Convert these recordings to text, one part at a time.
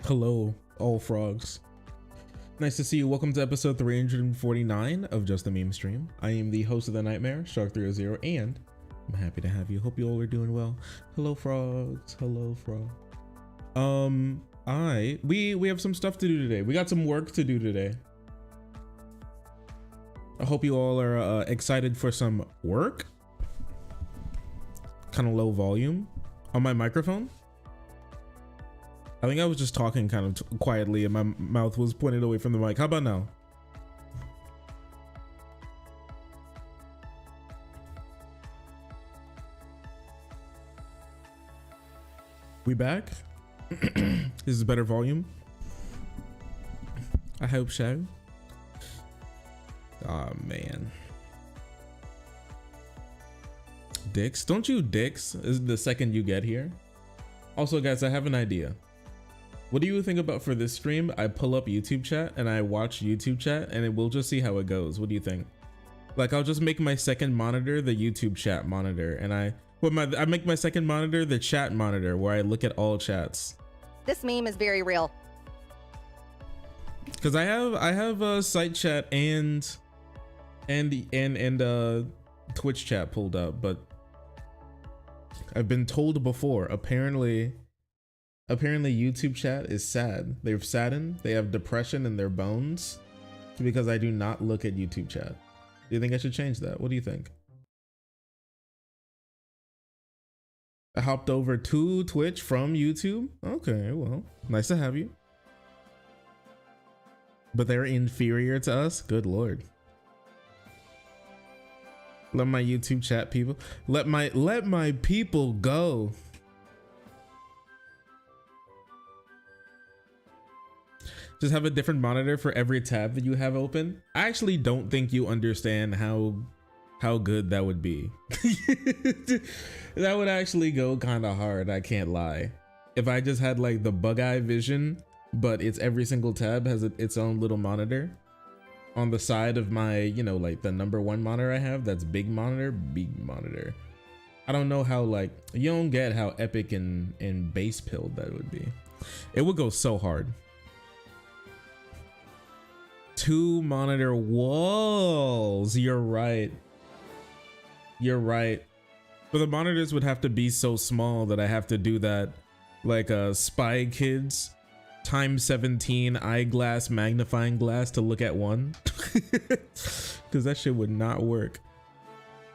Hello, all frogs. Nice to see you. Welcome to episode 349 of Just a Meme Stream. I am the host of the nightmare, Shark300, and I'm happy to have you. Hope you all are doing well. Hello, frogs. Hello, frog. We have some stuff to do today. We got some work to do today. I hope you all are excited for some work. Kind of low volume on my microphone. I think I was just talking kind of quietly and my mouth was pointed away from the mic. How about now? We back? This is better volume. I hope so. Oh man. Dicks? Don't you dicks is the second you get here. Also guys, I have an idea. What do you think about for this stream? I pull up YouTube chat and I watch YouTube chat and we'll just see how it goes. What do you think? Like I'll just make my second monitor the YouTube chat monitor and I make my second monitor the chat monitor where I look at all chats. This meme is very real. Cause I have a site chat and Twitch chat pulled up, but I've been told before, apparently YouTube chat is sad. They're saddened. They have depression in their bones because I do not look at YouTube chat. Do you think I should change that? What do you think? I hopped over to Twitch from YouTube. Okay, well, nice to have you. But they're inferior to us? Good Lord. Let my YouTube chat people, let my people go. Just have a different monitor for every tab that you have open. I actually don't think you understand how good that would be. That would actually go kind of hard, I can't lie. If I just had like the bug eye vision, but it's every single tab has its own little monitor on the side of my, you know, like the #1 monitor I have, that's big monitor. I don't know how, like, you don't get how epic and base pilled that would be. It would go so hard. 2 monitor walls. You're right. You're right. But the monitors would have to be so small that I have to do that like a Spy Kids times 17 eyeglass magnifying glass to look at one. Because that shit would not work.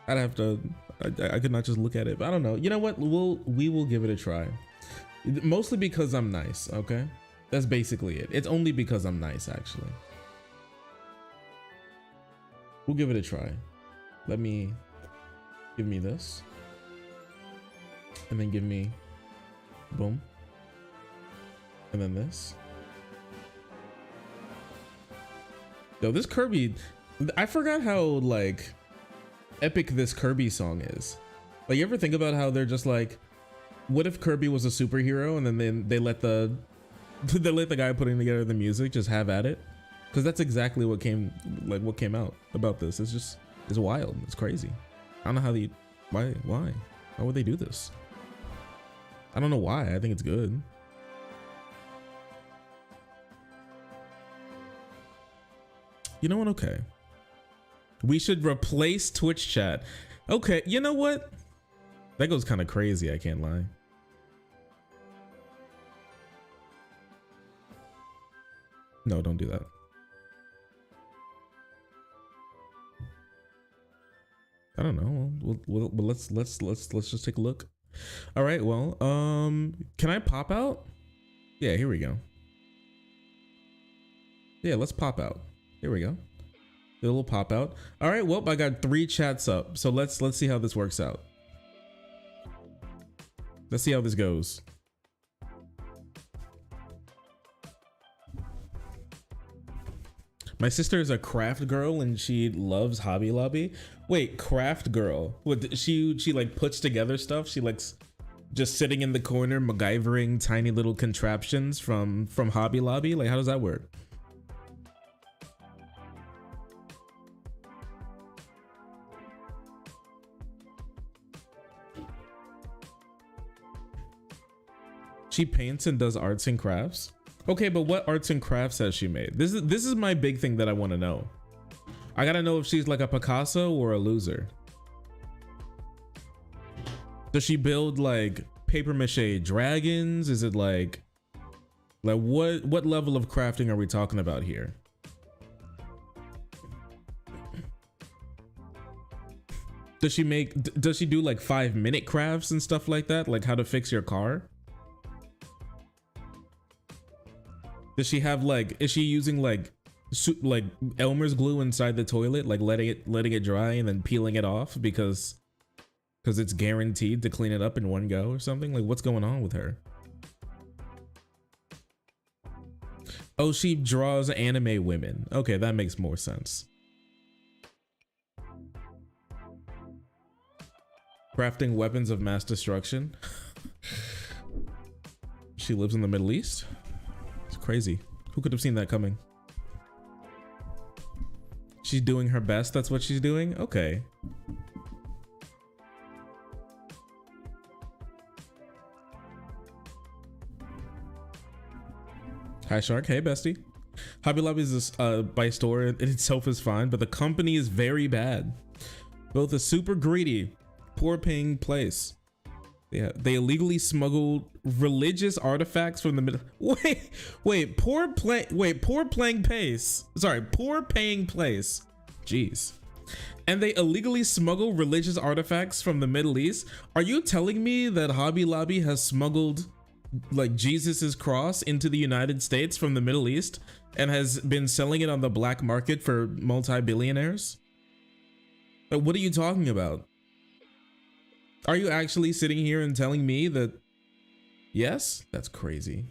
I'd have to, I could not just look at it. But I don't know. You know what? We will give it a try. Mostly because I'm nice, okay? That's basically it. It's only because I'm nice, actually. We'll give it a try. Give me this. And then give me, boom. And then this. Yo, this Kirby, I forgot how like epic this Kirby song is. Like, you ever think about how they're just like, what if Kirby was a superhero and then they let the guy putting together the music just have at it? Because that's exactly what came out about this. It's wild. It's crazy. I don't know how why would they do this? I don't know why. I think it's good. You know what? Okay. We should replace Twitch chat. Okay. You know what? That goes kind of crazy. I can't lie. No, don't do that. I don't know. Well, let's just take a look. All right. Well, can I pop out? Yeah, here we go. Yeah, let's pop out. Here we go. A little pop out. All right. Well, I got 3 chats up. So let's see how this works out. Let's see how this goes. My sister is a craft girl and she loves Hobby Lobby. Wait, craft girl. What, she like puts together stuff? She likes just sitting in the corner MacGyvering tiny little contraptions from Hobby Lobby? Like, how does that work? She paints and does arts and crafts. Okay, but what arts and crafts has she made? This is my big thing that I want to know. I gotta know if she's like a Picasso or a loser. Does she build like paper mache dragons? Is it like what level of crafting are we talking about here? Does she do like 5-minute crafts and stuff like that? Like how to fix your car? Does she have like, is she using like Elmer's glue inside the toilet, like letting it dry and then peeling it off because it's guaranteed to clean it up in one go or something? Like, what's going on with her? Oh, she draws anime women. Okay, that makes more sense. Crafting weapons of mass destruction. She lives in the Middle East. It's crazy. Who could have seen that coming? She's doing her best. That's what she's doing. Okay. Hi Shark. Hey bestie. Hobby Lobby is by store in itself is fine, but the company is very bad. Both a super greedy, poor paying place. Yeah, they illegally smuggled religious artifacts from the middle. Wait, poor paying place. Sorry, poor paying place. Jeez. And they illegally smuggle religious artifacts from the Middle East. Are you telling me that Hobby Lobby has smuggled like Jesus's cross into the United States from the Middle East and has been selling it on the black market for multi-billionaires? Like, what are you talking about? Are you actually sitting here and telling me that? Yes, that's crazy.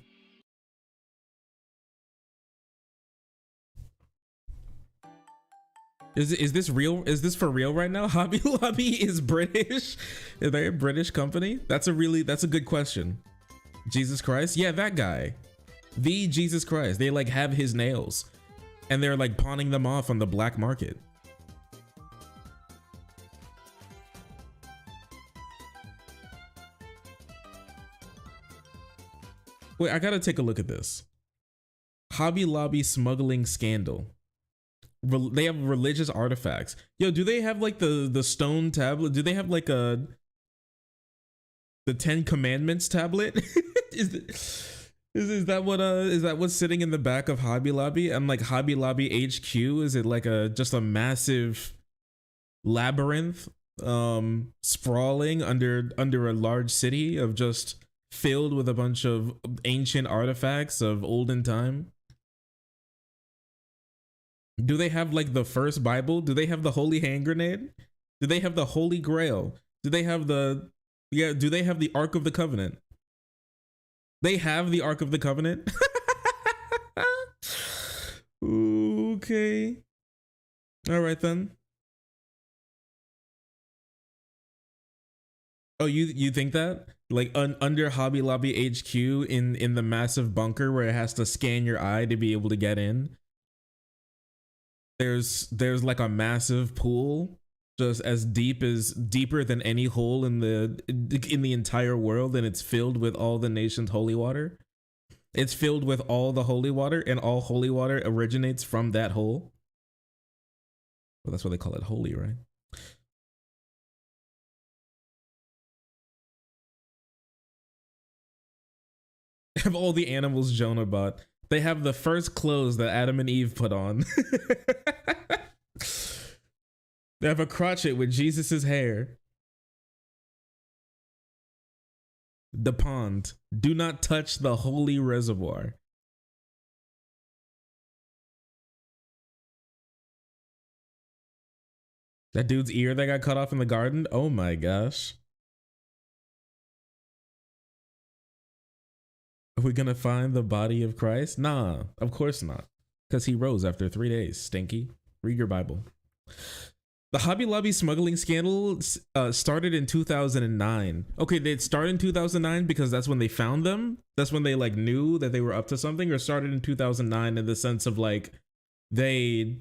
Is this real? Is this for real right now? Hobby Lobby is British? Are they a British company? That's a good question. Jesus Christ? Yeah, that guy. The Jesus Christ. They like have his nails and they're like pawning them off on the black market. Wait, I gotta take a look at this. Hobby Lobby smuggling scandal. They have religious artifacts. Yo, do they have like the stone tablet? Do they have like the 10 Commandments tablet? is that what is that what's sitting in the back of Hobby Lobby? And like Hobby Lobby HQ, is it like just a massive labyrinth sprawling under a large city of just filled with a bunch of ancient artifacts of olden time? Do they have like the first Bible? Do they have the holy hand grenade? Do they have the Holy Grail? Do they have do they have the Ark of the Covenant? They have the Ark of the Covenant? Okay. All right then. Oh, you think that? Like under Hobby Lobby HQ in the massive bunker where it has to scan your eye to be able to get in? There's like a massive pool just as deeper than any hole in the entire world, and it's filled with all the nation's holy water. It's filled with all the holy water, and all holy water originates from that hole. Well, that's why they call it holy, right? Have all the animals Jonah bought. They have the first clothes that Adam and Eve put on. They have a crotchet with Jesus's hair. The pond. Do not touch the holy reservoir. That dude's ear that got cut off in the garden? Oh my gosh. Are we gonna find the body of Christ? Nah, of course not. Because he rose after 3 days, stinky. Read your Bible. The Hobby Lobby smuggling scandal started in 2009. Okay, it started in 2009 because that's when they found them. That's when they like knew that they were up to something, or started in 2009 in the sense of like they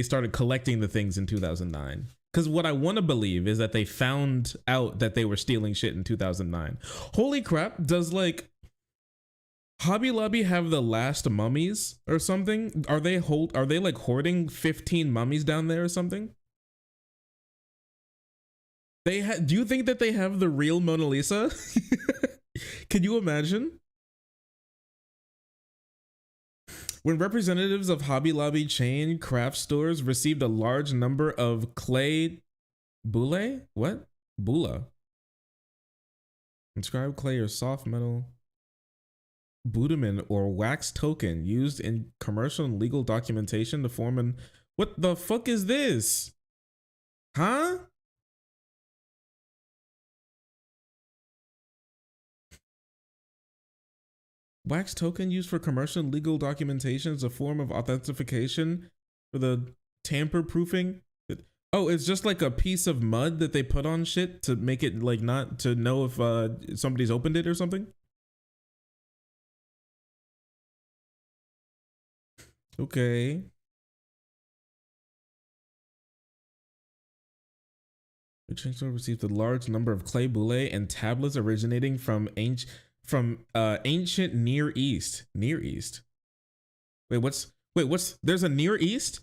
started collecting the things in 2009. Because what I want to believe is that they found out that they were stealing shit in 2009. Holy crap, does like Hobby Lobby have the last mummies or something? Are they like hoarding 15 mummies down there or something? Do you think that they have the real Mona Lisa? Can you imagine? When representatives of Hobby Lobby chain craft stores received a large number of clay boule? What? Bula. Inscribed clay or soft metal Budamin or wax token used in commercial and legal documentation to form an... What the fuck is this? Huh? Wax token used for commercial and legal documentation is a form of authentication for the tamper proofing. Oh, it's just like a piece of mud that they put on shit to make it like not to know if somebody's opened it or something. Okay. The chain store received a large number of clay boule and tablets originating from ancient Near East. Near East. Wait, what's there's a Near East?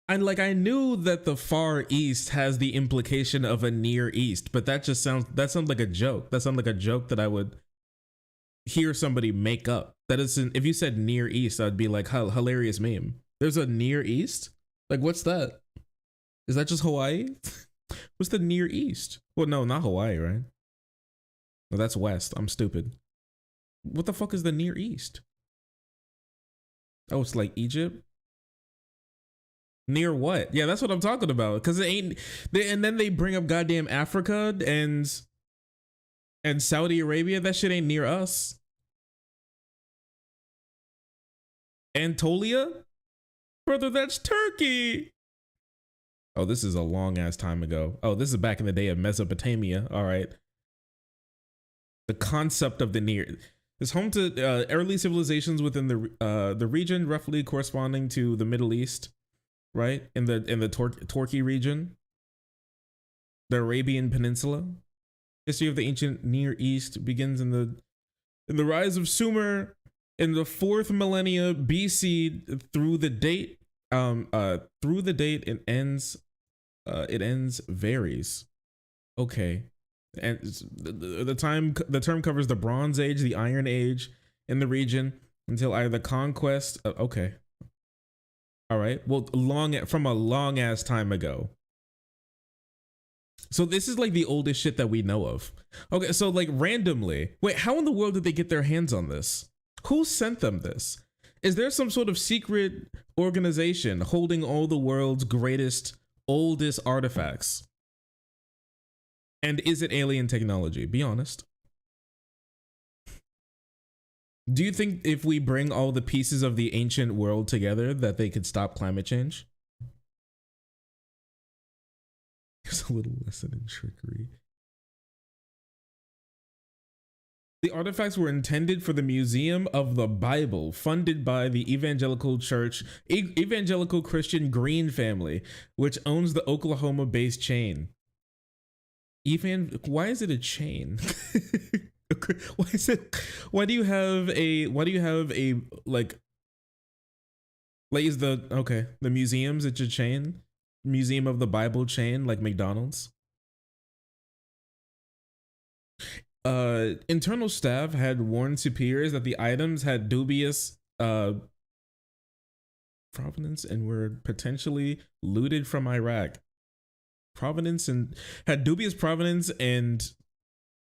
I knew that the Far East has the implication of a Near East, but that sounds like a joke. That sounds like a joke that I would hear somebody make up. That isn't, if you said Near East, I'd be like, hilarious meme. There's a Near East? Like, what's that? Is that just Hawaii? What's the Near East? Well, no, not Hawaii, right? No, that's West. I'm stupid. What the fuck is the Near East? Oh, it's like Egypt? Near what? Yeah, that's what I'm talking about. Because it ain't... and then they bring up goddamn Africa and Saudi Arabia. That shit ain't near us. Anatolia? Brother, that's Turkey. Oh, this is a long ass time ago. Oh, this is back in the day of Mesopotamia. All right. The concept of the Near is home to early civilizations within the region, roughly corresponding to the Middle East, right? In the Turkey region, the Arabian Peninsula. History of the ancient Near East begins in the rise of Sumer in the 4th millennia BC through the date it ends varies. Okay. And the term covers the Bronze Age, the Iron Age in the region until either the conquest. Okay. All right. Well, from a long ass time ago. So this is like the oldest shit that we know of. Okay, so like randomly, wait, how in the world did they get their hands on this? Who sent them this? Is there some sort of secret organization holding all the world's greatest, oldest artifacts? And is it alien technology? Be honest. Do you think if we bring all the pieces of the ancient world together that they could stop climate change? There's a little lesson in trickery. The artifacts were intended for the Museum of the Bible, funded by the Evangelical Christian Green family, which owns the Oklahoma-based chain. Why is it a chain? Why do you have a is the museums, it's a chain? Museum of the Bible chain, like McDonald's. Internal staff had warned superiors that the items had dubious provenance and were potentially looted from Iraq. Had dubious provenance and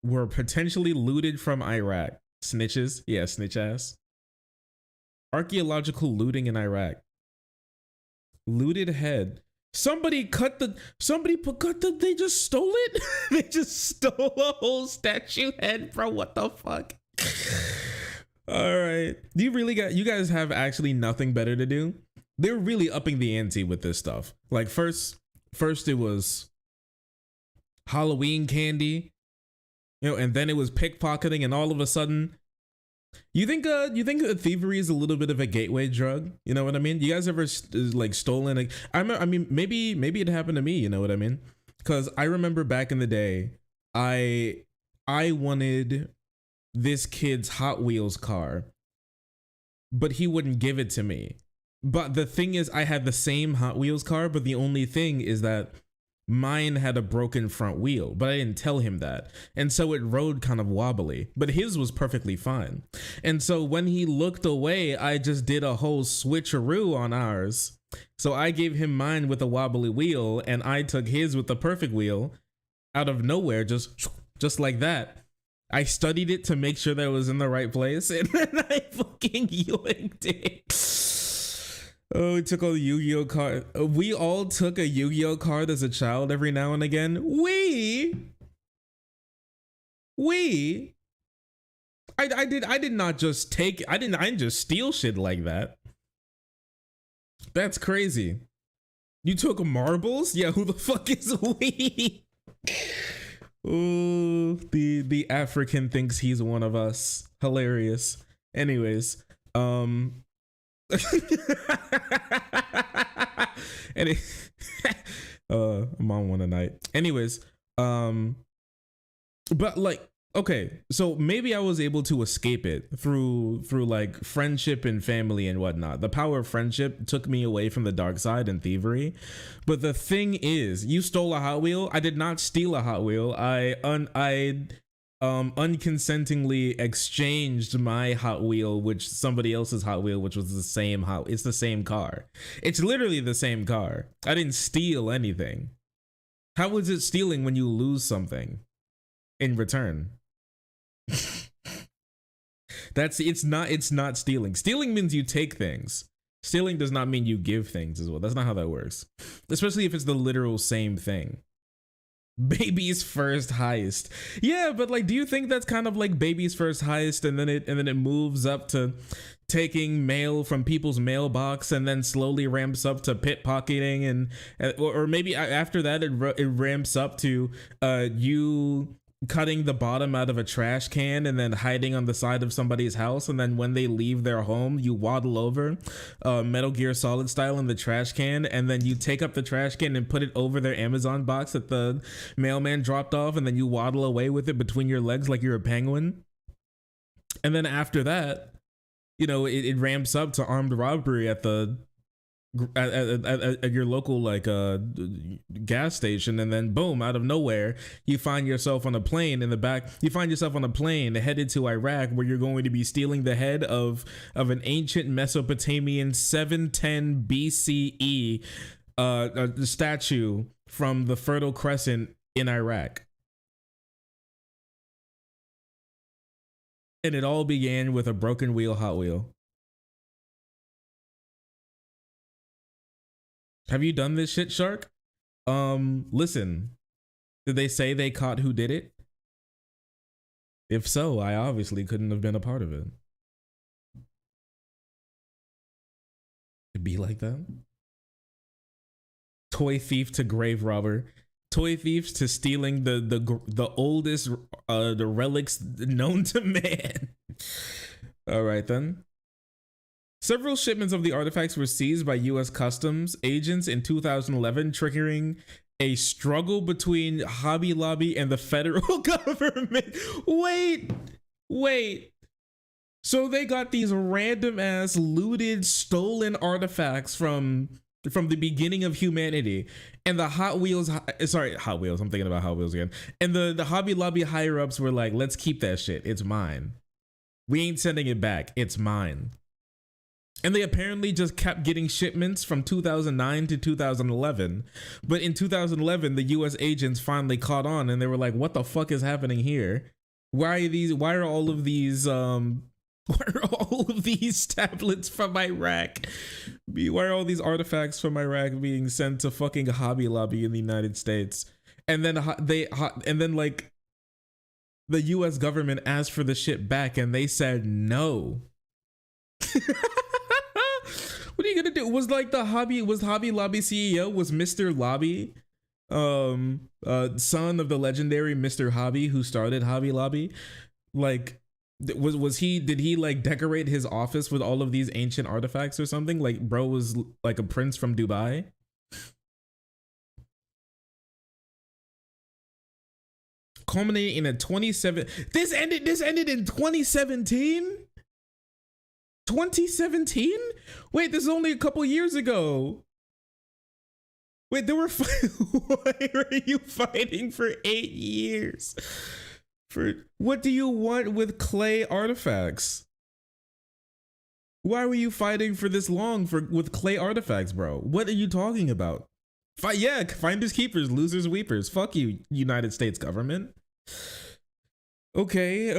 were potentially looted from Iraq. Snitches, yeah, snitch ass. Archaeological looting in Iraq. Looted head. They just stole it. They just stole a whole statue head, bro. What the fuck? All right. You guys have actually nothing better to do? They're really upping the ante with this stuff. Like first it was Halloween candy, and then it was pickpocketing, and all of a sudden, you think thievery is a little bit of a gateway drug? You know what I mean? You guys ever stolen? Maybe it happened to me. You know what I mean? Because I remember back in the day, I wanted this kid's Hot Wheels car, but he wouldn't give it to me. But the thing is, I had the same Hot Wheels car, but the only thing is that mine had a broken front wheel, but I didn't tell him that. And so it rode kind of wobbly, but his was perfectly fine. And so when he looked away, I just did a whole switcheroo on ours. So I gave him mine with a wobbly wheel, and I took his with the perfect wheel out of nowhere, just like that. I studied it to make sure that it was in the right place, and then I fucking yoinked it. Oh, we took all the Yu-Gi-Oh cards. We all took a Yu-Gi-Oh card as a child every now and again. I didn't just steal shit like that. That's crazy. You took marbles? Yeah, who the fuck is we? Oh, the African thinks he's one of us. Hilarious. Anyways, I'm on one tonight. Anyways, but like, okay, so maybe I was able to escape it through like friendship and family and whatnot. The power of friendship took me away from the dark side and thievery. But the thing is, you stole a Hot Wheel. I did not steal a Hot Wheel. I unconsentingly exchanged my Hot Wheel which somebody else's Hot Wheel, which was it's the same car. It's literally the same car. I didn't steal anything. How was it stealing when you lose something in return? It's not stealing. Stealing means you take things. Stealing does not mean you give things as well. That's not how that works. Especially if it's the literal same thing. Baby's first heist. Yeah, but like, do you think that's kind of like baby's first heist, and then it moves up to taking mail from people's mailbox, and then slowly ramps up to pickpocketing, or maybe after that it ramps up to you cutting the bottom out of a trash can and then hiding on the side of somebody's house, and then when they leave their home you waddle over Metal Gear Solid style in the trash can, and then you take up the trash can and put it over their Amazon box that the mailman dropped off, and then you waddle away with it between your legs like you're a penguin. And then after that, you know, it ramps up to armed robbery at the at your local like gas station, and then boom, out of nowhere you find yourself on a plane in the back. You find yourself on a plane headed to Iraq, where you're going to be stealing the head of an ancient Mesopotamian 710 BCE statue from the Fertile Crescent in Iraq. And it all began with a broken wheel Hot Wheel. Have you done this shit, Shark? Listen, did they say they caught who did it? If so, I obviously couldn't have been a part of it. It'd be like that. Toy thief to grave robber. Toy thieves to stealing the oldest the relics known to man. All right then. Several shipments of the artifacts were seized by U.S. Customs agents in 2011, triggering a struggle between Hobby Lobby and the federal government. Wait. So they got these random ass looted, stolen artifacts from the beginning of humanity, and the Hot Wheels. I'm thinking about Hot Wheels again. And the Hobby Lobby higher ups were like, "Let's keep that shit. It's mine. We ain't sending it back. It's mine." And they apparently just kept getting shipments from 2009 to 2011. But in 2011, the US agents finally caught on, and they were like, what the fuck is happening here? Why are all of these tablets from Iraq? Why are all these artifacts from Iraq being sent to fucking Hobby Lobby in the United States? And then like the US government asked for the shit back, and they said no. What are you gonna do? Was Hobby Lobby CEO was Mr. Lobby, son of the legendary Mr. Hobby who started Hobby Lobby? Like, did he like decorate his office with all of these ancient artifacts or something? Like, bro was like a prince from Dubai. Culminating in a 27. This ended in 2017. 2017? Wait, this is only a couple years ago. Wait, why are you fighting for 8 years? What do you want with clay artifacts? Why were you fighting for this long with clay artifacts, bro? What are you talking about? Finders keepers, losers weepers. Fuck you, United States government. Okay,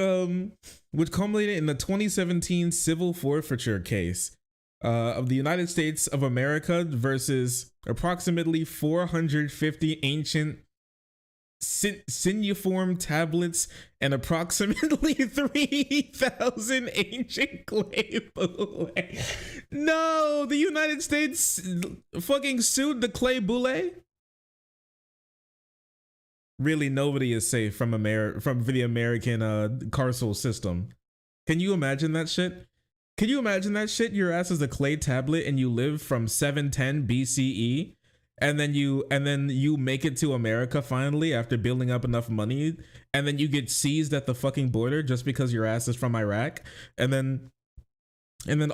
which culminated in the 2017 civil forfeiture case of the United States of America versus approximately 450 ancient cuneiform tablets and approximately 3,000 ancient clay boule. No, the United States fucking sued the clay boule. Really, nobody is safe from the American carceral system. Can you imagine that shit? Your ass is a clay tablet and you live from 710 BCE, and then you make it to America finally after building up enough money, and then you get seized at the fucking border just because your ass is from Iraq, and then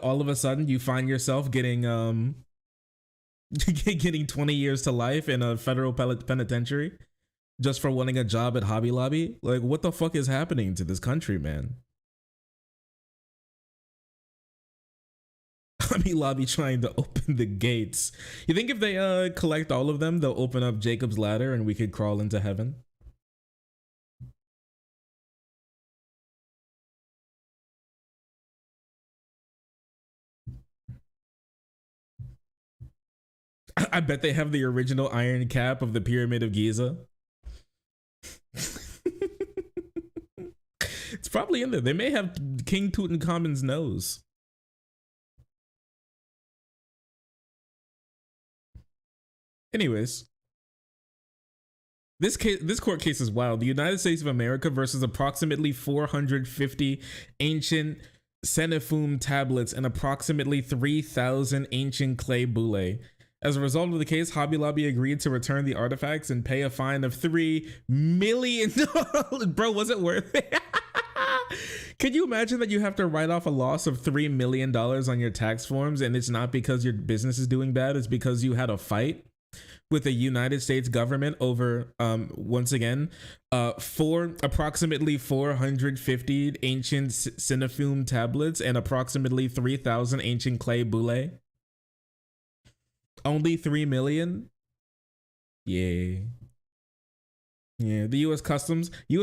all of a sudden you find yourself getting 20 years to life in a federal penitentiary just for wanting a job at Hobby Lobby. Like, what the fuck is happening to this country, man? Hobby Lobby trying to open the gates. You think if they collect all of them, they'll open up Jacob's ladder and we could crawl into heaven? I bet they have the original iron cap of the Pyramid of Giza. It's probably in there. They may have King Tutankhamun's nose. Anyways, This court case is wild. The United States of America versus approximately 450 ancient cuneiform tablets and approximately 3,000 ancient clay bullae. As a result of the case, Hobby Lobby agreed to return the artifacts and pay a fine of $3 million. Bro, was it worth it? Can you imagine that you have to write off a loss of $3 million on your tax forms, and it's not because your business is doing bad, it's because you had a fight with the United States government over, once again, approximately 450 ancient cuneiform tablets and approximately 3,000 ancient clay bullae? Only 3 million? Yeah. Yeah, the U.S.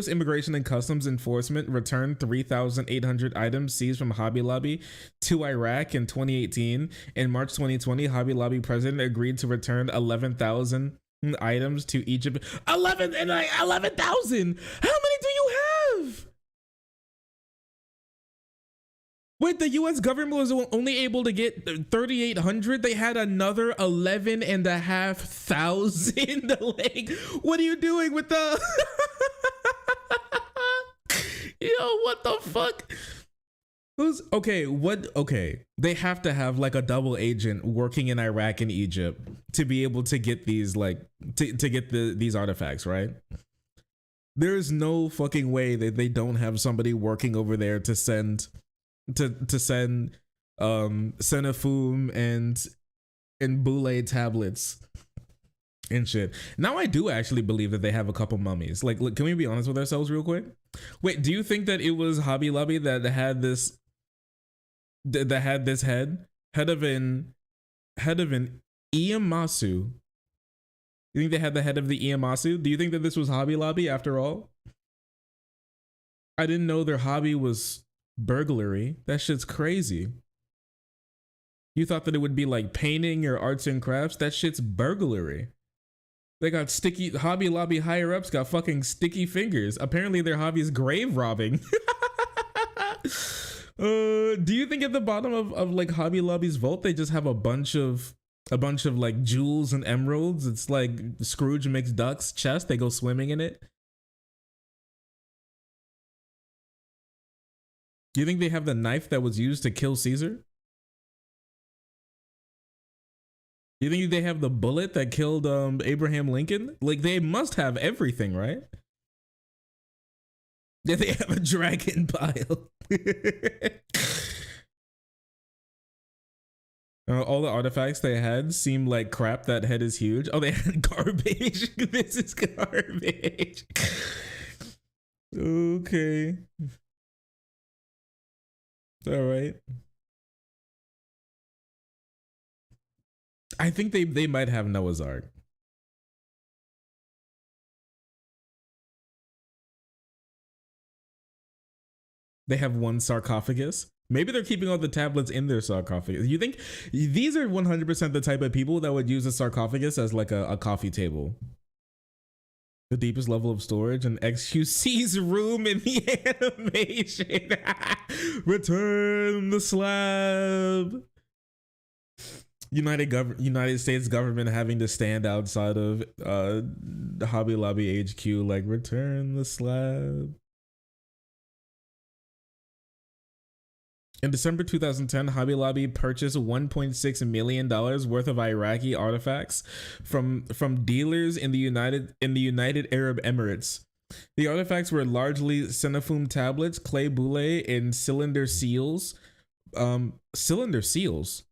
Immigration and Customs Enforcement returned 3,800 items seized from Hobby Lobby to Iraq in 2018. In March 2020, Hobby Lobby president agreed to return 11,000 items to Egypt. 11,000! How many do you have? Wait, the U.S. government was only able to get 3,800. They had another 11,500. Like, what are you doing with the? Yo, what the fuck? Who's okay? What? Okay, they have to have like a double agent working in Iraq and Egypt to be able to get these, like, to get these artifacts, right? There's no fucking way that they don't have somebody working over there to send. To send cuneiform and bullae tablets and shit. Now I do actually believe that they have a couple mummies. Like, look, can we be honest with ourselves real quick? Wait, do you think that it was Hobby Lobby that had this head of an Ieyasu? You think they had the head of the Ieyasu? Do you think that this was Hobby Lobby after all? I didn't know their hobby was burglary. That shit's crazy. You thought that it would be like painting or arts and crafts? That shit's burglary. They got sticky. Hobby Lobby higher ups got fucking sticky fingers. Apparently their hobby is grave robbing. Do you think at the bottom of like Hobby Lobby's vault they just have a bunch of like jewels and emeralds? It's like Scrooge McDuck's chest. They go swimming in it. Do you think they have the knife that was used to kill Caesar? Do you think they have the bullet that killed Abraham Lincoln? Like, they must have everything, right? Yeah, they have a dragon pile. All the artifacts they had seem like crap. That head is huge. Oh, they had garbage. This is garbage. Okay. All right. I think they might have Noah's Ark. They have one sarcophagus. Maybe they're keeping all the tablets in their sarcophagus. You think these are 100% the type of people that would use a sarcophagus as like a coffee table? The deepest level of storage and XQC's room in the animation. Return the slab. United States government having to stand outside of the Hobby Lobby HQ like, return the slab. In December 2010, Hobby Lobby purchased $1.6 million worth of Iraqi artifacts from dealers in the United Arab Emirates. The artifacts were largely cuneiform tablets, clay bullae, and cylinder seals. Cylinder seals.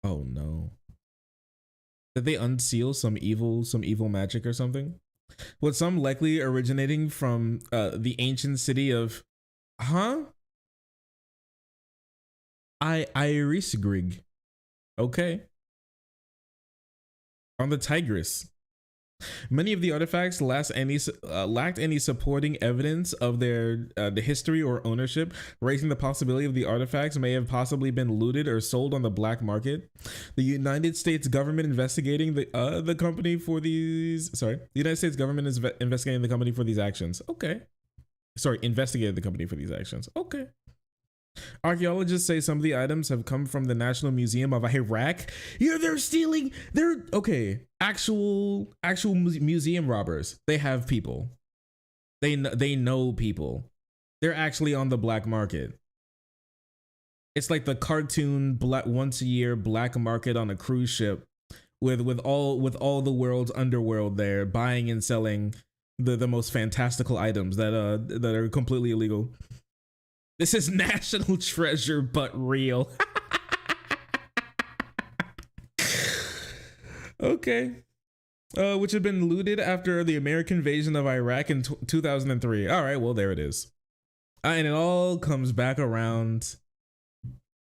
Oh no! Did they unseal some evil magic or something? With some likely originating from the ancient city of, Irisgrig. Okay. On the Tigris. Many of the artifacts lacked any supporting evidence of their the history or ownership, raising the possibility of the artifacts may have possibly been looted or sold on the black market. The United States government investigating the company for these. Sorry, the United States government is investigating the company for these actions. Okay. Sorry, investigated the company for these actions. Okay. Archaeologists say some of the items have come from the National Museum of Iraq. Yeah, they're stealing. They're okay. Actual museum robbers. They have people. They know people. They're actually on the black market. It's like the cartoon black once a year black market on a cruise ship with all the world's underworld there buying and selling the most fantastical items that are completely illegal. This is national treasure but real. Okay. Which had been looted after the American invasion of Iraq in 2003. All right, well there it is. And it all comes back around.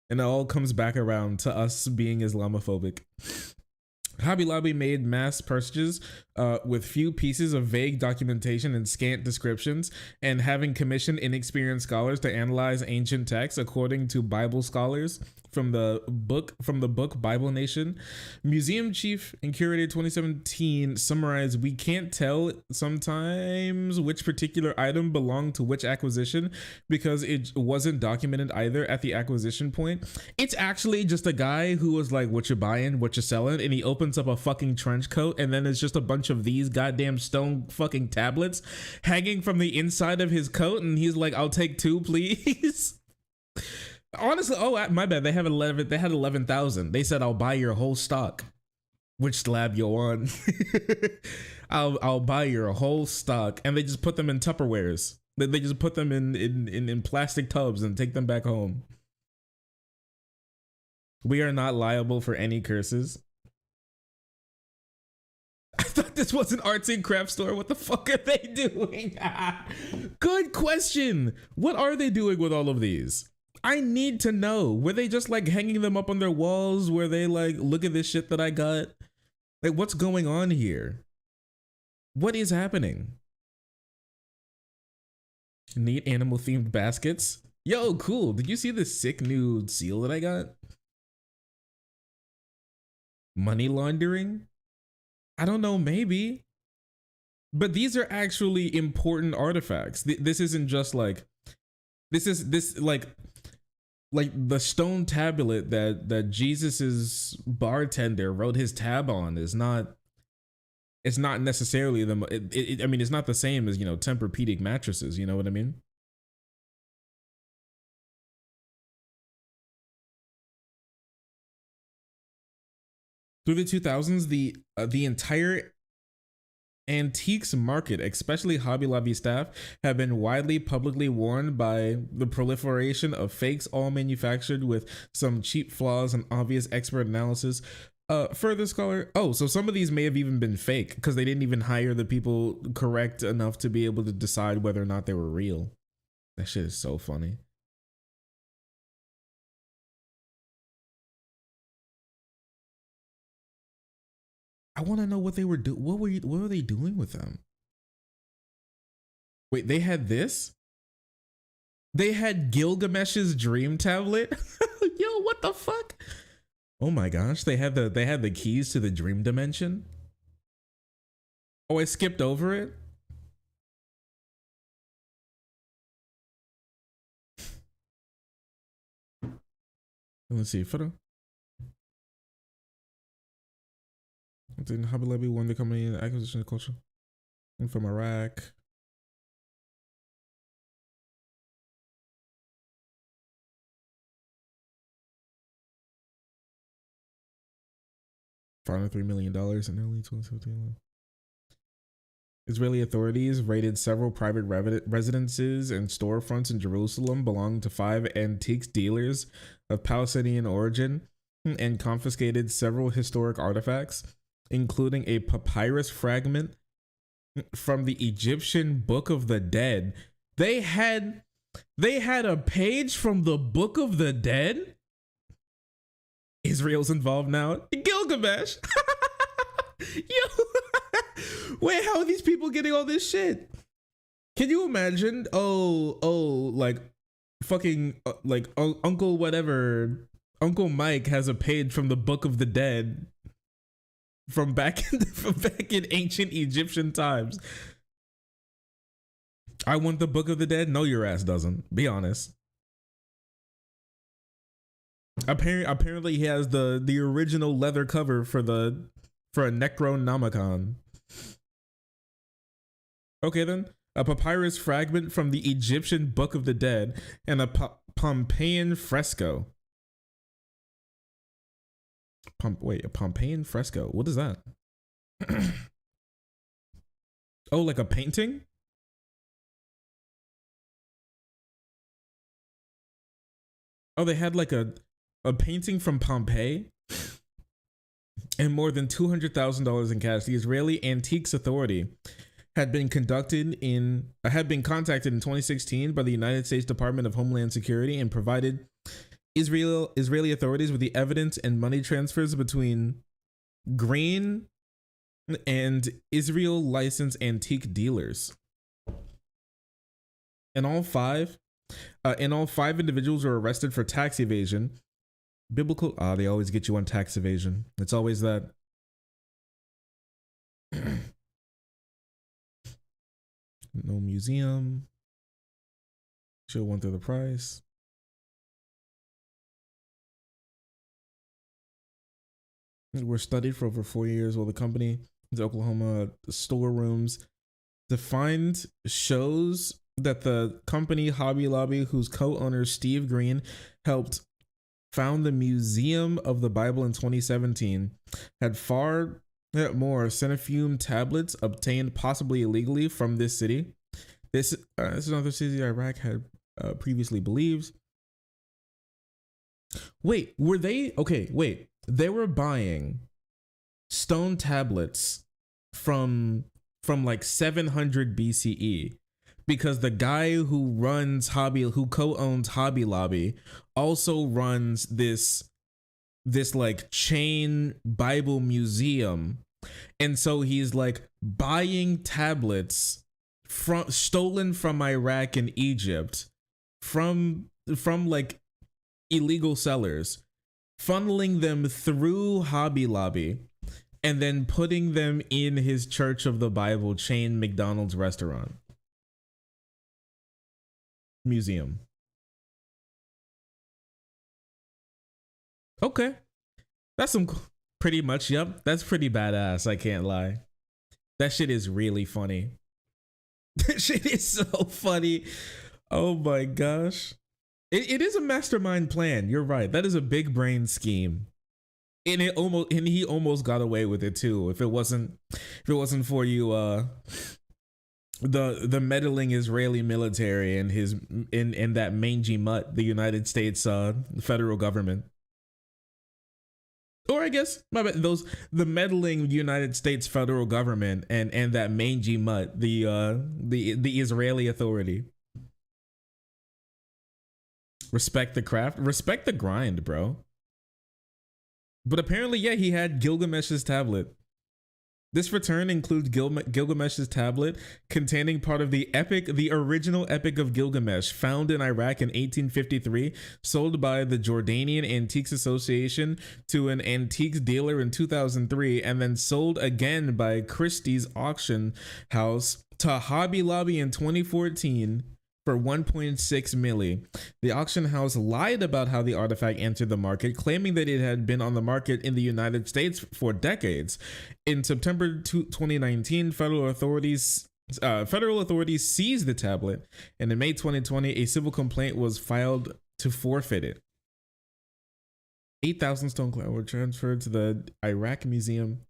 And it all comes back around to us being Islamophobic. Hobby Lobby made mass purchases with few pieces of vague documentation and scant descriptions, and having commissioned inexperienced scholars to analyze ancient texts according to Bible scholars from the book Bible Nation. Museum chief and curator 2017 summarized, "We can't tell sometimes which particular item belonged to which acquisition because it wasn't documented either at the acquisition point." It's actually just a guy who was like, "What you buying, what you selling?" And he opens up a fucking trench coat, and then it's just a bunch of these goddamn stone fucking tablets hanging from the inside of his coat, and he's like, "I'll take 2, please." Honestly, oh my bad. They had 11,000. They said, "I'll buy your whole stock." Which slab you on? I'll buy your whole stock, and they just put them in Tupperwares. They just put them in plastic tubs and take them back home. We are not liable for any curses. I thought this was an arts and crafts store. What the fuck are they doing? Good question. What are they doing with all of these? I need to know. Were they just like hanging them up on their walls? Were they like, "Look at this shit that I got"? Like, what's going on here? What is happening? Neat animal themed baskets. Yo, cool. Did you see the sick new seal that I got? Money laundering? I don't know, maybe. But these are actually important artifacts. This isn't just like, this like the stone tablet that Jesus's bartender wrote his tab on is not. It's not necessarily I mean, it's not the same as, Tempur-Pedic mattresses. You know what I mean? Through the 2000s, the entire antiques market, especially Hobby Lobby staff, have been widely publicly warned by the proliferation of fakes, all manufactured with some cheap flaws and obvious expert analysis. Further scholar, so some of these may have even been fake because they didn't even hire the people correct enough to be able to decide whether or not they were real. That shit is so funny. I want to know what they were doing. What were they doing with them? Wait, they had this? They had Gilgamesh's dream tablet? Yo, what the fuck? Oh my gosh, they had the keys to the dream dimension? Oh, I skipped over it? Let's see, photo. Then Hobby Lobby won the company in the acquisition culture from Iraq. $503 million in early 2017. Israeli authorities raided several private residences and storefronts in Jerusalem belonging to 5 antiques dealers of Palestinian origin and confiscated several historic artifacts, including a papyrus fragment from the Egyptian Book of the Dead. They had a page from the Book of the Dead? Israel's involved now. Gilgamesh. Yo. Wait, how are these people getting all this shit? Can you imagine? Like fucking Uncle whatever, Uncle Mike has a page from the Book of the Dead from back in ancient Egyptian times. I want the Book of the Dead. No, your ass doesn't. Be honest. Apparently he has the original leather cover for a Necronomicon. Okay then, a papyrus fragment from the Egyptian Book of the Dead and a Pompeian fresco. A Pompeian fresco. What is that? Oh, like a painting? Oh, they had like a painting from Pompeii and more than $200,000 in cash. The Israeli Antiques Authority had been contacted in 2016 by the United States Department of Homeland Security and provided Israeli authorities with the evidence and money transfers between Green and Israel licensed antique dealers. And all five individuals were arrested for tax evasion. Biblical, they always get you on tax evasion. It's always that. No museum. Show 1/3 the price. Were studied for over 4 years while the company, the Oklahoma storerooms, defined shows that the company Hobby Lobby, whose co-owner Steve Green helped found the Museum of the Bible in 2017, had far more Centifume tablets obtained possibly illegally from this city. This is another city Iraq had previously believed. Wait, were they? Okay, wait. They were buying stone tablets from like 700 BCE because the guy who co-owns Hobby Lobby also runs this like chain Bible museum. And so he's like buying tablets stolen from Iraq and Egypt from like illegal sellers, funneling them through Hobby Lobby and then putting them in his Church of the Bible chain McDonald's restaurant museum. Okay. That's pretty much, yep. That's pretty badass, I can't lie. That shit is really funny. That shit is so funny. Oh my gosh. It is a mastermind plan. You're right. That is a big brain scheme. And he almost got away with it too. If it wasn't for you the meddling Israeli military and his in that mangy mutt, the United States federal government. Or I guess the meddling United States federal government and that mangy mutt, the Israeli authority. Respect the craft, respect the grind, bro. But apparently, yeah, he had Gilgamesh's tablet. This return includes Gilgamesh's tablet containing part of the original Epic of Gilgamesh, found in Iraq in 1853, sold by the Jordanian Antiques Association to an antiques dealer in 2003, and then sold again by Christie's auction house to Hobby Lobby in 2014 for 1.6 milli. The auction house lied about how the artifact entered the market, claiming that it had been on the market in the United States for decades. In September 2019, federal authorities seized the tablet, and in May 2020, a civil complaint was filed to forfeit it. 8,000 stone cloud were transferred to the Iraq Museum.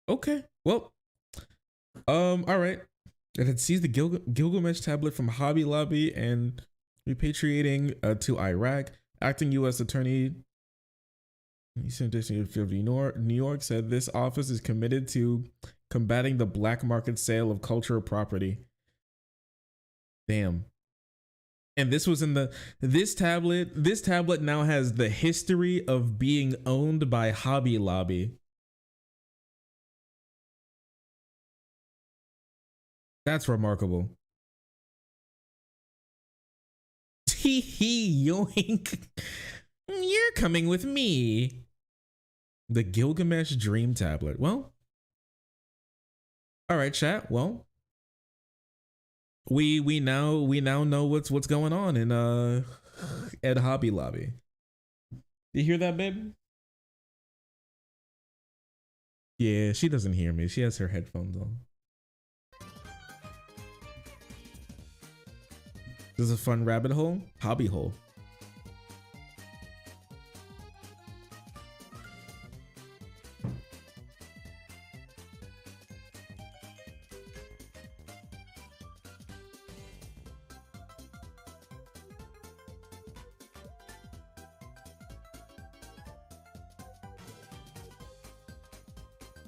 Okay, well, all right. It had seized the Gilgamesh tablet from Hobby Lobby and repatriating to Iraq. Acting U.S. Attorney Eastern District of New York said this office is committed to combating the black market sale of cultural property. Damn. And this was in this tablet now has the history of being owned by Hobby Lobby. That's remarkable. Hee hee, yoink. You're coming with me. The Gilgamesh Dream Tablet. Well, all right, chat. Well, we now know what's going on in at Hobby Lobby. Do you hear that, babe? Yeah, she doesn't hear me. She has her headphones on. This is a fun rabbit hole, hobby hole.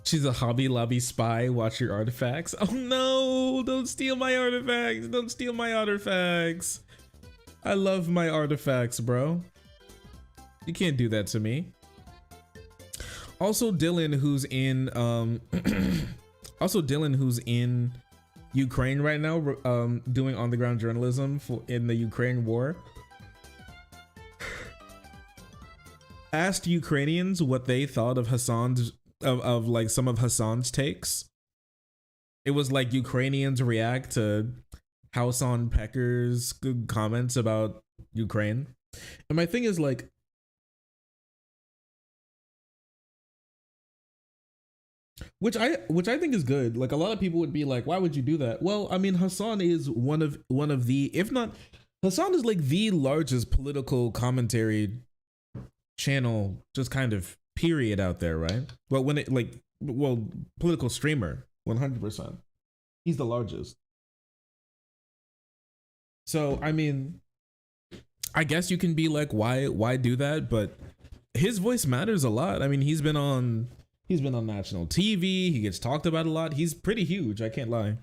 She's a Hobby Lobby spy. Watch your artifacts. Oh no, don't steal my artifacts. Don't steal my artifacts. I love my artifacts, bro. You can't do that to me. Also, Dylan, who's in Ukraine right now, doing on the ground journalism in the Ukraine war, asked Ukrainians what they thought of Hassan's of like some of Hassan's takes. It was like Ukrainians react to Hassan Pecker's comments about Ukraine. And my thing is like, which I think is good. Like a lot of people would be like, why would you do that? Well, I mean, Hassan is one of the, if not, Hassan is like the largest political commentary channel, just kind of period out there, right? Well, when it like, well, political streamer, 100%. He's the largest. So, I mean, I guess you can be like, why do that? But his voice matters a lot. I mean, he's been on national TV. He gets talked about a lot. He's pretty huge. I can't lie.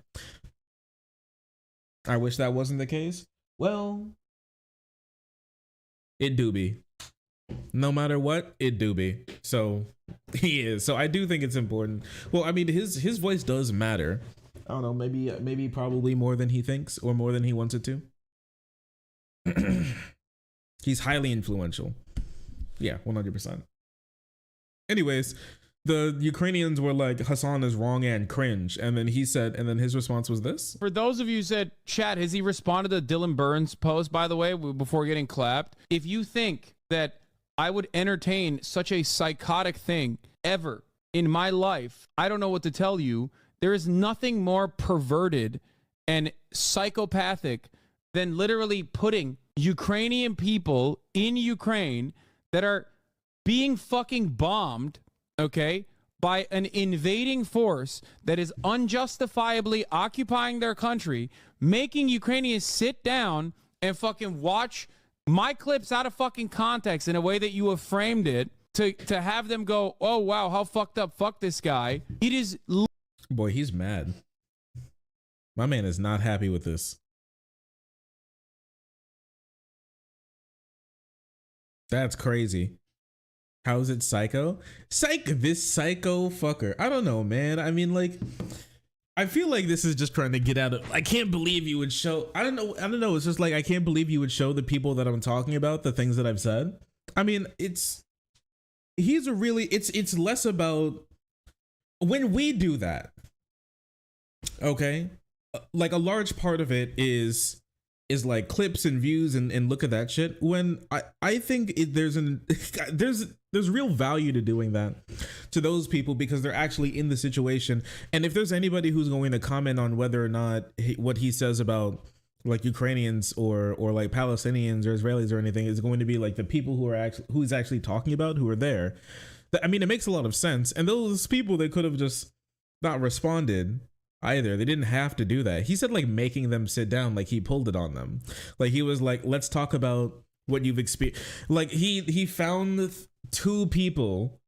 I wish that wasn't the case. Well, it do be. No matter what, it do be. So he is. So I do think it's important. Well, I mean, his voice does matter. I don't know, maybe probably more than he thinks or more than he wants it to. He's highly influential. Yeah, 100%. Anyways, the Ukrainians were like, Hassan is wrong and cringe. And then he said, and then his response was this. For those of you who said, chat, has he responded to Dylan Burns' post, by the way, before getting clapped? If you think that I would entertain such a psychotic thing ever in my life, I don't know what to tell you. There is nothing more perverted and psychopathic than literally putting Ukrainian people in Ukraine that are being fucking bombed, okay, by an invading force that is unjustifiably occupying their country, making Ukrainians sit down and fucking watch my clips out of fucking context in a way that you have framed it to have them go, oh, wow, how fucked up, fuck this guy. It is... Boy, he's mad. My man is not happy with this. That's crazy. How is it psycho? This psycho fucker. I don't know, man. I mean, like, I feel like this is just trying to get out of, I can't believe you would show, I don't know. It's just like, I can't believe you would show the people that I'm talking about the things that I've said. I mean, it's less about when we do that. Okay. Like a large part of it is like clips and views and look at that shit. When I think there's real value to doing that to those people because they're actually in the situation. And if there's anybody who's going to comment on whether or not what he says about like Ukrainians or like Palestinians or Israelis or anything is going to be like the people who he's actually talking about, who are there. I mean, it makes a lot of sense. And those people, they could have just not responded either. They didn't have to do that. He said like making them sit down, like he pulled it on them. Like he was like, let's talk about what you've experienced. Like he found two people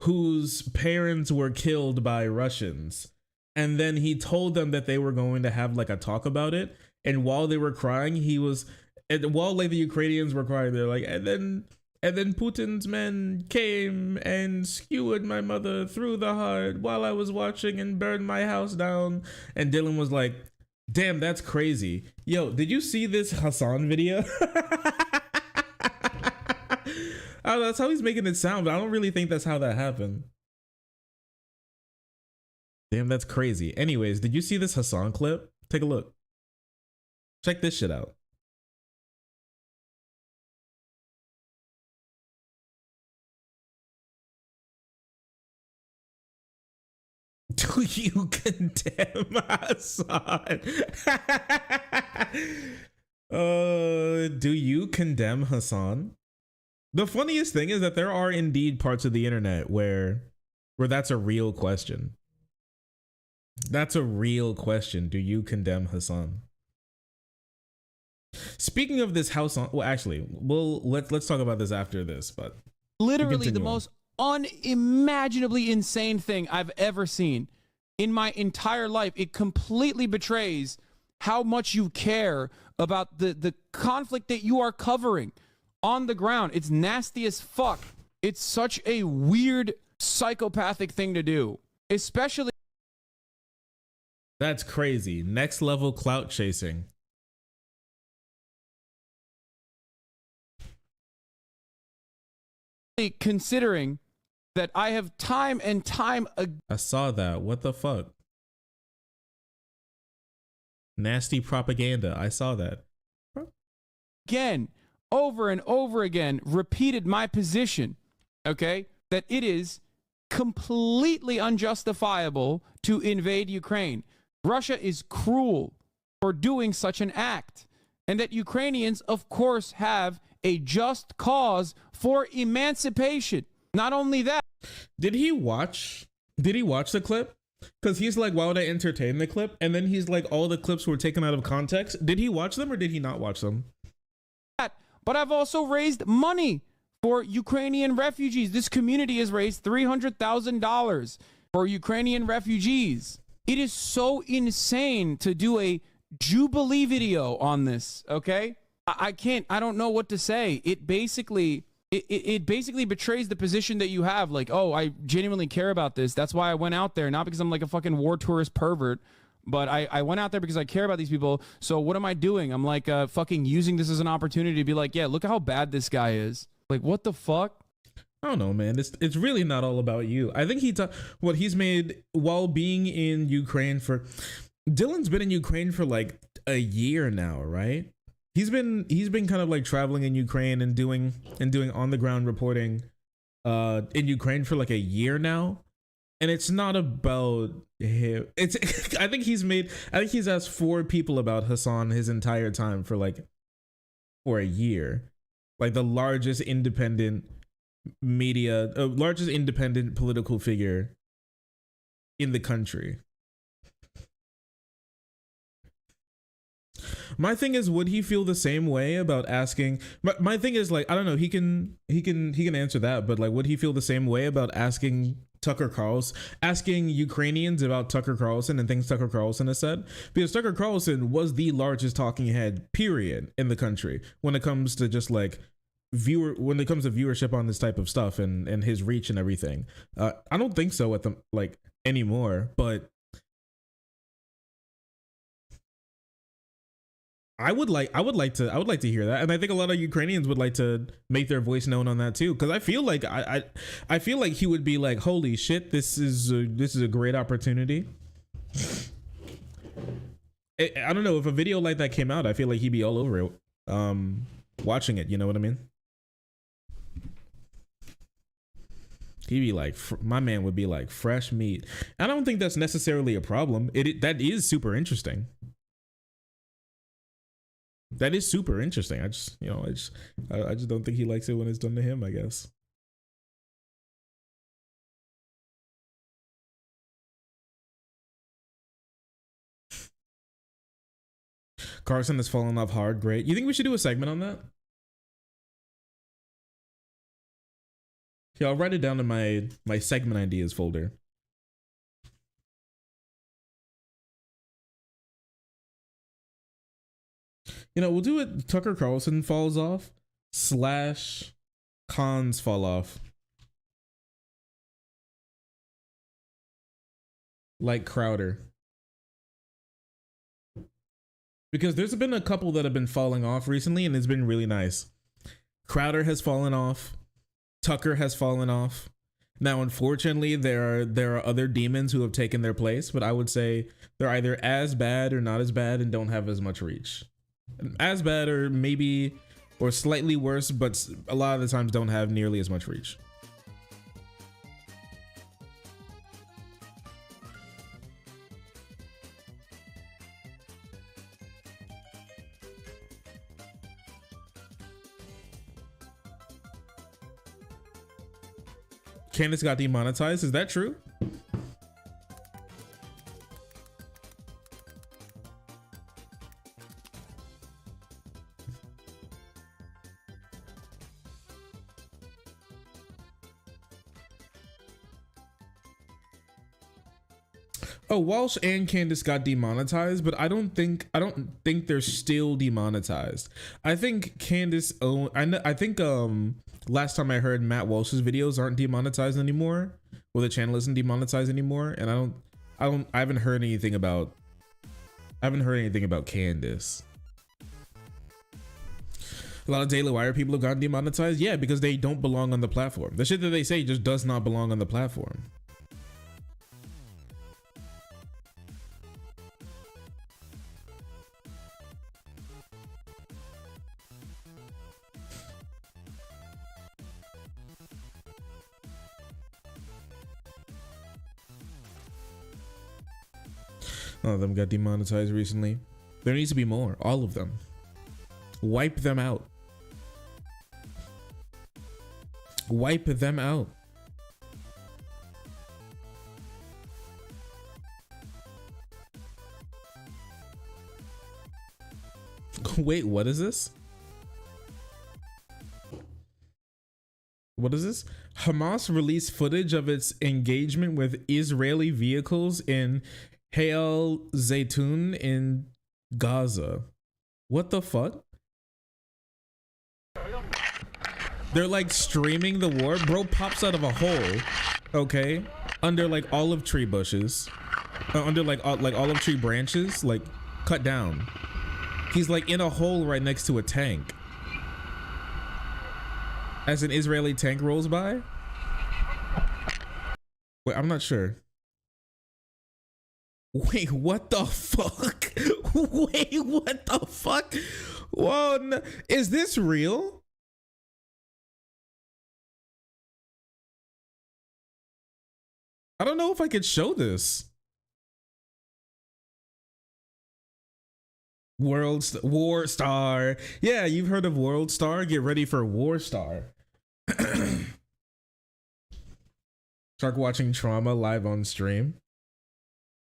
whose parents were killed by Russians. And then he told them that they were going to have like a talk about it. And while they were crying, while like the Ukrainians were crying, they're like, and then Putin's men came and skewered my mother through the heart while I was watching and burned my house down. And Dylan was like, damn, that's crazy. Yo, did you see this Hassan video? I don't know, that's how he's making it sound, but I don't really think that's how that happened. Damn, that's crazy. Anyways, did you see this Hassan clip? Take a look. Check this shit out. Do you condemn Hassan? Do you condemn Hassan? The funniest thing is that there are indeed parts of the internet where that's a real question. That's a real question. Do you condemn Hassan? Speaking of this house on, well, actually, let's talk about this after this, but literally the most unimaginably insane thing I've ever seen in my entire life. It completely betrays how much you care about the conflict that you are covering on the ground. It's nasty as fuck. It's such a weird psychopathic thing to do, especially. That's crazy. Next level clout chasing. Considering that I have time and time again. I saw that. What the fuck? Nasty propaganda. I saw that. Again, over and over again, repeated my position, okay, that it is completely unjustifiable to invade Ukraine. Russia is cruel for doing such an act, and that Ukrainians, of course, have a just cause for emancipation. Not only that. Did he watch the clip? Because he's like, why would I entertain the clip? And then he's like, all the clips were taken out of context. Did he watch them or did he not watch them? But I've also raised money for Ukrainian refugees. This community has raised $300,000 for Ukrainian refugees. It is so insane to do a Jubilee video on this, okay? I don't know what to say. It basically betrays the position that you have. Like, oh, I genuinely care about this. That's why I went out there, not because I'm like a fucking war tourist pervert, but I went out there because I care about these people. So what am I doing? I'm like fucking using this as an opportunity to be like, yeah, look at how bad this guy is. Like, what the fuck? I don't know, man. It's really not all about you. I think what he's made while being in Ukraine for. Dylan's been in Ukraine for like a year now, right? He's been kind of like traveling in Ukraine and doing on the ground reporting in Ukraine for like a year now. And it's not about him. I think he's asked 4 people about Hassan his entire time for a year. Like the largest independent media, largest independent political figure in the country. My thing is, would he feel the same way about asking? My thing is, like, I don't know. He can answer that, but like, would he feel the same way about asking asking Ukrainians about Tucker Carlson and things Tucker Carlson has said? Because Tucker Carlson was the largest talking head, period, in the country when it comes to just like viewership on this type of stuff and his reach and everything. I don't think so anymore, but. I would like to hear that, and I think a lot of Ukrainians would like to make their voice known on that too, because I feel like I feel like he would be like, holy shit, this is a great opportunity. I don't know, if a video like that came out, I feel like he'd be all over it, watching it. You know what I mean? He'd be like, my man would be like fresh meat. I don't think that's necessarily a problem. That is super interesting. That is super interesting. I just don't think he likes it when it's done to him, I guess. Carson has fallen off hard. Great. You think we should do a segment on that? Yeah, I'll write it down in my segment ideas folder. You know, we'll do it. Tucker Carlson falls off / cons fall off. Like Crowder. Because there's been a couple that have been falling off recently and it's been really nice. Crowder has fallen off. Tucker has fallen off. Now, unfortunately, there are other demons who have taken their place, but I would say they're either as bad or not as bad and don't have as much reach. As bad or maybe or slightly worse, but a lot of the times don't have nearly as much reach. Candace got demonetized. Is that true? Oh, Walsh and Candace got demonetized, but I don't think they're still demonetized. I think Candace I think last time I heard, Matt Walsh's videos aren't demonetized anymore, or the channel isn't demonetized anymore, and I haven't heard anything about Candace. A lot of Daily Wire people have gotten demonetized. Yeah, because they don't belong on the platform. The shit that they say just does not belong on the platform. All of them got demonetized recently. There needs to be more. All of them. Wipe them out. Wipe them out. Wait, what is this? What is this? Hamas released footage of its engagement with Israeli vehicles in Hail Zaytun in Gaza. What the fuck? They're like streaming the war. Bro pops out of a hole, okay, under like olive tree bushes, under like olive tree branches, like cut down. He's like in a hole right next to a tank. As an Israeli tank rolls by. Wait, I'm not sure. Wait, what the fuck? Wait, what the fuck? Whoa, no. Is this real? I don't know if I could show this. War Star. Yeah, you've heard of World Star. Get ready for War Star. Shark watching Trauma live on stream.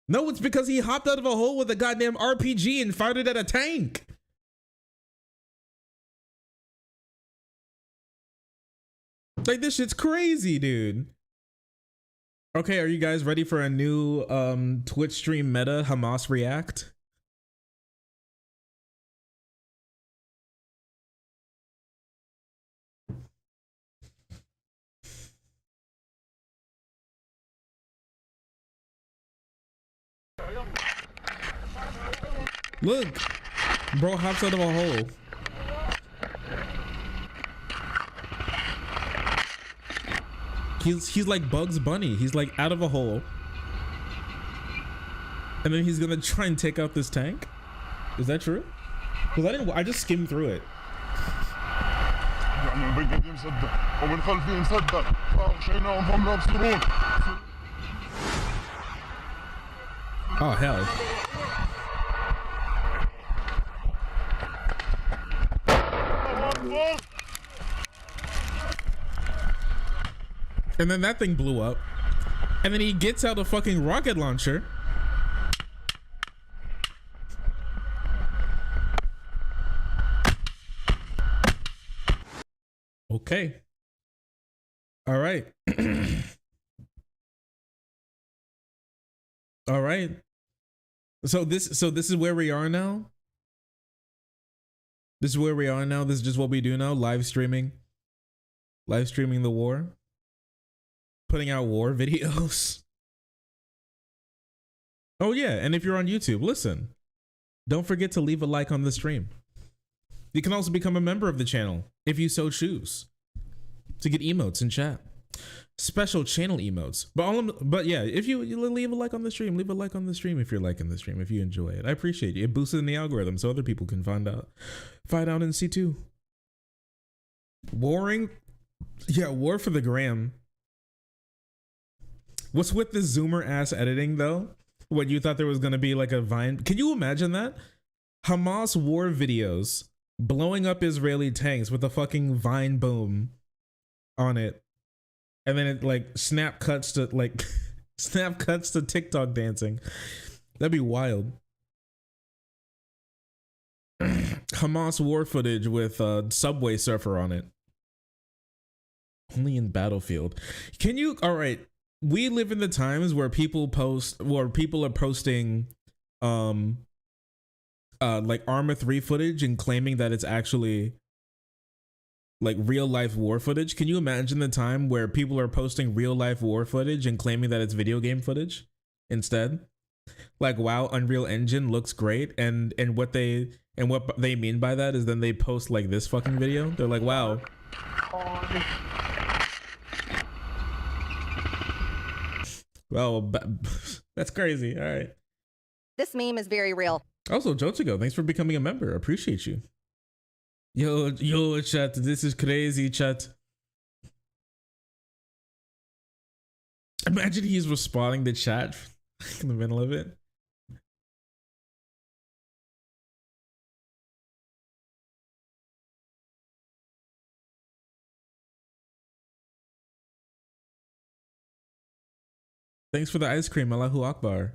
No, it's because he hopped out of a hole with a goddamn RPG and fired it at a tank. Like, this shit's crazy, dude. Okay, are you guys ready for a new Twitch stream meta, Hamas React? Look, bro hops out of a hole. He's like Bugs Bunny. He's like out of a hole. And then he's gonna try and take out this tank. Is that true? Because I just skimmed through it. Oh hell. And then that thing blew up. And then he gets out a fucking rocket launcher. Okay. All right. All right. So this is where we are now. This is where we are now. This is just what we do now. Live streaming the war. Putting out war videos. Oh yeah, and if you're on YouTube, listen. Don't forget to leave a like on the stream. You can also become a member of the channel if you so choose to get emotes in chat. Special channel emotes. But yeah, if you leave a like on the stream, leave a like on the stream if you're liking the stream, if you enjoy it. I appreciate it. It boosts in the algorithm so other people can find out and see too. Warring. Yeah, war for the gram. What's with the zoomer ass editing though? What, you thought there was gonna be like a Vine? Can you imagine that? Hamas war videos blowing up Israeli tanks with a fucking Vine boom on it. and then it like snap cuts to like snap cuts to TikTok dancing. That'd be wild. Hamas war footage with Subway Surfer on it. Only in Battlefield. Can you? All right. We live in the times where people are posting like Arma 3 footage and claiming that it's actually like real life war footage. Can you imagine the time where people are posting real life war footage and claiming that it's video game footage instead? Like, wow, Unreal Engine looks great, and what they mean by that is then they post like this fucking video. They're like, wow. Well, that's crazy. All right. This meme is very real. Also, Jochigo, thanks for becoming a member. Appreciate you. Yo, chat. This is crazy, chat. Imagine he's responding to chat in the middle of it. Thanks for the ice cream, Allahu Akbar.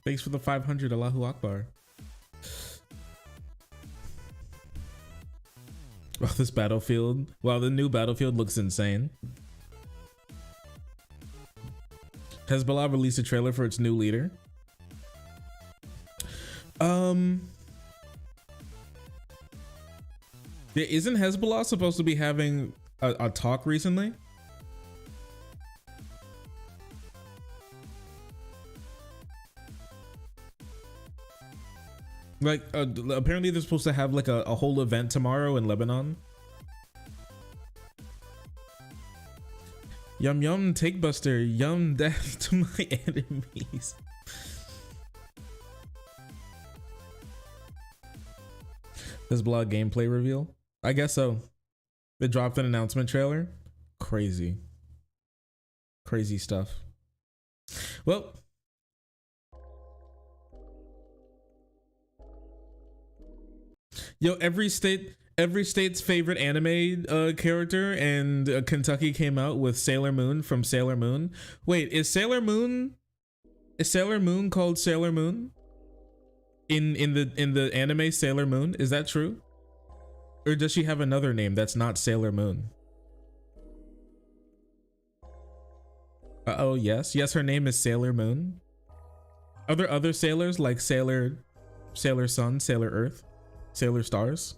Thanks for the 500, Allahu Akbar. Oh, this Battlefield. Wow, the new Battlefield looks insane. Hezbollah released a trailer for its new leader. Isn't Hezbollah supposed to be having a talk recently? Like, apparently they're supposed to have like a whole event tomorrow in Lebanon. Yum yum, take buster, yum death to my enemies. Hezbollah gameplay reveal? I guess so. They dropped an announcement trailer. Crazy. Crazy stuff. Well, yo, every state's favorite anime character, and Kentucky came out with Sailor Moon from Sailor Moon. Wait, is Sailor Moon called Sailor Moon? In the anime Sailor Moon? Is that true? Or does she have another name that's not Sailor Moon? Oh, yes. Yes, her name is Sailor Moon. Are there other sailors like Sailor Sun, Sailor Earth, Sailor Stars?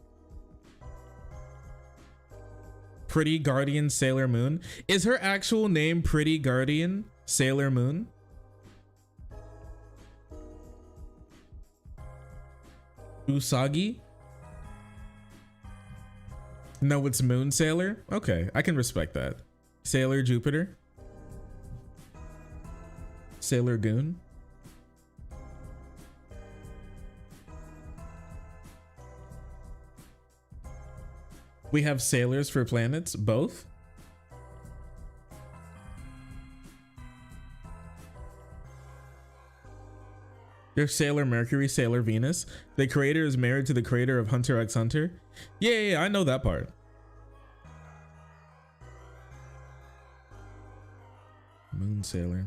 Pretty Guardian Sailor Moon. Is her actual name Pretty Guardian Sailor Moon? Usagi? No, it's Moon Sailor? Okay, I can respect that. Sailor Jupiter? Sailor Goon? We have sailors for planets, both? There's Sailor Mercury, Sailor Venus. The creator is married to the creator of Hunter x Hunter. Yeah, I know that part. Moon Sailor.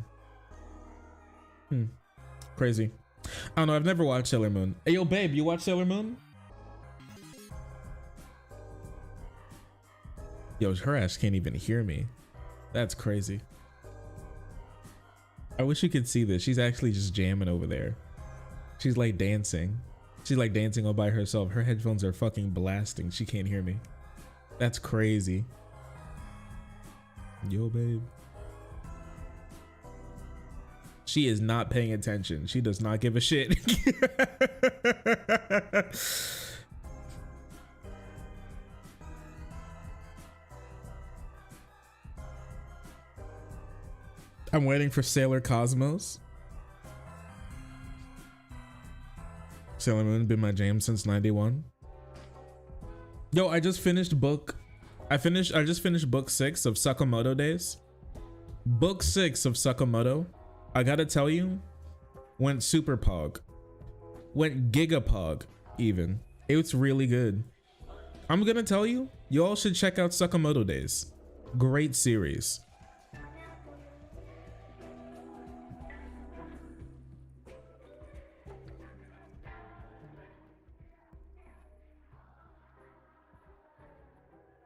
Crazy. I don't know, I've never watched Sailor Moon. Hey, yo, babe, you watch Sailor Moon? Yo, her ass can't even hear me. That's crazy. I wish you could see this. She's actually just jamming over there. She's like dancing. She's like dancing all by herself. Her headphones are fucking blasting. She can't hear me. That's crazy. Yo, babe. She is not paying attention. She does not give a shit. I'm waiting for Sailor Cosmos. Sailor Moon been my jam since '91. Yo, I just finished I just finished book 6 of Sakamoto Days. Book 6 of Sakamoto, I gotta tell you, went super pog. Went giga pog even. It's really good. I'm gonna tell you, y'all should check out Sakamoto Days. Great series.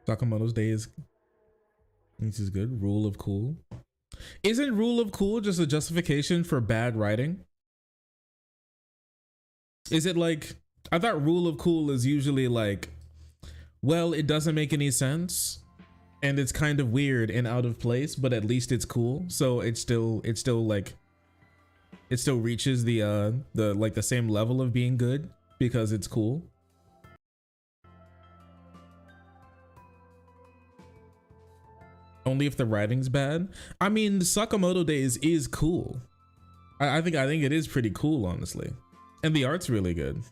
Sakamoto's Days. This is good. Rule of Cool. Isn't Rule of Cool just a justification for bad writing? Is it like, I thought Rule of Cool is usually like, well, it doesn't make any sense and it's kind of weird and out of place, but at least it's cool. So it's still like, it still reaches the like the same level of being good because it's cool. Only if the writing's bad. I mean, the Sakamoto Days is cool. I think it is pretty cool, honestly, and the art's really good.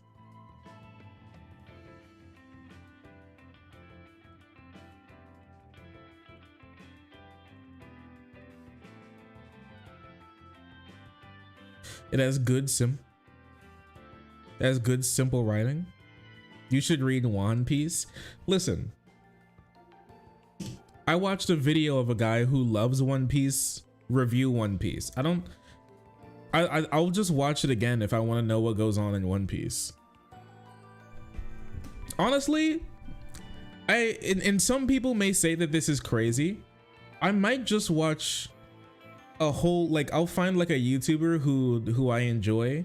It has good simple writing. You should read One Piece. Listen, I watched a video of a guy who loves One Piece review One Piece. I'll just watch it again if I want to know what goes on in One Piece. Honestly, and some people may say that this is crazy. I might just watch a whole, like, I'll find like a YouTuber who I enjoy,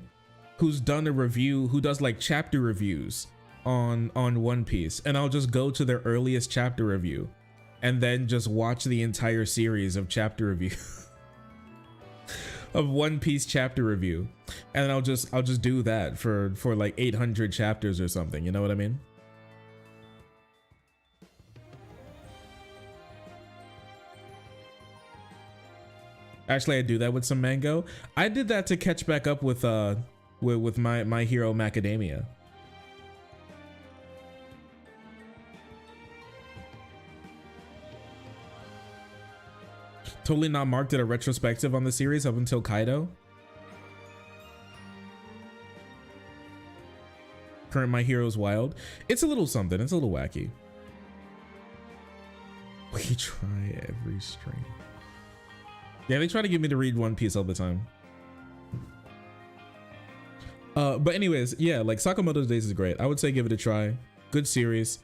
who's done a review, who does like chapter reviews on One Piece, and I'll just go to their earliest chapter review and then just watch the entire series of chapter review of One Piece chapter review, and then I'll just do that for like 800 chapters or something, you know what I mean? Actually, I do that with some mango. I did that to catch back up with my Hero Macadamia. Totally Not Marked did a retrospective on the series up until Kaido. Current My Hero's Wild. It's a little something. It's a little wacky. We try every stream. Yeah, they try to get me to read One Piece all the time. But anyways, yeah, like Sakamoto's Days is great. I would say give it a try. Good series.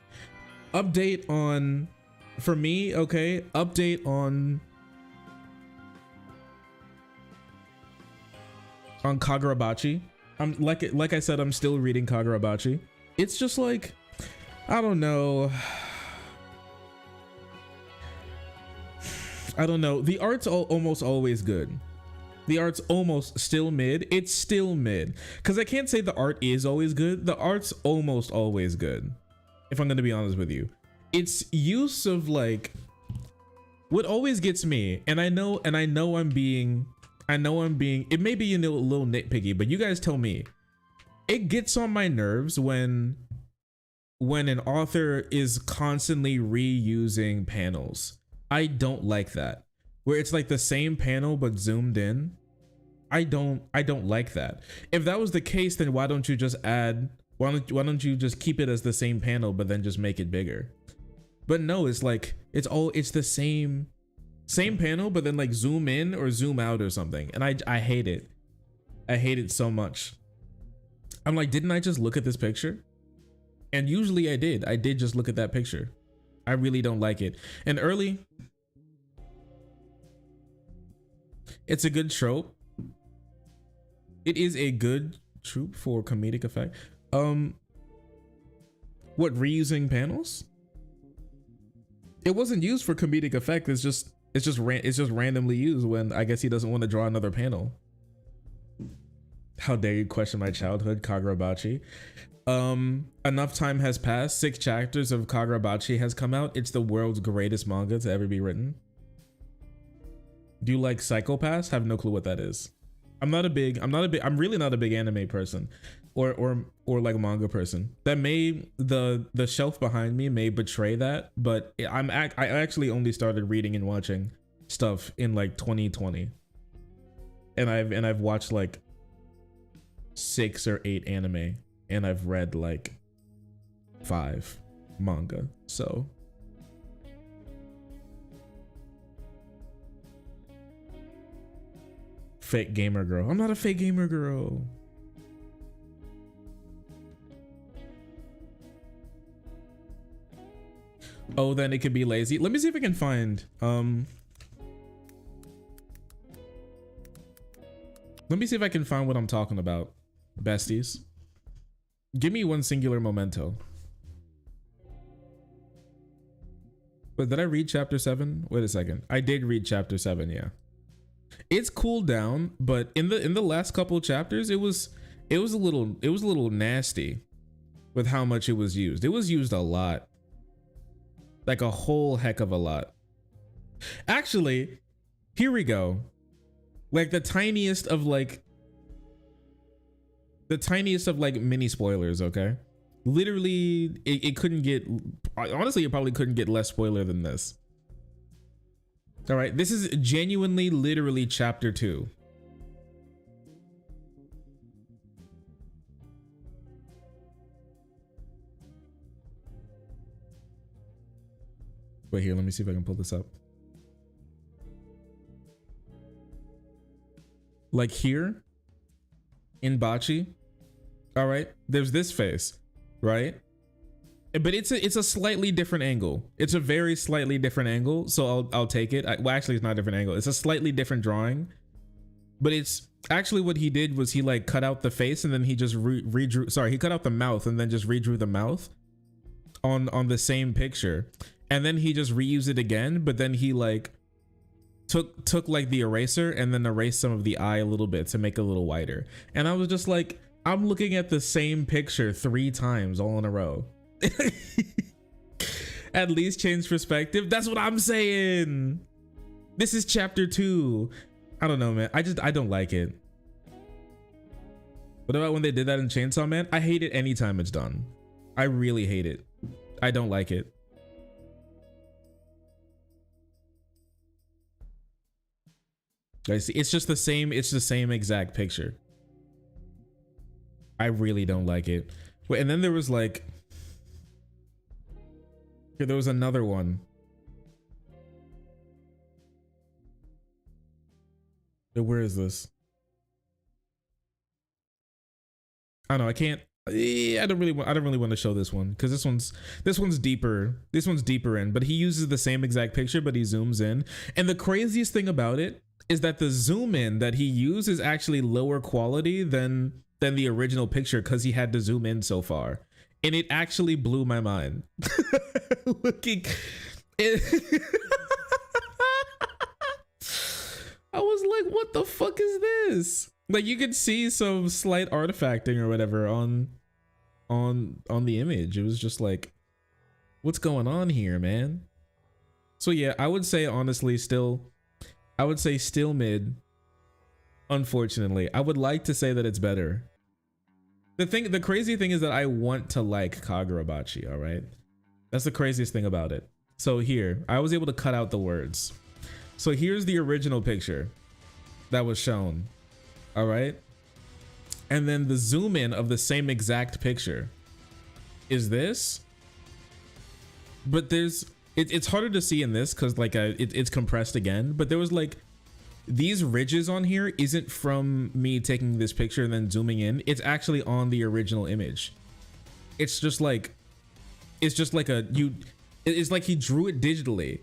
Update on, for me, okay, update on Kagurabachi. I'm like I said, I'm still reading Kagurabachi. It's just like, I don't know. I don't know. The art's almost always good. The art's almost still mid. It's still mid. Because I can't say the art is always good. The art's almost always good, if I'm going to be honest with you. It's use of like, what always gets me, and I know I'm being, it may be a little nitpicky, but you guys tell me. It gets on my nerves when an author is constantly reusing panels. I don't like that, where it's like the same panel but zoomed in. I don't like that. If that was the case, then why don't you just why don't you just keep it as the same panel but then just make it bigger? But no, it's like it's the same panel but then like zoom in or zoom out or something, and I hate it. I hate it so much. I'm like, didn't I just look at this picture? And usually I did just look at that picture. I really don't like it. And early, it's a good trope. It is a good trope for comedic effect. What, reusing panels? It wasn't used for comedic effect. It's just randomly used when I guess he doesn't want to draw another panel. How dare you question my childhood, Kagurabachi? Enough time has passed. 6 chapters of Kagurabachi has come out. It's the world's greatest manga to ever be written. Do you like Psycho Pass? Have no clue what that is. I'm really not a big anime person. or like a manga person. That may the shelf behind me may betray that, but I actually only started reading and watching stuff in like 2020, and I've watched like 6 or 8 anime, and I've read like 5 manga. So fake gamer girl. I'm not a fake gamer girl. Oh, then it could be lazy. Let me see if I can find let me see if I can find what I'm talking about, besties. Give me one singular memento. But did I read chapter 7? Wait a second. I did read chapter 7, yeah. It's cooled down, but in the last couple of chapters, it was a little nasty with how much it was used. It was used a lot. Like a whole heck of a lot. Actually, here we go. Like the tiniest of like mini spoilers, okay? Literally, it couldn't get, honestly, it probably couldn't get less spoiler than this. All right, this is genuinely, literally chapter 2. Wait here, let me see if I can pull this up. Like here in Bachi, all right, there's this face, right? But it's a slightly different angle. It's a very slightly different angle, so I'll take it. Well, actually, it's not a different angle. It's a slightly different drawing, but it's actually what he did was he like cut out the face and then he just redrew. Sorry, he cut out the mouth and then just redrew the mouth on the same picture, and then he just reused it again. But then he like took like the eraser and then erased some of the eye a little bit to make it a little wider. And I was just like, I'm looking at the same picture 3 times all in a row. At least change perspective. That's what I'm saying. This is chapter 2. I don't know, man. I don't like it. What about when they did that in Chainsaw Man? I hate it anytime it's done. I really hate it. I don't like it. I see. It's just the same. It's the same exact picture. I really don't like it. Wait, and then there was like, here, there was another one. Where is this? I don't know. I can't. I don't really want to show this one because this one's deeper. This one's deeper in, but he uses the same exact picture, but he zooms in. And the craziest thing about it is that the zoom in that he used is actually lower quality than the original picture because he had to zoom in so far. And it actually blew my mind. Looking, I was like, what the fuck is this? Like, you could see some slight artifacting or whatever on the image. It was just like, what's going on here, man? So yeah, I would say honestly still mid. Unfortunately, I would like to say that it's better. The crazy thing is that I want to like Kagurabachi, all right? That's the craziest thing about it. So here, I was able to cut out the words. So here's the original picture that was shown, all right? And then the zoom in of the same exact picture is this. But it's harder to see in this because like it's compressed again. But there was like, these ridges on here isn't from me taking this picture and then zooming in. It's actually on the original image. It's just like it's like he drew it digitally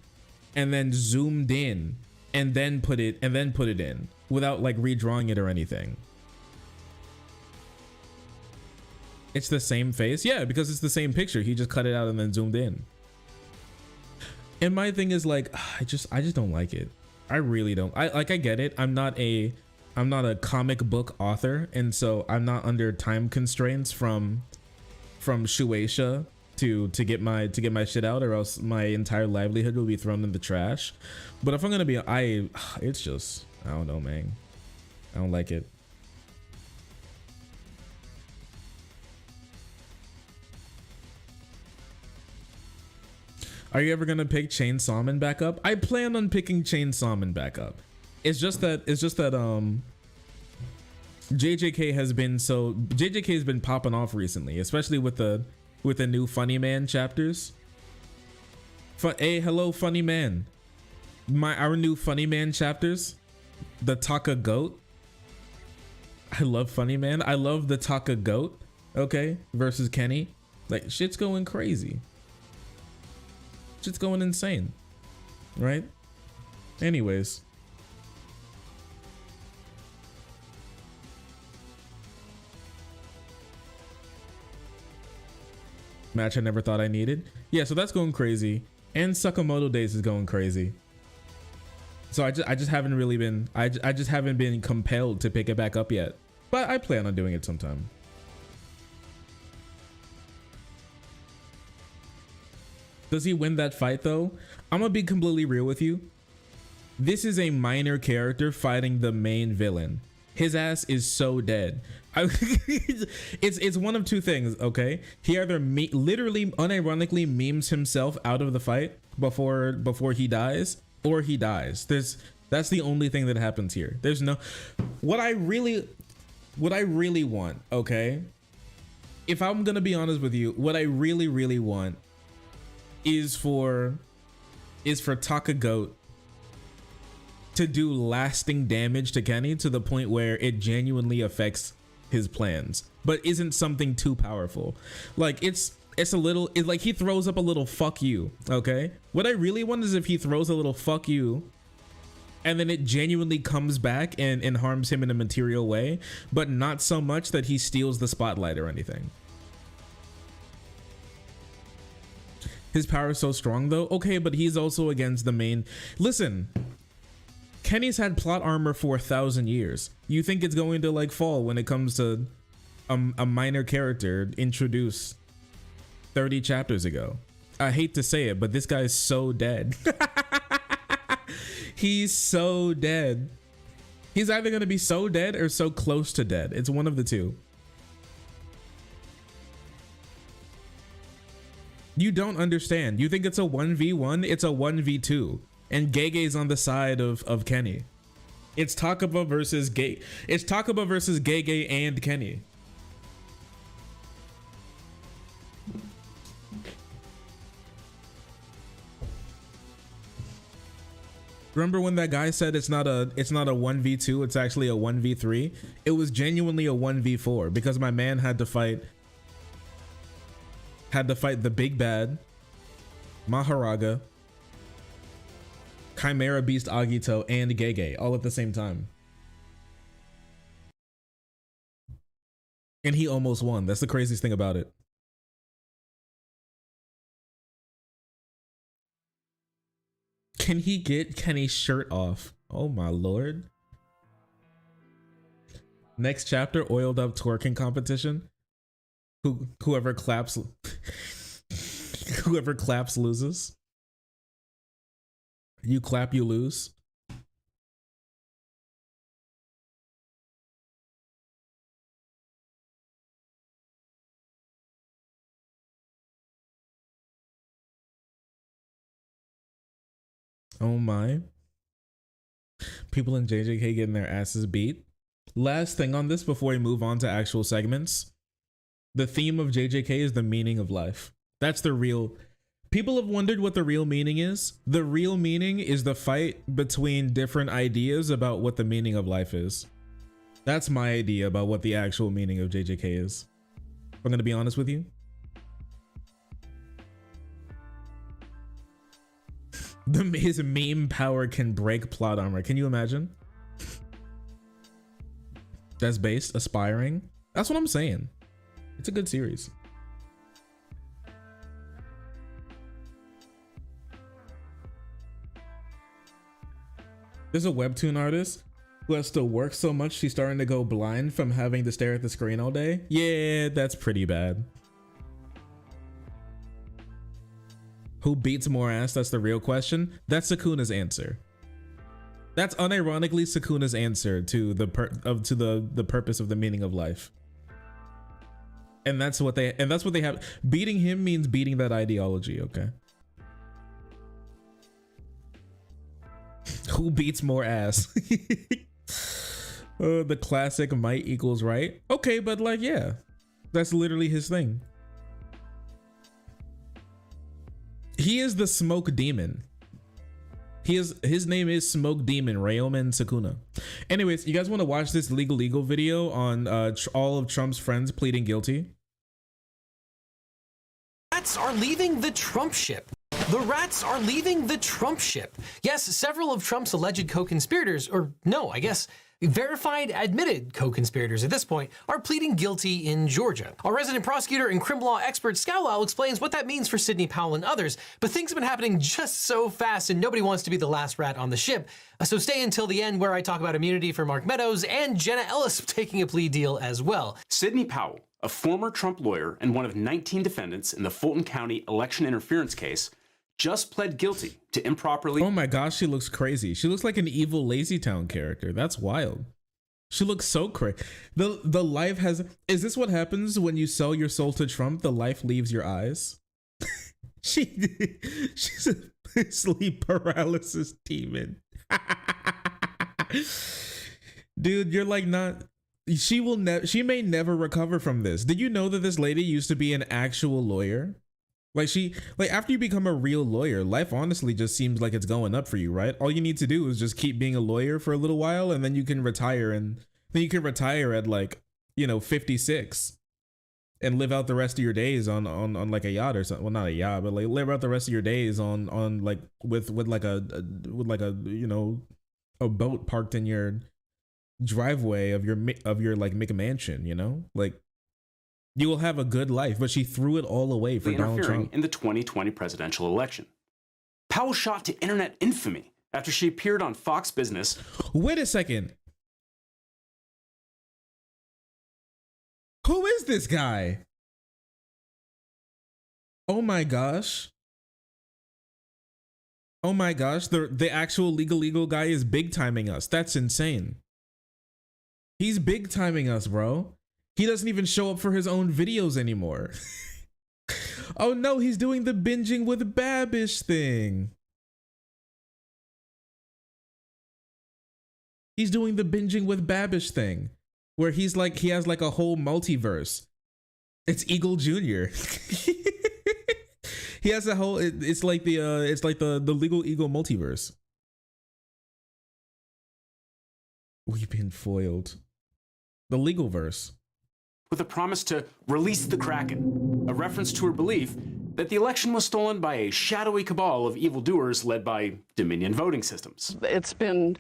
and then zoomed in and then put it in without like redrawing it or anything. It's the same face. Yeah, because it's the same picture. He just cut it out and then zoomed in. And my thing is like, I just don't like it. I really don't. I get it. I'm not a comic book author, and so I'm not under time constraints from Shueisha to get my shit out, or else my entire livelihood will be thrown in the trash. But if I'm gonna be, it's just, I don't know, man. I don't like it. Are you ever gonna pick Chainsaw Man back up? I plan on picking Chainsaw Man back up. It's just that JJK has been popping off recently, especially with the new Funny Man chapters. Hey, hello, Funny Man. Our new Funny Man chapters, the Taka Goat. I love Funny Man. I love the Taka Goat. Okay, versus Kenny. Like, shit's going crazy. Shit's going insane, right? Anyways. Match I never thought I needed. Yeah, so that's going crazy. And Sakamoto Days is going crazy. So I just haven't really been, I just haven't been compelled to pick it back up yet. But I plan on doing it sometime. Does he win that fight though? I'm gonna be completely real with you. This is a minor character fighting the main villain. His ass is so dead. It's one of two things, okay? He either literally unironically memes himself out of the fight before he dies, or he dies. That's the only thing that happens here. There's no what I really want, okay? If I'm gonna be honest with you, what I really want is for Taka Goat to do lasting damage to Kenny to the point where it genuinely affects his plans, but isn't something too powerful. Like it's like he throws up a little fuck you, okay? What I really want is if he throws a little fuck you and then it genuinely comes back and harms him in a material way, but not so much that he steals the spotlight or anything. His power is so strong though. Okay, but he's also against the main. Listen, Kenny's had plot armor for 1,000 years. You think it's going to like fall when it comes to a minor character introduced 30 chapters ago? I hate to say it, but this guy's so dead. He's so dead. He's either going to be so dead or so close to dead. It's one of the two. You don't understand. You think it's a 1v1? It's a 1v2. And Gege's on the side of Kenny. It's Takaba versus Gege. It's Takaba versus Gege and Kenny. Remember when that guy said it's not a 1v2, it's actually a 1v3? It was genuinely a 1v4 because my man had to fight the big bad, Maharaga, Chimera Beast Agito, and Gege all at the same time. And he almost won. That's the craziest thing about it. Can he get Kenny's shirt off? Oh my lord. Next chapter, oiled up twerking competition. Whoever claps loses. You clap, you lose. Oh my. People in JJK getting their asses beat. Last thing on this before we move on to actual segments. The theme of JJK is the meaning of life. That's the real. People have wondered what the real meaning is. The real meaning is the fight between different ideas about what the meaning of life is. That's my idea about what the actual meaning of JJK is. I'm gonna be honest with you. His meme power can break plot armor. Can you imagine? That's based, aspiring. That's what I'm saying. It's a good series. There's a webtoon artist who has to work so much she's starting to go blind from having to stare at the screen all day. Yeah, that's pretty bad. Who beats more ass? That's the real question. That's Sukuna's answer. That's unironically Sukuna's answer to the purpose of the meaning of life. And that's what they have. Beating him means beating that ideology, okay? Who beats more ass? The classic might equals right. Okay, but like, yeah, that's literally his thing. He is the smoke demon. His name is Smoke Demon Rayomen Sakuna. Anyways, you guys want to watch this legal video on all of Trump's friends pleading guilty? Rats are leaving the Trump ship. The rats are leaving the Trump ship. Yes, several of Trump's alleged co-conspirators, or no, I guess verified, admitted co-conspirators at this point, are pleading guilty in Georgia. Our resident prosecutor and criminal law expert Scowlow explains what that means for Sidney Powell and others, but things have been happening just so fast and nobody wants to be the last rat on the ship. So stay until the end where I talk about immunity for Mark Meadows and Jenna Ellis taking a plea deal as well. Sidney Powell, a former Trump lawyer and one of 19 defendants in the Fulton County election interference case, just pled guilty to improperly. Oh my gosh, she looks crazy. She looks like an evil Lazy Town character. That's wild. She looks so crazy. The life has. Is this what happens when you sell your soul to Trump? The life leaves your eyes. She's a sleep paralysis demon. Dude, you're like not. She may never recover from this. Did you know that this lady used to be an actual lawyer? Like after you become a real lawyer, life honestly just seems like it's going up for you, right? All you need to do is just keep being a lawyer for a little while, and then you can retire, and then you can retire at like, 56 and live out the rest of your days on like a yacht or something. Well, not a yacht, but like live out the rest of your days on like with like a boat parked in your driveway of your like McMansion, like. You will have a good life, but she threw it all away for Donald Trump. In the 2020 presidential election. Powell shot to internet infamy after she appeared on Fox Business. Wait a second. Who is this guy? Oh my gosh. Oh my gosh. The actual legal guy is big timing us. That's insane. He's big timing us, bro. He doesn't even show up for his own videos anymore. Oh no, he's doing the binging with Babish thing. He's doing the binging with Babish thing, where he has like a whole multiverse. It's Eagle Jr. He has a whole. It's like the legal Eagle multiverse. We've been foiled. The legal verse. With a promise to release the Kraken, a reference to her belief that the election was stolen by a shadowy cabal of evildoers led by Dominion voting systems. It's been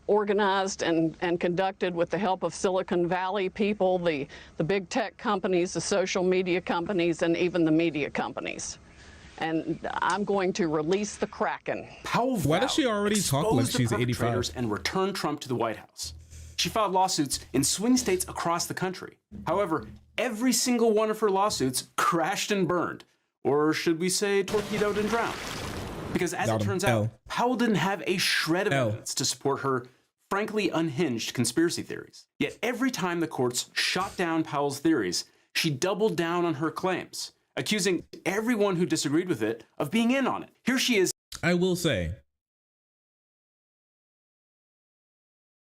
organized and conducted with the help of Silicon Valley people, the big tech companies, the social media companies, and even the media companies. And I'm going to release the Kraken. Powell Why does she already talk like she's 85? And return Trump to the White House. She filed lawsuits in swing states across the country. However, every single one of her lawsuits crashed and burned, or should we say torpedoed and drowned? Because as it turns out, Powell didn't have a shred of evidence to support her frankly unhinged conspiracy theories. Yet every time the courts shot down Powell's theories, she doubled down on her claims, accusing everyone who disagreed with it of being in on it. Here she is. I will say,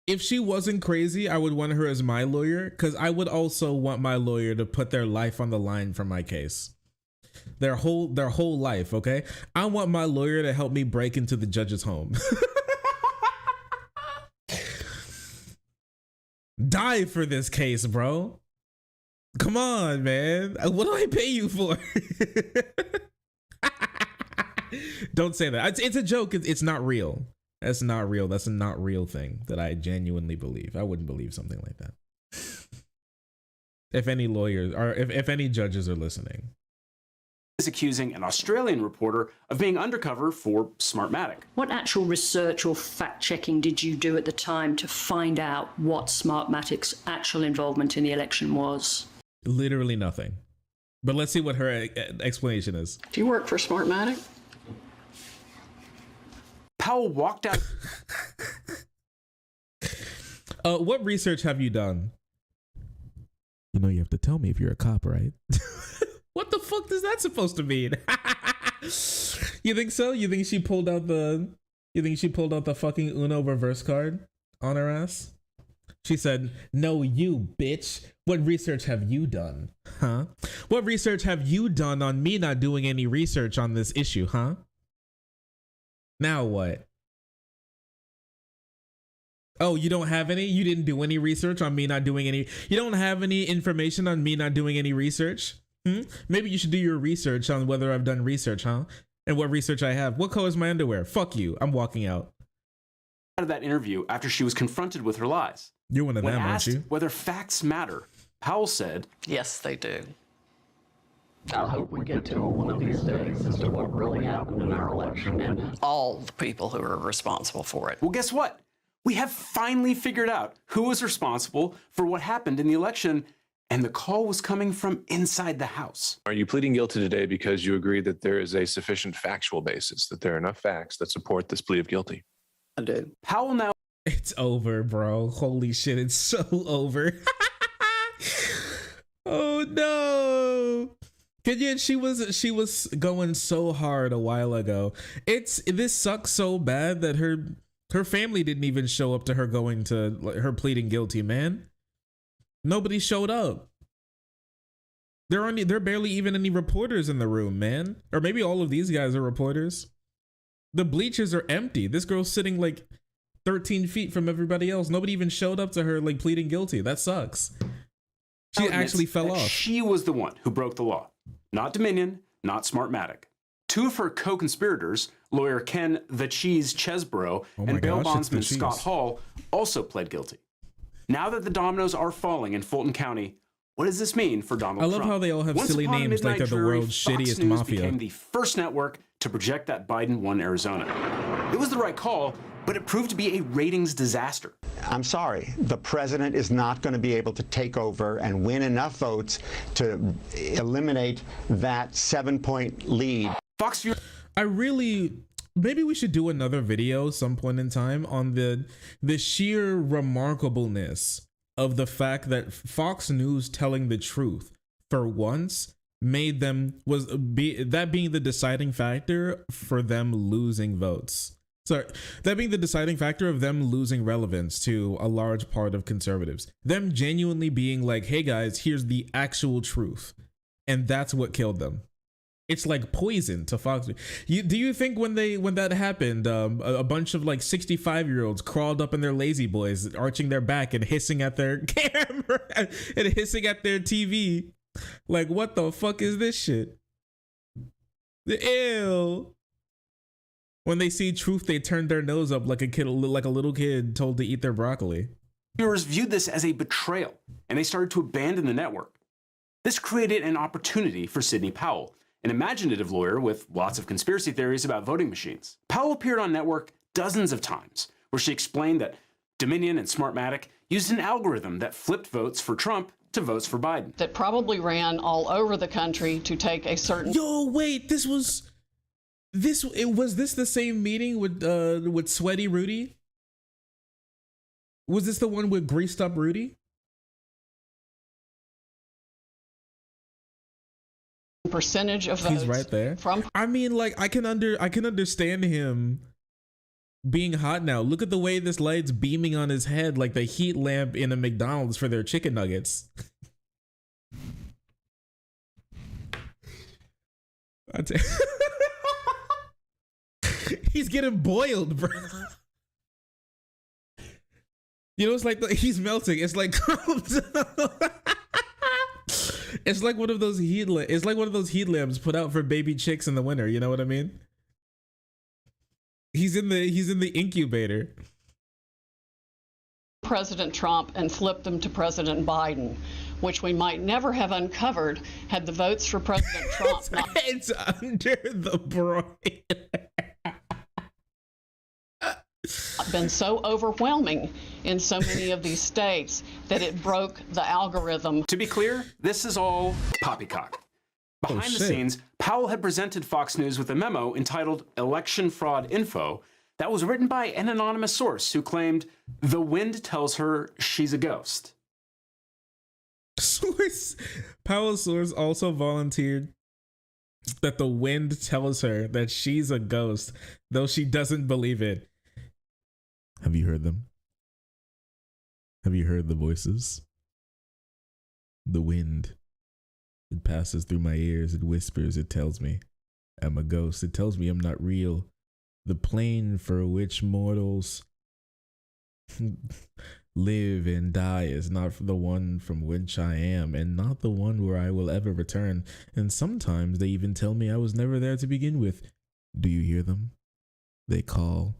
if she wasn't crazy, I would want her as my lawyer, because I would also want my lawyer to put their life on the line for my case. Their whole life, okay? I want my lawyer to help me break into the judge's home. Die for this case, bro. Come on, man. What do I pay you for? Don't say that. It's a joke. It's not real. That's not real. That's a not real thing that I genuinely believe. I wouldn't believe something like that. If any lawyers or if any judges are listening. Is accusing an Australian reporter of being undercover for Smartmatic. What actual research or fact-checking did you do at the time to find out what Smartmatic's actual involvement in the election was? Literally nothing. But let's see what her explanation is. Do you work for Smartmatic? Powell walked out. What research have you done? You know, you have to tell me if you're a cop, right? What the fuck is that supposed to mean? You think so? You think she pulled out the You think she pulled out the fucking Uno reverse card on her ass? She said, "No, you bitch. What research have you done? Huh? What research have you done on me not doing any research on this issue, huh? Now what? Oh, you don't have any? You didn't do any research on me not doing any? You don't have any information on me not doing any research? Maybe you should do your research on whether I've done research, huh? And what research I have. What color is my underwear? Fuck you. I'm walking out." Out of that interview after she was confronted with her lies. You're one of When them, aren't asked you? whether facts matter, Powell said, Yes, they do. I hope we get to one of these days as to what really happened in our election and all the people who are responsible for it. well, guess what? We have finally figured out who was responsible for what happened in the election, and the call was coming from inside the House. Are you pleading guilty today because you agree that there is a sufficient factual basis, that there are enough facts that support this plea of guilty? I do. Powell now It's over, bro. Holy shit, it's so over. Oh no. And yet she was going so hard a while ago. This sucks so bad that her family didn't even show up to her going to her pleading guilty, man. Nobody showed up. There are barely even any reporters in the room, man. Or maybe all of these guys are reporters. The bleachers are empty. This girl's sitting like 13 feet from everybody else. Nobody even showed up to her like pleading guilty. That sucks. She actually fell off. She was the one who broke the law. Not Dominion, not Smartmatic. Two of her co-conspirators, lawyer Ken "The Cheese" Chesborough and bail bondsman Scott Hall, also pled guilty. Now that the dominoes are falling in Fulton County, what does this mean for Donald Trump? I love how they all have silly upon names like they're the midnight world's Fox shittiest News mafia. became the first network to project that Biden won Arizona. It was the right call, but it proved to be a ratings disaster. I'm sorry, the president is not going to be able to take over and win enough votes to eliminate that 7-point lead. Fox viewers Maybe we should do another video some point in time on the sheer remarkableness of the fact that Fox News telling the truth for once made them being the deciding factor for them losing votes. Sorry, that being the deciding factor of them losing relevance to a large part of conservatives. Them genuinely being like, "Hey guys, here's the actual truth," and that's what killed them. It's like poison to Fox. Do you think when that happened, a bunch of like 65-year-olds crawled up in their lazy boys, arching their back and hissing at their camera and hissing at their TV, like, what the fuck is this shit? Ew. When they see truth, they turn their nose up like a little kid told to eat their broccoli. Viewers viewed this as a betrayal, and they started to abandon the network. This created an opportunity for Sidney Powell, an imaginative lawyer with lots of conspiracy theories about voting machines. Powell appeared on network dozens of times, where she explained that Dominion and Smartmatic used an algorithm that flipped votes for Trump to votes for Biden. That probably ran all over the country to take a certain... Yo, wait, was this the same meeting with Sweaty Rudy? Was this the one with Greased Up Rudy? Percentage of votes. He's right there. I mean, like, I can understand him being hot now. Look at the way this light's beaming on his head like the heat lamp in a McDonald's for their chicken nuggets. He's getting boiled, bro. You know, it's like he's melting. It's like it's like one of those heat lamps put out for baby chicks in the winter. You know what I mean? He's in the incubator. President Trump and flip them to President Biden, which we might never have uncovered had the votes for President Trump it's under the broiler. been so overwhelming in so many of these states that it broke the algorithm. To be clear, this is all poppycock. Behind the scenes, Powell had presented Fox News with a memo entitled Election Fraud Info that was written by an anonymous source who claimed the wind tells her she's a ghost. Powell's source also volunteered that the wind tells her that she's a ghost, though she doesn't believe it. Have you heard them? Have you heard the voices? The wind. It passes through my ears. It whispers. It tells me I'm a ghost. It tells me I'm not real. The plane for which mortals live and die is not the one from which I am, and not the one where I will ever return. And sometimes they even tell me I was never there to begin with. Do you hear them? They call.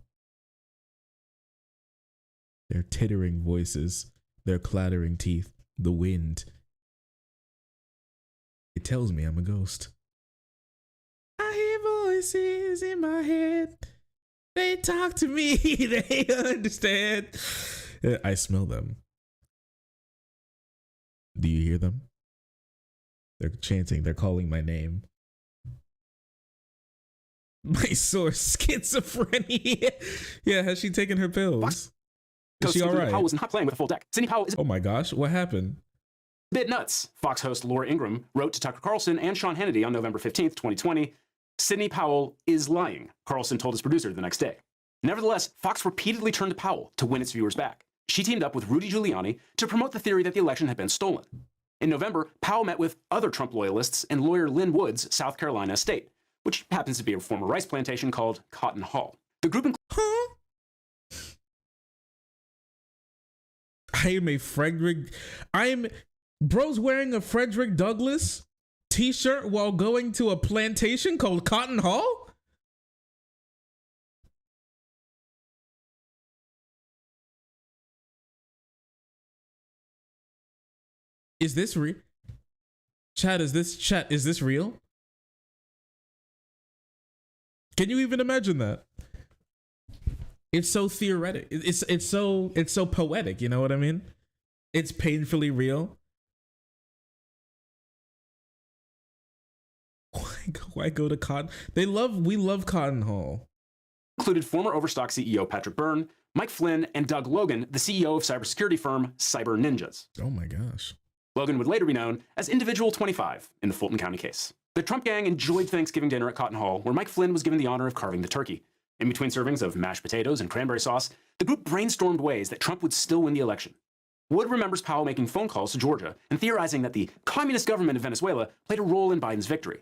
Their tittering voices, their clattering teeth, the wind. It tells me I'm a ghost. I hear voices in my head. They talk to me. They understand. I smell them. Do you hear them? They're chanting. They're calling my name. My source, schizophrenia. Yeah, has she taken her pills? Is she all right? Powell was not playing with a full deck. Sidney Powell is Oh my gosh, what happened? a bit nuts. Fox host Laura Ingraham wrote to Tucker Carlson and Sean Hannity on November 15th, 2020, Sidney Powell is lying, Carlson told his producer the next day. Nevertheless, Fox repeatedly turned to Powell to win its viewers back. She teamed up with Rudy Giuliani to promote the theory that the election had been stolen. In November, Powell met with other Trump loyalists and lawyer Lynn Wood's South Carolina estate, which happens to be a former rice plantation called Cotton Hall. The group Bro's wearing a Frederick Douglass t-shirt while going to a plantation called Cotton Hall? Is this real? Chat, is this real? Can you even imagine that? It's so theoretic. It's so poetic, you know what I mean? It's painfully real. Why go to Cotton? We love Cotton Hall. Included former Overstock CEO Patrick Byrne, Mike Flynn, and Doug Logan, the CEO of cybersecurity firm Cyber Ninjas. Oh my gosh. Logan would later be known as Individual 25 in the Fulton County case. The Trump gang enjoyed Thanksgiving dinner at Cotton Hall, where Mike Flynn was given the honor of carving the turkey. In between servings of mashed potatoes and cranberry sauce, the group brainstormed ways that Trump would still win the election. Wood remembers Powell making phone calls to Georgia and theorizing that the communist government of Venezuela played a role in Biden's victory.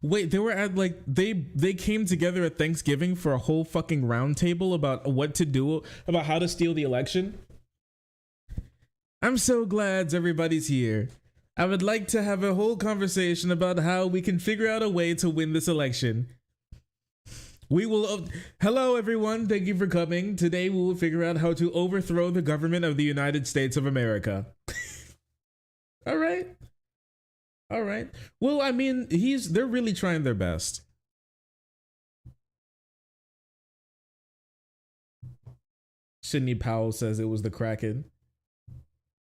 Wait, they were at they came together at Thanksgiving for a whole fucking round table about what to do, about how to steal the election? I'm so glad everybody's here. I would like to have a whole conversation about how we can figure out a way to win this election. We will. Hello, everyone. Thank you for coming. Today, we will figure out how to overthrow the government of the United States of America. All right. All right. Well, I mean, they're really trying their best. Sidney Powell says it was the Kraken.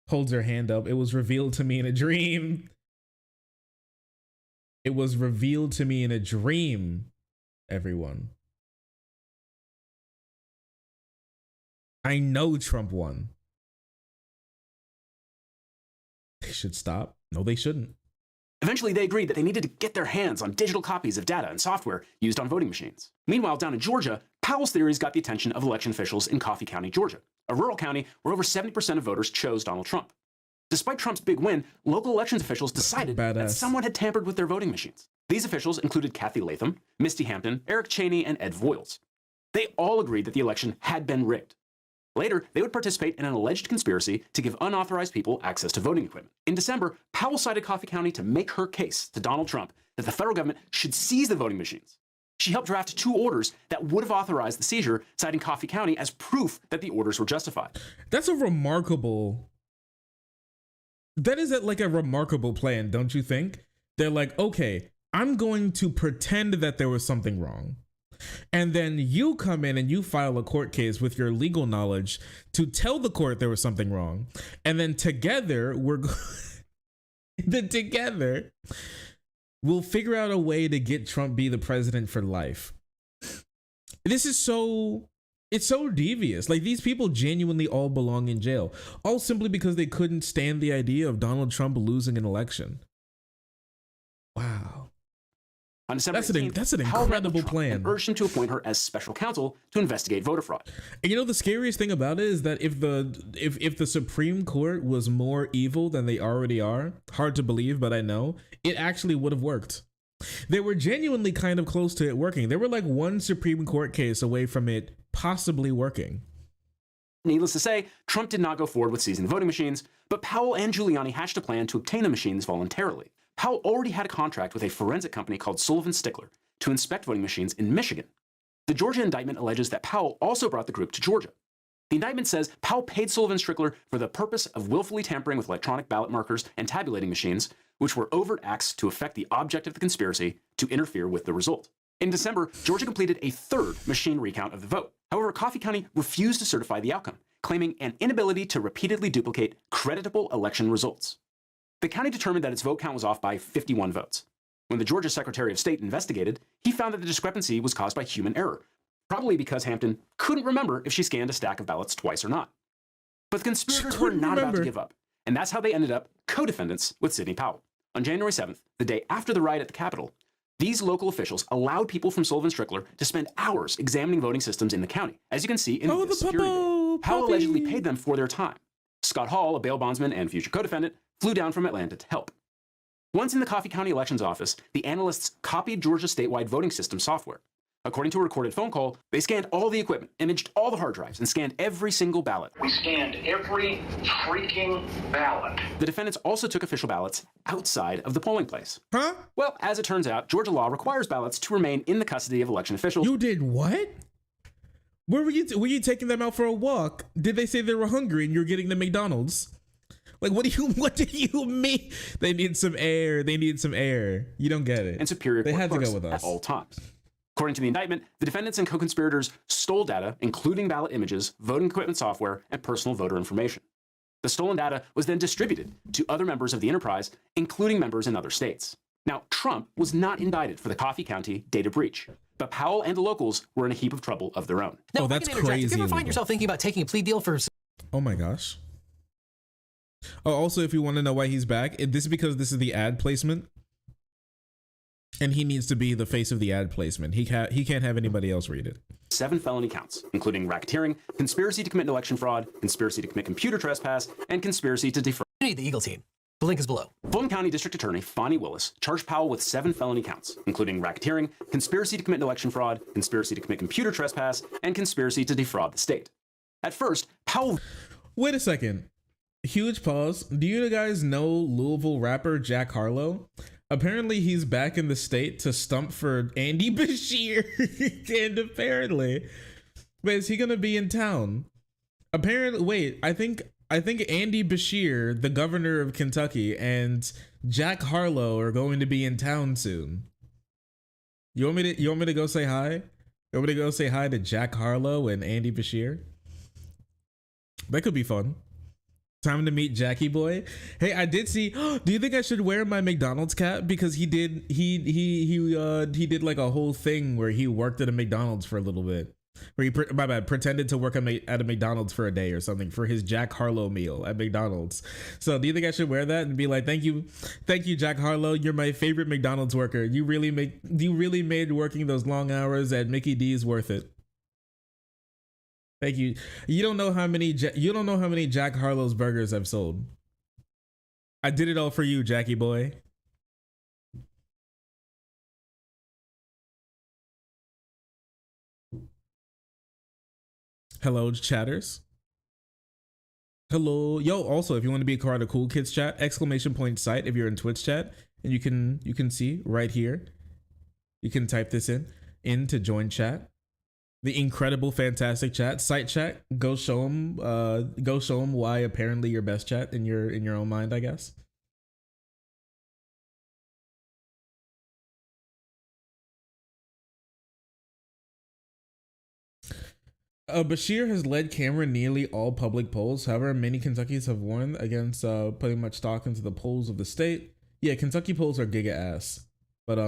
Holds her hand up. It was revealed to me in a dream. It was revealed to me in a dream. Everyone. I know Trump won. They should stop. No, they shouldn't. Eventually, they agreed that they needed to get their hands on digital copies of data and software used on voting machines. Meanwhile, down in Georgia, Powell's theories got the attention of election officials in Coffee County, Georgia, a rural county where over 70% of voters chose Donald Trump. Despite Trump's big win, local elections officials decided that someone had tampered with their voting machines. These officials included Kathy Latham, Misty Hampton, Eric Cheney, and Ed Voiles. They all agreed that the election had been rigged. Later, they would participate in an alleged conspiracy to give unauthorized people access to voting equipment. In December, Powell cited Coffee County to make her case to Donald Trump that the federal government should seize the voting machines. She helped draft 2 orders that would have authorized the seizure, citing Coffee County as proof that the orders were justified. That's a remarkable... That is like a remarkable plan, don't you think? They're like, okay, I'm going to pretend that there was something wrong. And then you come in and you file a court case with your legal knowledge to tell the court there was something wrong. And then together, we'll figure out a way to get Trump be the president for life. This is it's so devious. Like, these people genuinely all belong in jail, all simply because they couldn't stand the idea of Donald Trump losing an election. Wow. On December That's an 18th, Powell met with incredible Trump plan. and urged him to appoint her as special counsel to investigate voter fraud. And you know the scariest thing about it is that if the Supreme Court was more evil than they already are, hard to believe, but I know, it actually would have worked. They were genuinely kind of close to it working. They were like one Supreme Court case away from it possibly working. Needless to say, Trump did not go forward with seizing the voting machines, but Powell and Giuliani hatched a plan to obtain the machines voluntarily. Powell already had a contract with a forensic company called Sullivan Stickler to inspect voting machines in Michigan. The Georgia indictment alleges that Powell also brought the group to Georgia. The indictment says Powell paid Sullivan Stickler for the purpose of willfully tampering with electronic ballot markers and tabulating machines, which were overt acts to affect the object of the conspiracy to interfere with the result. In December, Georgia completed a third machine recount of the vote. However, Coffee County refused to certify the outcome, claiming an inability to repeatedly duplicate creditable election results. The county determined that its vote count was off by 51 votes. When the Georgia Secretary of State investigated, he found that the discrepancy was caused by human error, probably because Hampton couldn't remember if she scanned a stack of ballots twice or not. But the conspirators were not about to give up, and that's how they ended up co-defendants with Sidney Powell. On January 7th, the day after the riot at the Capitol, these local officials allowed people from Sullivan Stickler to spend hours examining voting systems in the county, as you can see in this security video. Powell allegedly paid them for their time. Scott Hall, a bail bondsman and future co-defendant, flew down from Atlanta to help. Once in the Coffee County Elections Office, the analysts copied Georgia's statewide voting system software. According to a recorded phone call, they scanned all the equipment, imaged all the hard drives, and scanned every single ballot. We scanned every freaking ballot. The defendants also took official ballots outside of the polling place. Huh? Well, as it turns out, Georgia law requires ballots to remain in the custody of election officials. You did what? Where were you? Were you taking them out for a walk? Did they say they were hungry and you're getting them McDonald's? Like, what do you mean? They need some air. They need some air. You don't get it. And superior they court had to clerks go with us at all times. According to the indictment, the defendants and co-conspirators stole data, including ballot images, voting equipment software, and personal voter information. The stolen data was then distributed to other members of the enterprise, including members in other states. Now, Trump was not indicted for the Coffee County data breach, but Powell and the locals were in a heap of trouble of their own. Now, that's if I can interject, crazy. If you ever find illegal. yourself thinking about taking a plea deal for... Oh my gosh. Oh, also, if you want to know why he's back, this is because this is the ad placement. And he needs to be the face of the ad placement. He can't have anybody else read it. 7 felony counts, including racketeering, conspiracy to commit election fraud, conspiracy to commit computer trespass, and conspiracy to defraud. You need the Eagle team. The link is below. Fulton County District Attorney Fonnie Willis charged Powell with 7 felony counts, including racketeering, conspiracy to commit election fraud, conspiracy to commit computer trespass, and conspiracy to defraud the state. At first, Powell... Wait a second. Huge pause. Do you guys know Louisville rapper Jack Harlow? Apparently he's back in the state to stump for Andy Bashir. And apparently, wait, is he gonna be in town? Apparently, wait, I think Andy Bashir, the governor of Kentucky, and Jack Harlow are going to be in town soon. You want me to go say hi? You want me to go say hi to Jack Harlow and Andy Bashir? That could be fun. Time to meet Jackie Boy. Hey, I did see. Do you think I should wear my McDonald's cap? Because he did like a whole thing where he worked at a McDonald's for a little bit. Where he pretended to work at a McDonald's for a day or something for his Jack Harlow meal at McDonald's. So do you think I should wear that and be like, thank you, Jack Harlow. You're my favorite McDonald's worker. You really made working those long hours at Mickey D's worth it. Thank you. You don't know how many Jack Harlow's burgers I've sold. I did it all for you, Jackie Boy. Hello, chatters. Hello. Yo, also, if you want to be a part of Cool Kids chat, ! site if you're in Twitch chat, and you can see right here. You can type this in to join chat. The incredible, fantastic chat, site chat. Go show them why apparently your best chat in your own mind, I guess. Bashir has led Cameron nearly all public polls. However, many Kentuckians have warned against putting much stock into the polls of the state. Yeah, Kentucky polls are giga ass, but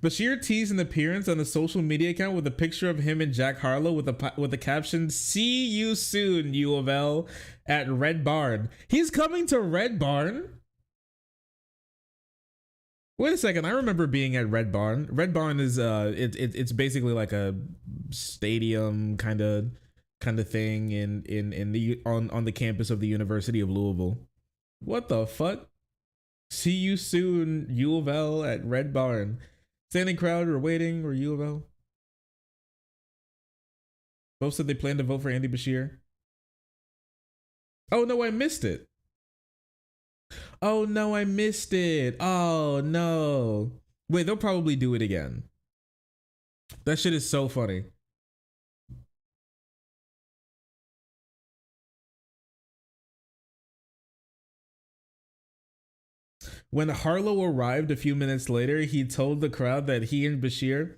Bashir teased an appearance on the social media account with a picture of him and Jack Harlow with the caption, "See you soon, U of L," at Red Barn. He's coming to Red Barn? Wait a second. I remember being at Red Barn. Red Barn is it's basically like a stadium kind of thing in the on the campus of the University of Louisville. What the fuck? See you soon, U of L at Red Barn. Standing crowd or waiting or U of L. Both said they plan to vote for Andy Bashir. Oh no, I missed it. Oh no, I missed it. Oh no. Wait, they'll probably do it again. That shit is so funny. When Harlow arrived a few minutes later, he told the crowd that he and Bashir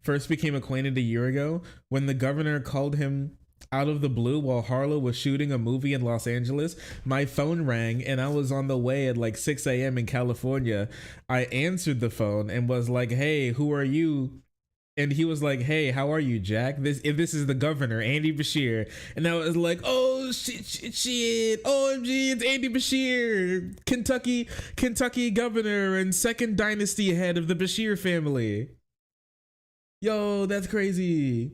first became acquainted a year ago when the governor called him out of the blue while Harlow was shooting a movie in Los Angeles. My phone rang and I was on the way at like 6 a.m. in California. I answered the phone and was like, "Hey, who are you?" And he was like, "Hey, how are you, Jack? This is the governor, Andy Bashir." And I was like, "Oh shit, OMG, it's Andy Bashir, Kentucky governor and second dynasty head of the Bashir family. Yo, that's crazy."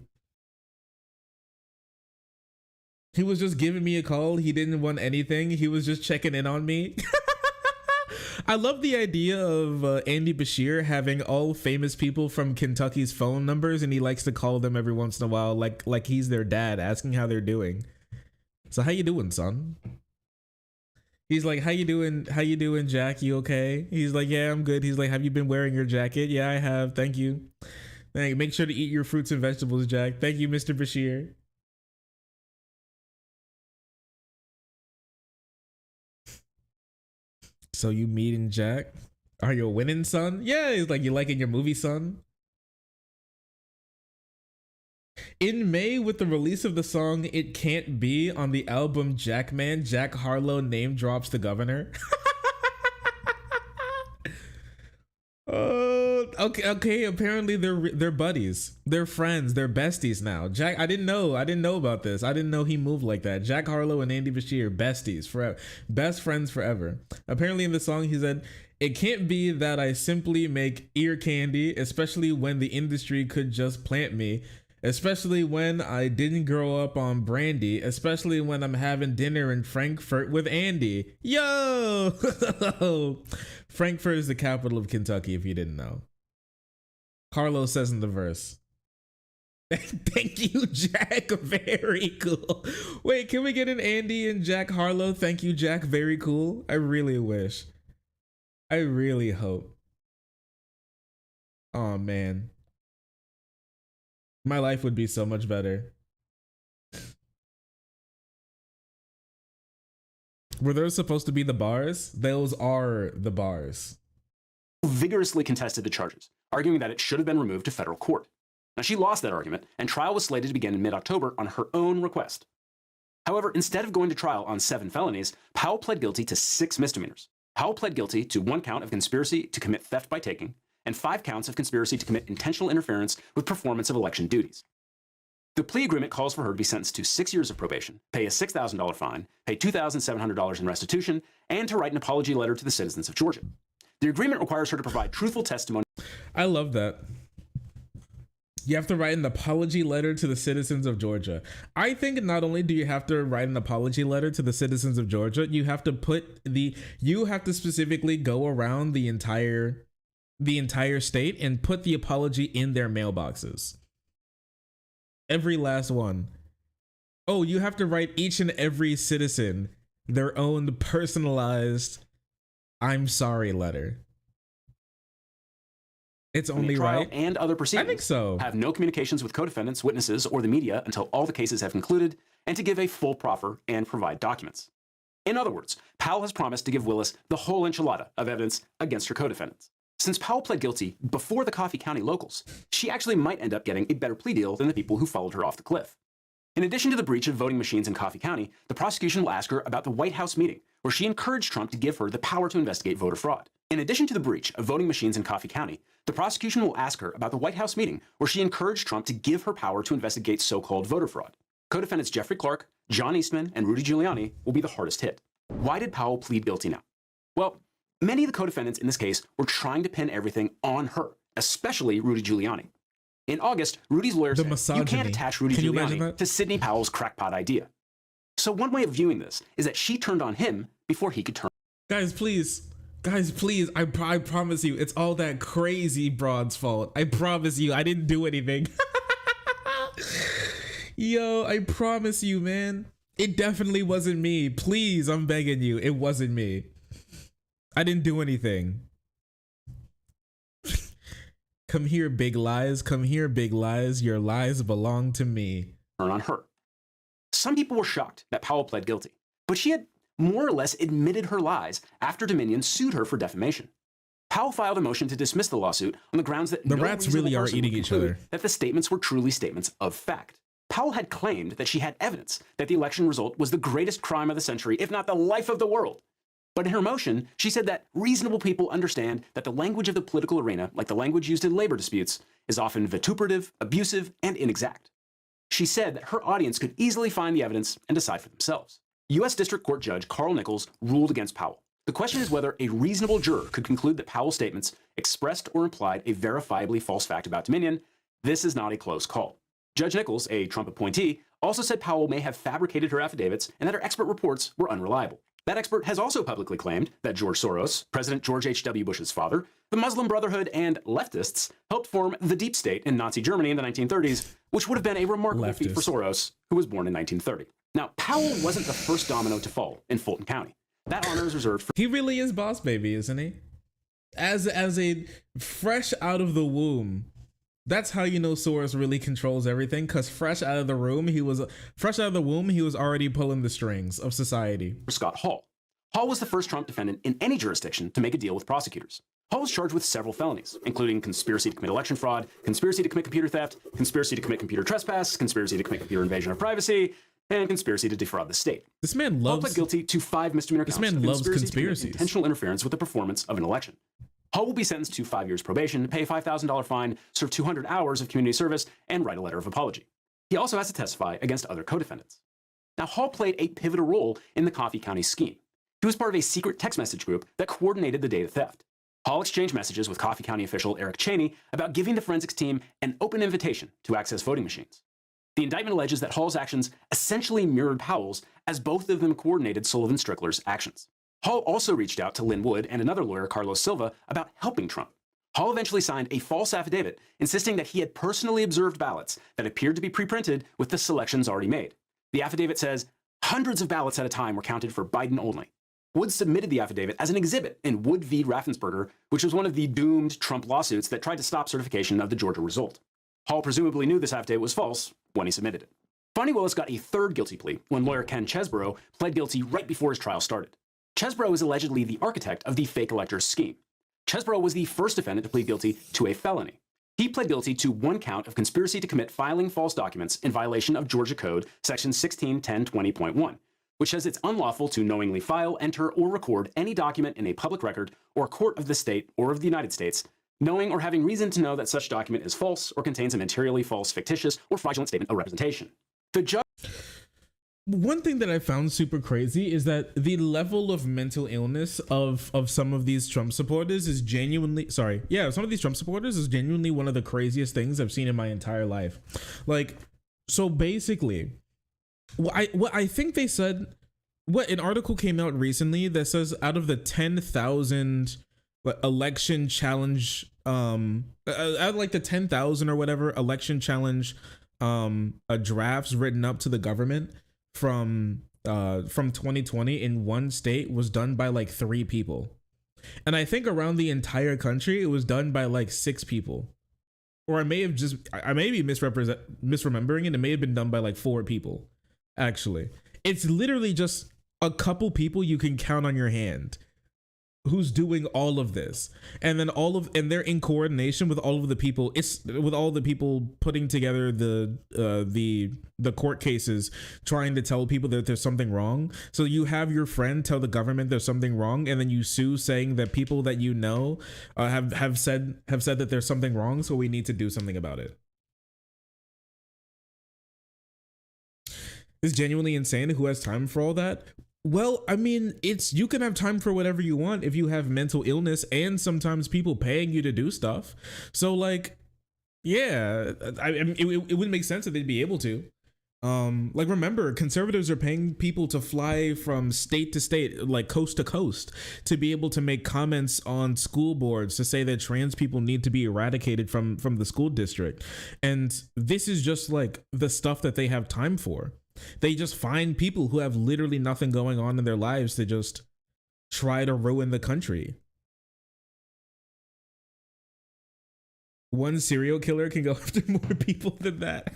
He was just giving me a call. He didn't want anything. He was just checking in on me. I love the idea of Andy Bashir having all famous people from Kentucky's phone numbers, and he likes to call them every once in a while, like he's their dad, asking how they're doing. So how you doing, son? He's like, how you doing, Jack? You okay? He's like, yeah, I'm good. He's like, have you been wearing your jacket? Yeah, I have. Thank you. Make sure to eat your fruits and vegetables, Jack. Thank you, Mr. Bashir. So you meeting Jack? Are you winning, son? Yeah, he's like, you liking your movie, son? In May, with the release of the song It Can't Be on the album Jackman, Jack Harlow name drops the governor. Okay, apparently they're buddies. They're friends. They're besties now. Jack, I didn't know about this. I didn't know he moved like that. Jack Harlow and Andy Bashir, besties forever. Best friends forever. Apparently in the song he said, "It can't be that I simply make ear candy, especially when the industry could just plant me. Especially when I didn't grow up on brandy, especially when I'm having dinner in Frankfurt with Andy." Yo! Frankfurt is the capital of Kentucky, if you didn't know. Harlow says in the verse. Thank you, Jack. Very cool. Wait, can we get an Andy and Jack Harlow? Thank you, Jack. Very cool. I really wish. I really hope. Oh, man. My life would be so much better. Were those supposed to be the bars? Those are the bars. Vigorously contested the charges, arguing that it should have been removed to federal court. Now, she lost that argument, and trial was slated to begin in mid-October on her own request. However, instead of going to trial on 7 felonies, Powell pled guilty to 6 misdemeanors. Powell pled guilty to 1 count of conspiracy to commit theft by taking, and 5 counts of conspiracy to commit intentional interference with performance of election duties. The plea agreement calls for her to be sentenced to 6 years of probation, pay a $6,000 fine, pay $2,700 in restitution, and to write an apology letter to the citizens of Georgia. The agreement requires her to provide truthful testimony. I love that. You have to write an apology letter to the citizens of Georgia. I think not only do you have to write an apology letter to the citizens of Georgia, you have to specifically go around the entire state and put the apology in their mailboxes. Every last one. Oh, you have to write each and every citizen their own personalized "I'm sorry" letter. It's only right. And other proceedings. I think so. Have no communications with co-defendants, witnesses, or the media until all the cases have concluded, and to give a full proffer and provide documents. In other words, Powell has promised to give Willis the whole enchilada of evidence against her co-defendants. Since Powell pled guilty before the Coffee County locals, she actually might end up getting a better plea deal than the people who followed her off the cliff. In addition to the breach of voting machines in Coffee County, the prosecution will ask her about the White House meeting, where she encouraged Trump to give her the power to investigate voter fraud. In addition to the breach of voting machines in Coffee County, the prosecution will ask her about the White House meeting, where she encouraged Trump to give her power to investigate so-called voter fraud. Co-defendants Jeffrey Clark, John Eastman, and Rudy Giuliani will be the hardest hit. Why did Powell plead guilty now? Well, Many of the co-defendants in this case were trying to pin everything on her, especially Rudy Giuliani. In August, Rudy's lawyer said, "You can't attach Rudy Giuliani to Sidney Powell's crackpot idea." So one way of viewing this is that she turned on him before he could turn. Guys, please. Guys, please. I promise you, it's all that crazy broad's fault. I promise you, I didn't do anything. Yo, I promise you, man. It definitely wasn't me. Please, I'm begging you. It wasn't me. I didn't do anything. Come here, big lies. Come here, big lies. Your lies belong to me. Turn on her. Some people were shocked that Powell pled guilty, but she had more or less admitted her lies after Dominion sued her for defamation. Powell filed a motion to dismiss the lawsuit on the grounds that the rats really are eating each other. That the statements were truly statements of fact. Powell had claimed that she had evidence that the election result was the greatest crime of the century, if not the life of the world. But in her motion, she said that reasonable people understand that the language of the political arena, like the language used in labor disputes, is often vituperative, abusive, and inexact. She said that her audience could easily find the evidence and decide for themselves. U.S. District Court Judge Carl Nichols ruled against Powell. The question is whether a reasonable juror could conclude that Powell's statements expressed or implied a verifiably false fact about Dominion. This is not a close call. Judge Nichols, a Trump appointee, also said Powell may have fabricated her affidavits and that her expert reports were unreliable. That expert has also publicly claimed that George Soros, President George H.W. Bush's father, the Muslim Brotherhood, and leftists helped form the deep state in Nazi Germany in the 1930s, which would have been a remarkable feat for Soros, who was born in 1930. Now, Powell wasn't the first domino to fall in Fulton County. That honor is reserved for— He really is boss baby, isn't he? As a fresh out of the womb. That's how you know Soros really controls everything, because fresh out of the womb, he was already pulling the strings of society. Scott Hall. Hall was the first Trump defendant in any jurisdiction to make a deal with prosecutors. Hall was charged with several felonies, including conspiracy to commit election fraud, conspiracy to commit computer theft, conspiracy to commit computer trespass, conspiracy to commit computer invasion of privacy, and conspiracy to defraud the state. This man loves— Hall pled guilty to 5 misdemeanor counts. This man loves conspiracies. Intentional interference with the performance of an election. Hall will be sentenced to 5 years probation, pay a $5,000 fine, serve 200 hours of community service, and write a letter of apology. He also has to testify against other co-defendants. Now, Hall played a pivotal role in the Coffee County scheme. He was part of a secret text message group that coordinated the data theft. Hall exchanged messages with Coffee County official Eric Cheney about giving the forensics team an open invitation to access voting machines. The indictment alleges that Hall's actions essentially mirrored Powell's, as both of them coordinated Sullivan Strickler's actions. Hall also reached out to Lynn Wood and another lawyer, Carlos Silva, about helping Trump. Hall eventually signed a false affidavit insisting that he had personally observed ballots that appeared to be pre-printed with the selections already made. The affidavit says hundreds of ballots at a time were counted for Biden only. Wood submitted the affidavit as an exhibit in Wood v. Raffensperger, which was one of the doomed Trump lawsuits that tried to stop certification of the Georgia result. Hall presumably knew this affidavit was false when he submitted it. Fonnie Willis got a third guilty plea when lawyer Ken Chesborough pled guilty right before his trial started. Chesborough is allegedly the architect of the fake electors scheme. Chesborough was the first defendant to plead guilty to a felony. He pled guilty to 1 count of conspiracy to commit filing false documents in violation of Georgia Code Section 161020.1, which says it's unlawful to knowingly file, enter, or record any document in a public record or court of the state or of the United States, knowing or having reason to know that such document is false or contains a materially false, fictitious, or fraudulent statement of representation. The judge— One thing that I found super crazy is that the level of mental illness of some of these Trump supporters is genuinely— some of these Trump supporters is genuinely one of the craziest things I've seen in my entire life. Like, so basically, what I think they said, what an article came out recently that says out of the 10,000 election challenge, out of like the 10,000 or whatever election challenge drafts written up to the government from 2020 in one state was done by like 3 people. And I think around the entire country, it was done by like 6 people. Or I may be misremembering it. It may have been done by like 4 people. Actually, it's literally just a couple people you can count on your hand who's doing all of this, and then and they're in coordination with all of the people. It's with all the people putting together the court cases, trying to tell people that there's something wrong. So you have your friend tell the government there's something wrong, and then you sue, saying that people that you know have said that there's something wrong, so we need to do something about it. It's genuinely insane. Who has time for all that? Well, I mean, you can have time for whatever you want if you have mental illness and sometimes people paying you to do stuff. So like, yeah, I mean, it wouldn't make sense that they'd be able to. Like, remember, conservatives are paying people to fly from state to state, like coast to coast, to be able to make comments on school boards to say that trans people need to be eradicated from the school district. And this is just like the stuff that they have time for. They just find people who have literally nothing going on in their lives to just try to ruin the country. One serial killer can go after more people than that.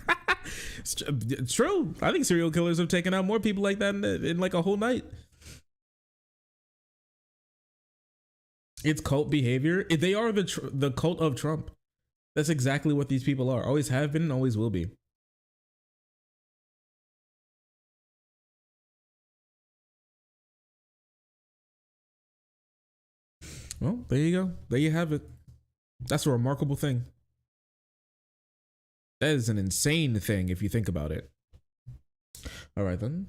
It's true. I think serial killers have taken out more people like that in like a whole night. It's cult behavior. They are the cult of Trump. That's exactly what these people are. Always have been and always will be. Well, there you go. There you have it. That's a remarkable thing. That is an insane thing if you think about it. All right, then.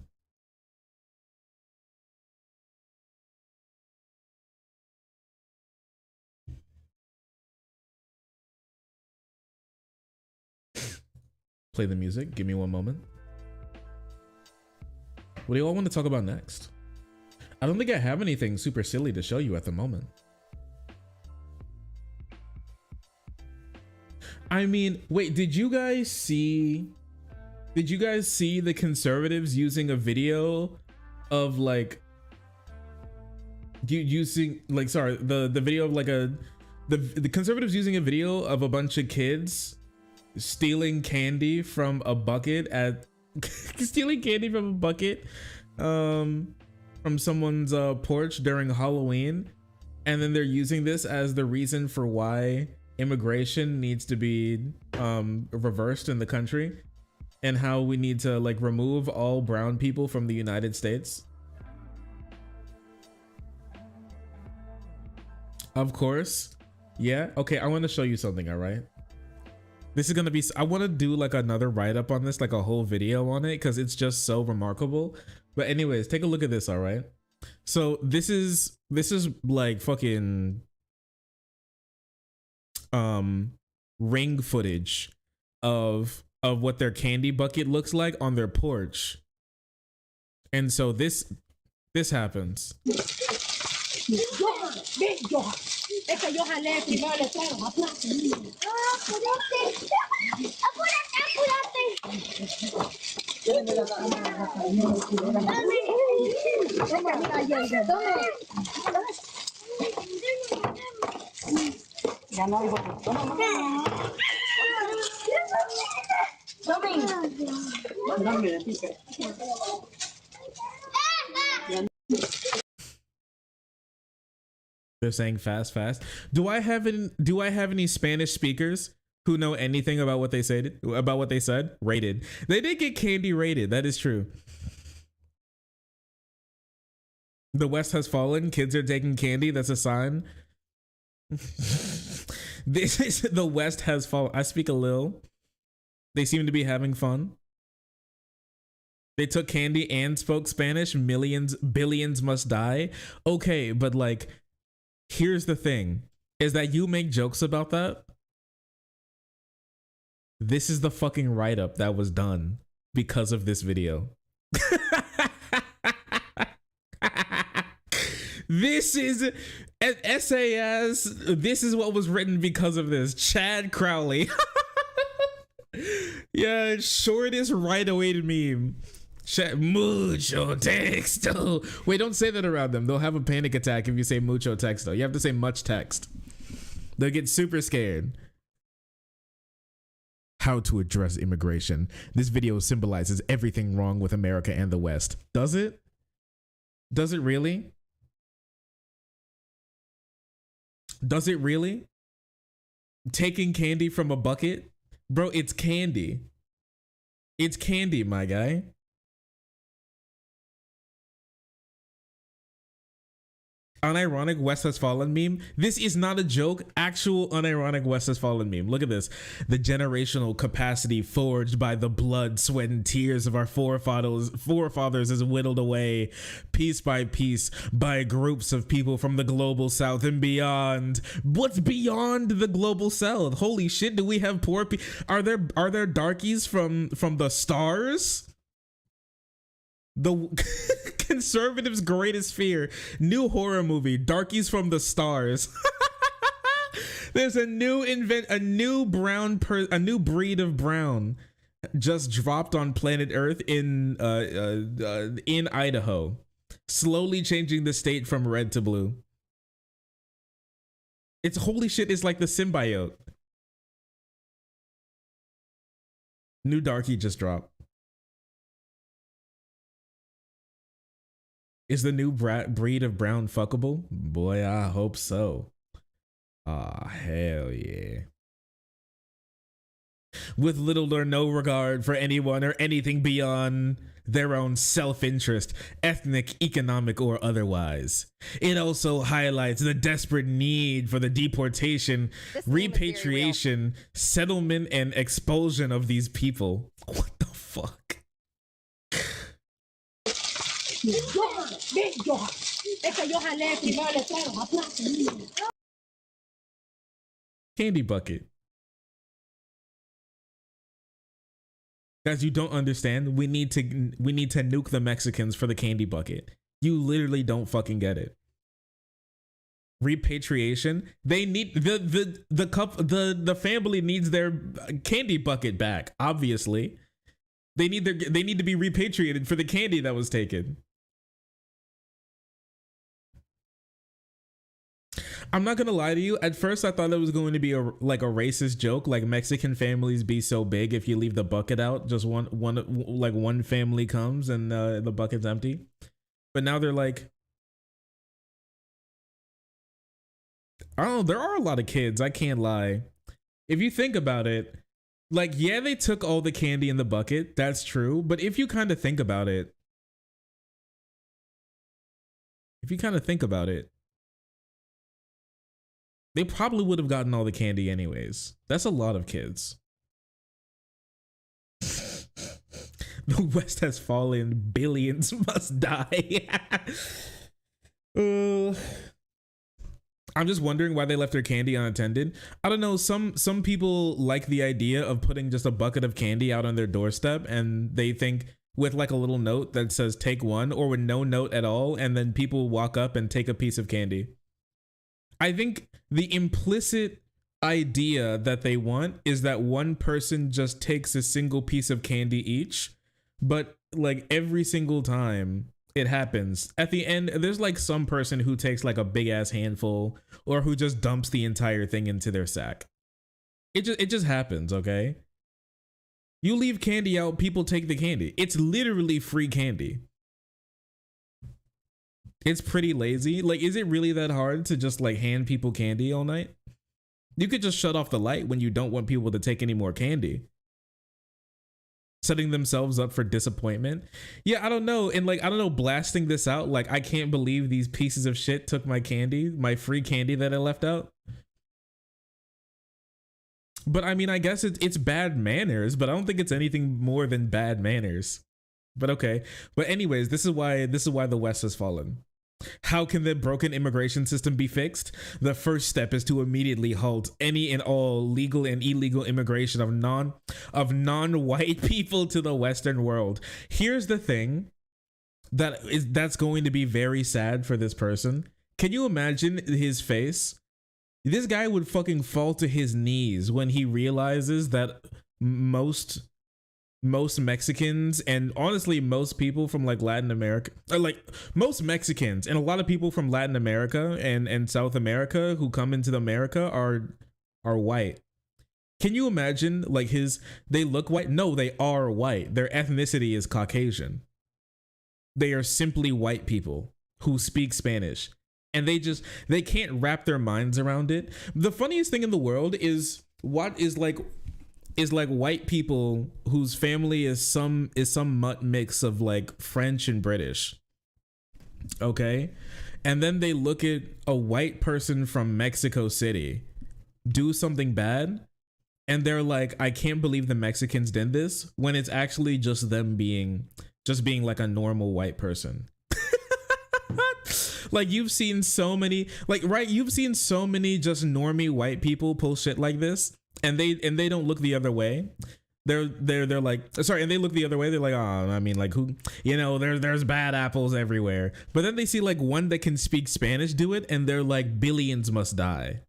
Play the music. Give me one moment. What do you all want to talk about next? I don't think I have anything super silly to show you at the moment. I mean, wait, did you guys see the conservatives using a video of like the video of like the conservatives using a video of a bunch of kids stealing candy from a bucket from someone's porch during Halloween, and then they're using this as the reason for why immigration needs to be reversed in the country, and how we need to like remove all brown people from the United States. Of course. Yeah. Okay. I want to show you something. All right. This is going to be, I want to do like another write-up on this, like a whole video on it, because it's just so remarkable. But anyways, take a look at this. All right. So this is like fucking ring footage of what their candy bucket looks like on their porch. And so this happens. They're saying fast. Do I have any Spanish speakers who know anything about what they said? Rated. They did get candy rated. That is true. The West has fallen. Kids are taking candy. That's a sign. This is the West has fallen. I speak a little. They seem to be having fun. They took candy and spoke Spanish. Billions must die. Okay, but like, here's the thing, is that you make jokes about that. This is the fucking write-up that was done because of this video. This is an SAS. This is what was written because of this. Chad Crowley. Yeah, shortest right-away meme. Mucho texto. Wait, don't say that around them. They'll have a panic attack if you say mucho texto. You have to say much text. They'll get super scared. How to address immigration. This video symbolizes everything wrong with America and the West. Does it? Does it really? Does it really? Taking candy from a bucket? Bro, it's candy. It's candy, my guy. Unironic West Has Fallen meme. This is not a joke. Actual unironic West Has Fallen meme. Look at this. The generational capacity forged by the blood, sweat, and tears of our forefathers is whittled away piece by piece by groups of people from the global south and beyond. What's beyond the global south? Holy shit, do we have poor people? Are there darkies from the stars? The conservatives' greatest fear. New horror movie, Darkies from the Stars. There's a new breed of brown just dropped on planet Earth in Idaho, slowly changing the state from red to blue. It's holy shit, it's like the symbiote. New Darkie just dropped. Is the new breed of brown fuckable? Boy, I hope so. Ah, hell yeah. With little or no regard for anyone or anything beyond their own self-interest, ethnic, economic, or otherwise. It also highlights the desperate need for the deportation, repatriation, settlement, and expulsion of these people. What the fuck? Candy bucket. Guys, you don't understand. We need to nuke the Mexicans for the candy bucket. You literally don't fucking get it. Repatriation. They need the family needs their candy bucket back. Obviously, they need to be repatriated for the candy that was taken. I'm not gonna lie to you. At first, I thought it was going to be like a racist joke, like Mexican families be so big if you leave the bucket out, just one family comes and the bucket's empty. But now they're like, I don't know. There are a lot of kids. I can't lie. If you think about it, like, yeah, they took all the candy in the bucket. That's true. But if you kind of think about it, they probably would have gotten all the candy anyways. That's a lot of kids. The West has fallen. Billions must die. I'm just wondering why they left their candy unattended. I don't know. Some people like the idea of putting just a bucket of candy out on their doorstep, and they think with like a little note that says take one, or with no note at all, and then people walk up and take a piece of candy. I think the implicit idea that they want is that one person just takes a single piece of candy each, but like every single time it happens, at the end, there's like some person who takes like a big ass handful, or who just dumps the entire thing into their sack. It just happens, okay? You leave candy out, people take the candy. It's literally free candy. It's pretty lazy. Like, is it really that hard to just like hand people candy all night? You could just shut off the light when you don't want people to take any more candy. Setting themselves up for disappointment. Yeah, I don't know. And like, I don't know, blasting this out, like, I can't believe these pieces of shit took my candy, my free candy that I left out. But I mean, I guess it's bad manners, but I don't think it's anything more than bad manners. But okay. But anyways, this is why the West has fallen. How can the broken immigration system be fixed? The first step is to immediately halt any and all legal and illegal immigration of non-white people to the Western world. Here's the thing that's going to be very sad for this person. Can you imagine his face? This guy would fucking fall to his knees when he realizes that most Mexicans, and honestly most people from like Latin America, or like most Mexicans and a lot of people from Latin America and South America who come into America are white. Can you imagine like they look white? No, they are white. Their ethnicity is Caucasian. They are simply white people who speak Spanish, and they can't wrap their minds around it. The funniest thing in the world is what is like white people whose family is some mutt mix of like French and British. Okay. and then they look at a white person from Mexico City do something bad, and they're like, I can't believe the Mexicans did this, when it's actually just them being like a normal white person. Like, you've seen so many, like, right, you've seen so many just normie white people pull shit like this, and they don't look the other way. They're like, sorry, and they look the other way. They're like, oh, I mean, like, who, you know, there's bad apples everywhere. But then they see like one that can speak Spanish do it, and they're like, billions must die.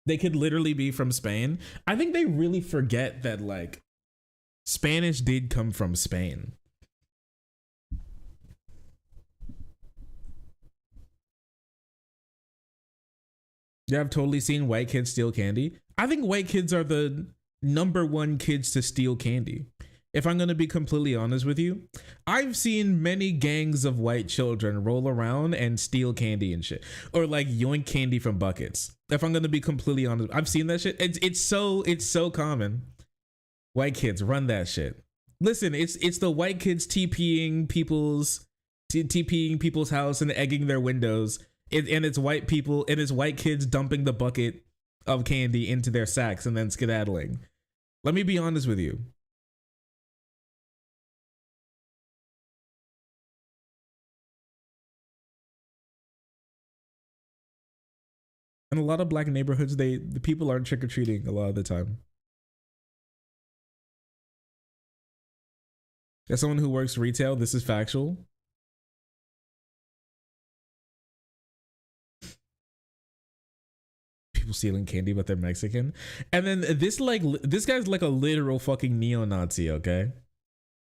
They could literally be from Spain. I think they really forget that, like, Spanish did come from Spain. Yeah, I've totally seen white kids steal candy. I think white kids are the #1 kids to steal candy. If I'm going to be completely honest with you, I've seen many gangs of white children roll around and steal candy and shit, or like yoink candy from buckets. If I'm going to be completely honest, I've seen that shit. It's so common. White kids run that shit. Listen, it's the white kids TPing people's house and egging their windows. And it's white people, and it's white kids dumping the bucket of candy into their sacks and then skedaddling. Let me be honest with you. In a lot of black neighborhoods, the people aren't trick-or-treating a lot of the time. As someone who works retail, this is factual. People stealing candy, but they're Mexican. And then this guy's like a literal fucking neo-Nazi, okay?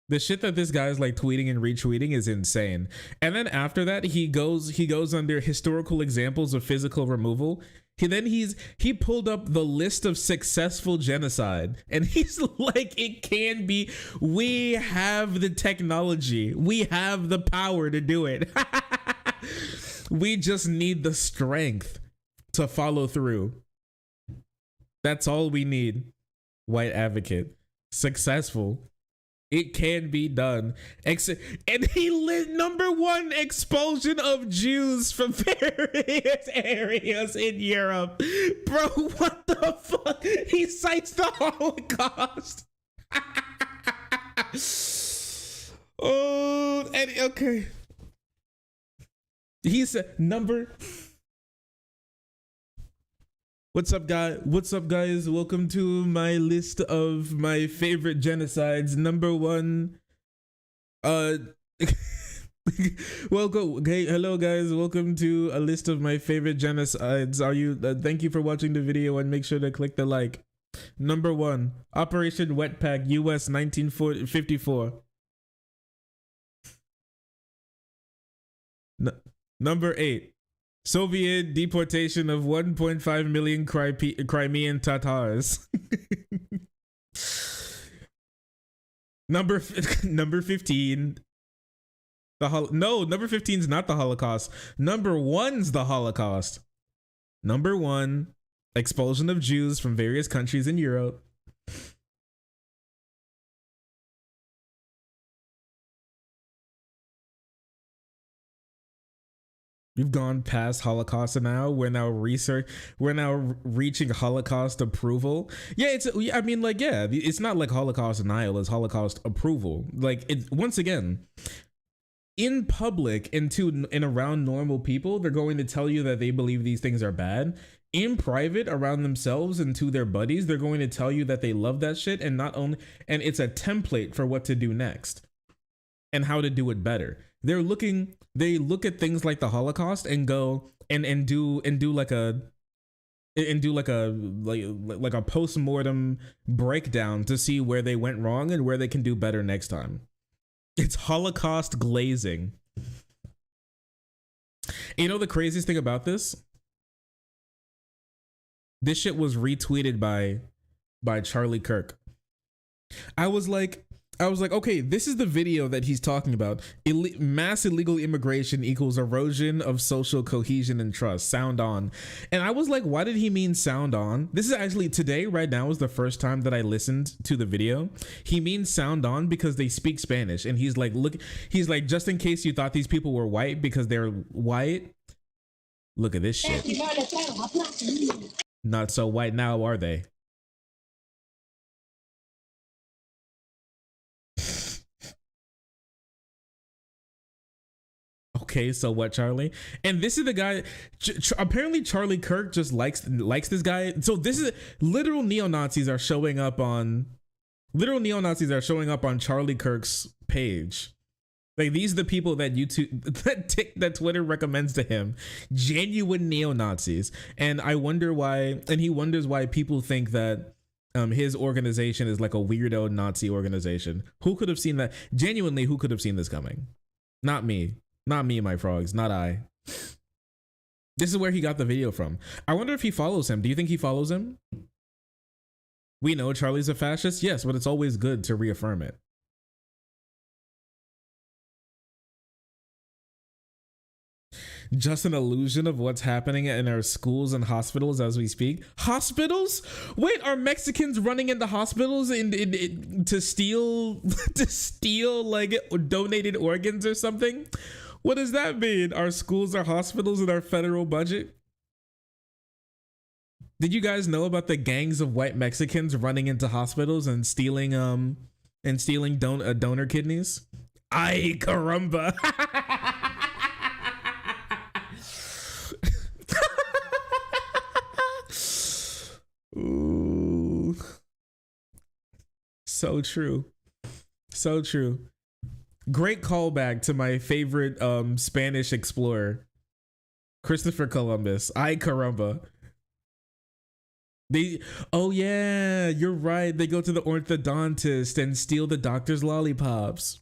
The shit that this guy's like tweeting and retweeting is insane. And then after that, he goes under historical examples of physical removal. He pulled up the list of successful genocide, and he's like, it can be, we have the technology, we have the power to do it. We just need the strength to follow through. That's all we need. White advocate. Successful. It can be done. And he lit #1 expulsion of Jews from various areas in Europe. Bro, what the fuck? He cites the Holocaust. Oh, and okay. He said What's up, guys? Welcome to my list of my favorite genocides. #1. Welcome. Okay, hello, guys. Welcome to a list of my favorite genocides. Thank you for watching the video, and make sure to click the like. #1, Operation Wetpack, U.S. 1954. Number 8. Soviet deportation of 1.5 million Crimean Tatars. Number 15. Number 15 is not the Holocaust. #1's the Holocaust. #1, expulsion of Jews from various countries in Europe. We've gone past Holocaust now. We're now reaching Holocaust approval. Yeah, it's not like Holocaust denial, it's Holocaust approval. Like, once again, in public and around normal people, they're going to tell you that they believe these things are bad. In private, around themselves and to their buddies, they're going to tell you that they love that shit, and it's a template for what to do next and how to do it better. They look at things like the Holocaust and go and do like a post-mortem breakdown to see where they went wrong and where they can do better next time. It's Holocaust glazing. You know the craziest thing about this? This shit was retweeted by Charlie Kirk. I was like, I was like, okay, this is the video that he's talking about. Mass illegal immigration equals erosion of social cohesion and trust. Sound on. And I was like, why did he mean sound on? This is actually today, right now, is the first time that I listened to the video. He means sound on because they speak Spanish. And he's like, look, he's like, just in case you thought these people were white because they're white, look at this shit. Not so white now, are they? Okay, so what, Charlie? And this is the guy. Apparently, Charlie Kirk just likes this guy. So this is literal neo-Nazis are showing up on Charlie Kirk's page. Like, these are the people that that Twitter recommends to him. Genuine neo-Nazis. And I wonder why. And he wonders why people think that his organization is like a weirdo Nazi organization. Who could have seen that? Genuinely, who could have seen this coming? Not me. Not me, my frogs. Not I. This is where he got the video from. I wonder if he follows him. Do you think he follows him? We know Charlie's a fascist. Yes, but it's always good to reaffirm it. Just an illusion of what's happening in our schools and hospitals as we speak. Hospitals? Wait, are Mexicans running into hospitals to steal like donated organs or something? What does that mean? Our schools are hospitals in our federal budget? Did you guys know about the gangs of white Mexicans running into hospitals and stealing donor kidneys? Ay, caramba. Ooh. So true. So true. Great callback to my favorite Spanish explorer, Christopher Columbus. Ay caramba. Oh yeah, you're right. They go to the orthodontist and steal the doctor's lollipops.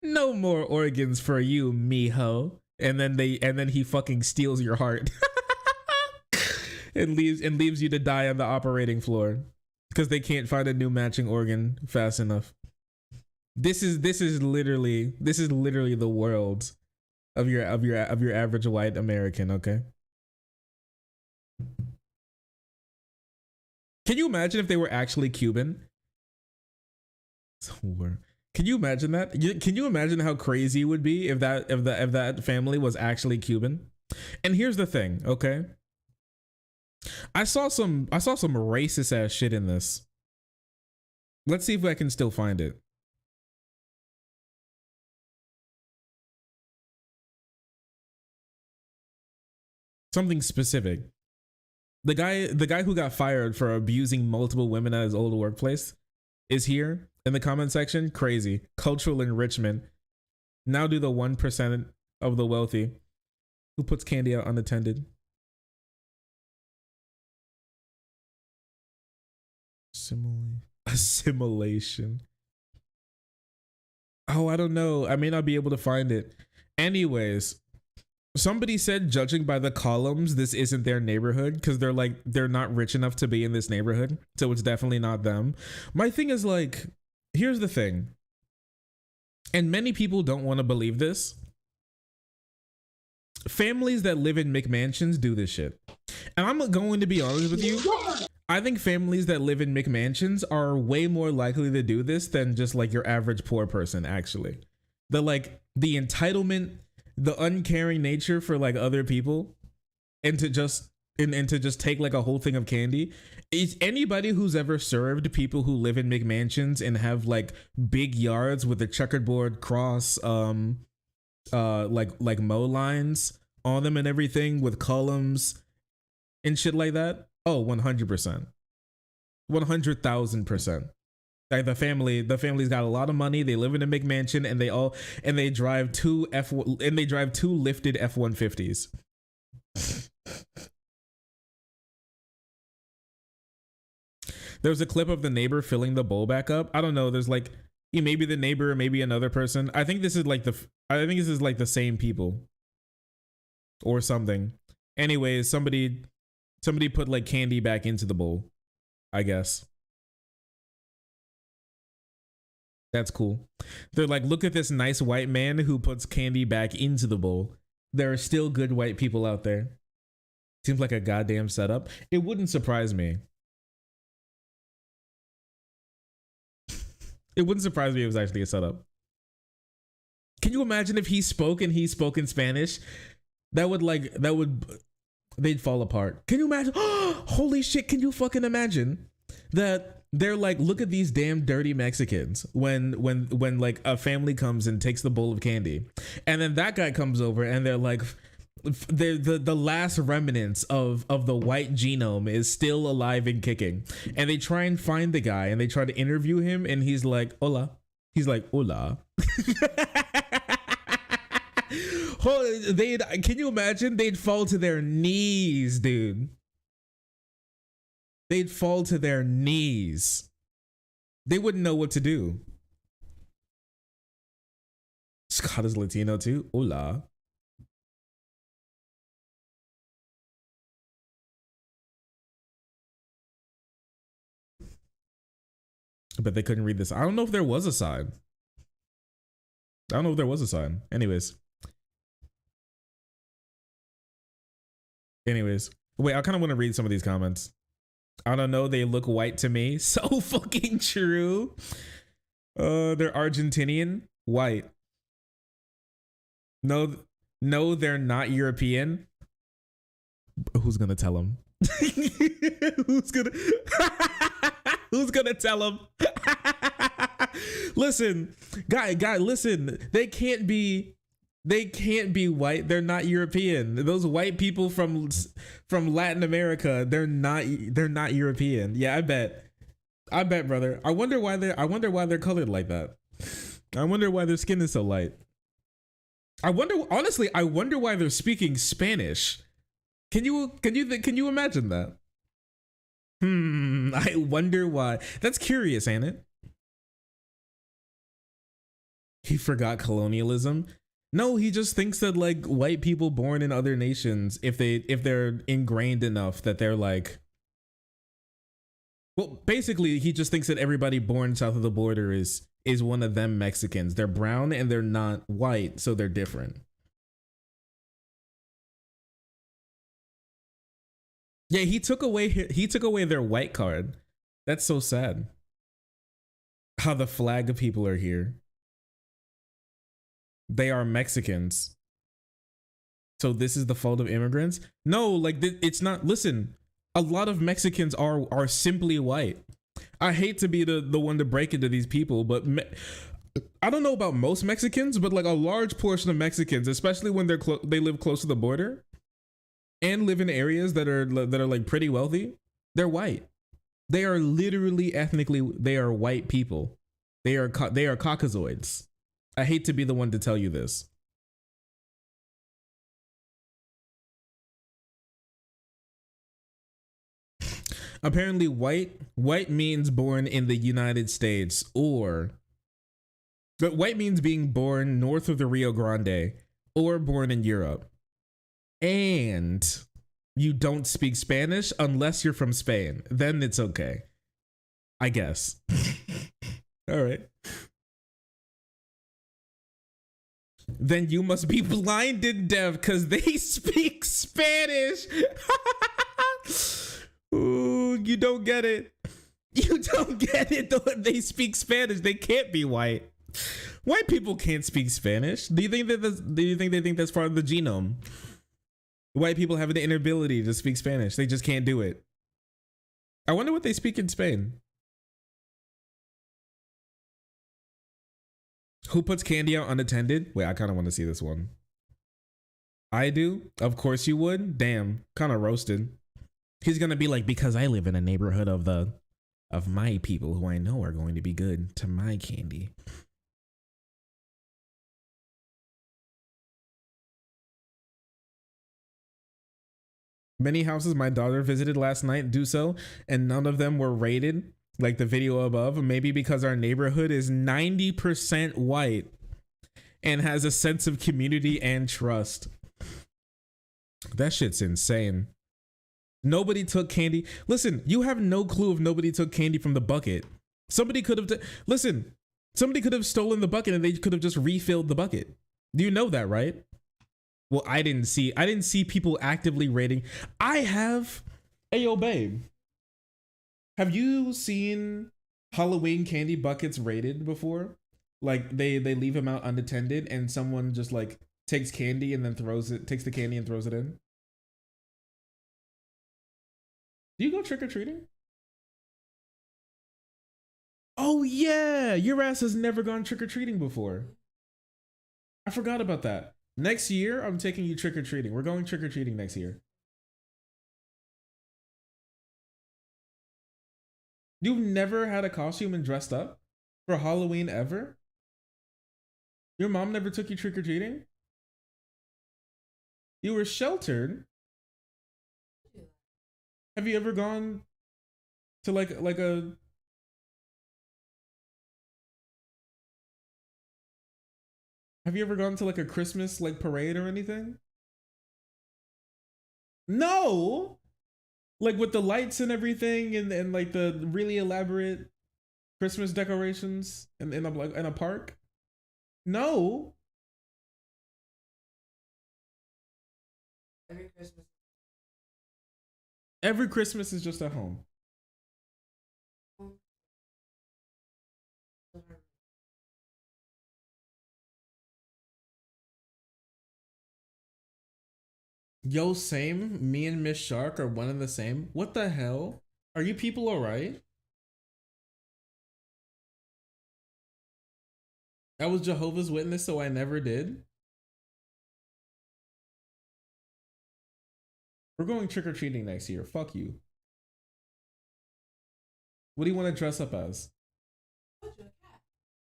No more organs for you, mijo. And then he fucking steals your heart. and leaves you to die on the operating floor because they can't find a new matching organ fast enough. This is literally the world of your average white American, okay? Can you imagine if they were actually Cuban? Can you imagine that? Can you imagine how crazy it would be if that family was actually Cuban? And here's the thing, okay? I saw some racist ass shit in this. Let's see if I can still find it. Something specific. The guy who got fired for abusing multiple women at his old workplace is here in the comment section. Crazy. Cultural enrichment. Now do the 1% of the wealthy. Who puts candy out unattended? Assimilation. Oh, I don't know. I may not be able to find it. Anyways, somebody said, judging by the columns, this isn't their neighborhood because they're not rich enough to be in this neighborhood. So it's definitely not them. My thing is, like, here's the thing. And many people don't want to believe this. Families that live in McMansions do this shit. And I'm going to be honest with you. I think families that live in McMansions are way more likely to do this than just like your average poor person, actually. The entitlement, the uncaring nature for like other people, and to just take like a whole thing of candy. Is anybody who's ever served people who live in McMansions and have like big yards with a checkerboard cross like mow lines on them and everything with columns and shit like that? Oh, 100%. 100,000%. Like the family's got a lot of money. They live in a McMansion and they drive two lifted F-150s. There's a clip of the neighbor filling the bowl back up. I don't know. There's like, maybe the neighbor or maybe another person. I think this is like the same people or something. Anyways, somebody put like candy back into the bowl, I guess. That's cool. They're like, look at this nice white man who puts candy back into the bowl. There are still good white people out there. Seems like a goddamn setup. It wouldn't surprise me. It wouldn't surprise me if it was actually a setup. Can you imagine if he spoke and he spoke in Spanish? They'd fall apart. Can you imagine? Holy shit, can you fucking imagine that they're like, look at these damn dirty Mexicans when like a family comes and takes the bowl of candy, and then that guy comes over and they're like, the last remnants of the white genome is still alive and kicking, and they try and find the guy and they try to interview him and he's like, hola. He's like, hola. Can you imagine? They'd fall to their knees, dude. They'd fall to their knees. They wouldn't know what to do. Scott is Latino too. Hola. But they couldn't read this. I don't know if there was a sign. Anyways, wait, I kind of want to read some of these comments. I don't know, they look white to me. So fucking true. They're Argentinian, white. No, they're not European. Who's gonna tell them? Who's gonna tell them? Listen, guy, listen. They can't be white. They're not European. Those white people from Latin America, they're not European. Yeah, I bet, brother. I wonder why they're colored like that. I wonder why their skin is so light. Honestly, I wonder why they're speaking Spanish. Can you imagine that? I wonder why. That's curious, ain't it? He forgot colonialism. No, he just thinks that like white people born in other nations, if they're ingrained enough that they're like, well, basically he just thinks that everybody born south of the border is one of them Mexicans. They're brown and they're not white, so they're different. Yeah, he took away their white card. That's so sad. How the flag people are here. They are Mexicans. So this is the fault of immigrants? No, like it's not. Listen, a lot of Mexicans are simply white. I hate to be the one to break into these people, but I don't know about most Mexicans, but like a large portion of Mexicans, especially when they live close to the border and live in areas that are like pretty wealthy, they're white. They are literally ethnically, they are white people. They are Caucasoids. I hate to be the one to tell you this. Apparently white means born in the United States, but white means being born north of the Rio Grande or born in Europe. And you don't speak Spanish unless you're from Spain. Then it's okay, I guess. All right. Then you must be blind and deaf because they speak Spanish. Ooh, you don't get it. You don't get it though. They speak Spanish. They can't be white. White people can't speak Spanish. Do you think they think that's part of the genome? White people have the inability to speak Spanish. They just can't do it. I wonder what they speak in Spain. Who puts candy out unattended? Wait, I kind of want to see this one. I do. Of course you would. Damn, kind of roasted. He's gonna be like, because I live in a neighborhood of my people who I know are going to be good to my candy. Many houses my daughter visited last night do so, and none of them were rated like the video above. Maybe because our neighborhood is 90% white and has a sense of community and trust. That shit's insane. Nobody took candy. Listen, you have no clue if nobody took candy from the bucket. Somebody could have. Listen, Somebody could have stolen the bucket and they could have just refilled the bucket. Do you know that, right? Well, I didn't see people actively rating. I have. Hey, yo, babe. Have you seen Halloween candy buckets rated before? Like they leave them out unattended and someone just like takes candy and then takes the candy and throws it in. Do you go trick-or-treating? Oh yeah, your ass has never gone trick-or-treating before. I forgot about that. Next year, I'm taking you trick-or-treating. We're going trick-or-treating next year. You've never had a costume and dressed up for Halloween ever? Your mom never took you trick-or-treating? You were sheltered? Have you ever gone to like a... Have you ever gone to like a Christmas like parade or anything? No! Like with the lights and everything and like the really elaborate Christmas decorations in a park? No. Every Christmas is just at home. Yo, same. Me and Miss Shark are one and the same. What the hell? Are you people alright? I was Jehovah's Witness, so I never did. We're going trick-or-treating next year. Fuck you. What do you want to dress up as?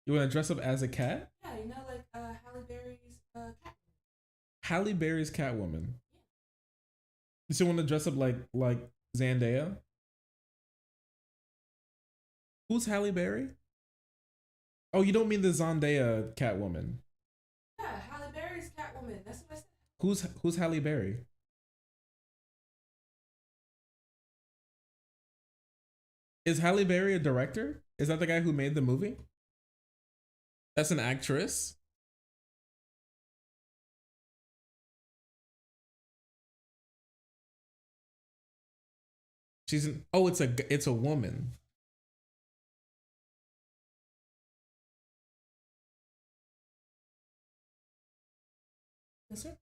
You want to dress up as a cat? Yeah, you know, like Halle Berry's cat. Halle Berry's Catwoman. You still want to dress up like Zendaya? Who's Halle Berry? Oh, you don't mean the Zendaya Catwoman. Yeah, Halle Berry's Catwoman. That's what I said. Who's Halle Berry? Is Halle Berry a director? Is that the guy who made the movie? That's an actress? She's an, oh, it's a woman. Yes, sir.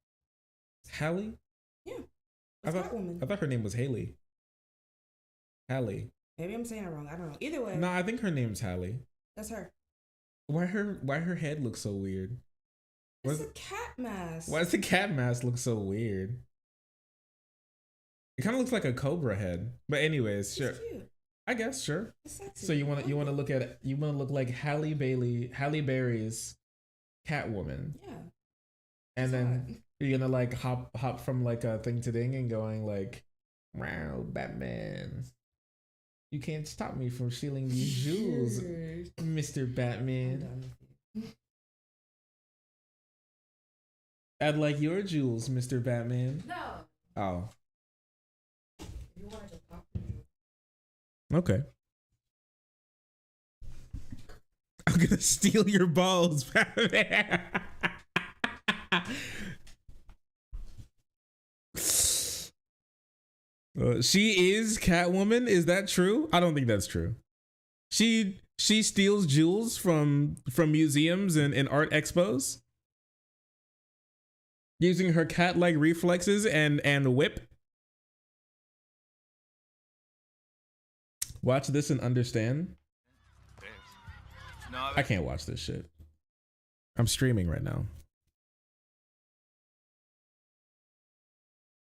Halle? Yeah. I thought her name was Haley. Halle. Maybe I'm saying it wrong. I don't know. Either way. No, I think her name's Halle. That's her. Why her head look so weird? It's a cat mask. Why does the cat mask look so weird? It kind of looks like a cobra head. But anyways, sure. Cute. I guess sure. It's sexy. So you want to look like Halle Berry's Catwoman. Yeah. And then you're gonna like hop from like a thing to thing and going like, wow, Batman. You can't stop me from stealing these jewels, Mr. Batman. I'd like your jewels, Mr. Batman. No. Oh. You wanted to pop. Okay. I'm gonna steal your balls, Batman. She is Catwoman. Is that true? I don't think that's true. She steals jewels from museums and art expos using her cat-like reflexes and whip. Watch this and understand. I can't watch this shit. I'm streaming right now.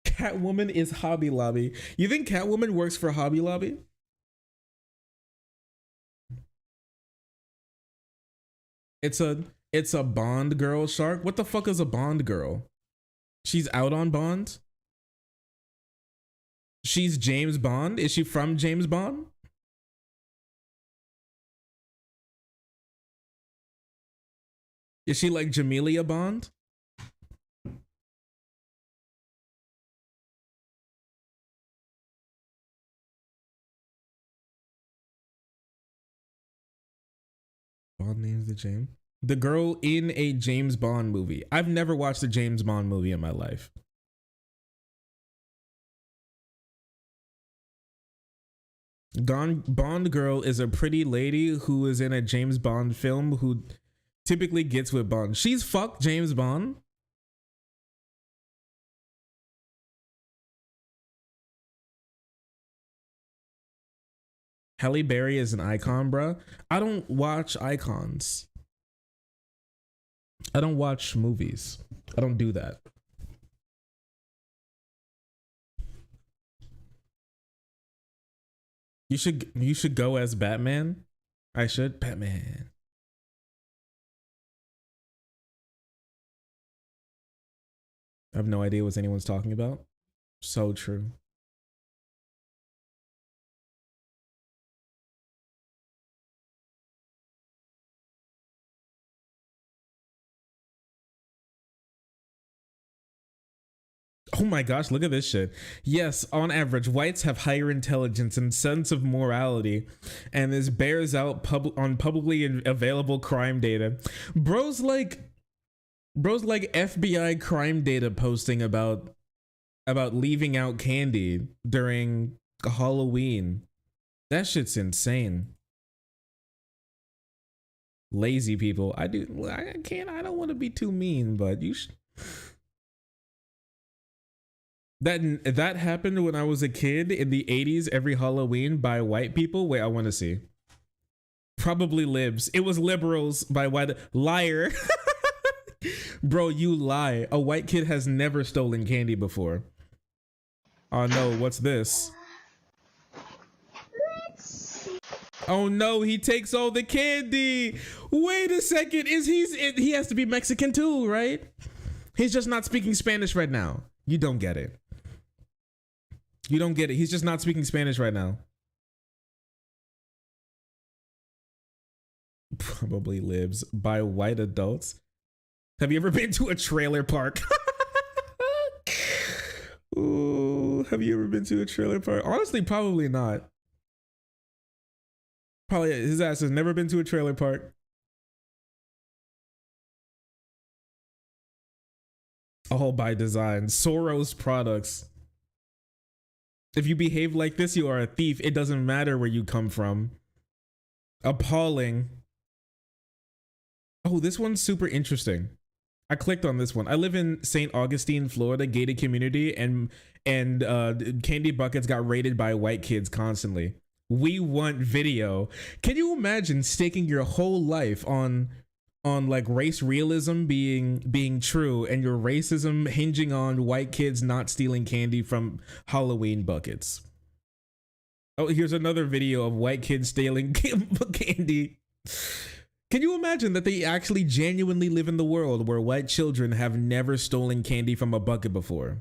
Catwoman is Hobby Lobby. You think Catwoman works for Hobby Lobby? It's a Bond girl, Shark. What the fuck is a Bond girl? She's out on Bond? She's James Bond? Is she from James Bond? Is she like Jamelia Bond? Bond names the James. The girl in a James Bond movie. I've never watched a James Bond movie in my life. Bond girl is a pretty lady who is in a James Bond film who typically gets with Bond. She's fucked James Bond. Halle Berry is an icon, bruh. I don't watch icons. I don't watch movies. I don't do that. You should go as Batman. I should. Batman. I have no idea what anyone's talking about. So true. Oh my gosh, look at this shit. Yes, on average, whites have higher intelligence and sense of morality, and this bears out on publicly available crime data. Bro's like FBI crime data posting about leaving out candy during Halloween. That shit's insane. Lazy people. I don't want to be too mean, but you should. That happened when I was a kid in the 80s every Halloween by white people. Wait, I want to see. Probably libs. It was liberals by white. Liar. Bro, you lie. A white kid has never stolen candy before. Oh no, what's this? Oh no, he takes all the candy. Wait a second. He has to be Mexican too, right? He's just not speaking Spanish right now. You don't get it. You don't get it. He's just not speaking Spanish right now. Probably lives by white adults. Have you ever been to a trailer park? Ooh, have you ever been to a trailer park? Honestly, probably not. Probably his ass has never been to a trailer park. All by design. Soros products. If you behave like this, you are a thief. It doesn't matter where you come from. Appalling. Oh, this one's super interesting. I clicked on this one. I live in St. Augustine, Florida, gated community, and candy buckets got raided by white kids constantly. We want video. Can you imagine staking your whole life on like race realism being true and your racism hinging on white kids not stealing candy from Halloween buckets? Oh, here's another video of white kids stealing candy. Can you imagine that they actually genuinely live in the world where white children have never stolen candy from a bucket before?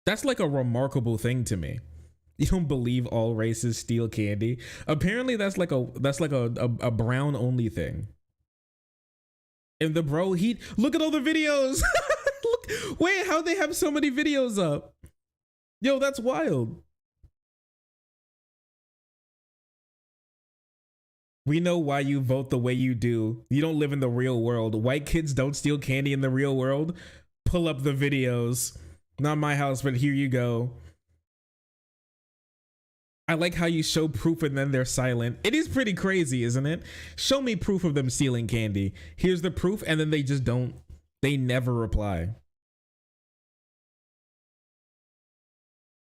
That's like a remarkable thing to me. You don't believe all races steal candy? Apparently that's like a brown only thing. And the bro, look at all the videos. Look, wait, how they have so many videos up? Yo, that's wild. We know why you vote the way you do. You don't live in the real world. White kids don't steal candy in the real world. Pull up the videos. Not my house, but here you go. I like how you show proof and then they're silent. It is pretty crazy, isn't it? Show me proof of them stealing candy. Here's the proof, and then they just don't. They never reply.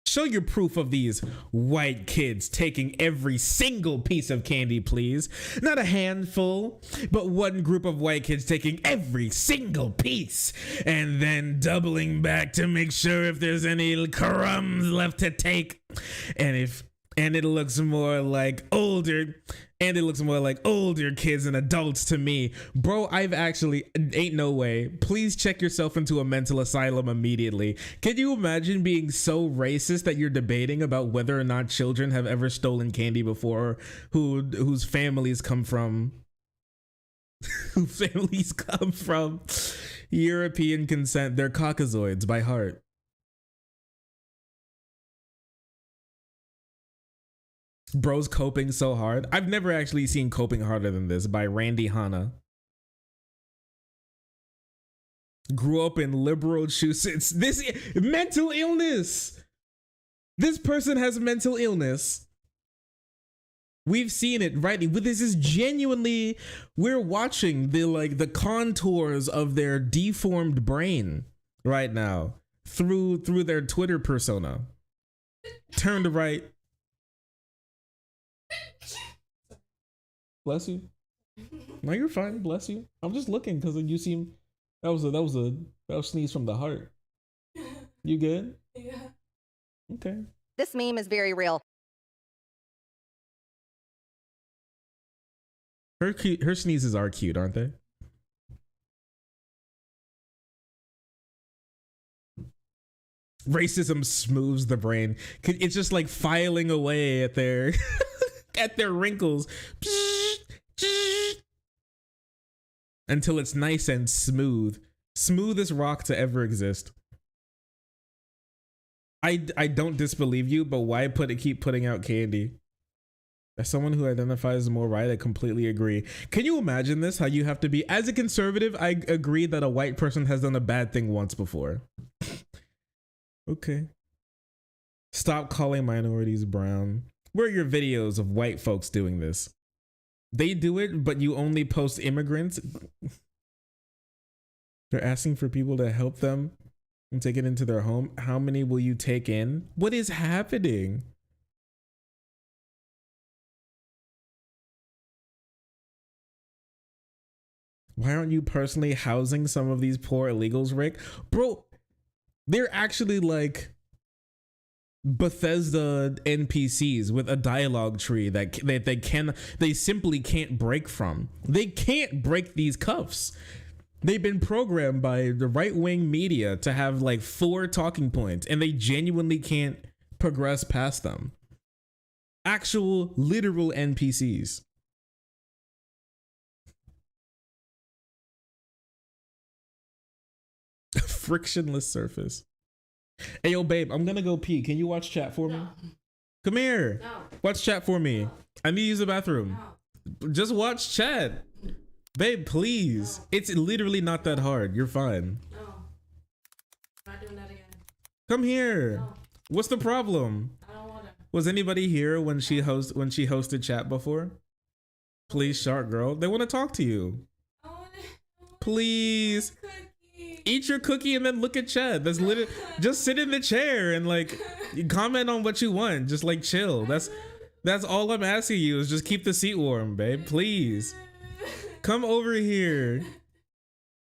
Show your proof of these white kids taking every single piece of candy, please. Not a handful, but one group of white kids taking every single piece and then doubling back to make sure if there's any crumbs left to take. And it looks more like older kids and adults to me. Bro, ain't no way. Please check yourself into a mental asylum immediately. Can you imagine being so racist that you're debating about whether or not children have ever stolen candy before whose families come from European consent? They're Caucasoids by heart. Bro's coping so hard. I've never actually seen Coping Harder Than This by Randy Hanna. Grew up in liberal Massachusetts. This mental illness. This person has mental illness. We've seen it, right? This is genuinely, we're watching the contours of their deformed brain right now through their Twitter persona. Turn to right. Bless you. No, you're fine. Bless you. I'm just looking because you seem that was a sneeze from the heart. You good? Yeah. Okay. This meme is very real. Her sneezes are cute, aren't they? Racism smooths the brain. It's just like filing away at their at their wrinkles until it's nice and smooth. Smoothest rock to ever exist. I don't disbelieve you, but why keep putting out candy? As someone who identifies more right, I completely agree. Can you imagine this? How you have to be, as a conservative, I agree that a white person has done a bad thing once before. Okay. Stop calling minorities brown. Where are your videos of white folks doing this? They do it, but you only post immigrants. They're asking for people to help them and take it into their home. How many will you take in? What is happening? Why aren't you personally housing some of these poor illegals, Rick? Bro, they're actually like Bethesda NPCs with a dialogue tree that they simply can't break from. They can't break these cuffs. They've been programmed by the right-wing media to have like 4 talking points, and they genuinely can't progress past them. Actual literal NPCs. Frictionless surface. Hey, yo, babe, I'm gonna go pee. Can you watch chat for me? Come here. No. Watch chat for me. I need to use the bathroom. No. Just watch chat. Babe, please. No. It's literally not that hard. You're fine. No. I'm not doing that again. Come here. No. What's the problem? I don't want to. Was anybody here when she hosted chat before? Please, Shark Girl. They want to talk to you. Please. Eat your cookie and then look at chat. That's literally just sit in the chair and like comment on what you want. Just like chill. That's all I'm asking you is just keep the seat warm, babe. Please. Come over here.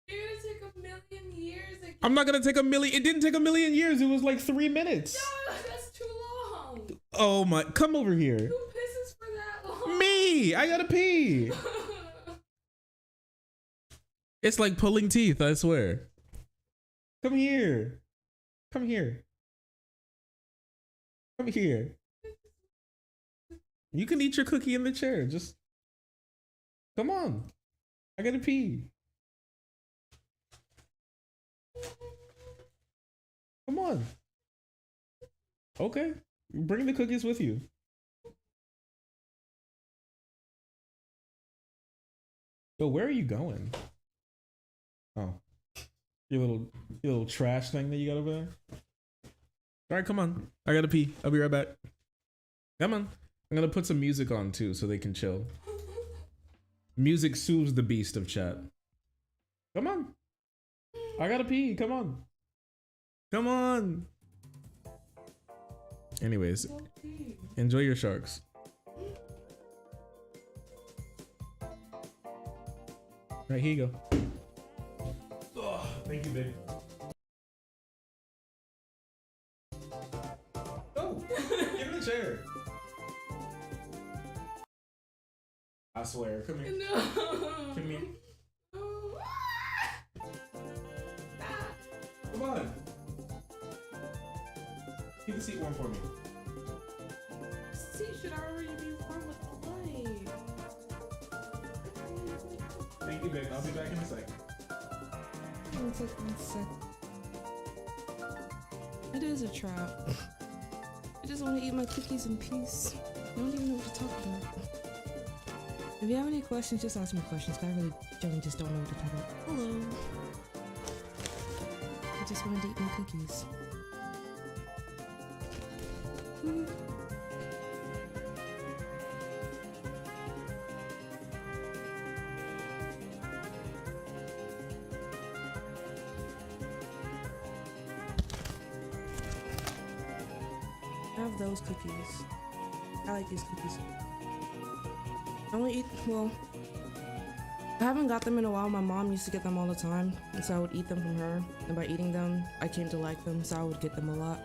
You're gonna take a million years again. I'm not gonna take a million. It didn't take a million years. It was like 3 minutes. No, that's too long. Oh my, come over here. Who pisses for that long? Me, I gotta pee. It's like pulling teeth, I swear. Come here. Come here. Come here. You can eat your cookie in the chair. Just come on. I gotta pee. Come on. Okay. Bring the cookies with you. Yo, where are you going? Oh. Your little trash thing that you got over there? Alright, come on. I gotta pee. I'll be right back. Come on. I'm gonna put some music on too so they can chill. Music soothes the beast of chat. Come on. I gotta pee. Come on. Come on. Anyways, enjoy your sharks. Right, here you go. Oh, thank you, baby. Oh, give him a chair. I swear, come here. No. Come here. Come on. Keep the seat warm for me. The seat should already be warm with the light. Thank you, babe. I'll be back in a sec. It'll take 1 sec. It is a trap. I just want to eat my cookies in peace. I don't even know what to talk about. If you have any questions, just ask me questions. I really generally just don't know what to talk about. Hello. I just want to eat my cookies. I have those cookies. I like these cookies. I only eat, well, I haven't got them in a while. My mom used to get them all the time, and so I would eat them from her. And by eating them, I came to like them, so I would get them a lot.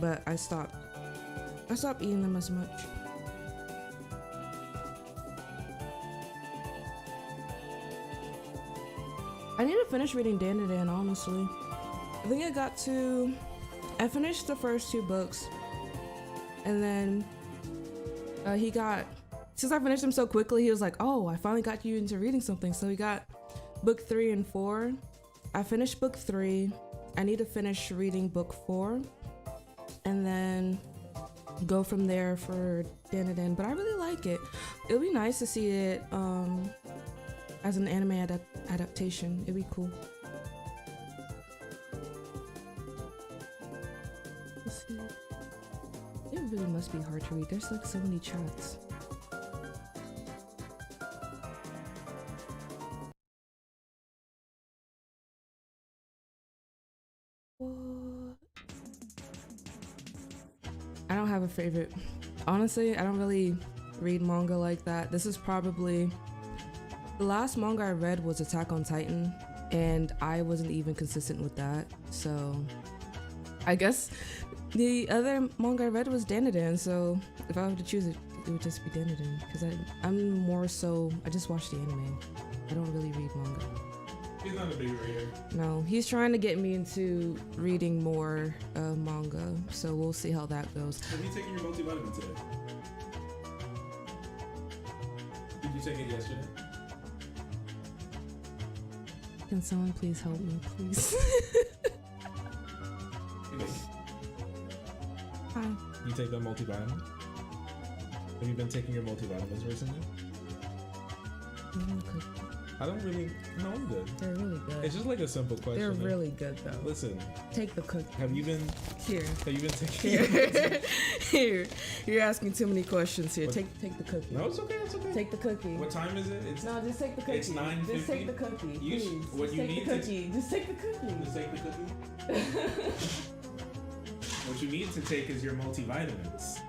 But I stopped eating them as much. I need to finish reading Dan to Dan, honestly. I think I finished the first 2 books. And then since I finished them so quickly, he was like, oh, I finally got you into reading something. So we got book 3 and 4. I finished book 3. I need to finish reading book 4. And then go from there for Dan to Dan. But I really like it. It'll be nice to see it as an anime adaptation. It'd be cool. Let's see. It really must be hard to read. There's like so many chats. What? I don't have a favorite. Honestly, I don't really read manga like that. This is probably the last manga I read was Attack on Titan, and I wasn't even consistent with that. So I guess the other manga I read was Dan to Dan, so if I were to choose it, it would just be Dan to Dan, because I'm more so, I just watch the anime. I don't really read manga. He's not a big reader. No, he's trying to get me into reading more manga, so we'll see how that goes. Have you taken your multivitamin today? Did you take it yesterday? Can someone please help me, please? Hi. You take that multivitamin? Have you been taking your multivitamins recently? I don't really. No, I'm good. They're really good. It's just like a simple question. They're really good though. Listen. Take the cookie. Have you been here? Have you been taking Here? You're asking too many questions here. Take the cookie. No, it's okay. It's okay. Take the cookie. What time is it? No, just take the cookie. It's 9:50. Just take the cookie. Please. What you need take the cookie. Just take the cookie. Just take the cookie. What you need to take is your multivitamins.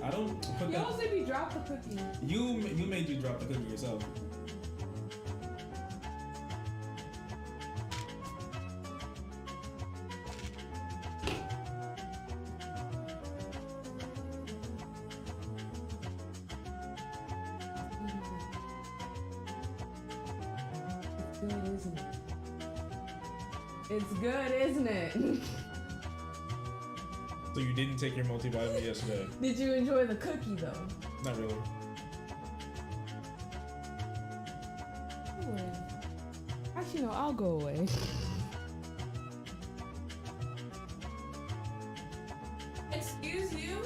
I don't put You that. also said you dropped the cookie. You made you drop the cookie yourself. It's good, isn't it? It's good, isn't it? So you didn't take your multivitamin yesterday? Did you enjoy the cookie though? Not really. Actually, no, I'll go away. Excuse you?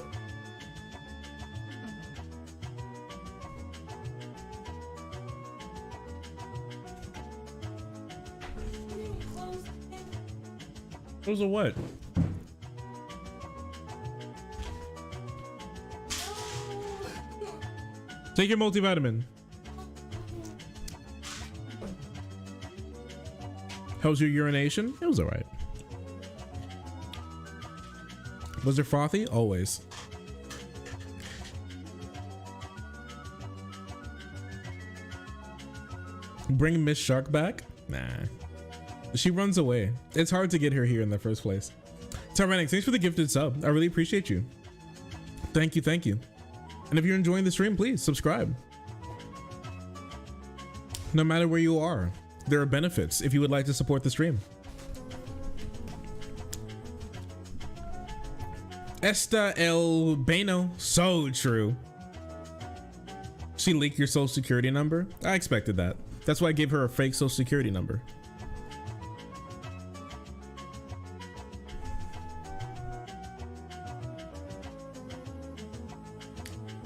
Those are what? Take your multivitamin. How's your urination? It was alright. Was it frothy? Always. Bring Miss Shark back? Nah. She runs away. It's hard to get her here in the first place. Tyranic, thanks for the gifted sub. I really appreciate you. Thank you, thank you. And if you're enjoying the stream, please subscribe. No matter where you are, there are benefits if you would like to support the stream. Esta El Beno, so true. She leaked your social security number? I expected that. That's why I gave her a fake social security number.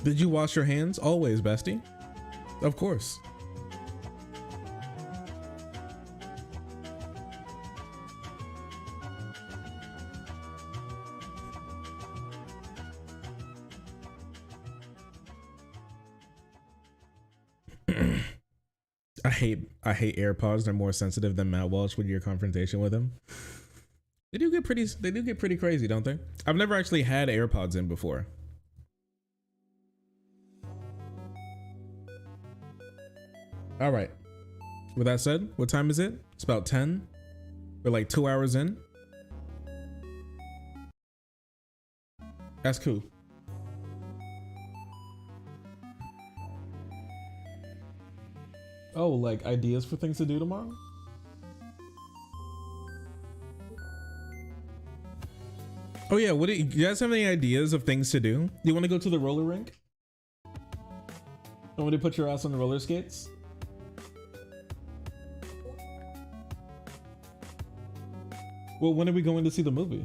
Did you wash your hands? Always, bestie. Of course. I hate AirPods. They're more sensitive than Matt Walsh with your confrontation with him. They do get pretty crazy, don't they? I've never actually had AirPods in before. All right. With that said, what time is it? It's about 10. We're like 2 hours in. That's cool. Oh, like ideas for things to do tomorrow? Oh yeah, what do you guys have any ideas of things to do? Do you want to go to the roller rink? Want me to put your ass on the roller skates? Well, when are we going to see the movie?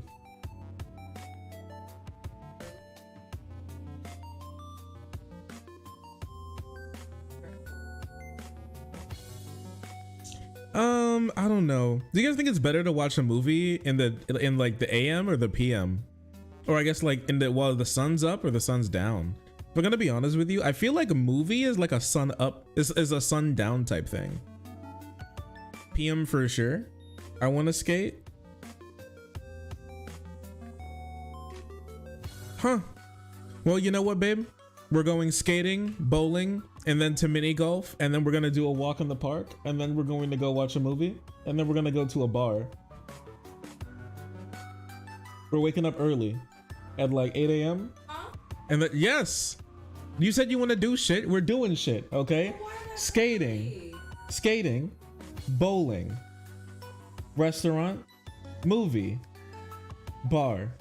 I don't know. Do you guys think it's better to watch a movie in like the AM or the PM? Or I guess like while the sun's up or the sun's down? If I'm gonna be honest with you, I feel like a movie is like a sun up is a sun down type thing. PM for sure. I want to skate. Huh. Well, you know what, babe? We're going skating, bowling, and then to mini golf, and then we're gonna do a walk in the park, and then we're going to go watch a movie, and then we're gonna go to a bar. We're waking up early at like 8 a.m. And then, yes, you said you want to do shit. We're doing shit, okay? Skating, bowling, restaurant, movie, bar.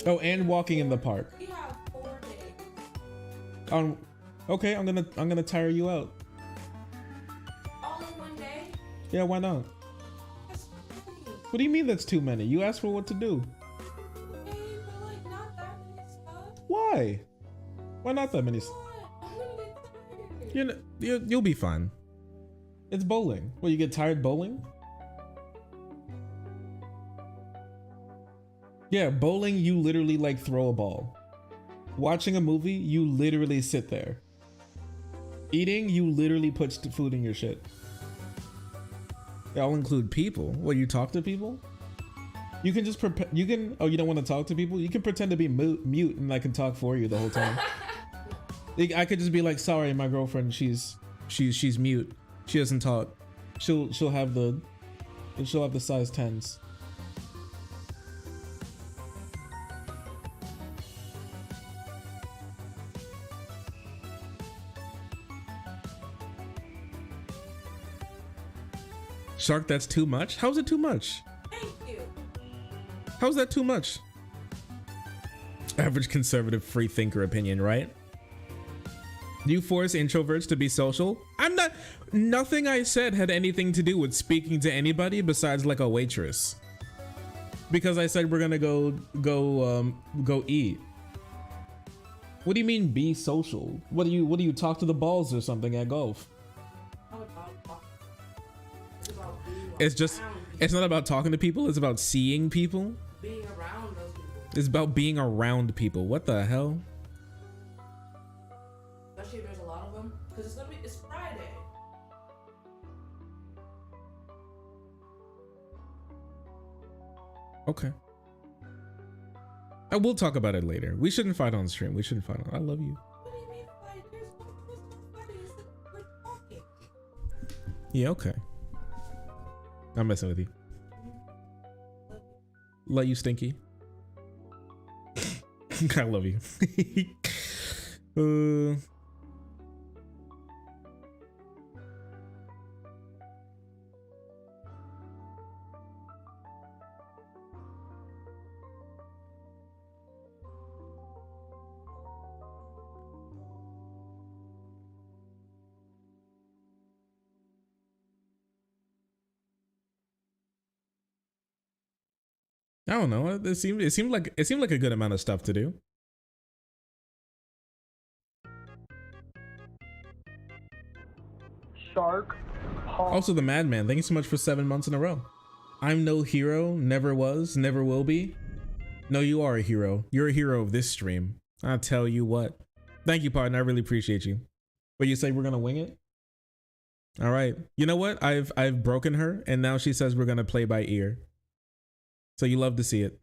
Oh, and walking in the park. Okay, I'm gonna tire you out. All in one day? Yeah, why not? What do you mean that's too many? You asked for what to do. Okay, but like not that many stuff. Why? Why not that many? I'm gonna get tired. You'll be fine. It's bowling. Well, you get tired bowling? Yeah, bowling, you literally like throw a ball. Watching a movie, you literally sit there. Eating, you literally put food in your shit. They all include people. What, you talk to people? You can just oh, you don't want to talk to people? You can pretend to be mute and I can talk for you the whole time. I could just be like, sorry, my girlfriend, she's mute. She doesn't talk. She'll have the size 10s. Shark, that's too much? How's it too much? Thank you. How's that too much? Average conservative free thinker opinion, right? You force introverts to be social? Nothing I said had anything to do with speaking to anybody besides like a waitress. Because I said we're gonna go eat. What do you mean be social? What do you talk to the balls or something at golf? It's not about talking to people, it's about seeing people. Being around those people. It's about being around people. What the hell? Especially if there's a lot of them. Because it's Friday. Okay. We'll talk about it later. We shouldn't fight on stream. We shouldn't fight on. I love you. What do you mean fight? There's no fighting. It's like we're talking. Yeah, okay. I'm messing with you. Love you, Stinky. I love you. I don't know. It seemed like a good amount of stuff to do. Shark. Also, the Madman, thank you so much for 7 months in a row. I'm no hero, never was, never will be. No, you are a hero. You're a hero of this stream. I'll tell you what. Thank you, partner. I really appreciate you. But you say we're gonna wing it? All right. You know what? I've broken her, and now she says we're gonna play by ear. So you love to see it.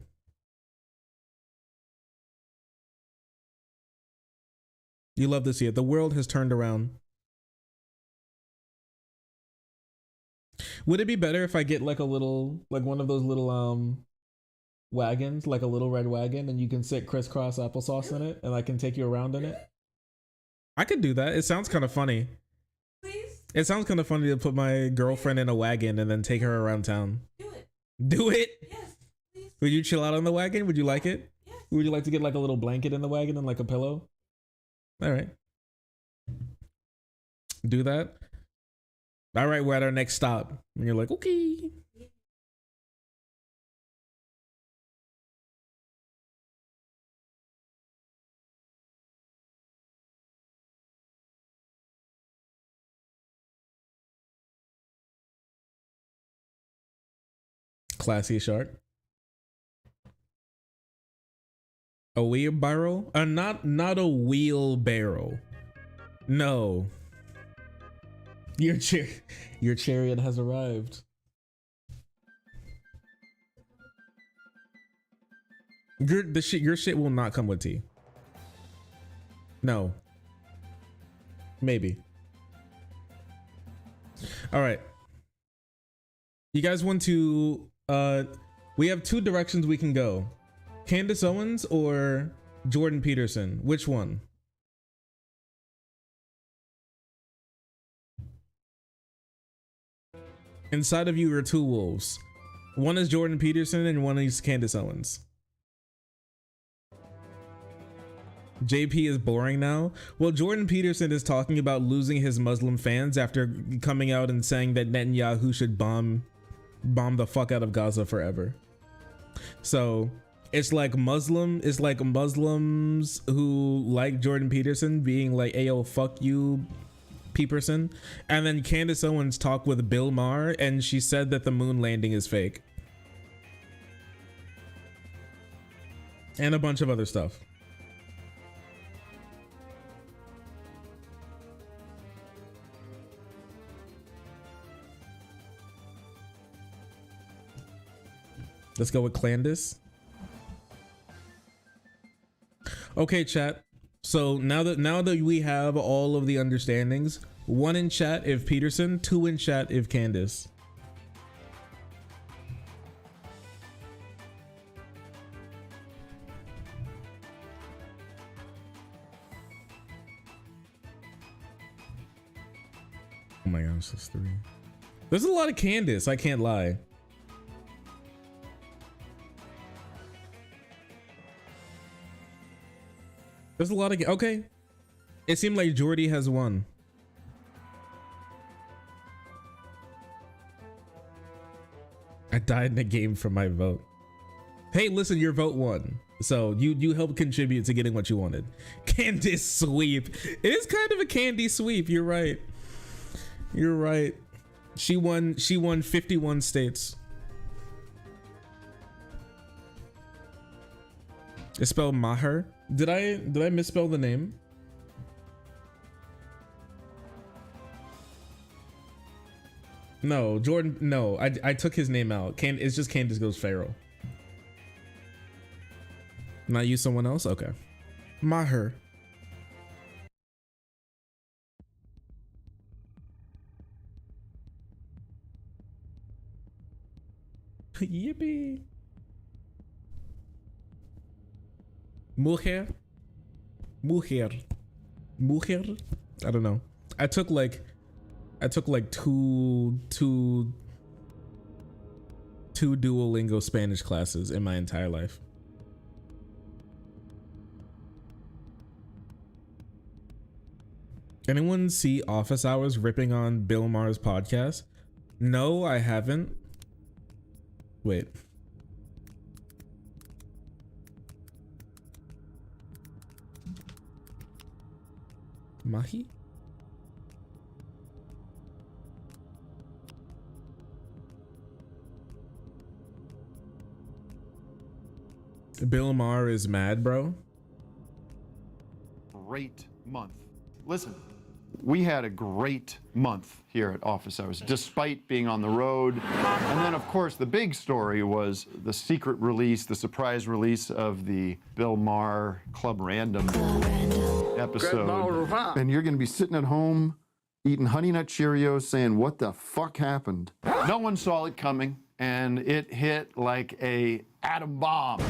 You love to see it. The world has turned around. Would it be better if I get like a little, like one of those little wagons, like a little red wagon, and you can sit crisscross applesauce in it, and I can take you around in it? I could do that. It sounds kind of funny. Please? It sounds kind of funny to put my girlfriend in a wagon and then take her around town. Do it. Do it? Yes, please. Would you chill out on the wagon? Would you like it? Yes. Would you like to get like a little blanket in the wagon and like a pillow? All right. Do that. All right, we're at our next stop. And you're like, okay. Classy shark. A wheelbarrow? Not a wheelbarrow. No. Your chariot has arrived. Your shit will not come with tea. No. Maybe. All right. You guys want to we have two directions we can go. Candace Owens or Jordan Peterson? Which one? Inside of you are two wolves. One is Jordan Peterson and one is Candace Owens. JP is boring now. Well, Jordan Peterson is talking about losing his Muslim fans after coming out and saying that Netanyahu should bomb the fuck out of Gaza forever. So it's like Muslims who like Jordan Peterson being like, ayo, fuck you, Peterson. And then Candace Owens talked with Bill Maher and she said that the moon landing is fake. And a bunch of other stuff. Let's go with Candace. Okay, chat. So now that we have all of the understandings, 1 in chat if Peterson, 2 in chat if Candace. Oh my gosh, that's 3. There's a lot of Candace, I can't lie. There's a lot of, okay. It seemed like Jordy has won. I died in a game for my vote. Hey, listen, your vote won. So you helped contribute to getting what you wanted. Candace sweep. It is kind of a candy sweep. You're right. You're right. She won 51 states. It's spelled Maher. Did I misspell the name? No, Jordan. No, I took his name out. It's just Candace Goes Pharaoh. Not use someone else? Okay. Maher. Yippee. Mujer. I don't know. I took like two Duolingo Spanish classes in my entire life. Anyone see Office Hours ripping on Bill Maher's podcast? No, I haven't. Wait. Mahi? Bill Maher is mad, bro. Great month. Listen, we had a great month here at Office Hours, despite being on the road. And then, of course, the big story was the secret release, the surprise release of the Bill Maher Club Random episode. And you're going to be sitting at home eating Honey Nut Cheerios saying, what the fuck happened? No one saw it coming, and it hit like a atom bomb.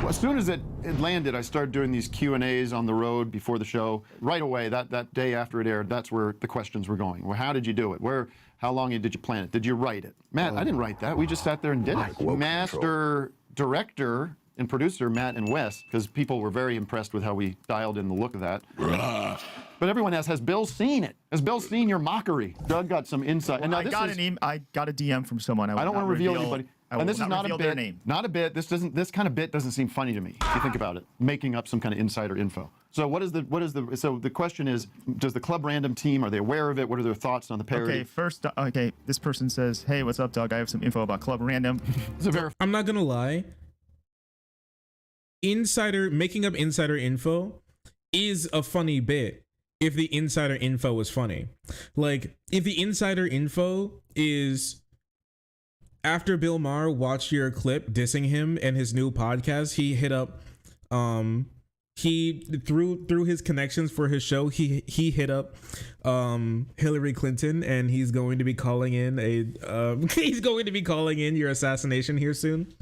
As soon as it landed, I started doing these Q&As on the road before the show. Right away, that day after it aired, that's where the questions were going. Well, how did you do it? How long did you plan it? Did you write it? Matt, I didn't write that. We just sat there and did it. Master director and producer, Matt and Wes, because people were very impressed with how we dialed in the look of that. But everyone asks, has Bill seen it? Has Bill seen your mockery? Doug got some insight. Well, and now I got a DM from someone. I don't want to reveal anybody. And this is not a bit. Name. Not a bit. This kind of bit doesn't seem funny to me. If you think about it, making up some kind of insider info. So so the question is, does the Club Random team, are they aware of it? What are their thoughts on the parody? Okay, this person says, hey, what's up, Doug? I have some info about Club Random. I'm not gonna lie. Making up insider info is a funny bit if the insider info was funny. Like, if the insider info is after Bill Maher watched your clip dissing him and his new podcast, he hit up he through his connections for his show, he hit up Hillary Clinton, and he's going to be calling in your assassination here soon.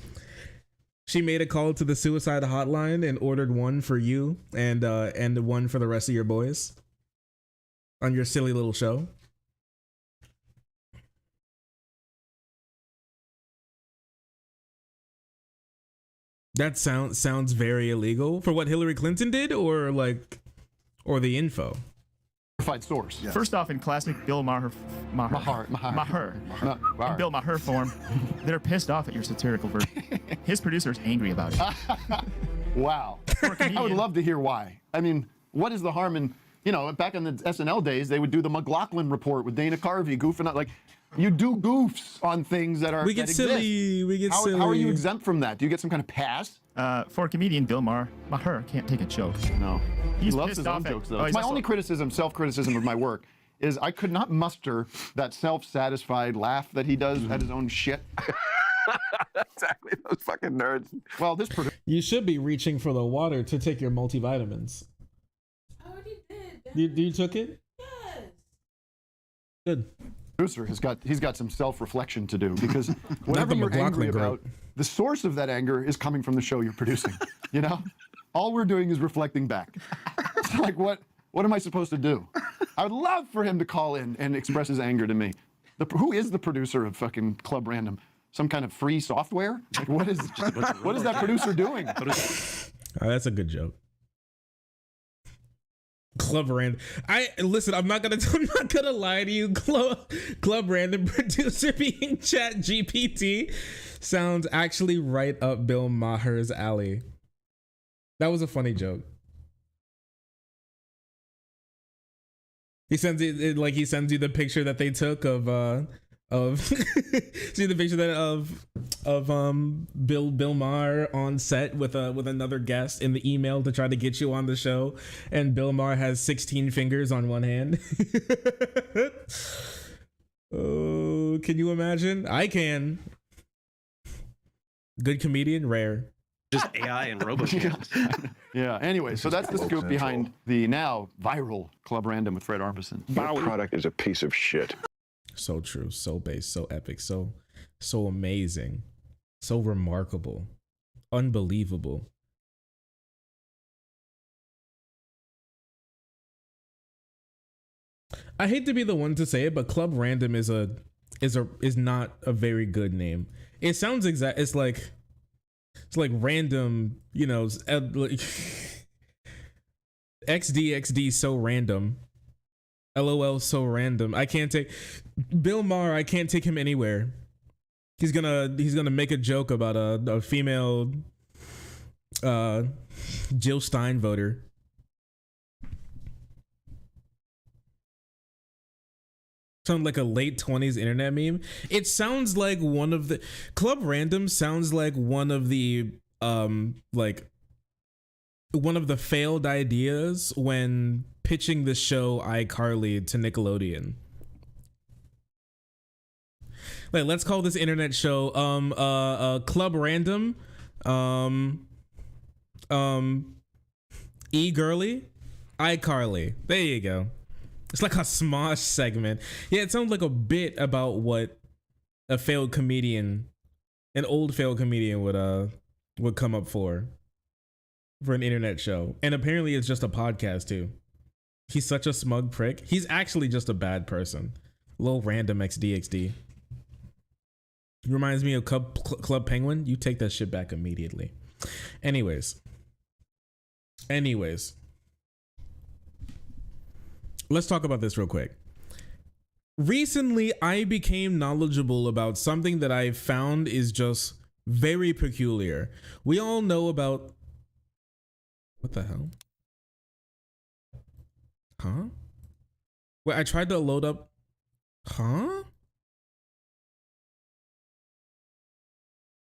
She made a call to the suicide hotline and ordered one for you and one for the rest of your boys on your silly little show. That sounds very illegal for what Hillary Clinton did, or the info. Verified source. Yeah. First off, in classic Bill Maher Bill Maher form, they're pissed off at your satirical version. His producer's angry about it. Wow. I would love to hear why. I mean, what is the harm in, back in the SNL days, they would do the McLaughlin report with Dana Carvey goofing out. Like, you do goofs on things that are. We get silly. We get silly. How are you exempt from that? Do you get some kind of pass? For a comedian, Bill Maher can't take a joke. No. He loves his own jokes, though. My only self-criticism of my work is I could not muster that self-satisfied laugh that he does at his own shit. Exactly, those fucking nerds. Well, you should be reaching for the water to take your multivitamins. I already did. You took it? Yes. Good. Producer he's got some self-reflection to do, because whatever you're angry about, the source of that anger is coming from the show you're producing. All we're doing is reflecting back. It's like, what am I supposed to do? I would love for him to call in and express his anger to me. Who is the producer of fucking Club Random? Some kind of free software? Like, what is that producer doing? Oh, that's a good joke. Club Random. I'm not gonna lie to you. Club Random producer being Chat GPT sounds actually right up Bill Maher's alley. That was a funny joke. He sends you the picture that they took of see the picture of Bill Maher on set with another guest in the email to try to get you on the show, and Bill Maher has 16 fingers on one hand. Oh, can you imagine? I can. Good comedian, rare. Just AI and RoboCam. Yeah. Anyway, so that's the scoop behind the now viral Club Random with Fred Armisen. Your product is a piece of shit. So true, so base, so epic, so amazing, so remarkable, unbelievable. I hate to be the one to say it, but Club Random is not a very good name. It sounds exact. It's like random, like XD so random. LOL so random. I can't take Bill Maher. I can't take him anywhere. He's gonna make a joke about a female Jill Stein voter. Sound like a late 20s internet meme. It sounds like one of the Club Random sounds like one of the failed ideas when pitching the show iCarly to Nickelodeon. Like, let's call this internet show Club Random E-Girly iCarly. There you go. It's like a Smosh segment. Yeah, it sounds like a bit about what a failed comedian, an old failed comedian would come up for an internet show. And apparently it's just a podcast too. He's such a smug prick. He's actually just a bad person. Little random XDXD. Reminds me of Club Penguin. You take that shit back immediately. Anyways. Let's talk about this real quick. Recently, I became knowledgeable about something that I found is just very peculiar. We all know about... What the hell? Huh? Wait, I tried to load up... Huh?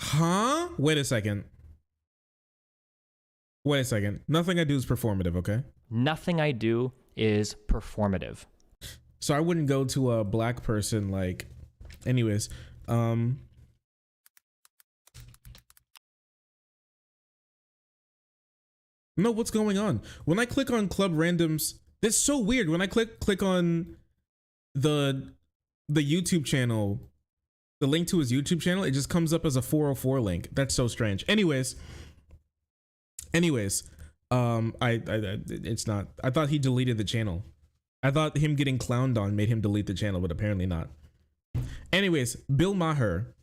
Huh? Wait a second. Nothing I do is performative, okay? Nothing I do is performative. So I wouldn't go to a black person like... Anyways, no, what's going on? When I click on Club Random's... That's so weird. When I click on the YouTube channel, the link to his YouTube channel, it just comes up as a 404 link. That's so strange. Anyways, it's not. I thought he deleted the channel. I thought him getting clowned on made him delete the channel, but apparently not. Anyways, Bill Maher,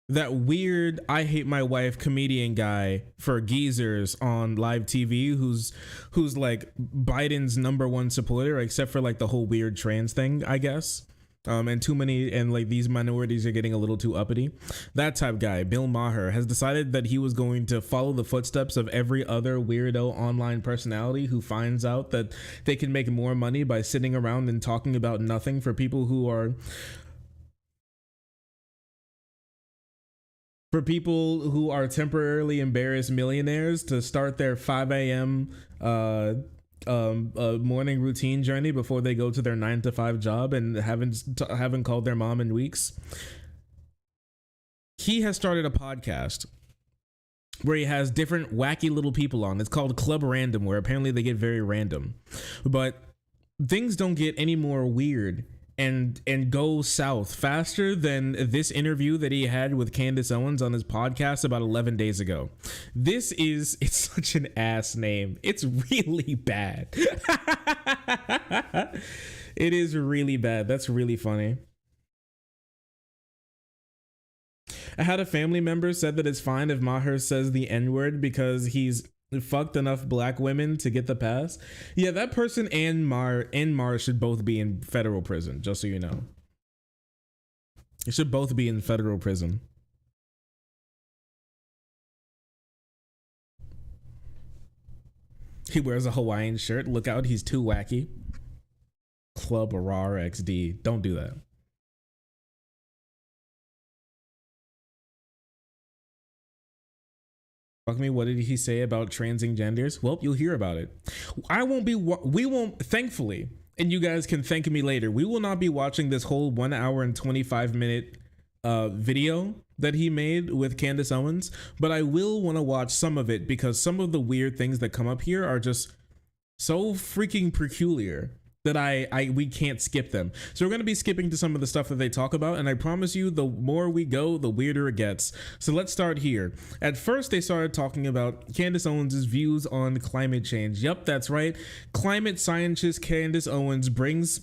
that weird I hate my wife comedian guy for geezers on live TV, who's like Biden's #1 supporter, except for like the whole weird trans thing, I guess. And too many, and like these minorities are getting a little too uppity. That type guy, Bill Maher, has decided that he was going to follow the footsteps of every other weirdo online personality who finds out that they can make more money by sitting around and talking about nothing for people who are temporarily embarrassed millionaires to start their 5 a.m. Morning routine journey before they go to their 9-to-5 job and haven't called their mom in weeks. He has started a podcast where he has different wacky little people on. It's called Club Random, where apparently they get very random, but things don't get any more weird and go south faster than this interview that he had with Candace Owens on his podcast about 11 days ago. It's such an ass name. It's really bad. It is really bad. That's really funny. I had a family member said that it's fine if Maher says the N-word because he's fucked enough black women to get the pass. Yeah, that person and Mar should both be in federal prison, just so you know. They should both be in federal prison. He wears a Hawaiian shirt. Look out, he's too wacky. Club RAR XD. Don't do that. Fuck me, what did he say about transing genders? Well, you'll hear about it. We won't, thankfully, and you guys can thank me later, we will not be watching this whole 1 hour and 25 minute video that he made with Candace Owens, but I will want to watch some of it because some of the weird things that come up here are just so freaking peculiar that we can't skip them. So we're going to be skipping to some of the stuff that they talk about, and I promise you the more we go, the weirder it gets. So let's start here. At first, they started talking about Candace Owens' views on climate change. Yep, that's right. Climate scientist Candace Owens brings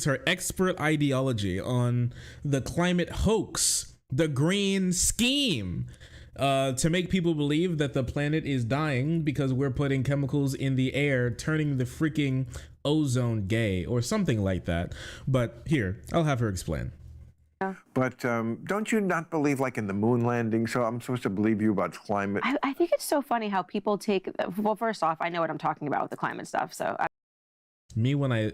her expert ideology on the climate hoax, the green scheme, to make people believe that the planet is dying because we're putting chemicals in the air, turning the freaking ozone gay or something like that. But here, I'll have her explain. But don't you not believe like in the moon landing? So I'm supposed to believe you about climate? I think it's so funny how people take, well, first off, I know what I'm talking about with the climate stuff. So me when I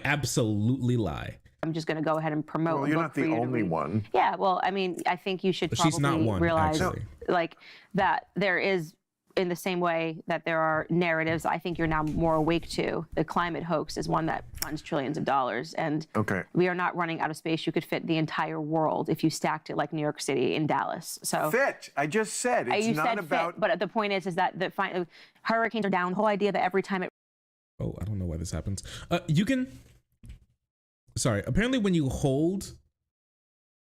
absolutely lie. I'm just going to go ahead and promote. Well, you're not the only one. Yeah, well, I mean, I think you should She's not probably one, realize, actually. like, that there is, in the same way that there are narratives, I think you're now more awake to. The climate hoax is one that funds trillions of dollars, and we are not running out of space. You could fit the entire world if you stacked it like New York City and Dallas. So fit. I just said it's you not said about. Fit, but the point is that the hurricanes are down. The whole idea that every time it. Oh, I don't know why this happens. You can. Sorry. Apparently, when you hold,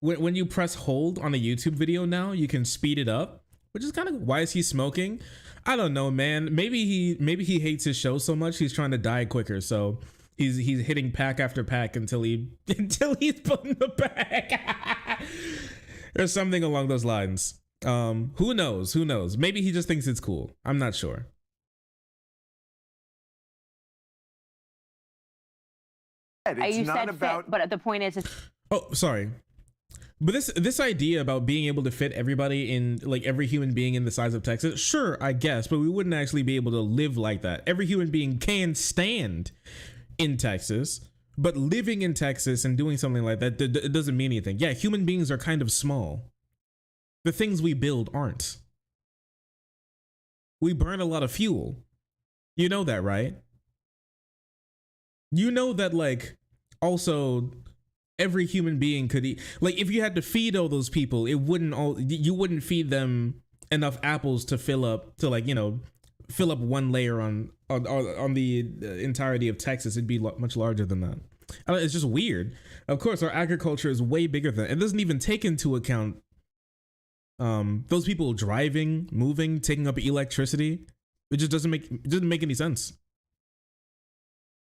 when you press hold on a YouTube video now, you can speed it up. Which is kind of, why is he smoking? I don't know, man. Maybe he hates his show so much he's trying to die quicker. So he's hitting pack after pack until he's putting the pack. Or something along those lines. Who knows? Who knows? Maybe he just thinks it's cool. I'm not sure. It's not about. Fit, but the point is. Oh, sorry. But this idea about being able to fit everybody in, like every human being in the size of Texas, sure, I guess, but we wouldn't actually be able to live like that. Every human being can stand in Texas, but living in Texas and doing something like that, it doesn't mean anything. Yeah, human beings are kind of small. The things we build aren't. We burn a lot of fuel. You know that, right? You know that, like, also every human being could eat. Like, if you had to feed all those people, you wouldn't feed them enough apples to fill up one layer on the entirety of Texas. It'd be much larger than that. It's just weird. Of course, our agriculture is way bigger than it doesn't even take into account those people driving, moving, taking up electricity. It just doesn't make any sense.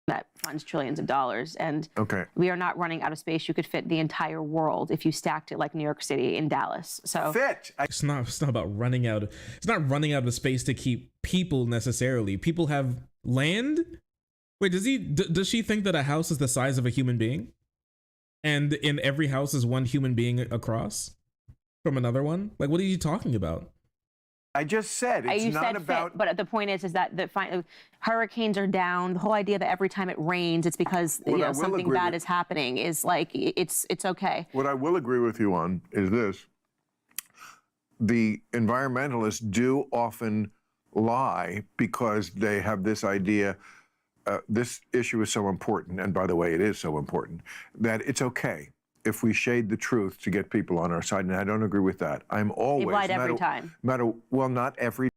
That funds trillions of dollars, and we are not running out of space. You could fit the entire world if you stacked it like New York City and Dallas. So it's not about running out. It's not running out of space to keep people necessarily. People have land. Wait, does she think that a house is the size of a human being, and in every house is one human being across from another one? Like, what are you talking about? I just said it's not about. Fit, but the point is that the hurricanes are down. The whole idea that every time it rains, it's because something bad is happening is like it's okay. What I will agree with you on is this: the environmentalists do often lie because they have this idea. This issue is so important, and by the way, it is so important that it's okay if we shade the truth to get people on our side, and I don't agree with that. I'm always You've lied every time. Well, not every.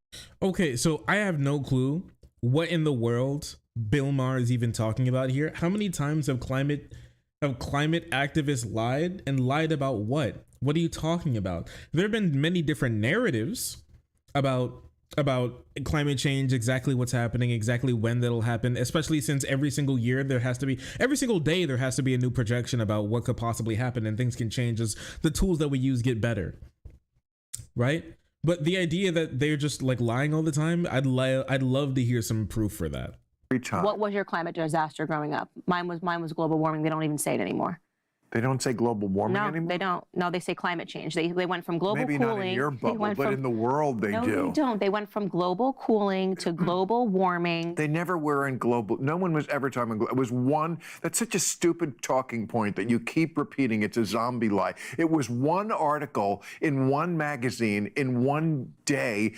Okay, so I have no clue what in the world Bill Maher is even talking about here. How many times have climate activists lied, and lied about what? What are you talking about? There have been many different narratives about climate change, exactly what's happening, exactly when that'll happen, especially since every single day there has to be a new projection about what could possibly happen, and things can change as the tools that we use get better, right? But the idea that they're just like lying all the time, I'd love to hear some proof for that. What was your climate disaster growing up? Mine was global warming. They don't even say it anymore. They don't say global warming anymore? No, they don't. No, they say climate change. They went from global cooling. Maybe not in your bubble, but in the world they do. No, they don't. They went from global cooling to global warming. They never were in global. No one was ever talking about. It was one. That's such a stupid talking point that you keep repeating. It's a zombie lie. It was one article in one magazine in one day.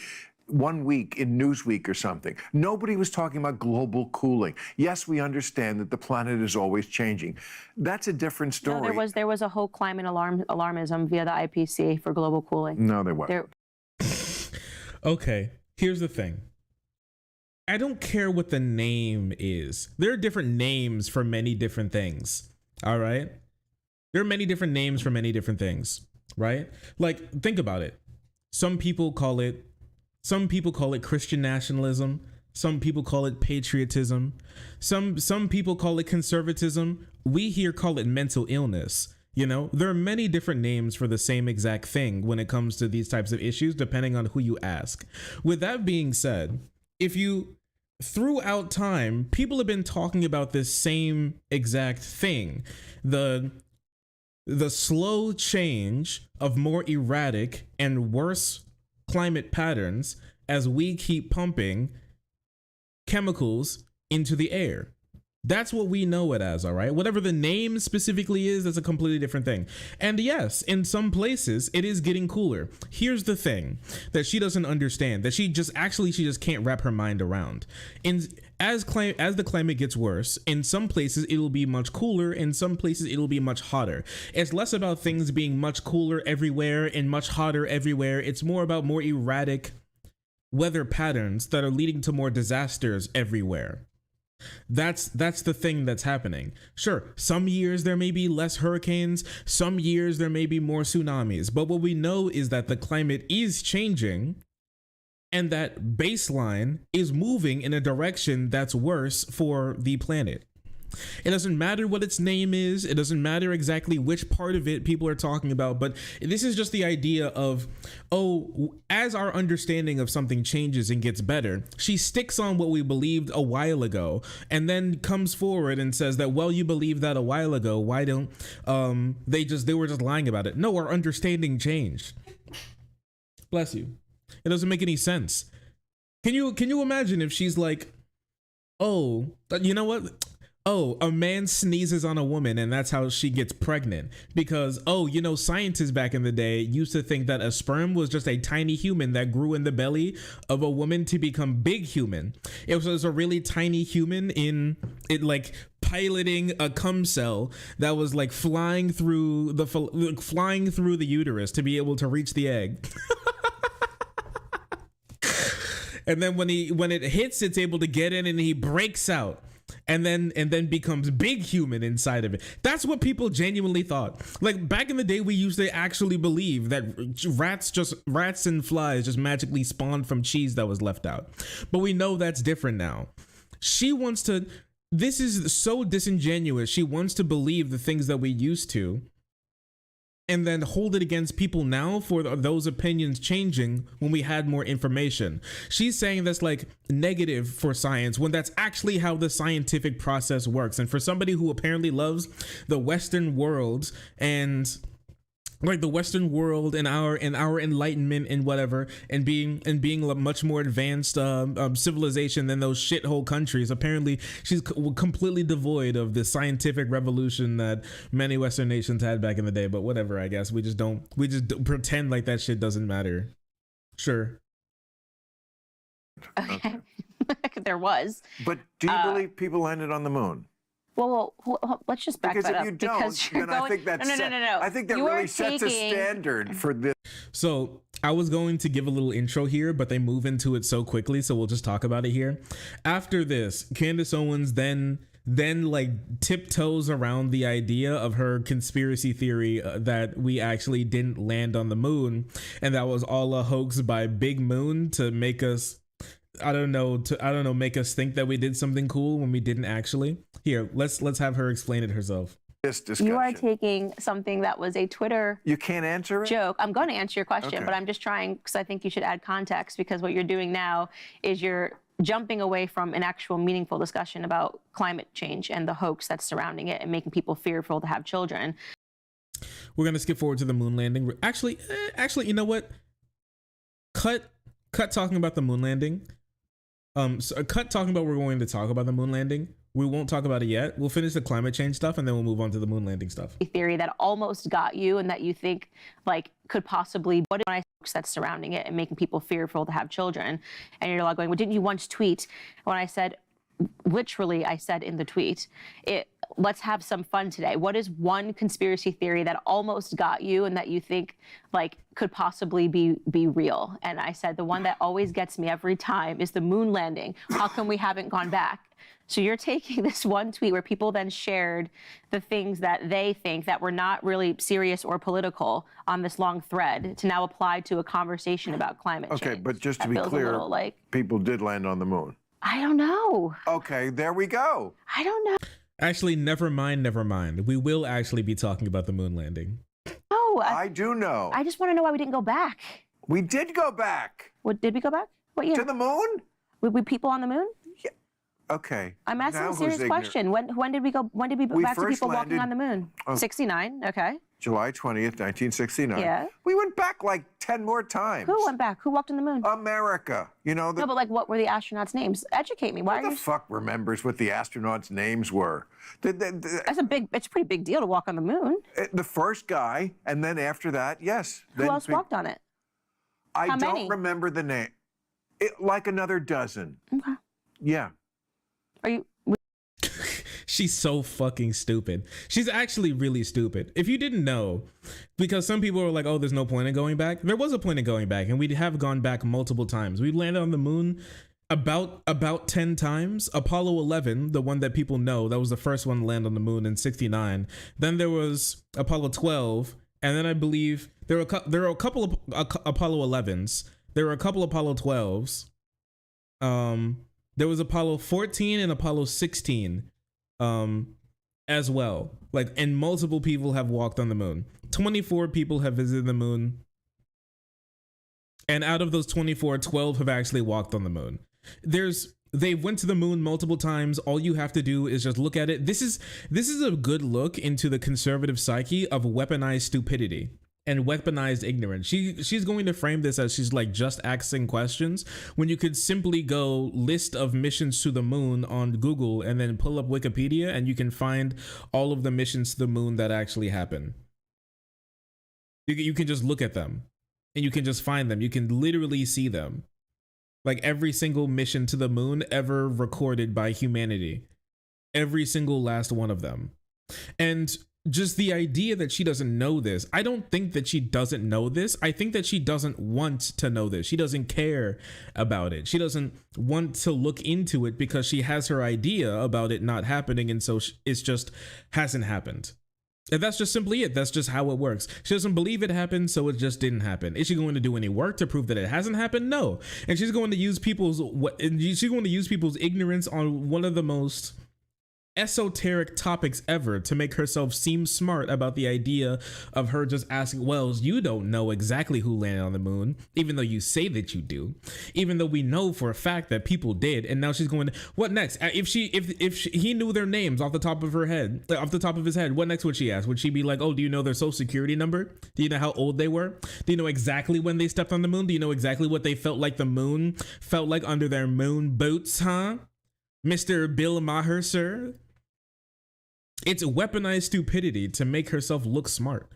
1 week in Newsweek or something. Nobody was talking about global cooling. Yes, we understand that the planet is always changing. That's a different story. No, there was a whole climate alarmism via the IPCC for global cooling. No, there wasn't. Okay, here's the thing. I don't care what the name is. There are different names for many different things. All right? There are many different names for many different things, right? Like, think about it. Some people call it Christian nationalism. Some people call it patriotism. Some people call it conservatism. We here call it mental illness. You know, there are many different names for the same exact thing when it comes to these types of issues, depending on who you ask. With that being said, throughout time, people have been talking about this same exact thing. The slow change of more erratic and worse climate patterns as we keep pumping chemicals into the air. That's what we know it as, all right? Whatever the name specifically is, that's a completely different thing. And yes, in some places, it is getting cooler. Here's the thing that she doesn't understand, that she just can't wrap her mind around. As the climate gets worse, in some places it'll be much cooler, in some places it'll be much hotter. It's less about things being much cooler everywhere and much hotter everywhere. It's more about more erratic weather patterns that are leading to more disasters everywhere. That's the thing that's happening. Sure, some years there may be less hurricanes, some years there may be more tsunamis, but what we know is that the climate is changing and that baseline is moving in a direction that's worse for the planet. It doesn't matter what its name is. It doesn't matter exactly which part of it people are talking about, but this is just the idea of, as our understanding of something changes and gets better, she sticks on what we believed a while ago and then comes forward and says that, well, you believed that a while ago. Why don't they were just lying about it? No, our understanding changed. Bless you. It doesn't make any sense. Can you imagine if she's like, oh, you know what? Oh, a man sneezes on a woman and that's how she gets pregnant because, scientists back in the day used to think that a sperm was just a tiny human that grew in the belly of a woman to become big human. It was a really tiny human piloting a cum cell that was like flying through the uterus to be able to reach the egg. And then when it hits, it's able to get in and he breaks out. And then becomes big human inside of it. That's what people genuinely thought. Like back in the day, we used to actually believe that rats and flies just magically spawned from cheese that was left out. But we know that's different now. This is so disingenuous. She wants to believe the things that we used to and then hold it against people now for those opinions changing when we had more information. She's saying that's like negative for science when that's actually how the scientific process works. And for somebody who apparently loves the Western world and like the Western world and our enlightenment and whatever, and being a much more advanced civilization than those shithole countries. Apparently, she's completely devoid of the scientific revolution that many Western nations had back in the day. But whatever, I guess we just pretend like that shit doesn't matter. Sure. Okay. There was. But do you believe people landed on the moon? Well, let's just back that up. Because if you don't, then I think that's no. I think that really sets a standard for this. So I was going to give a little intro here, but they move into it so quickly, so we'll just talk about it here. After this, Candace Owens then like tiptoes around the idea of her conspiracy theory that we actually didn't land on the moon, and that was all a hoax by Big Moon to make us make us think that we did something cool when we didn't actually. Here, let's have her explain it herself. You are taking something that was a Twitter You can't answer it? joke. I'm going to answer your question, Okay. but I'm just trying because I think you should add context, because what you're doing now is you're jumping away from an actual meaningful discussion about climate change and the hoax that's surrounding it and making people fearful to have children. We're gonna skip forward to the moon landing. Actually, you know what? Cut talking about the moon landing. Cut talking about we're going to talk about the moon landing. We won't talk about it yet. We'll finish the climate change stuff and then we'll move on to the moon landing stuff. A theory that almost got you and that you think like could possibly what I that's surrounding it and making people fearful to have children. And you're like going, well, didn't you once tweet? When I said, literally, I said in the tweet, let's have some fun today. What is one conspiracy theory that almost got you and that you think like could possibly be real? And I said, the one that always gets me every time is the moon landing. How come we haven't gone back? So you're taking this one tweet where people then shared the things that they think that were not really serious or political on this long thread to now apply to a conversation about climate change. Okay, but just to That be feels a clear, little like, people did land on the moon. I don't know. Okay, there we go. I don't know. Actually, never mind. We will actually be talking about the moon landing. Oh, I do know. I just want to know why we didn't go back. We did go back. What, did we go back? What year? To the moon? We people on the moon? Okay. I'm asking Now a serious who's question. When did we go? When did we go We back to first people walking landed- on the moon? Oh. 69. Okay. July 20th, 1969. Yeah. We went back like 10 more times. Who went back? Who walked on the moon? America. You know, No, but like, what were the astronauts' names? Educate me. Why who are the you? fuck remembers what the astronauts' names were? That's a pretty big deal to walk on the moon. The first guy, and then after that, yes. Who else walked on it? I How don't many? remember the name. Like another dozen. Okay. Yeah. Are you? She's so fucking stupid. She's actually really stupid. If you didn't know, because some people were like, oh, there's no point in going back. There was a point in going back, and we have gone back multiple times. We landed on the moon about 10 times. Apollo 11, the one that people know, that was the first one to land on the moon in 69. Then there was Apollo 12, and then I believe there were a couple of Apollo 11s. There were a couple Apollo 12s. There was Apollo 14 and Apollo 16 as well. Like, and multiple people have walked on the moon. 24 people have visited the moon. And out of those 24, 12 have actually walked on the moon. They went to the moon multiple times. All you have to do is just look at it. This is a good look into the conservative psyche of weaponized stupidity and weaponized ignorance. She's going to frame this as she's like just asking questions when you could simply go list of missions to the moon on Google and then pull up Wikipedia and you can find all of the missions to the moon that actually happen. You can just look at them and you can just find them. You can literally see them. Like every single mission to the moon ever recorded by humanity. Every single last one of them. And just the idea that she doesn't know this, I don't think that she doesn't know this. I think that she doesn't want to know this. She doesn't care about it. She doesn't want to look into it because she has her idea about it not happening, and so it's just hasn't happened. And that's just simply it. That's just how it works. She doesn't believe it happened, so it just didn't happen. Is she going to do any work to prove that it hasn't happened? No. And she's going to use people's ignorance on one of the most esoteric topics ever to make herself seem smart about the idea of her just asking, well, you don't know exactly who landed on the moon, even though you say that you do, even though we know for a fact that people did. And now she's going to, what next? If he knew their names off the top of his head, what next would she ask? Would she be like, oh, do you know their social security number? Do you know how old they were? Do you know exactly when they stepped on the moon? Do you know exactly what they felt like the moon felt like under their moon boots, huh? Mr. Bill Maher, sir? It's weaponized stupidity to make herself look smart.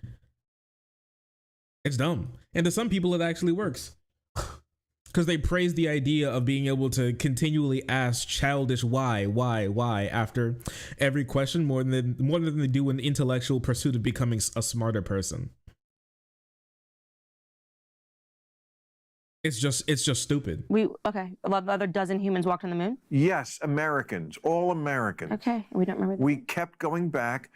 It's dumb. And to some people, it actually works. Because they praise the idea of being able to continually ask childish why after every question more than they do in the intellectual pursuit of becoming a smarter person. It's just stupid. Another dozen humans walked on the moon? Yes, Americans, all Americans. Okay, we don't remember that. We kept going back.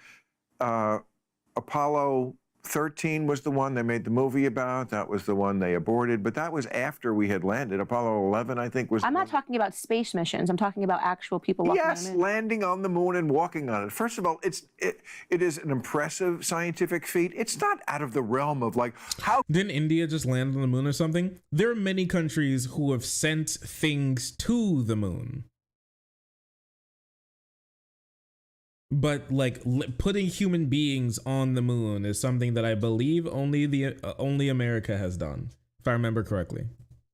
Apollo 13 was the one they made the movie about. That was the one they aborted, but that was after we had landed. Apollo 11, I think, was. I'm not talking about space missions. I'm talking about actual people walking on the moon. Yes, landing on the moon and walking on it. First of all, it is an impressive scientific feat. It's not out of the realm of like how. Didn't India just land on the moon or something? There are many countries who have sent things to the moon. But like putting human beings on the moon is something that I believe only America has done, if I remember correctly.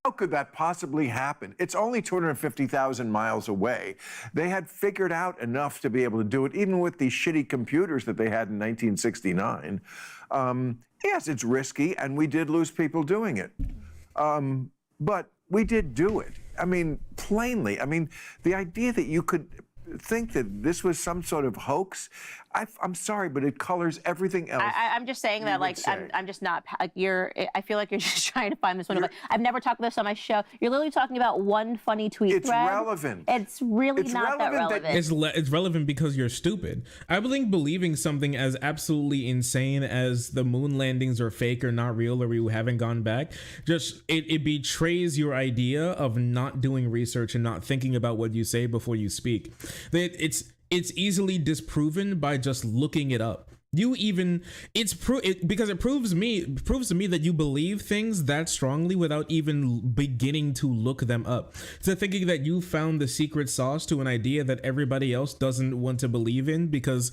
How could that possibly happen? It's only 250,000 miles away. They had figured out enough to be able to do it, even with these shitty computers that they had in 1969. Yes, it's risky, and we did lose people doing it. But we did do it. I mean, plainly. I mean, the idea that you could think that this was some sort of hoax, I'm sorry, but it colors everything else. I'm just saying that, like, I'm just not, like, I feel like you're just trying to find this one. Like, I've never talked about this on my show. You're literally talking about one funny tweet It's thread. relevant. It's really not that relevant. It's relevant because you're stupid. I think believing something as absolutely insane as the moon landings are fake or not real or we haven't gone back, just it betrays your idea of not doing research and not thinking about what you say before you speak. It's easily disproven by just looking it up. Because it proves to me that you believe things that strongly without even beginning to look them up. So thinking that you found the secret sauce to an idea that everybody else doesn't want to believe in because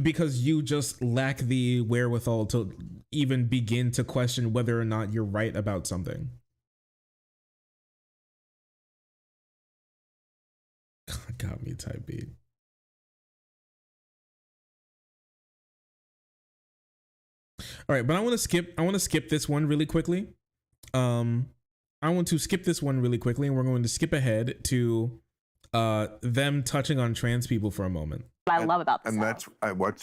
because you just lack the wherewithal to even begin to question whether or not you're right about something. Got me, type beat. All right, but I want to skip this one really quickly. I want to skip this one really quickly, and we're going to skip ahead to them touching on trans people for a moment. What I love about this. And that's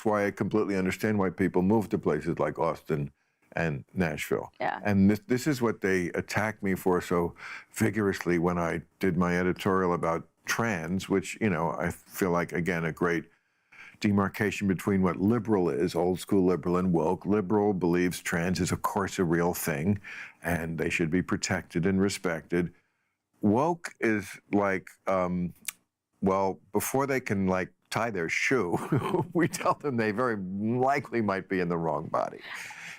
why I completely understand why people move to places like Austin and Nashville. Yeah. And this is what they attacked me for so vigorously when I did my editorial about trans, which, you know, I feel like, again, a great demarcation between what liberal is, old school liberal, and woke. Liberal believes trans is, of course, a real thing, and they should be protected and respected. Woke is like, well, before they can, like, tie their shoe, we tell them they very likely might be in the wrong body.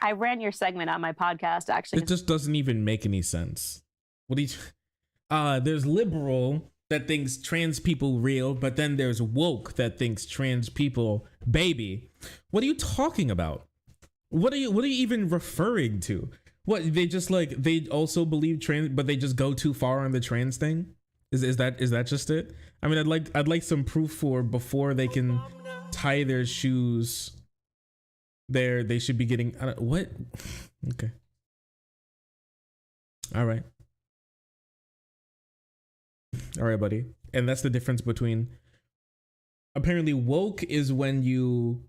I ran your segment on my podcast, actually. It just doesn't even make any sense. What do you... there's liberal that thinks trans people real, but then there's woke that thinks trans people baby. What are you talking about? What are you even referring to? What, they just like, they also believe trans, but they just go too far on the trans thing? Is that just it? I mean, I'd like some proof for before they can tie their shoes there, they should be getting, what? Okay. All right, buddy. And that's the difference between, apparently woke is when you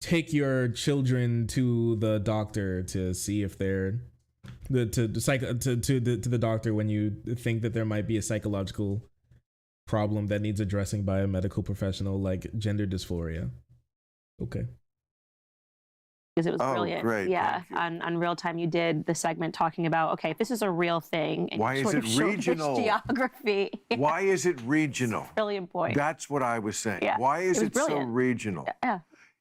take your children to the doctor to see if they're to the doctor when you think that there might be a psychological problem that needs addressing by a medical professional, like gender dysphoria. Okay. Because it was brilliant. Great. Yeah, on Real Time, you did the segment talking about, okay, if this is a real thing, and why you is sort it of showed regional? this geography. Why is it regional? Brilliant point. That's what I was saying. Yeah, Why is it so brilliant. regional? Yeah.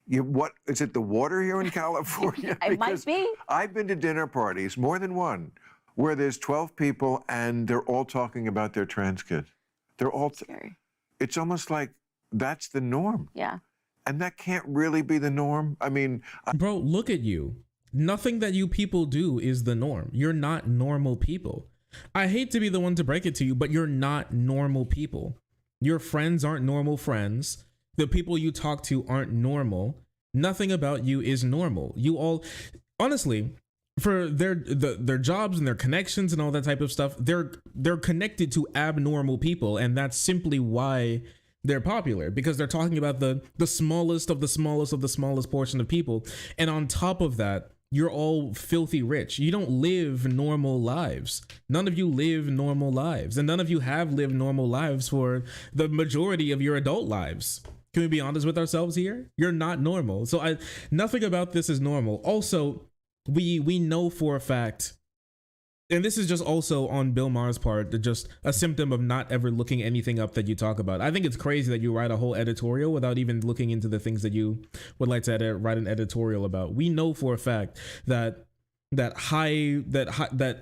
What is it? The water here in California? It might be. I've been to dinner parties, more than one, where there's 12 people and they're all talking about their trans kids. They're all. Scary. It's almost like that's the norm. Yeah. And that can't really be the norm. I mean, bro, look at you. Nothing that you people do is the norm. You're not normal people. I hate to be the one to break it to you, but you're not normal people. Your friends aren't normal friends. The people you talk to aren't normal. Nothing about you is normal. You all, honestly, for their jobs and their connections and all that type of stuff, they're connected to abnormal people, and that's simply why they're popular, because they're talking about the smallest of the smallest of the smallest portion of people. And on top of that, you're all filthy rich. You don't live normal lives. None of you live normal lives, and none of you have lived normal lives for the majority of your adult lives. Can we be honest with ourselves here? You're not normal. So nothing about this is normal. Also, we know for a fact, and this is just also on Bill Maher's part, just a symptom of not ever looking anything up that you talk about. I think it's crazy that you write a whole editorial without even looking into the things that you would like to write an editorial about. We know for a fact that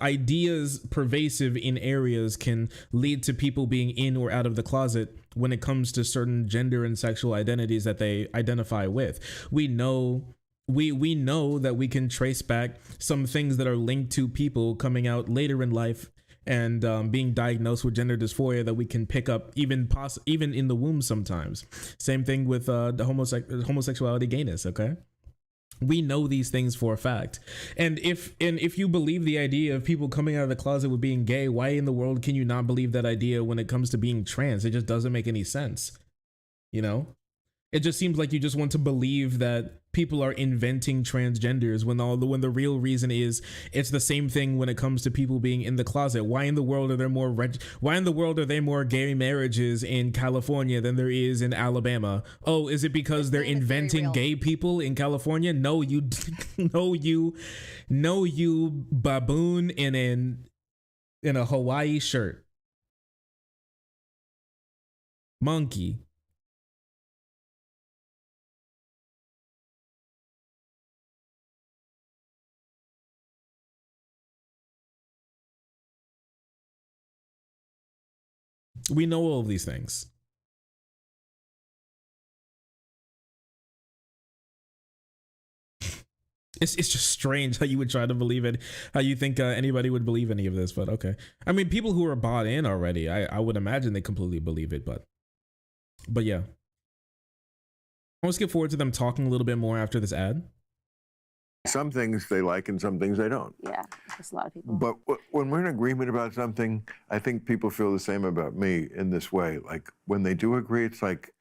ideas pervasive in areas can lead to people being in or out of the closet when it comes to certain gender and sexual identities that they identify with. We know that we can trace back some things that are linked to people coming out later in life and being diagnosed with gender dysphoria that we can pick up even in the womb sometimes. Same thing with the homosexuality, gayness. Okay. We know these things for a fact. And if you believe the idea of people coming out of the closet with being gay, why in the world can you not believe that idea when it comes to being trans? It just doesn't make any sense. You know, it just seems like you just want to believe that people are inventing transgenders when the real reason is it's the same thing when it comes to people being in the closet. Why in the world are there more gay marriages in California than there is in Alabama? Oh, is it because they're inventing gay people in California? No, you baboon in a Hawaii shirt. Monkey. We know all of these things. It's just strange how you would try to believe it, how you think anybody would believe any of this, but okay. I mean, people who are bought in already, I would imagine they completely believe it, but yeah. I want to skip forward to them talking a little bit more after this ad. Some things they like and some things they don't. Yeah, that's a lot of people. But when we're in agreement about something, I think people feel the same about me in this way. Like when they do agree, it's like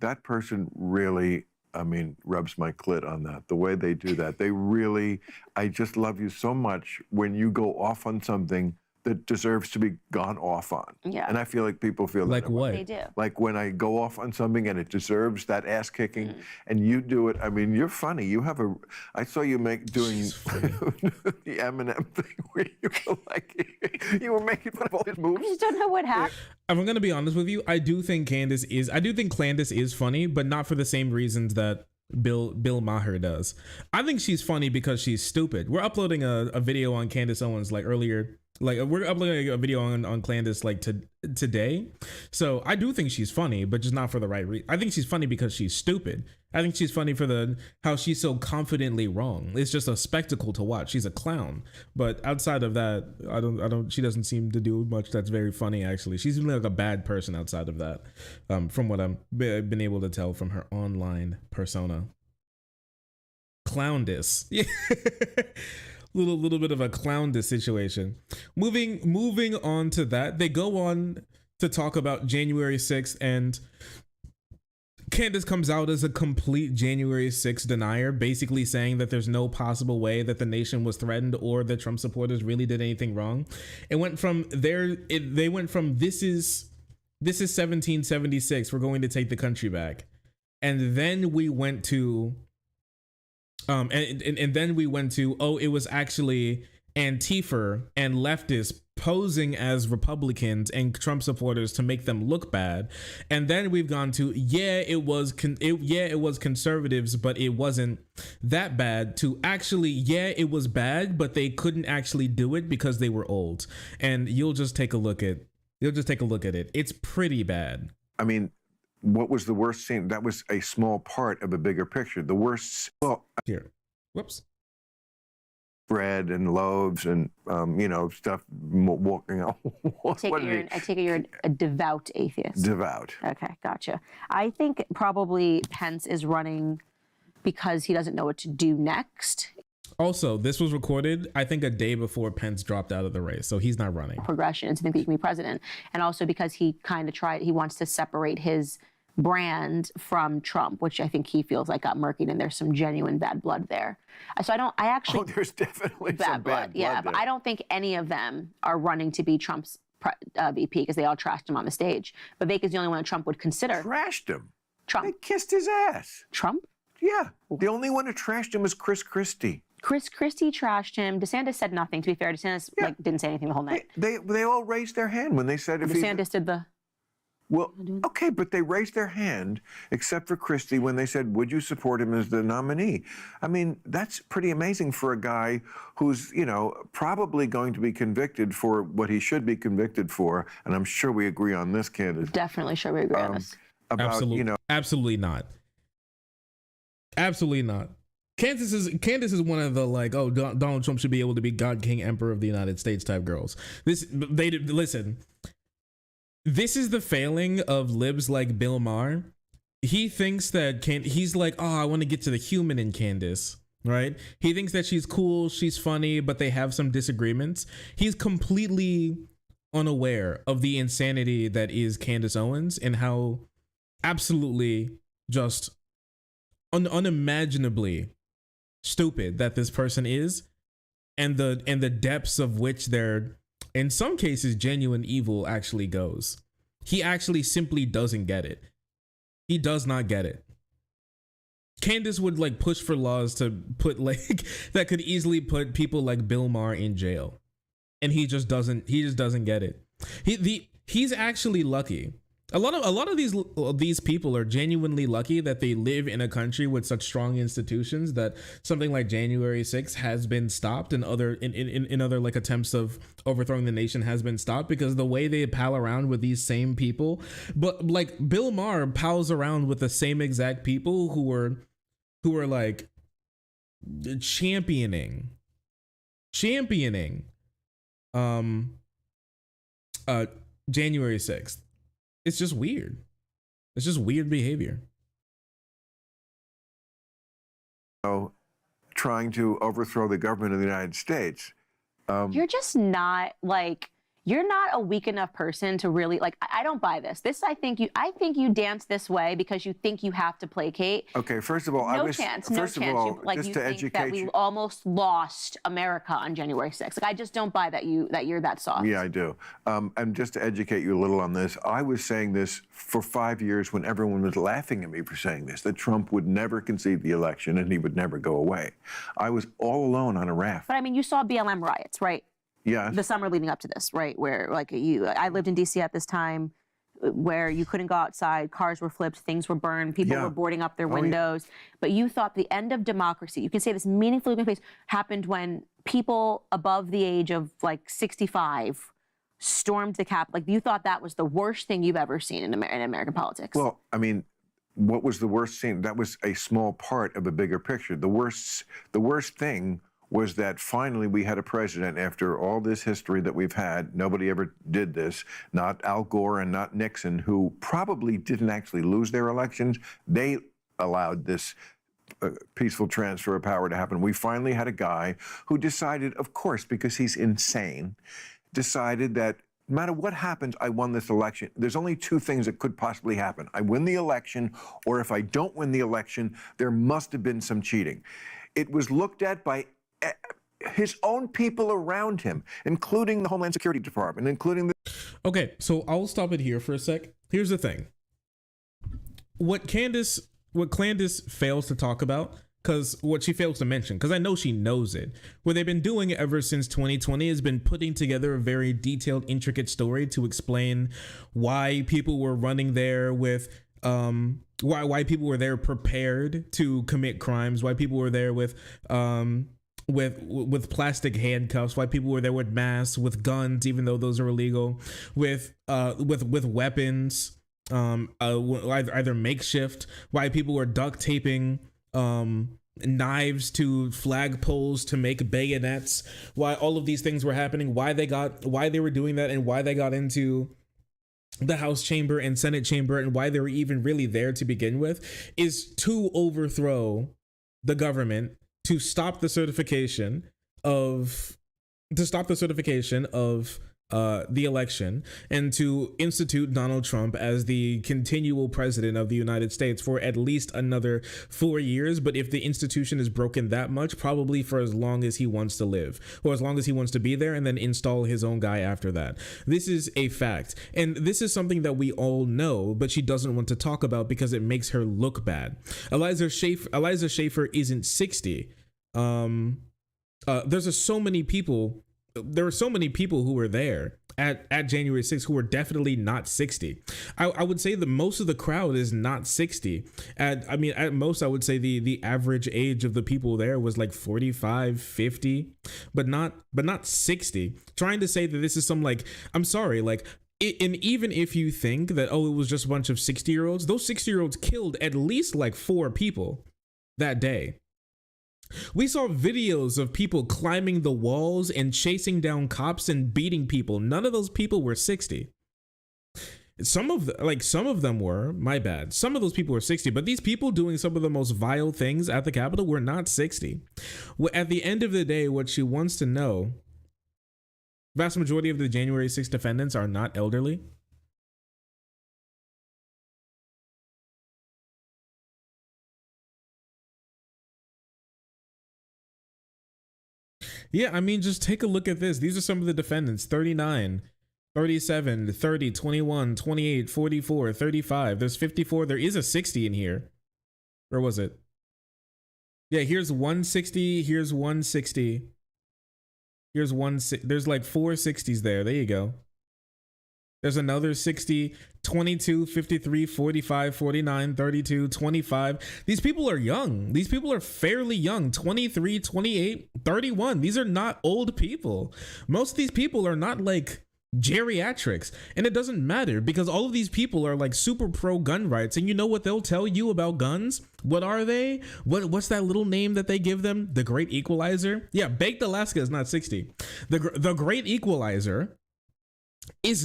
that person really, I mean, rubs my clit on that. The way they do that, they really, I just love you so much when you go off on something that deserves to be gone off on. Yeah. And I feel like people feel like that. What? They do. Like when I go off on something and it deserves that ass kicking, and you do it. I mean, you're funny. You have a. I saw you doing the Eminem thing where you were like, you were making fun of all his moves. I just don't know what happened. I'm gonna be honest with you. I do think Candace is funny, but not for the same reasons that Bill Maher does. I think she's funny because she's stupid. We're uploading a video on Candace Owens like earlier. Like we're uploading a video on Candace like today. So I do think she's funny, but just not for the right reason. I think she's funny because she's stupid. I think she's funny for how she's so confidently wrong. It's just a spectacle to watch. She's a clown. But outside of that, she doesn't seem to do much that's very funny actually. She's like a bad person outside of that. From what I've been able to tell from her online persona. Clowndice. Yeah. little bit of a clown situation. Moving on to that, they go on to talk about January 6th, and Candace comes out as a complete January 6th denier, basically saying that there's no possible way that the nation was threatened or that Trump supporters really did anything wrong. It went from they went from this is 1776, we're going to take the country back, and then we went to and then we went to, oh, it was actually Antifa and leftists posing as Republicans and Trump supporters to make them look bad. And then we've gone to, it was conservatives, but it wasn't that bad, to actually, it was bad, but they couldn't actually do it because they were old. And you'll just take a look at it. It's pretty bad. I mean, what was the worst scene? That was a small part of a bigger picture. The worst, here, whoops. Bread and loaves and stuff walking out. I take it you're a devout atheist. Devout. Okay, gotcha. I think probably Pence is running because he doesn't know what to do next. Also, this was recorded, I think, a day before Pence dropped out of the race, so he's not running. Progression to think that he can be president, and also because he he wants to separate his brand from Trump, which I think he feels like got murkied, and there's some genuine bad blood there. So there's definitely bad blood. Yeah, but I don't think any of them are running to be Trump's VP because they all trashed him on the stage. Vivek is the only one that Trump would consider. Trashed him? Trump. They kissed his ass. Trump? Yeah. The only one who trashed him was Chris Christie. Chris Christie trashed him. DeSantis said nothing. To be fair, DeSantis didn't say anything the whole night. They all raised their hand when they said DeSantis did the. Well, okay, but they raised their hand, except for Christie, when they said, would you support him as the nominee? I mean, that's pretty amazing for a guy who's, probably going to be convicted for what he should be convicted for. And I'm sure we agree on this, Candace. Definitely sure we agree on this. Absolutely not. Absolutely not. Candace is one of the Donald Trump should be able to be God, King, Emperor of the United States type girls. Listen. This is the failing of libs like Bill Maher. He thinks that he's like, oh, I want to get to the human in Candace, right? He thinks that she's cool, she's funny, but they have some disagreements. He's completely unaware of the insanity that is Candace Owens and how absolutely just unimaginably stupid that this person is, and the depths of which their, in some cases, genuine evil actually goes. He actually simply doesn't get it. He does not get it. Candace would push for laws to put that could easily put people like Bill Maher in jail, and he just doesn't get it. He's actually lucky. A lot of these people are genuinely lucky that they live in a country with such strong institutions that something like January 6th has been stopped, and other attempts of overthrowing the nation has been stopped, because the way they pal around with these same people, but Bill Maher pals around with the same exact people who are championing January 6th. It's just weird. It's just weird behavior. Trying to overthrow the government of the United States. You're just not like, you're not a weak enough person to really like. I don't buy this. I think you dance this way because you think you have to placate. Okay, first of all, no chance. Just you think educate that we almost lost America on January 6th. Like, I just don't buy that you're that soft. Yeah, I do. And just to educate you a little on this, I was saying this for 5 years when everyone was laughing at me for saying this, that Trump would never concede the election and he would never go away. I was all alone on a raft. But I mean, you saw BLM riots, right? Yeah. The summer leading up to this, right? Where like I lived in DC at this time, where you couldn't go outside, cars were flipped, things were burned, people were boarding up their windows. But you thought the end of democracy, you can say this meaningfully, happened when people above the age of like 65 stormed the Capitol. Like, you thought that was the worst thing you've ever seen in American politics. Well, I mean, what was the worst thing? That was a small part of a bigger picture. The worst thing was that finally we had a president, after all this history that we've had, nobody ever did this, not Al Gore and not Nixon, who probably didn't actually lose their elections. They allowed this peaceful transfer of power to happen. We finally had a guy who decided, of course, because he's insane, decided that no matter what happens, I won this election. There's only two things that could possibly happen. I win the election, or if I don't win the election, there must have been some cheating. It was looked at by his own people around him, including the Homeland Security Department, including the... Okay, so I'll stop it here for a sec. Here's the thing. What Candace fails to talk about, because what she fails to mention, because I know she knows it, what they've been doing ever since 2020 has been putting together a very detailed, intricate story to explain why people were running there with why people were there prepared to commit crimes, why people were there with plastic handcuffs, why people were there with masks, with guns, even though those are illegal, with weapons, either makeshift, why people were duct taping knives to flagpoles to make bayonets, why all of these things were happening, why they were doing that, and why they got into the House chamber and Senate chamber, and why they were even really there to begin with, is to overthrow the government, to stop the certification of the election, and to institute Donald Trump as the continual president of the United States for at least another 4 years. But if the institution is broken that much, probably for as long as he wants to live, or as long as he wants to be there, and then install his own guy after that. This is a fact. And this is something that we all know, but she doesn't want to talk about because it makes her look bad. Eliza Schaefer isn't 60. There were so many people who were there at January 6th who were definitely not 60. I would say that most of the crowd is not 60. At most, I would say the average age of the people there was like 45, 50, but not 60. Trying to say that this is some, like, I'm sorry, like, and even if you think that, oh, it was just a bunch of 60-year-olds, those 60-year-olds killed at least like 4 people that day. We saw videos of people climbing the walls and chasing down cops and beating people. None of those people were 60. Some of them were, my bad. Some of those people were 60, but these people doing some of the most vile things at the Capitol were not 60. At the end of the day, what she wants to know, vast majority of the January 6th defendants are not elderly. Yeah, I mean, just take a look at this. These are some of the defendants: 39, 37, 30, 21, 28, 44, 35. There's 54. There is a 60 in here. Where was it? Yeah, here's 160. Here's 160. Here's there's like 4 60s there. There you go. There's another 60, 22, 53, 45, 49, 32, 25. These people are young. These people are fairly young. 23, 28, 31. These are not old people. Most of these people are not like geriatrics. And it doesn't matter because all of these people are like super pro gun rights, and you know what they'll tell you about guns? What are they? What's that little name that they give them? The Great Equalizer? Yeah, Baked Alaska is not 60. The Great Equalizer is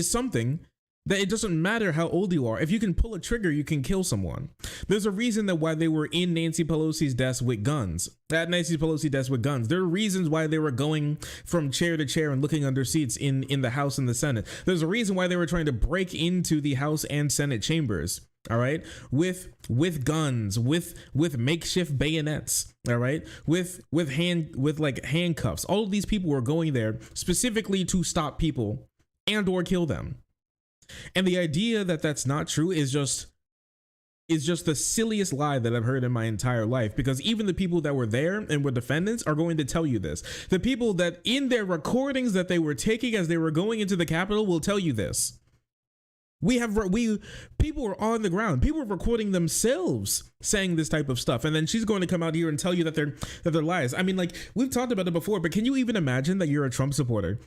something that it doesn't matter how old you are. If you can pull a trigger, you can kill someone. There's a reason that why they were in Nancy Pelosi's desk with guns. At Nancy Pelosi's desk with guns. There are reasons why they were going from chair to chair and looking under seats in the House and the Senate. There's a reason why they were trying to break into the House and Senate chambers. All right, with guns, with makeshift bayonets. All right, with like handcuffs. All of these people were going there specifically to stop people and or kill them. And the idea that that's not true is just the silliest lie that I've heard in my entire life, because even the people that were there and were defendants are going to tell you this. The people that in their recordings that they were taking as they were going into the Capitol will tell you this. People were on the ground. People were recording themselves saying this type of stuff. And then she's going to come out here and tell you that they're lies. I mean, like, we've talked about it before, but can you even imagine that you're a Trump supporter?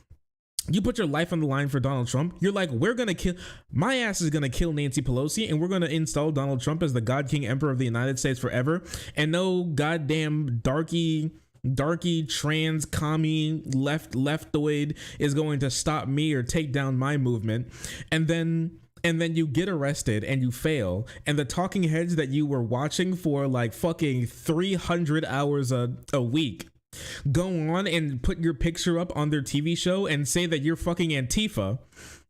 You put your life on the line for Donald Trump. You're like, my ass is going to kill Nancy Pelosi, and we're going to install Donald Trump as the God King Emperor of the United States forever. And no goddamn darky trans commie leftoid is going to stop me or take down my movement. And then you get arrested and you fail. And the talking heads that you were watching for like fucking 300 hours a week go on and put your picture up on their TV show and say that you're fucking Antifa,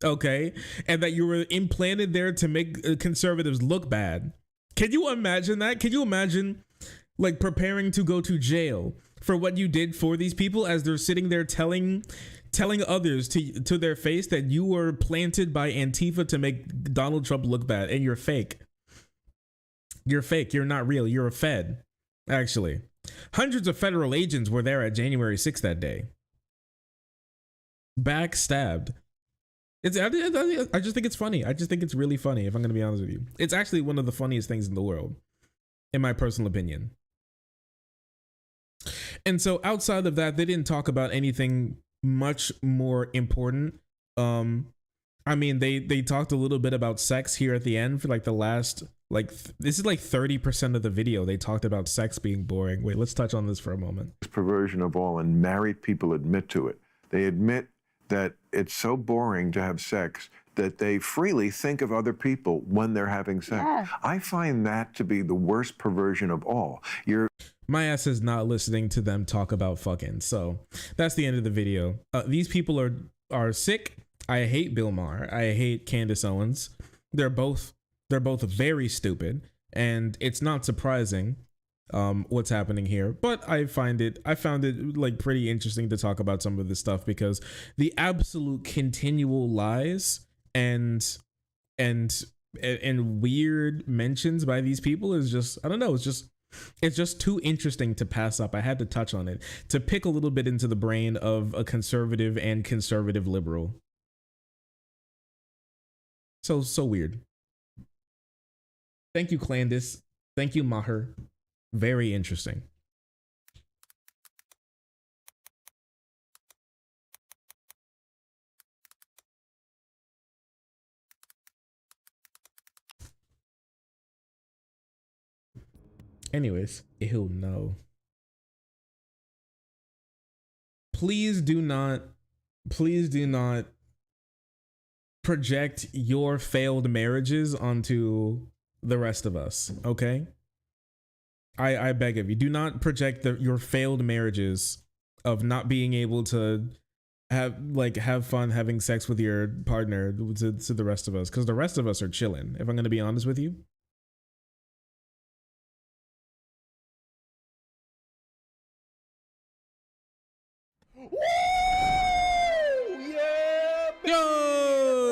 okay, and that you were implanted there to make conservatives look bad. Can you imagine that? Can you imagine like preparing to go to jail for what you did for these people as they're sitting there telling others to their face that you were planted by Antifa to make Donald Trump look bad, and you're fake. You're fake. You're not real. You're a Fed, actually. Hundreds of federal agents were there at January 6th that day. Backstabbed. I just think it's funny. I just think it's really funny, if I'm going to be honest with you. It's actually one of the funniest things in the world, in my personal opinion. And so outside of that, they didn't talk about anything much more important. I mean, they talked a little bit about sex here at the end for like the last, this is like 30% of the video. They talked about sex being boring. Wait, let's touch on this for a moment. Perversion of all, and married people admit to it. They admit that it's so boring to have sex that they freely think of other people when they're having sex. Yeah. I find that to be the worst perversion of all. My ass is not listening to them talk about fucking. So that's the end of the video. These people are sick. I hate Bill Maher. I hate Candace Owens. They're both very stupid, and it's not surprising what's happening here. But I found it like pretty interesting to talk about some of this stuff, because the absolute continual lies and weird mentions by these people is just, I don't know, it's just too interesting to pass up. I had to touch on it to pick a little bit into the brain of a conservative and conservative liberal. So weird. Thank you, Candace. Thank you, Maher. Very interesting. Anyways, ew, no. Please do not project your failed marriages onto the rest of us, okay? I beg of you, do not project your failed marriages of not being able to have fun having sex with your partner to the rest of us, because the rest of us are chilling, if I'm going to be honest with you. Yo!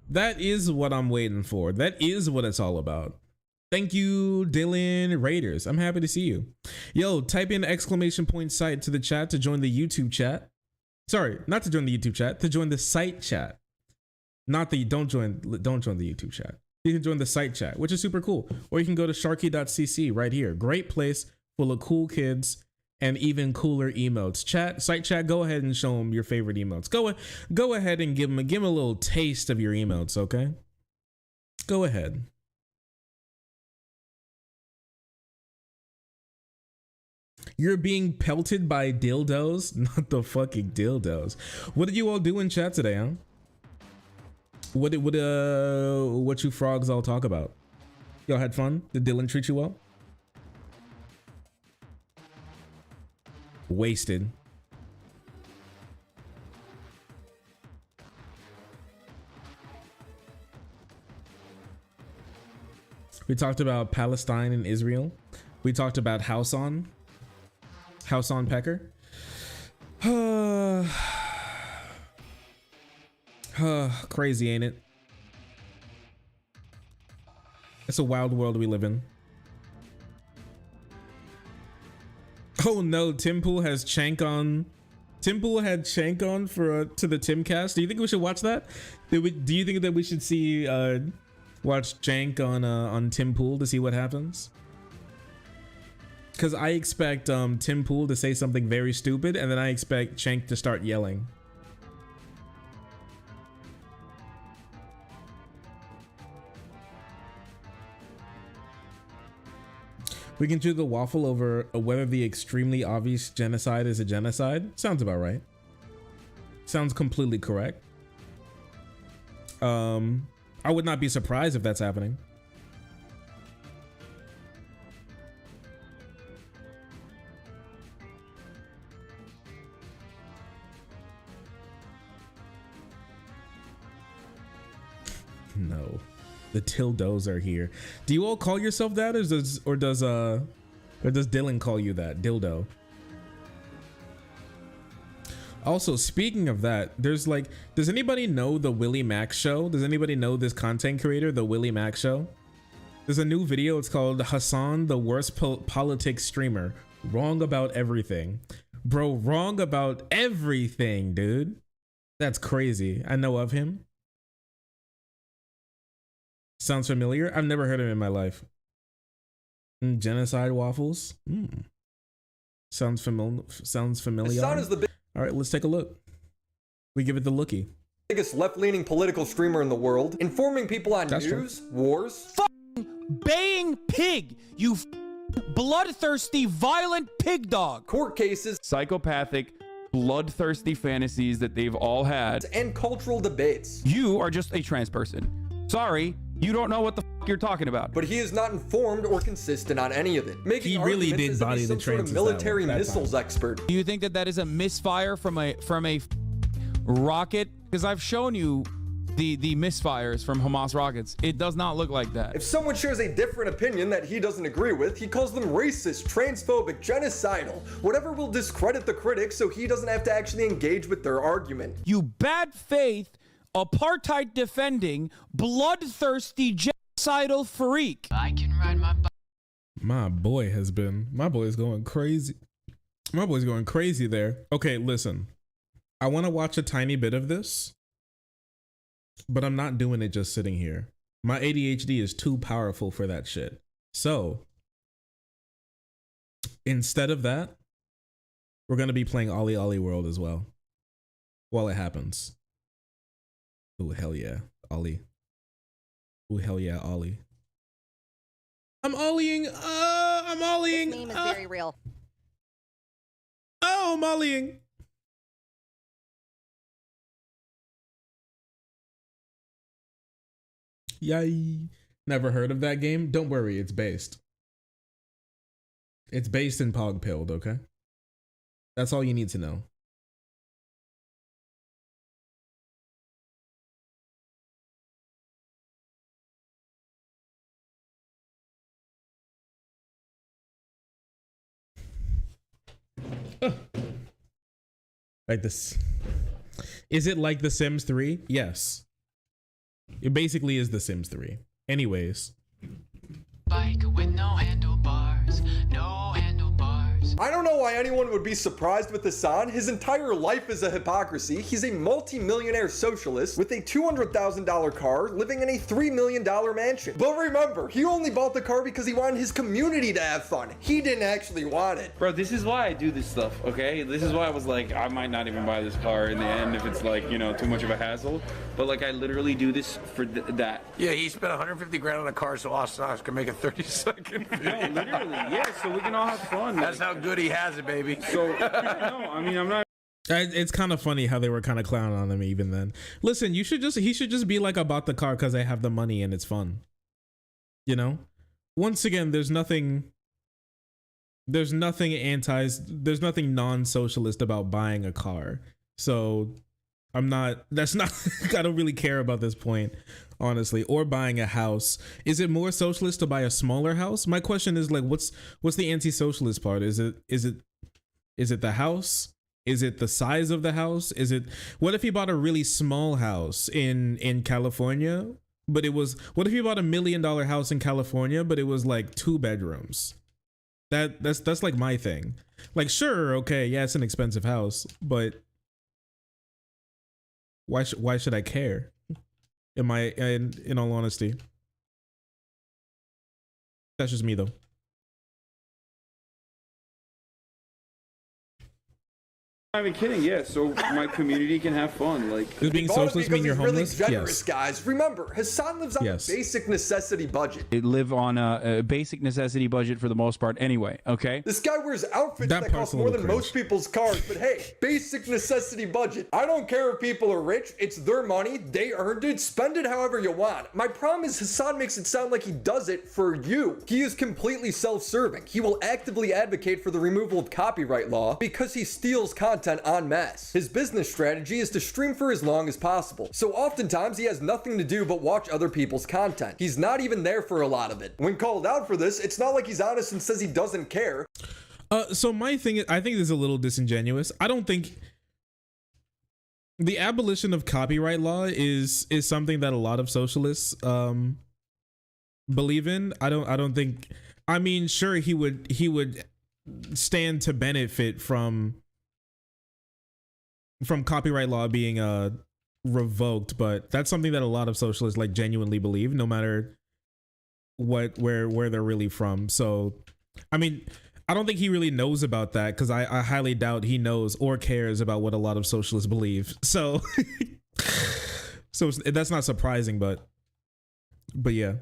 That is what I'm waiting for. That is what it's all about. Thank you, Dylan Raiders. I'm happy to see you. Yo, type in !site to the chat to join the YouTube chat. Sorry, not to join the YouTube chat, to join the site chat. Not the don't join the YouTube chat. You can join the site chat, which is super cool. Or you can go to sharky.cc right here. Great place full of cool kids and even cooler emotes. Site chat, go ahead and show them your favorite emotes. Go ahead and give them a little taste of your emotes, okay? Go ahead. You're being pelted by dildos? Not the fucking dildos. What did you all do in chat today, huh? What you frogs all talk about? Y'all had fun? Did Dylan treat you well? Wasted. We talked about Palestine and Israel. We talked about House on Pecker. Crazy, ain't it? It's a wild world we live in. Oh no, Timpool has Chank on. Timpool had Chank on for to the Timcast. Do you think we should watch that? Do you think that we should see watch Chank on Timpool to see what happens? Because I expect Timpool to say something very stupid, and then I expect Chank to start yelling. We can do the waffle over whether the extremely obvious genocide is a genocide. Sounds about right. Sounds completely correct. I would not be surprised if that's happening. No. The tildos are here. Do you all call yourself that, or does Dylan call you that? Dildo. Also, speaking of that, there's like, does anybody know the Willie Max show? Does anybody know this content creator, the Willie Max show? There's a new video. It's called Hassan, the worst politics streamer. Wrong about everything. Bro, wrong about everything, dude. That's crazy. I know of him. Sounds familiar? I've never heard of him in my life. Genocide waffles? Sounds familiar. Hassan is the All right, let's take a look. We give it the lookie. biggest left-leaning political streamer in the world, informing people on news, wars. Baying pig, you bloodthirsty, violent pig dog. Court cases. Psychopathic, bloodthirsty fantasies that they've all had. And cultural debates. You are just a trans person. Sorry, you don't know what the f you're talking about. But he is not informed or consistent on any of it. Making He really arguments did as if body he's the some sort of trances military that missiles expert. Do you think that that is a misfire from a rocket? Because I've shown you the misfires from Hamas rockets. It does not look like that. If someone shares a different opinion that he doesn't agree with, he calls them racist, transphobic, genocidal, whatever will discredit the critics so he doesn't have to actually engage with their argument. You bad faith, apartheid defending, bloodthirsty, genocidal freak. I can ride my boy is going crazy. My boy's going crazy there. Okay, listen. I want to watch a tiny bit of this, but I'm not doing it just sitting here. My ADHD is too powerful for that shit. So instead of that, we're going to be playing Ollie Ollie World as well while it happens. Oh, hell yeah, Ollie. Oh, hell yeah, Ollie. I'm Ollieing. I'm Ollieing. This meme is very real. Oh, I'm Ollieing. Yay. Never heard of that game? Don't worry, it's based. It's based in Pogpilled, okay? That's all you need to know. Like this. Is it like The Sims 3? Yes. It basically is The Sims 3. Anyways. Bike with no handlebars, no handlebars. I don't know why anyone would be surprised with Hassan. His entire life is a hypocrisy. He's a multi-millionaire socialist with a $200,000 car living in a $3 million mansion. But remember, he only bought the car because he wanted his community to have fun. He didn't actually want it. Bro, this is why I do this stuff, okay? This is why I was like, I might not even buy this car in the end if it's like, you know, too much of a hassle. But like, I literally do this for that. Yeah, he spent 150 grand on a car so Austin Ox can make a 30-second video. No, literally, yeah, so we can all have fun. That's how good he has it, baby. So, no, I mean, I'm not. It's kind of funny how they were kind of clowning on him even then. Listen, he should just be like, I bought the car because I have the money and it's fun. You know? Once again, there's nothing non-socialist about buying a car. So I don't really care about this point, honestly, or buying a house. Is it more socialist to buy a smaller house? My question is like, what's the anti-socialist part? Is it the house? Is it the size of the house? What if he bought a really small house in California, but what if he bought $1 million house in California, but it was like 2 bedrooms? That's like my thing. Like, sure, okay, yeah, it's an expensive house, but why should I care? In all honesty, that's just me though. I'm not even kidding, yeah, so my community can have fun. Like, does being socialist mean you're homeless? Really generous, yes. Guys. Remember, Hassan lives on a basic necessity budget. They live on a basic necessity budget for the most part anyway, okay? This guy wears outfits that cost more than most people's cars, but hey, basic necessity budget. I don't care if people are rich, it's their money, they earned it, spend it however you want. My problem is Hassan makes it sound like he does it for you. He is completely self-serving. He will actively advocate for the removal of copyright law because he steals content en masse. His business strategy is to stream for as long as possible. So oftentimes he has nothing to do but watch other people's content. He's not even there for a lot of it. When called out for this, it's not like he's honest and says he doesn't care. So my thing is, I think this is a little disingenuous. I don't think the abolition of copyright law is something that a lot of socialists believe in. I don't think, I mean, sure, he would stand to benefit from copyright law being revoked, but that's something that a lot of socialists like genuinely believe, no matter where they're really from. So I mean, I don't think he really knows about that, because I highly doubt he knows or cares about what a lot of socialists believe. So so that's not surprising, but yeah.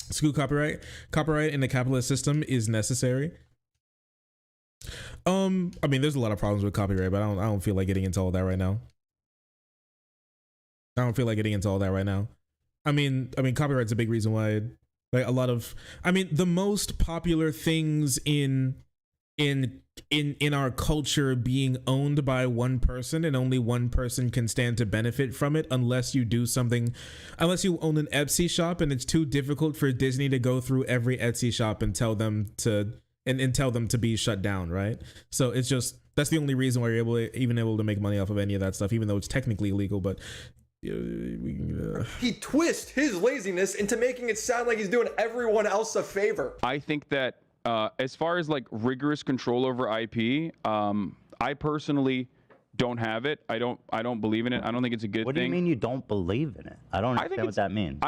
Screw copyright in the capitalist system is necessary. I mean, there's a lot of problems with copyright, but I don't feel like getting into all that right now. I mean, copyright's a big reason why, like, a lot of, I mean, the most popular things in our culture being owned by one person, and only one person can stand to benefit from it, unless you own an Etsy shop, and it's too difficult for Disney to go through every Etsy shop and tell them to be shut down, right? So it's just, that's the only reason why you're able to make money off of any of that stuff, even though it's technically illegal. But he twists his laziness into making it sound like he's doing everyone else a favor. I think that as far as like rigorous control over IP, I personally don't have it. I don't believe in it. I don't think it's a good thing. What do you mean you don't believe in it? I don't understand what that means.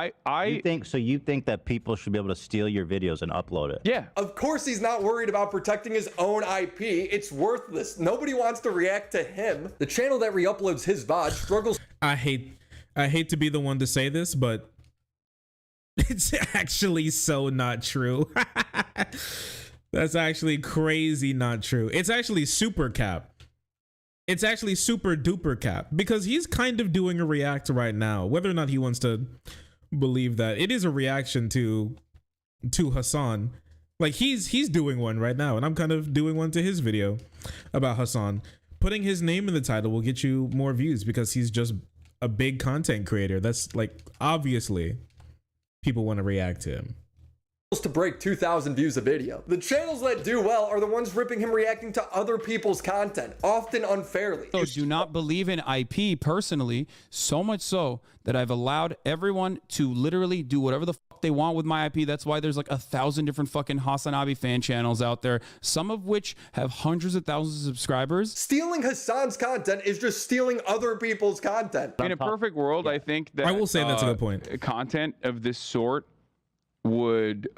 You think that people should be able to steal your videos and upload it? Yeah. Of course he's not worried about protecting his own IP. It's worthless. Nobody wants to react to him. The channel that re-uploads his VOD struggles. I hate to be the one to say this, but it's actually so not true. That's actually crazy not true. It's actually super cap. It's actually super duper cap, because he's kind of doing a react right now, whether or not he wants to believe that. It is a reaction to Hassan. Like, he's doing one right now, and I'm kind of doing one to his video about Hassan. Putting his name in the title will get you more views, because he's just a big content creator. That's like, obviously people want to react to him. To break 2,000 views a video. The channels that do well are the ones ripping him reacting to other people's content, often unfairly. So do not believe in IP personally, so much so that I've allowed everyone to literally do whatever the fuck fuck they want with my IP. That's why there's like 1,000 different fucking Hasanabi fan channels out there, some of which have hundreds of thousands of subscribers. Stealing Hassan's content is just stealing other people's content. In a perfect world, I think that I will say that's a good point. Content of this sort would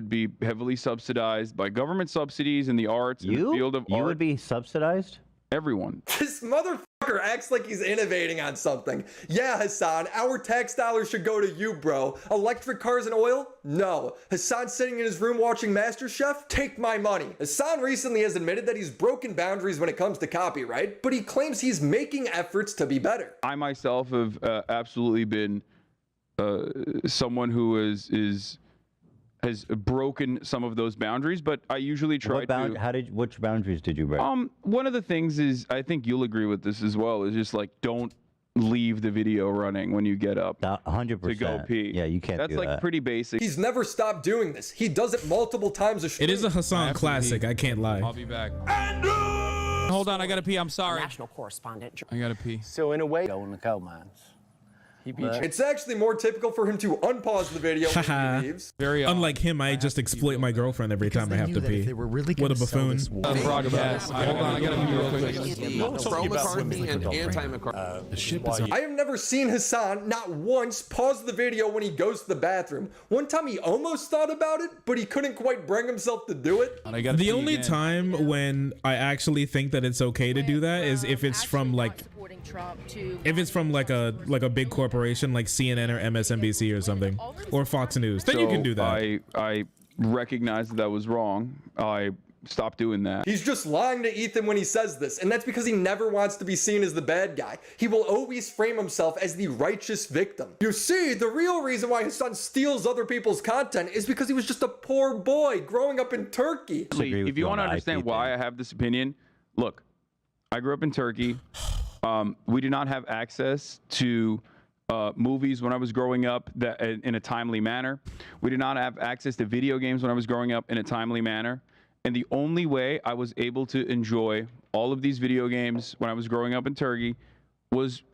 be heavily subsidized by government subsidies in the arts, in the field of art. You would be subsidized? Everyone. This motherfucker acts like he's innovating on something. Yeah, Hassan, our tax dollars should go to you, bro. Electric cars and oil? No. Hassan sitting in his room watching MasterChef? Take my money. Hassan recently has admitted that he's broken boundaries when it comes to copyright, but he claims he's making efforts to be better. I myself have absolutely been someone who has broken some of those boundaries, but I usually try to. Which boundaries did you break? One of the things is, I think you'll agree with this as well, is just like, don't leave the video running when you get up 100%. to go pee. Yeah, you can't That's do like that. pretty basic. He's never stopped doing this. He does it multiple times a stream. It is a Hassan classic. I can't lie. I'll be back. Hold on, I gotta pee. I'm sorry. National correspondent. I gotta pee. So in a way, go in the coal mines. It's actually more typical for him to unpause the video when he leaves. Very unlike him, I just exploit my girlfriend every time I have to pee. What a buffoon. Broadcast. Hold on, I gotta pee real quick. Pro-McCarthy and anti-McCarthy. I have never seen Hassan not once pause the video when he goes to the bathroom. One time he almost thought about it, but he couldn't quite bring himself to do it. The only time when I actually think that it's okay to do that is if it's from like a big corporation like CNN or MSNBC or something, or Fox News. Then you can do that. I recognize that was wrong. I stopped doing that. He's just lying to Ethan when he says this, and that's because he never wants to be seen as the bad guy. He will always frame himself as the righteous victim. You see, the real reason why his son steals other people's content is because he was just a poor boy growing up in Turkey. If you want to understand why I have this opinion, look, I grew up in Turkey. We did not have access to movies when I was growing up that in a timely manner. We did not have access to video games when I was growing up in a timely manner. And the only way I was able to enjoy all of these video games when I was growing up in Turkey was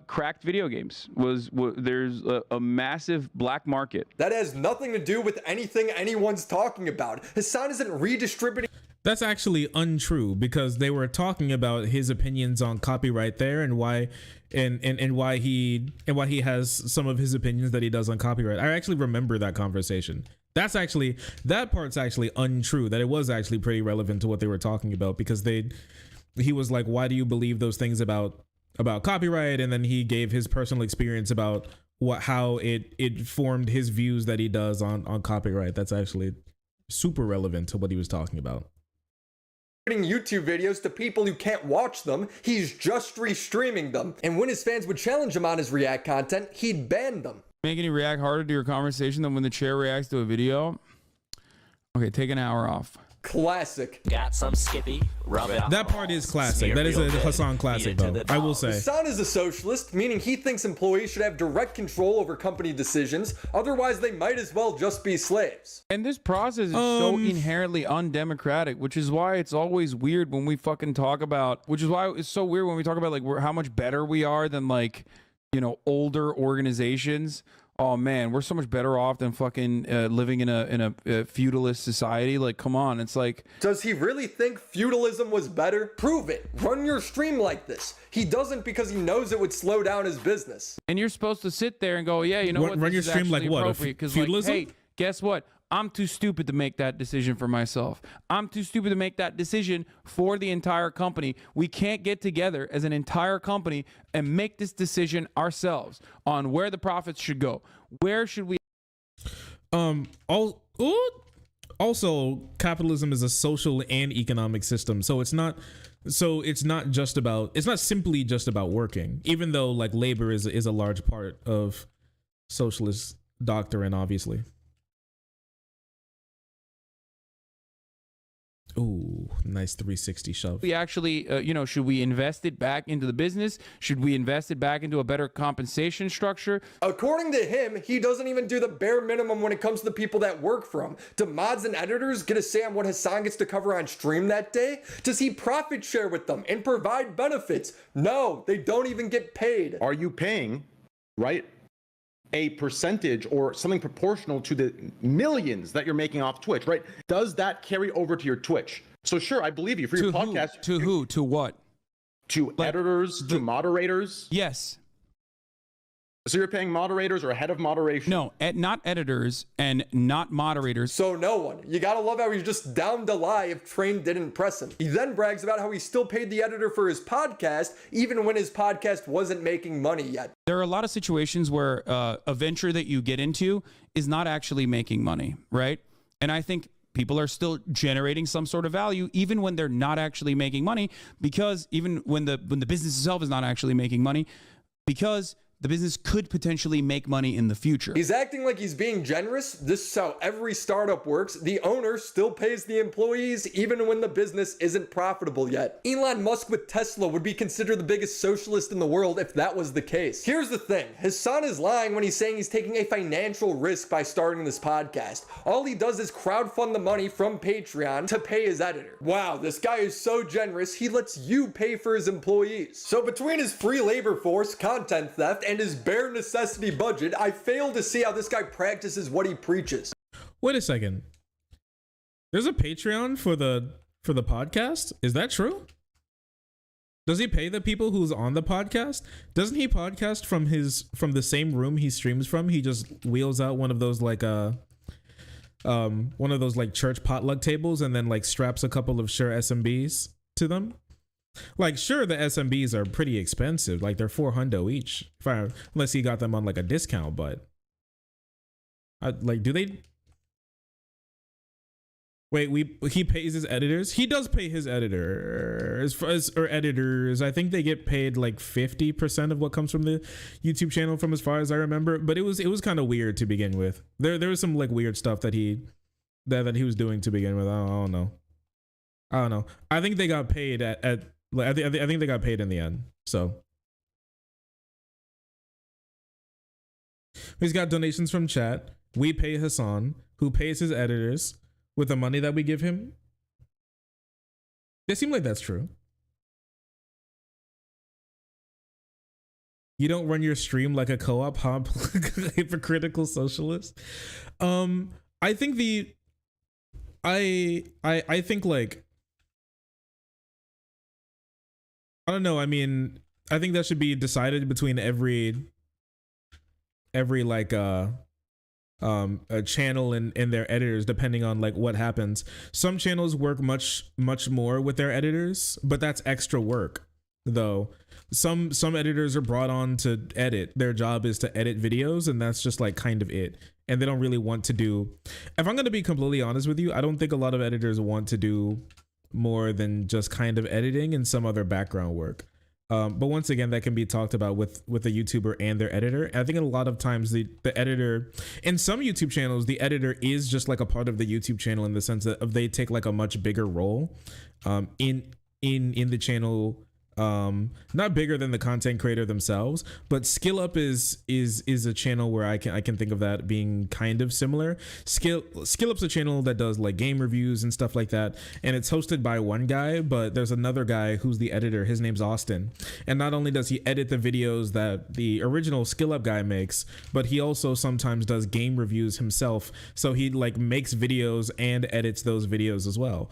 cracked video games. There's a massive black market. That has nothing to do with anything anyone's talking about. Hassan isn't redistributing. That's actually untrue, because they were talking about his opinions on copyright there and why why he has some of his opinions that he does on copyright. I actually remember that conversation. That part's actually untrue. That it was actually pretty relevant to what they were talking about, because he was like, why do you believe those things about copyright? And then he gave his personal experience about how it formed his views that he does on copyright. That's actually super relevant to what he was talking about. YouTube videos to people who can't watch them. He's just restreaming them. And when his fans would challenge him on his React content, he'd ban them. Making you react harder to your conversation than when the chair reacts to a video. Okay, take an hour off. Classic. Got some Skippy. Rub it That part is classic. That is a Hassan classic, though. I will say. Hassan is a socialist, meaning he thinks employees should have direct control over company decisions. Otherwise, they might as well just be slaves. And this process is so inherently undemocratic, which is why it's always weird when we fucking talk about, which is why it's so weird when we talk about like how much better we are than like, you know, older organizations. Oh man, we're so much better off than fucking living in a feudalist society. Like, come on, it's like. Does he really think feudalism was better? Prove it. Run your stream like this. He doesn't because he knows it would slow down his business. And you're supposed to sit there and go, yeah, you know what? Run your stream like what? Feudalism? Like, hey, guess what? I'm too stupid to make that decision for myself. I'm too stupid to make that decision for the entire company. We can't get together as an entire company and make this decision ourselves on where the profits should go. Where should we? Also, capitalism is a social and economic system, so it's not simply just about working. Even though like labor is a large part of socialist doctrine, obviously. Ooh, nice 360 shove. We actually, should we invest it back into the business? Should we invest it back into a better compensation structure? According to him, he doesn't even do the bare minimum when it comes to the people that work for him. Do mods and editors get a say on what Hassan gets to cover on stream that day? Does he profit share with them and provide benefits? No, they don't even get paid. Are you paying, right? a percentage or something proportional to the millions that you're making off Twitch, right? Does that carry over to your Twitch? So sure, I believe you for your podcast. To who? To what? To editors, to moderators. Yes. So you're paying moderators or head of moderation? No, not editors and not moderators. So no one. You gotta love how he's just down to lie if Train didn't press him. He then brags about how he still paid the editor for his podcast, even when his podcast wasn't making money yet. There are a lot of situations where a venture that you get into is not actually making money, right? And I think people are still generating some sort of value, even when they're not actually making money, because even when the business itself is not actually making money, because the business could potentially make money in the future. He's acting like he's being generous. This is how every startup works. The owner still pays the employees even when the business isn't profitable yet. Elon Musk with Tesla would be considered the biggest socialist in the world if that was the case. Here's the thing. Hassan is lying when he's saying he's taking a financial risk by starting this podcast. All he does is crowdfund the money from Patreon to pay his editor. Wow, this guy is so generous, he lets you pay for his employees. So between his free labor force, content theft, and his bare necessity budget, I fail to see how this guy practices what he preaches. Wait a second. There's a Patreon for the podcast? Is that true? Does he pay the people who's on the podcast? Doesn't he podcast from the same room he streams from? He just wheels out one of those like church potluck tables and then like straps a couple of Shure SMBs to them. Like, sure, the SMBs are pretty expensive. Like, they're $400 each, unless you got them on like a discount. But, do they? Wait, he pays his editors. He does pay his editors, or editors. I think they get paid like 50% of what comes from the YouTube channel, from as far as I remember. But it was kind of weird to begin with. There was some like weird stuff that he was doing to begin with. I don't know. I think they got paid I think they got paid in the end. So he's got donations from chat. We pay Hassan, who pays his editors with the money that we give him. It seems like that's true. You don't run your stream like a co-op hypocritical socialist. I think I think like, I don't know. I mean, I think that should be decided between every like a channel and their editors, depending on like what happens. Some channels work much more with their editors, but that's extra work though. Some editors are brought on to edit. Their job is to edit videos, and that's just like kind of it. And they don't really want to do, if I'm going to be completely honest with you, I don't think a lot of editors want to do more than just kind of editing and some other background work. But once again, that can be talked about with a YouTuber and their editor. I think a lot of times the editor, in some YouTube channels, the editor is just like a part of the YouTube channel, in the sense that they take like a much bigger role in the channel. Not bigger than the content creator themselves, but Skill Up is a channel where I can think of that being kind of similar. Skill Up's a channel that does like game reviews and stuff like that, and it's hosted by one guy, but there's another guy who's the editor. His name's Austin, and not only does he edit the videos that the original Skill Up guy makes, but he also sometimes does game reviews himself. So he like makes videos and edits those videos as well.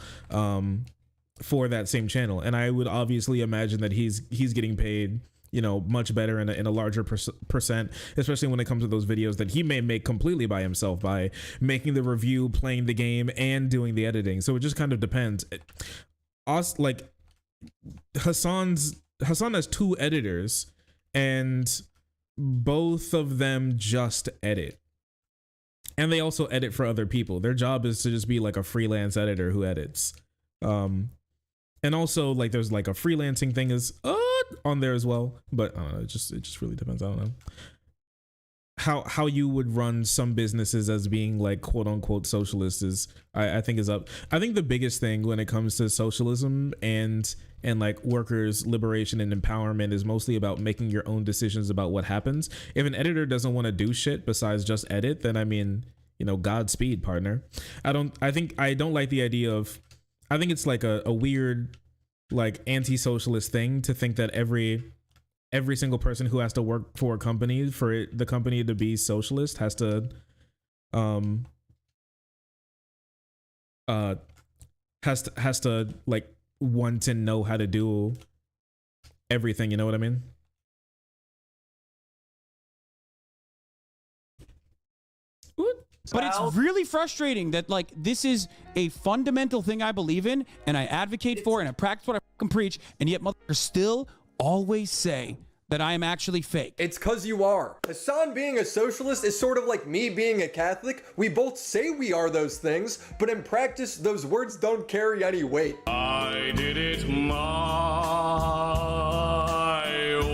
For that same channel, and I would obviously imagine that he's getting paid, much better in a larger percent, especially when it comes to those videos that he may make completely by himself, by making the review, playing the game, and doing the editing. So it just kind of depends. Like Hassan has two editors, and both of them just edit, and they also edit for other people. Their job is to just be like a freelance editor who edits. And also like there's like a freelancing thing is on there as well, but I don't know, it just really depends. I don't know how you would run some businesses as being like quote unquote socialist is I think is up. I think the biggest thing when it comes to socialism and like workers' liberation and empowerment is mostly about making your own decisions about what happens. If an editor doesn't want to do shit besides just edit, then I mean, Godspeed, partner. I don't like the idea of, I think it's like a weird, like anti-socialist thing to think that every every single person who has to work for a company, for the company to be socialist, has to like want to know how to do everything, you know what I mean? But it's really frustrating that like this is a fundamental thing I believe in and I advocate for and I practice what I fucking preach, and yet motherfuckers still always say that I am actually fake. It's cause you are. Hassan being a socialist is sort of like me being a Catholic. We both say we are those things, but in practice, those words don't carry any weight. I did it my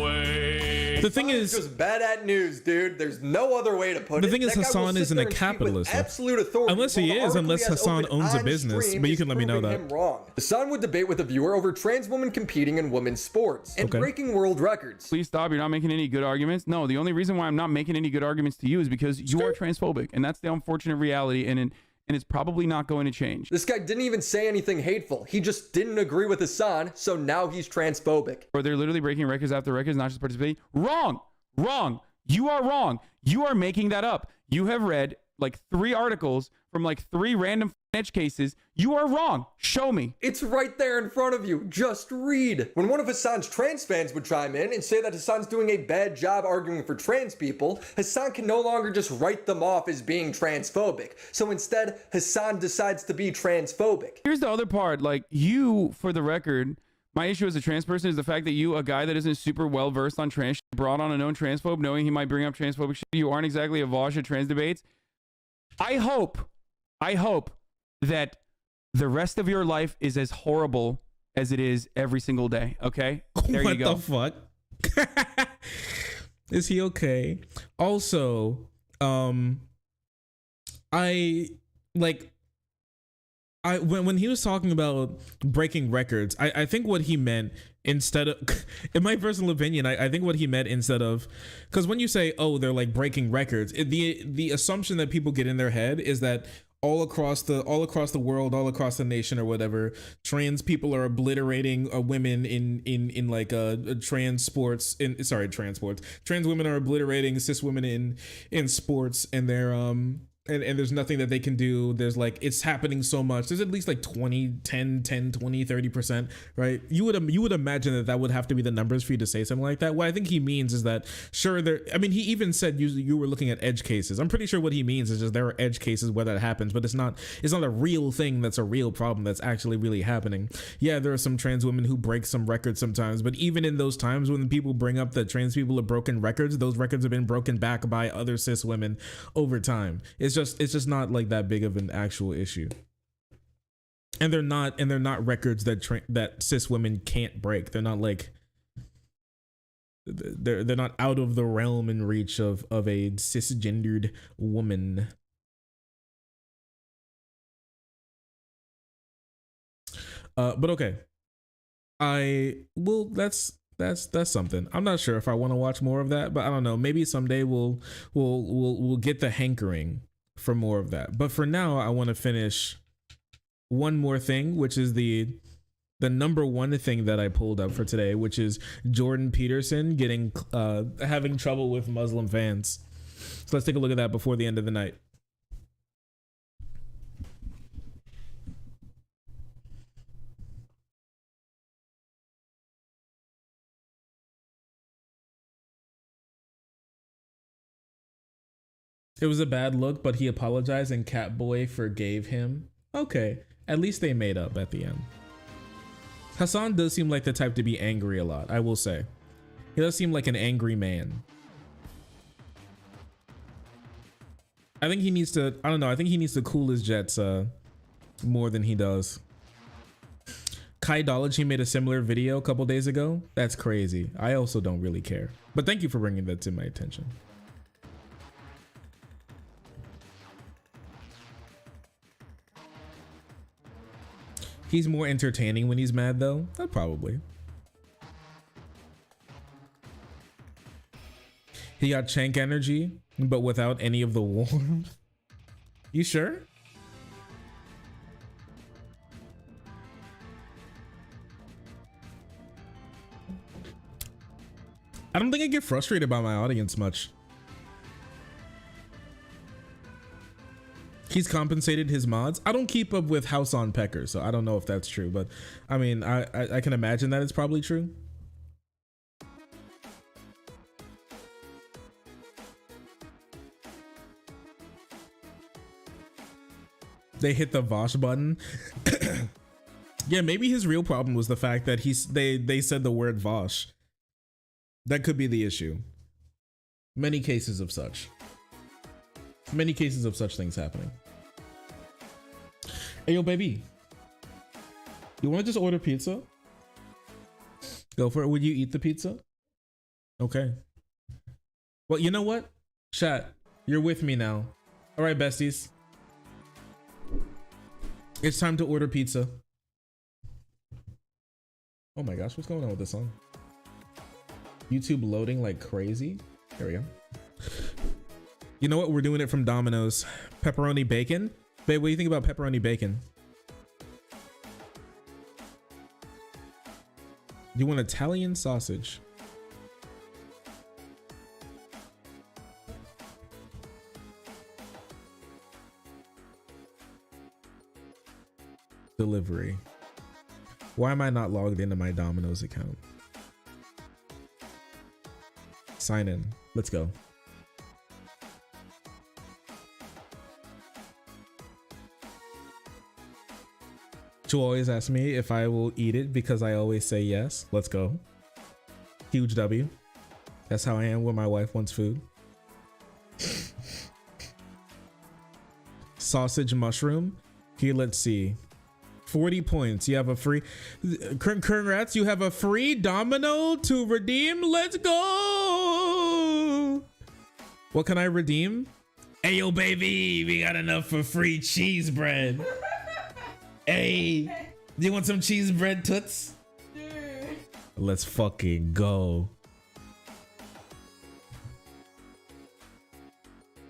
way. The thing is, just bad at news, dude. There's no other way to put it. The thing is, Hassan isn't a capitalist. Absolute authority. Unless he is, unless Hassan owns a business. But you can let me know that. Wrong. Hassan would debate with a viewer over trans women competing in women's sports and breaking world records. Please stop. You're not making any good arguments. No, the only reason why I'm not making any good arguments to you is because you are transphobic, and that's the unfortunate reality. And it's probably not going to change. This guy didn't even say anything hateful. He just didn't agree with Hassan, so now he's transphobic. Or they're literally breaking records after records, not just participating. Wrong. You are wrong. You are making that up. You have read like 3 articles from like 3 random edge cases. You are wrong. Show me. It's right there in front of you. Just read. When one of Hassan's trans fans would chime in and say that Hassan's doing a bad job arguing for trans people, Hassan can no longer just write them off as being transphobic. So instead, Hassan decides to be transphobic. Here's the other part. Like, you, for the record, my issue as a trans person is the fact that you, a guy that isn't super well versed on trans, brought on a known transphobe knowing he might bring up transphobic shit. You aren't exactly a Vosh at trans debates. I hope that the rest of your life is as horrible as it is every single day. Okay? There you go. What the fuck? Is he okay? Also, when he was talking about breaking records, I think what he meant, instead of, in my personal opinion, I think what he meant instead of, because when you say, oh, they're like breaking records, the assumption that people get in their head is that all across the world, all across the nation or whatever, trans people are obliterating women in like trans sports. Trans women are obliterating cis women in sports, and they're and there's nothing that they can do. There's like, it's happening so much. There's at least like 20, 30%, right? You would imagine that would have to be the numbers for you to say something like that. What I think he means is that, sure, he even said you were looking at edge cases. I'm pretty sure what he means is just there are edge cases where that happens, but it's not a real thing that's a real problem that's actually really happening. Yeah, there are some trans women who break some records sometimes, but even in those times when people bring up that trans people have broken records, those records have been broken back by other cis women over time. It's just not like that big of an actual issue, and they're not records that cis women can't break. They're not like they're not out of the realm and reach of a cisgendered woman. But okay, that's something. I'm not sure if I want to watch more of that, but I don't know. Maybe someday we'll get the hankering for more of that. But for now, I want to finish one more thing, which is the number one thing that I pulled up for today, which is Jordan Peterson having trouble with Muslim fans. So let's take a look at that before the end of the night. It was a bad look, but he apologized and Catboy forgave him. Okay, at least they made up at the end. Hassan does seem like the type to be angry a lot, I will say. He does seem like an angry man. I think he needs to, I don't know, I think he needs to cool his jets more than he does. Kaidology made a similar video a couple days ago. That's crazy. I also don't really care. But thank you for bringing that to my attention. He's more entertaining when he's mad, though. Probably. He got Chank energy, but without any of the warmth. You sure? I don't think I get frustrated by my audience much. He's compensated his mods. I don't keep up with House on Pecker, so I don't know if that's true, but I mean, I can imagine that it's probably true. They hit the Vosh button. Yeah, maybe his real problem was the fact that they said the word Vosh. That could be the issue. Many cases of such things happening. Hey, yo, baby. You want to just order pizza? Go for it. Would you eat the pizza? Okay. Well, you know what? Chat, you're with me now. All right, besties. It's time to order pizza. Oh my gosh, what's going on with this song? YouTube loading like crazy. There we go. You know what? We're doing it from Domino's. Pepperoni bacon. Babe, what do you think about pepperoni bacon? You want Italian sausage? Delivery. Why am I not logged into my Domino's account? Sign in. Let's go. She'll always ask me if I will eat it because I always say yes. Let's go. Huge W. That's how I am when my wife wants food. Sausage mushroom. Here, let's see. 40 points. You have a free. Congrats. You have a free Domino to redeem. Let's go. What can I redeem? Hey, yo, baby. We got enough for free cheese bread. Hey, do you want some cheese bread, toots? Sure. Let's fucking go.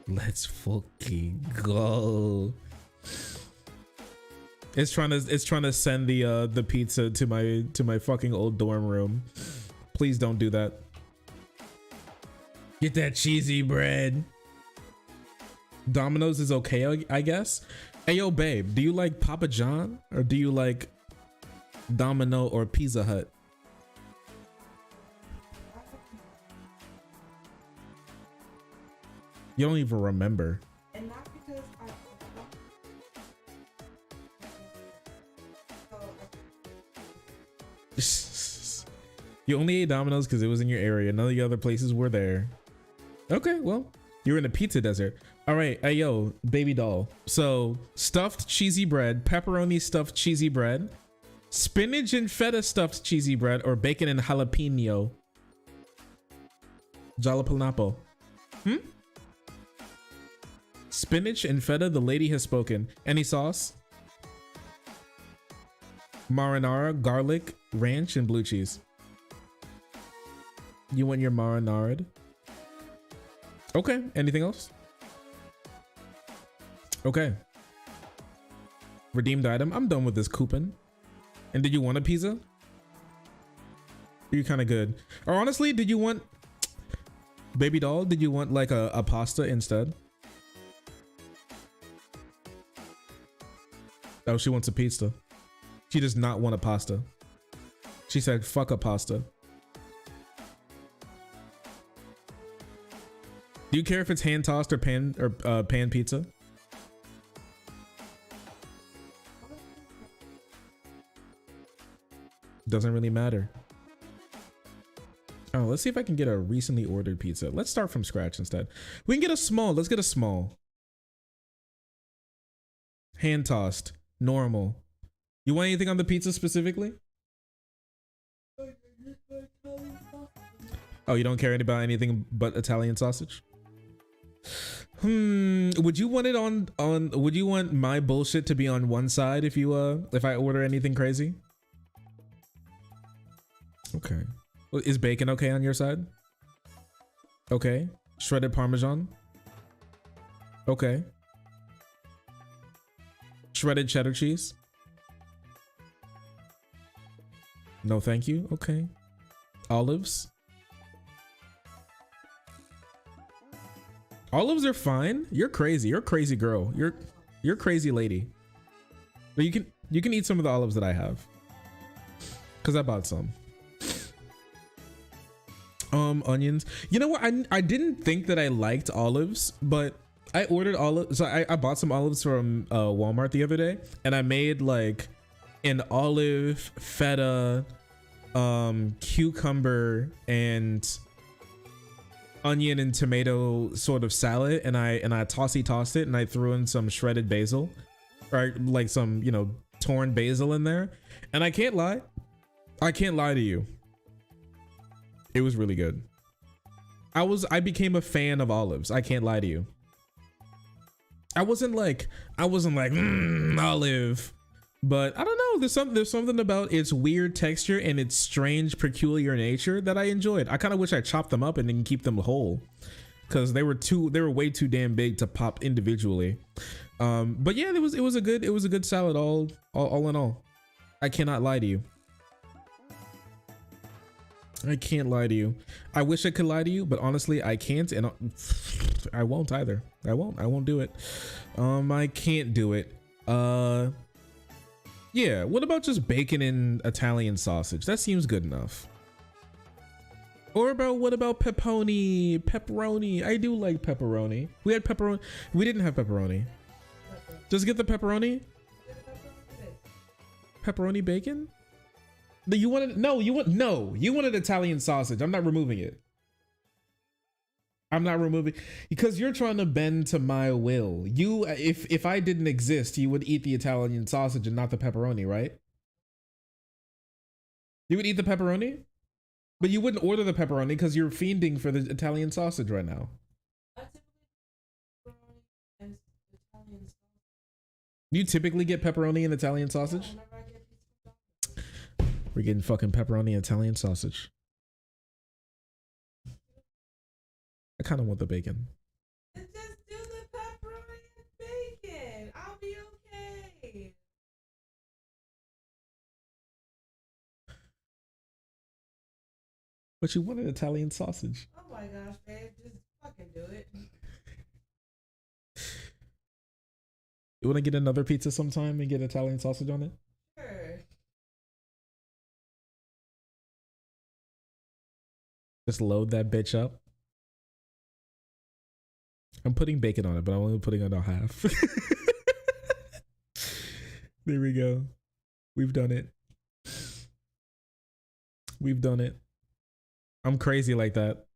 Let's fucking go. It's trying to send the pizza to my fucking old dorm room. Please don't do that. Get that cheesy bread. Domino's is okay, I guess. Hey, yo, babe, do you like Papa John or do you like Domino or Pizza Hut? You don't even remember. And not because You only ate Domino's because it was in your area. None of the other places were there. Okay, well, you're in a pizza desert. All right, hey, yo, baby doll. So stuffed cheesy bread, pepperoni stuffed cheesy bread, spinach and feta stuffed cheesy bread, or bacon and jalapeno. Jalapeno. Spinach and feta, the lady has spoken. Any sauce? Marinara, garlic, ranch, and blue cheese. You want your marinara? Okay, anything else? Okay. Redeemed item. I'm done with this coupon. And did you want a pizza? You're kind of good. Or honestly, did you want... Baby doll, did you want like a pasta instead? Oh, she wants a pizza. She does not want a pasta. She said, fuck a pasta. Do you care if it's hand tossed or pan pizza? Doesn't really matter. Oh, let's see if I can get a recently ordered pizza. Let's start from scratch instead. We can get a small. Let's get a small. Hand tossed. Normal. You want anything on the pizza specifically? Oh, you don't care about anything but Italian sausage? Would you want it on would you want my bullshit to be on one side if you if I order anything crazy? Okay. Well, is bacon okay on your side? Okay. Shredded Parmesan? Okay. Shredded cheddar cheese? No, thank you. Okay. Olives? Olives are fine. You're crazy. You're a crazy girl. You're a crazy lady. But you can eat some of the olives that I have. Cause I bought some. Onions. You know what? I didn't think that I liked olives, but I ordered olives. So I bought some olives from Walmart the other day, and I made like an olive, feta, cucumber, and onion and tomato sort of salad, and I tossed it, and I threw in some shredded basil, or like some, you know, torn basil in there, and I can't lie to you, it was really good. I became a fan of olives. I can't lie to you. I wasn't like olive, but I don't know, there's something about its weird texture and its strange peculiar nature that I enjoyed. I kind of wish I chopped them up and didn't keep them whole, because they were way too damn big to pop individually. But yeah, it was a good salad all in all. I cannot lie to you. I can't lie to you. I wish I could lie to you, but honestly I can't, and I won't either. I won't do it. I can't do it. Yeah, what about just bacon and Italian sausage? That seems good enough. Or what about pepperoni? I do like pepperoni. We had pepperoni. We didn't have pepperoni. Just get the pepperoni. Pepperoni bacon? You wanted Italian sausage. I'm not removing it. I'm not removing, because you're trying to bend to my will. If I didn't exist, you would eat the Italian sausage and not the pepperoni, right? You would eat the pepperoni, but you wouldn't order the pepperoni because you're fiending for the Italian sausage right now. You typically get pepperoni and Italian sausage? We're getting fucking pepperoni and Italian sausage. I kind of want the bacon. Just do the pepperoni and bacon. I'll be okay. But you wanted Italian sausage. Oh my gosh, babe. Just fucking do it. You want to get another pizza sometime and get Italian sausage on it? Sure. Just load that bitch up. I'm putting bacon on it, but I'm only putting it on half. There we go. We've done it. We've done it. I'm crazy like that.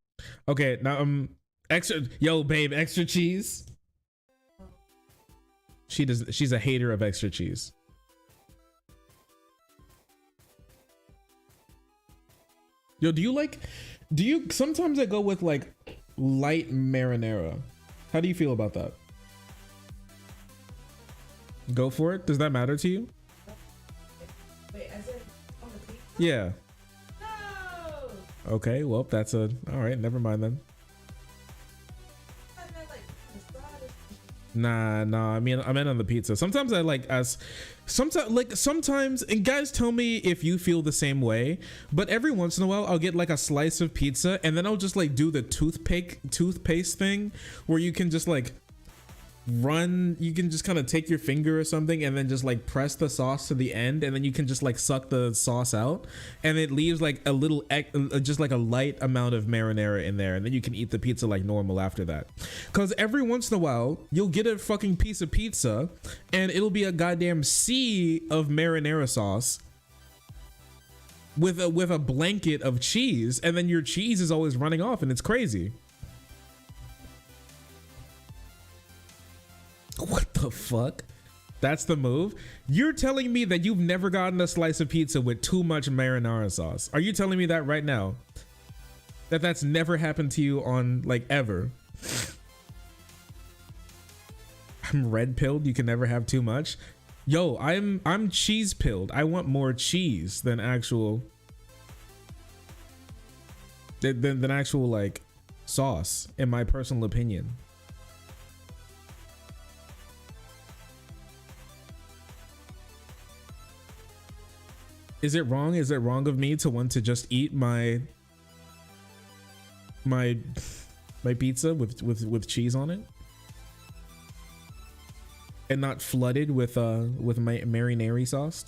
Okay, now extra. Yo, babe, extra cheese. She's a hater of extra cheese. Yo, sometimes I go with like light marinara. How do you feel about that? Go for it. Does that matter to you? Wait, as in on the pizza? Yeah. No. Okay, well, that's all right. Never mind then. Nah. I mean on the pizza. Sometimes I like sometimes, and guys, tell me if you feel the same way, but every once in a while I'll get like a slice of pizza and then I'll just like do the toothpaste thing where you can just like you can just kind of take your finger or something and then just like press the sauce to the end, and then you can just like suck the sauce out, and it leaves like a little just like a light amount of marinara in there, and then you can eat the pizza like normal after that. Because every once in a while you'll get a fucking piece of pizza and it'll be a goddamn sea of marinara sauce with a blanket of cheese, and then your cheese is always running off, and it's crazy. What the fuck? That's the move? You're telling me that you've never gotten a slice of pizza with too much marinara sauce? Are you telling me that right now? That's never happened to you on like ever? I'm red pilled. You can never have too much. Yo, I'm cheese pilled. I want more cheese than actual than actual like sauce, in my personal opinion. Is it wrong? Is it wrong of me to want to just eat my my pizza with cheese on it, and not flooded with my marinara sauce.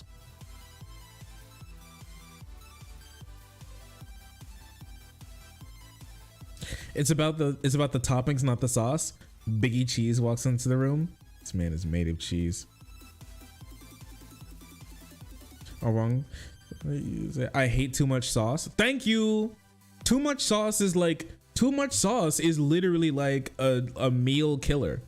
It's about the toppings, not the sauce. Biggie Cheese walks into the room. This man is made of cheese. All wrong. I hate too much sauce. Thank you. Too much sauce is literally like a meal killer.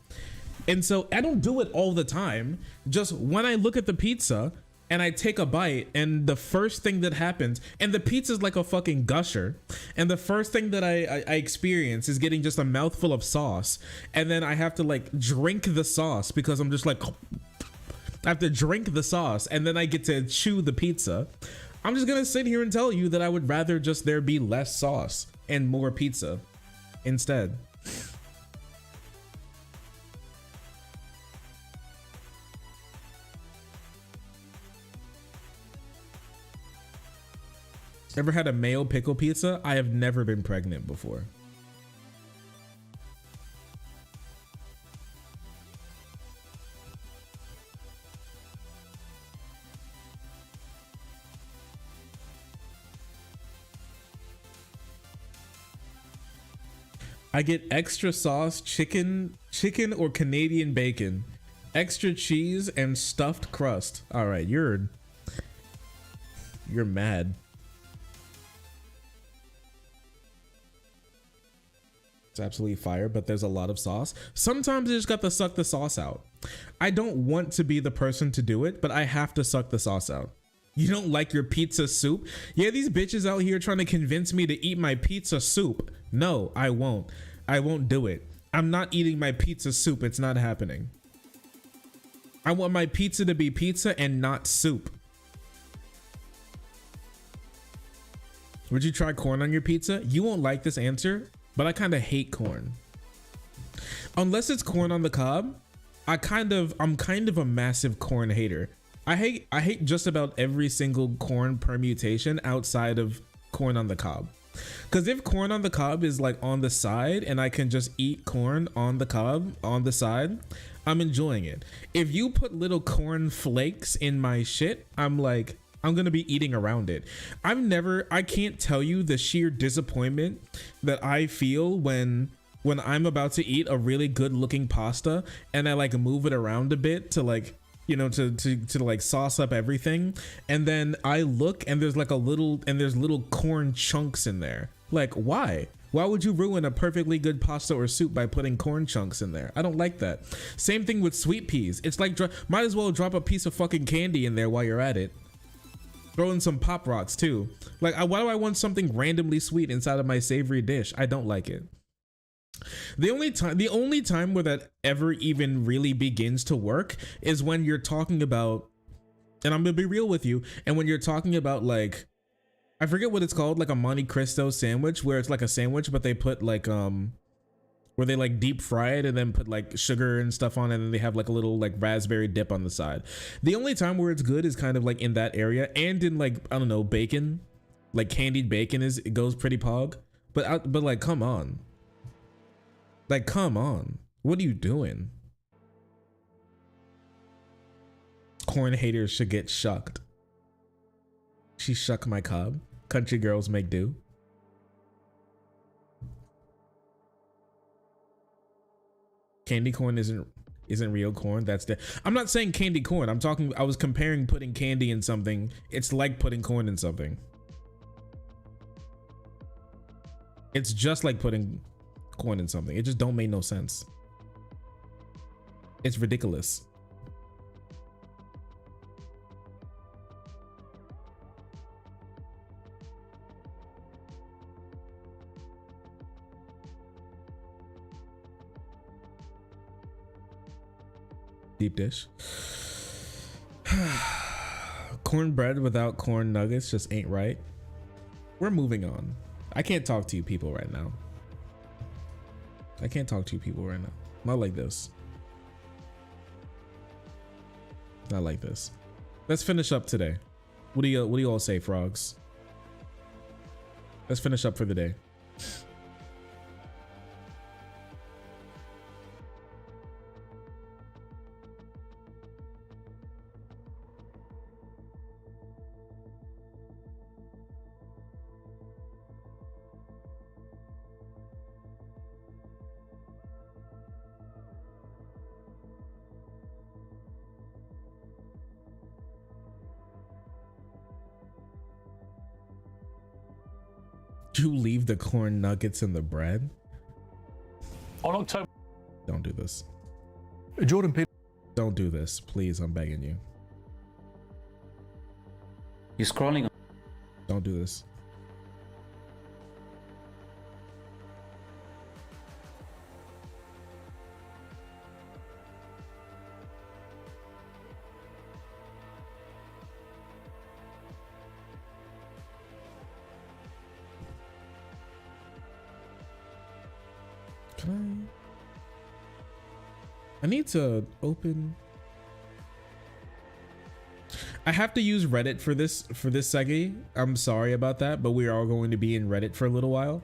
And so I don't do it all the time. Just when I look at the pizza and I take a bite, and the first thing that happens, and the pizza's like a fucking gusher, and the first thing that I experience is getting just a mouthful of sauce, and then I have to like drink the sauce because I'm just like, I have to drink the sauce, and then I get to chew the pizza. I'm just gonna sit here and tell you that I would rather just there be less sauce and more pizza instead. Ever had a mayo pickle pizza? I have never been pregnant before. I get extra sauce, chicken or Canadian bacon, extra cheese, and stuffed crust. All right, you're mad. It's absolutely fire, but there's a lot of sauce. Sometimes you just got to suck the sauce out. I don't want to be the person to do it, but I have to suck the sauce out. You don't like your pizza soup? Yeah, these bitches out here trying to convince me to eat my pizza soup. No, I won't. I won't do it. I'm not eating my pizza soup. It's not happening. I want my pizza to be pizza and not soup. Would you try corn on your pizza? You won't like this answer, but I kind of hate corn. Unless it's corn on the cob, I'm kind of a massive corn hater. I hate just about every single corn permutation outside of corn on the cob. Because if corn on the cob is like on the side and I can just eat corn on the cob on the side, I'm enjoying it. If you put little corn flakes in my shit, I'm gonna be eating around it. I can't tell you the sheer disappointment that I feel when I'm about to eat a really good looking pasta and I like move it around a bit to like, you know, to like sauce up everything, and then I look and there's little corn chunks in there. Like, why would you ruin a perfectly good pasta or soup by putting corn chunks in there? I don't like that. Same thing with sweet peas. It's like, might as well drop a piece of fucking candy in there while you're at it. Throw in some Pop Rocks too. Like, why do I want something randomly sweet inside of my savory dish? I don't like it. The only time where that ever even really begins to work is when you're talking about, and I'm gonna be real with you, and when you're talking about like, I forget what it's called, like a Monte Cristo sandwich, where it's like a sandwich but they put like where they like deep fry it and then put like sugar and stuff on it, and then they have like a little like raspberry dip on the side. The only time where it's good is kind of like in that area, and in like, I don't know, bacon, like candied bacon it goes pretty pog, but like, come on. Like, come on. What are you doing? Corn haters should get shucked. She shuck my cob. Country girls make do. Candy corn isn't real corn. I'm not saying candy corn. I was comparing putting candy in something. It's like putting corn in something. It's just like putting corn in something. It just don't make no sense. It's ridiculous. Deep dish. Cornbread without corn nuggets just ain't right. We're moving on. I can't talk to you people right now. Not like this. Not like this. Let's finish up today. What do you all say, frogs? Let's finish up for the day. You leave the corn nuggets in the bread? On October. Don't do this. Jordan Peterson. Don't do this, please. I'm begging you. You're scrolling. Don't do this. I need to open. I have to use Reddit for this segi. I'm sorry about that, but we are all going to be in Reddit for a little while.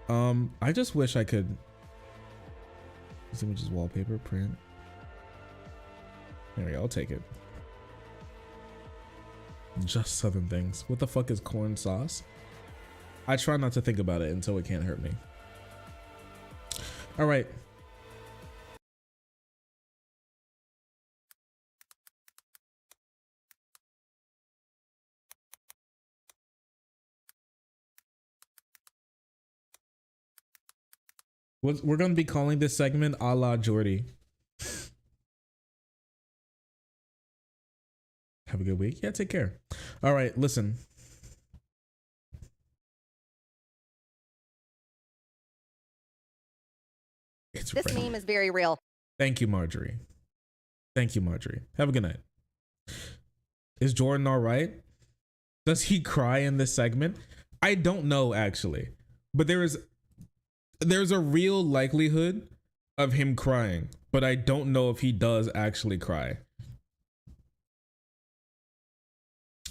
I just wish I could. This image is wallpaper print. There we go. I'll take it. Just Southern things. What the fuck is corn sauce? I try not to think about it until it can't hurt me. All right. We're going to be calling this segment a la Jordy. Have a good week. Yeah, take care. All right, listen. This meme is very real. Thank you, Marjorie. Thank you, Marjorie. Have a good night. Is Jordan all right? Does he cry in this segment? I don't know, actually. But there's a real likelihood of him crying, but I don't know if he does actually cry.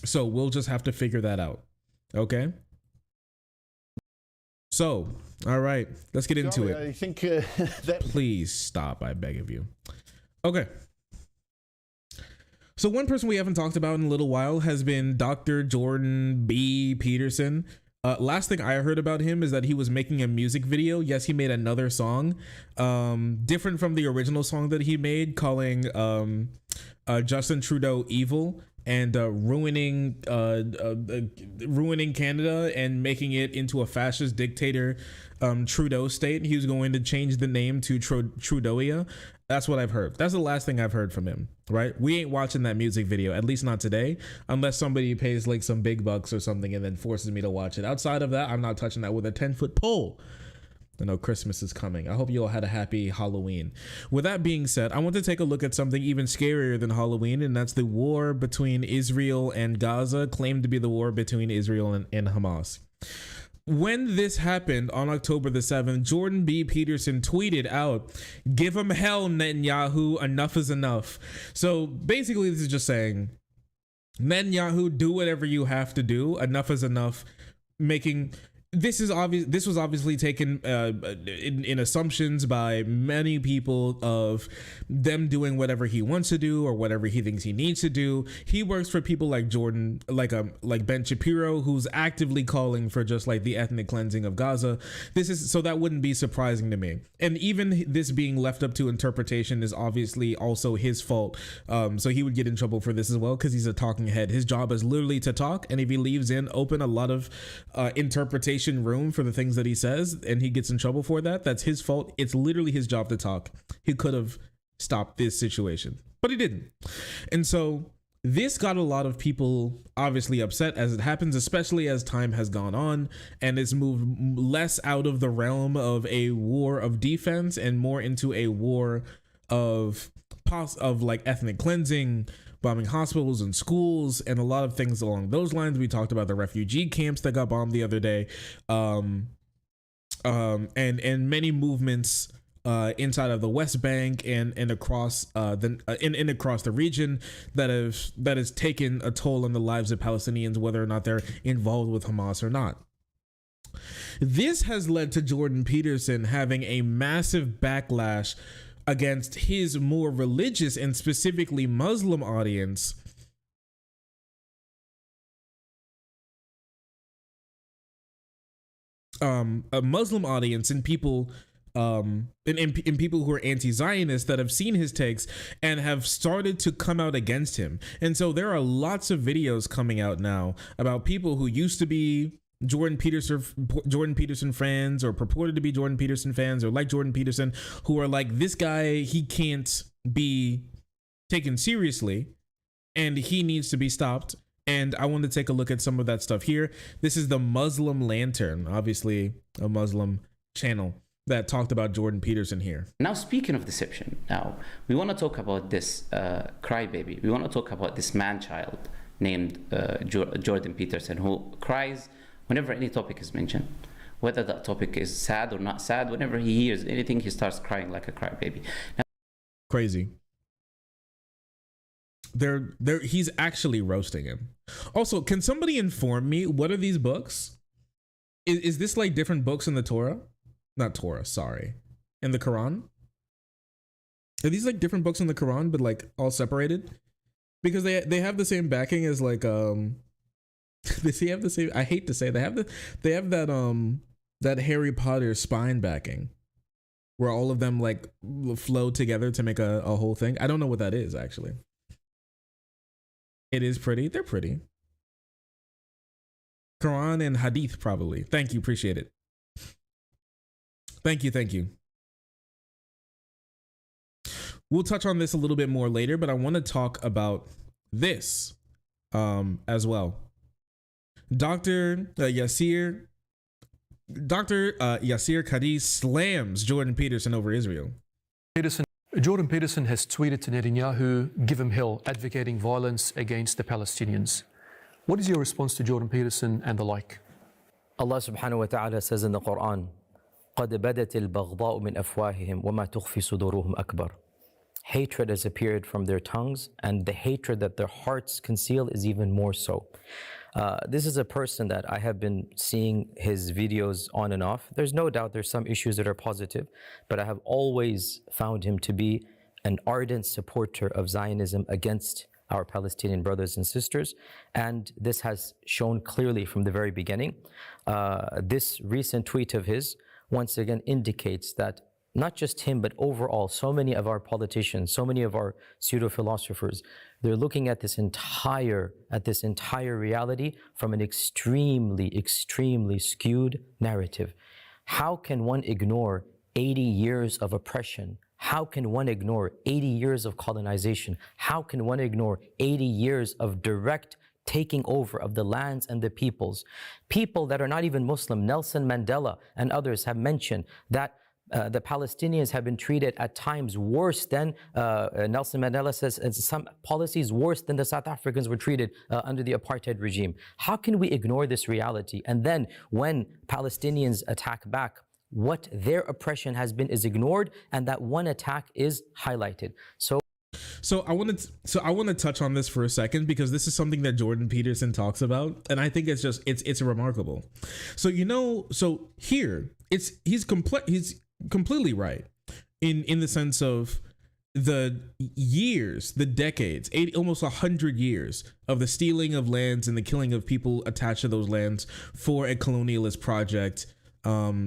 So we'll just have to figure that out. Okay? So, all right, let's get into it. I think that. Please stop, I beg of you. Okay. So one person we haven't talked about in a little while has been Dr. Jordan B. Peterson. Last thing I heard about him is that he was making a music video. Yes, he made another song, different from the original song that he made, calling Justin Trudeau evil and ruining Canada and making it into a fascist dictator Trudeau state. He was going to change the name to Trudeauia. That's what I've heard. That's the last thing I've heard from him, right? We ain't watching that music video, at least not today, unless somebody pays like some big bucks or something and then forces me to watch it. Outside of that, I'm not touching that with a 10-foot pole. I know Christmas is coming. I hope you all had a happy Halloween. With that being said, I want to take a look at something even scarier than Halloween, and that's the war between Israel and Gaza, claimed to be the war between Israel and Hamas. When this happened on October the 7th, Jordan B. Peterson tweeted out, "Give him hell, Netanyahu, enough is enough." So basically this is just saying, Netanyahu, do whatever you have to do. Enough is enough. This was obviously taken in assumptions by many people of them doing whatever he wants to do or whatever he thinks he needs to do. He works for people like Jordan, like Ben Shapiro, who's actively calling for just like the ethnic cleansing of Gaza. So that wouldn't be surprising to me. And even this being left up to interpretation is obviously also his fault. So he would get in trouble for this as well because he's a talking head. His job is literally to talk, and if he leaves in open a lot of interpretation room for the things that he says and he gets in trouble for that, that's his fault. It's literally his job to talk. He could have stopped this situation, but he didn't. And so this got a lot of people obviously upset, as it happens, especially as time has gone on and it's moved less out of the realm of a war of defense and more into a war of like ethnic cleansing, bombing hospitals and schools, and a lot of things along those lines. We talked about the refugee camps that got bombed the other day, and many movements inside of the West Bank and across across the region that has taken a toll on the lives of Palestinians, whether or not they're involved with Hamas or not. This has led to Jordan Peterson having a massive backlash against his more religious and specifically Muslim audience, a Muslim audience and people and people who are anti-Zionist that have seen his takes and have started to come out against him. And so there are lots of videos coming out now about people who used to be Jordan Peterson fans, or purported to be Jordan Peterson fans, or like Jordan Peterson, who are like, this guy, he can't be taken seriously and he needs to be stopped. And I want to take a look at some of that stuff here. This is the Muslim Lantern, obviously a Muslim channel that talked about Jordan Peterson here. Now, speaking of deception, now we want to talk about this crybaby. We want to talk about this man-child named Jordan Peterson, who cries whenever any topic is mentioned, whether that topic is sad or not sad. Whenever he hears anything, he starts crying like a crybaby. Crazy. He's actually roasting him. Also, can somebody inform me, what are these books? Is this like different books in the Torah? Not Torah, sorry. In the Quran? Are these like different books in the Quran, but like all separated? Because they have the same backing as like they have the same, I hate to say, they have that Harry Potter spine backing, where all of them like flow together to make a whole thing. I don't know what that is actually. It is pretty. They're pretty. Quran and Hadith, probably. Thank you. Appreciate it. Thank you. We'll touch on this a little bit more later, but I want to talk about this as well. Dr. Yasir Qadhi slams Jordan Peterson over Israel. Jordan Peterson has tweeted to Netanyahu, "Give him hell," advocating violence against the Palestinians. What is your response to Jordan Peterson and the like? Allah subhanahu wa ta'ala says in the Quran, قَدْ بَدَتِ الْبَغْضَاءُ مِنْ أَفْوَاهِهِمْ وَمَا تُخْفِي صُدُورُهُمْ أَكْبَرُ. Hatred has appeared from their tongues, and the hatred that their hearts conceal is even more so. This is a person that I have been seeing his videos on and off. There's no doubt there's some issues that are positive, but I have always found him to be an ardent supporter of Zionism against our Palestinian brothers and sisters, and this has shown clearly from the very beginning. This recent tweet of his once again indicates that not just him, but overall, so many of our politicians, so many of our pseudo-philosophers, they're looking at this entire reality from an extremely skewed narrative. How can one ignore 80 years of oppression? How can one ignore 80 years of colonization? How can one ignore 80 years of direct taking over of the lands and the peoples? People that are not even Muslim, Nelson Mandela and others have mentioned that the Palestinians have been treated at times worse than, Nelson Mandela says, some policies worse than the South Africans were treated under the apartheid regime. How can we ignore this reality? And then when Palestinians attack back, what their oppression has been is ignored, and that one attack is highlighted. So I want to touch on this for a second, because this is something that Jordan Peterson talks about, and I think it's remarkable. So here he's completely right in the sense of the years, the decades, almost 100 years of the stealing of lands and the killing of people attached to those lands for a colonialist project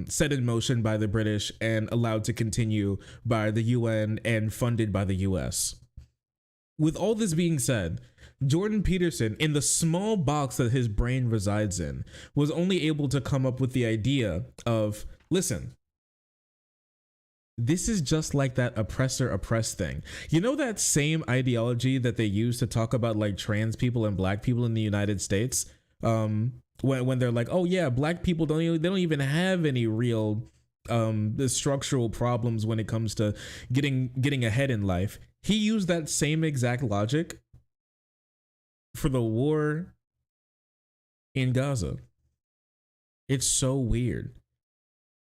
set in motion by the British and allowed to continue by the UN and funded by the US. With all this being said, Jordan Peterson, in the small box that his brain resides in, was only able to come up with the idea of, listen, this is just like that oppressor-oppressed thing. You know that same ideology that they use to talk about like trans people and black people in the United States? When they're like, oh yeah, black people don't even have any real the structural problems when it comes to getting ahead in life. He used that same exact logic for the war in Gaza. It's so weird.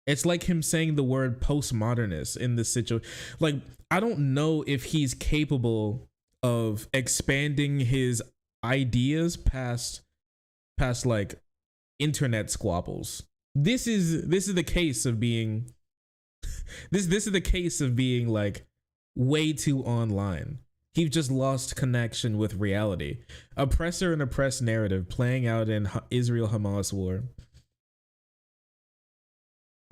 It's like him saying the word postmodernist in this situation. Like, I don't know if he's capable of expanding his ideas past like internet squabbles. This is the case of being this is the case of being like way too online. He just lost connection with reality. Oppressor and oppressed narrative playing out in Israel-Hamas war.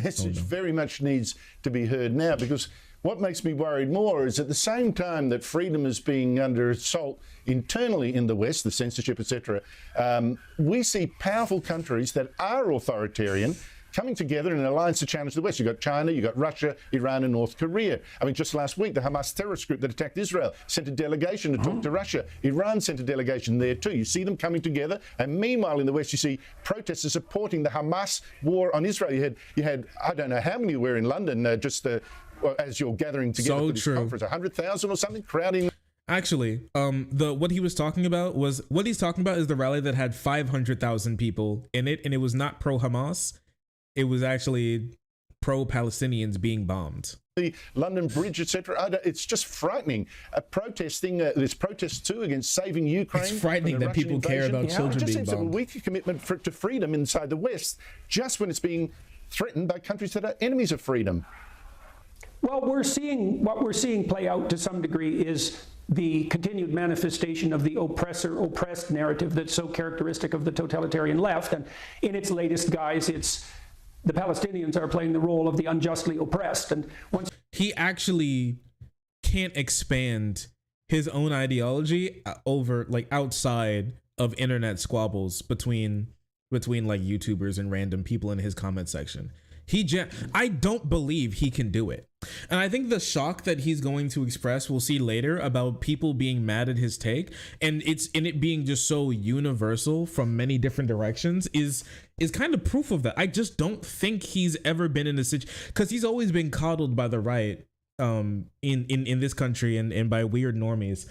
Message very much needs to be heard now, because What makes me worried more is at the same time that freedom is being under assault internally in the West, the censorship, etc., we see powerful countries that are authoritarian coming together in an alliance to challenge the West. You've got China, you've got Russia, Iran, and North Korea. I mean, just last week, the Hamas terrorist group that attacked Israel sent a delegation to talk to Russia. Iran sent a delegation there too. You see them coming together, and meanwhile in the West, you see protesters supporting the Hamas war on Israel. You had I don't know how many were in London as you're gathering together for this conference, 100,000 or something, crowding. Actually, what he's talking about is the rally that had 500,000 people in it, and it was not pro-Hamas. It was actually pro-Palestinians being bombed. The London Bridge, etc. It's just frightening. There's protests too against saving Ukraine. It's frightening that people care about children being bombed. It just seems a weak commitment to freedom inside the West, just when it's being threatened by countries that are enemies of freedom. Well, what we're seeing play out to some degree is the continued manifestation of the oppressor-oppressed narrative that's so characteristic of the totalitarian left. And in its latest guise, it's the Palestinians are playing the role of the unjustly oppressed. And once he actually can't expand his own ideology over outside of internet squabbles between like YouTubers and random people in his comment section. I don't believe he can do it. And I think the shock that he's going to express, we'll see later, about people being mad at his take, and it being just so universal from many different directions is kind of proof of that. I just don't think he's ever been in a situation, because he's always been coddled by the right in this country and by weird normies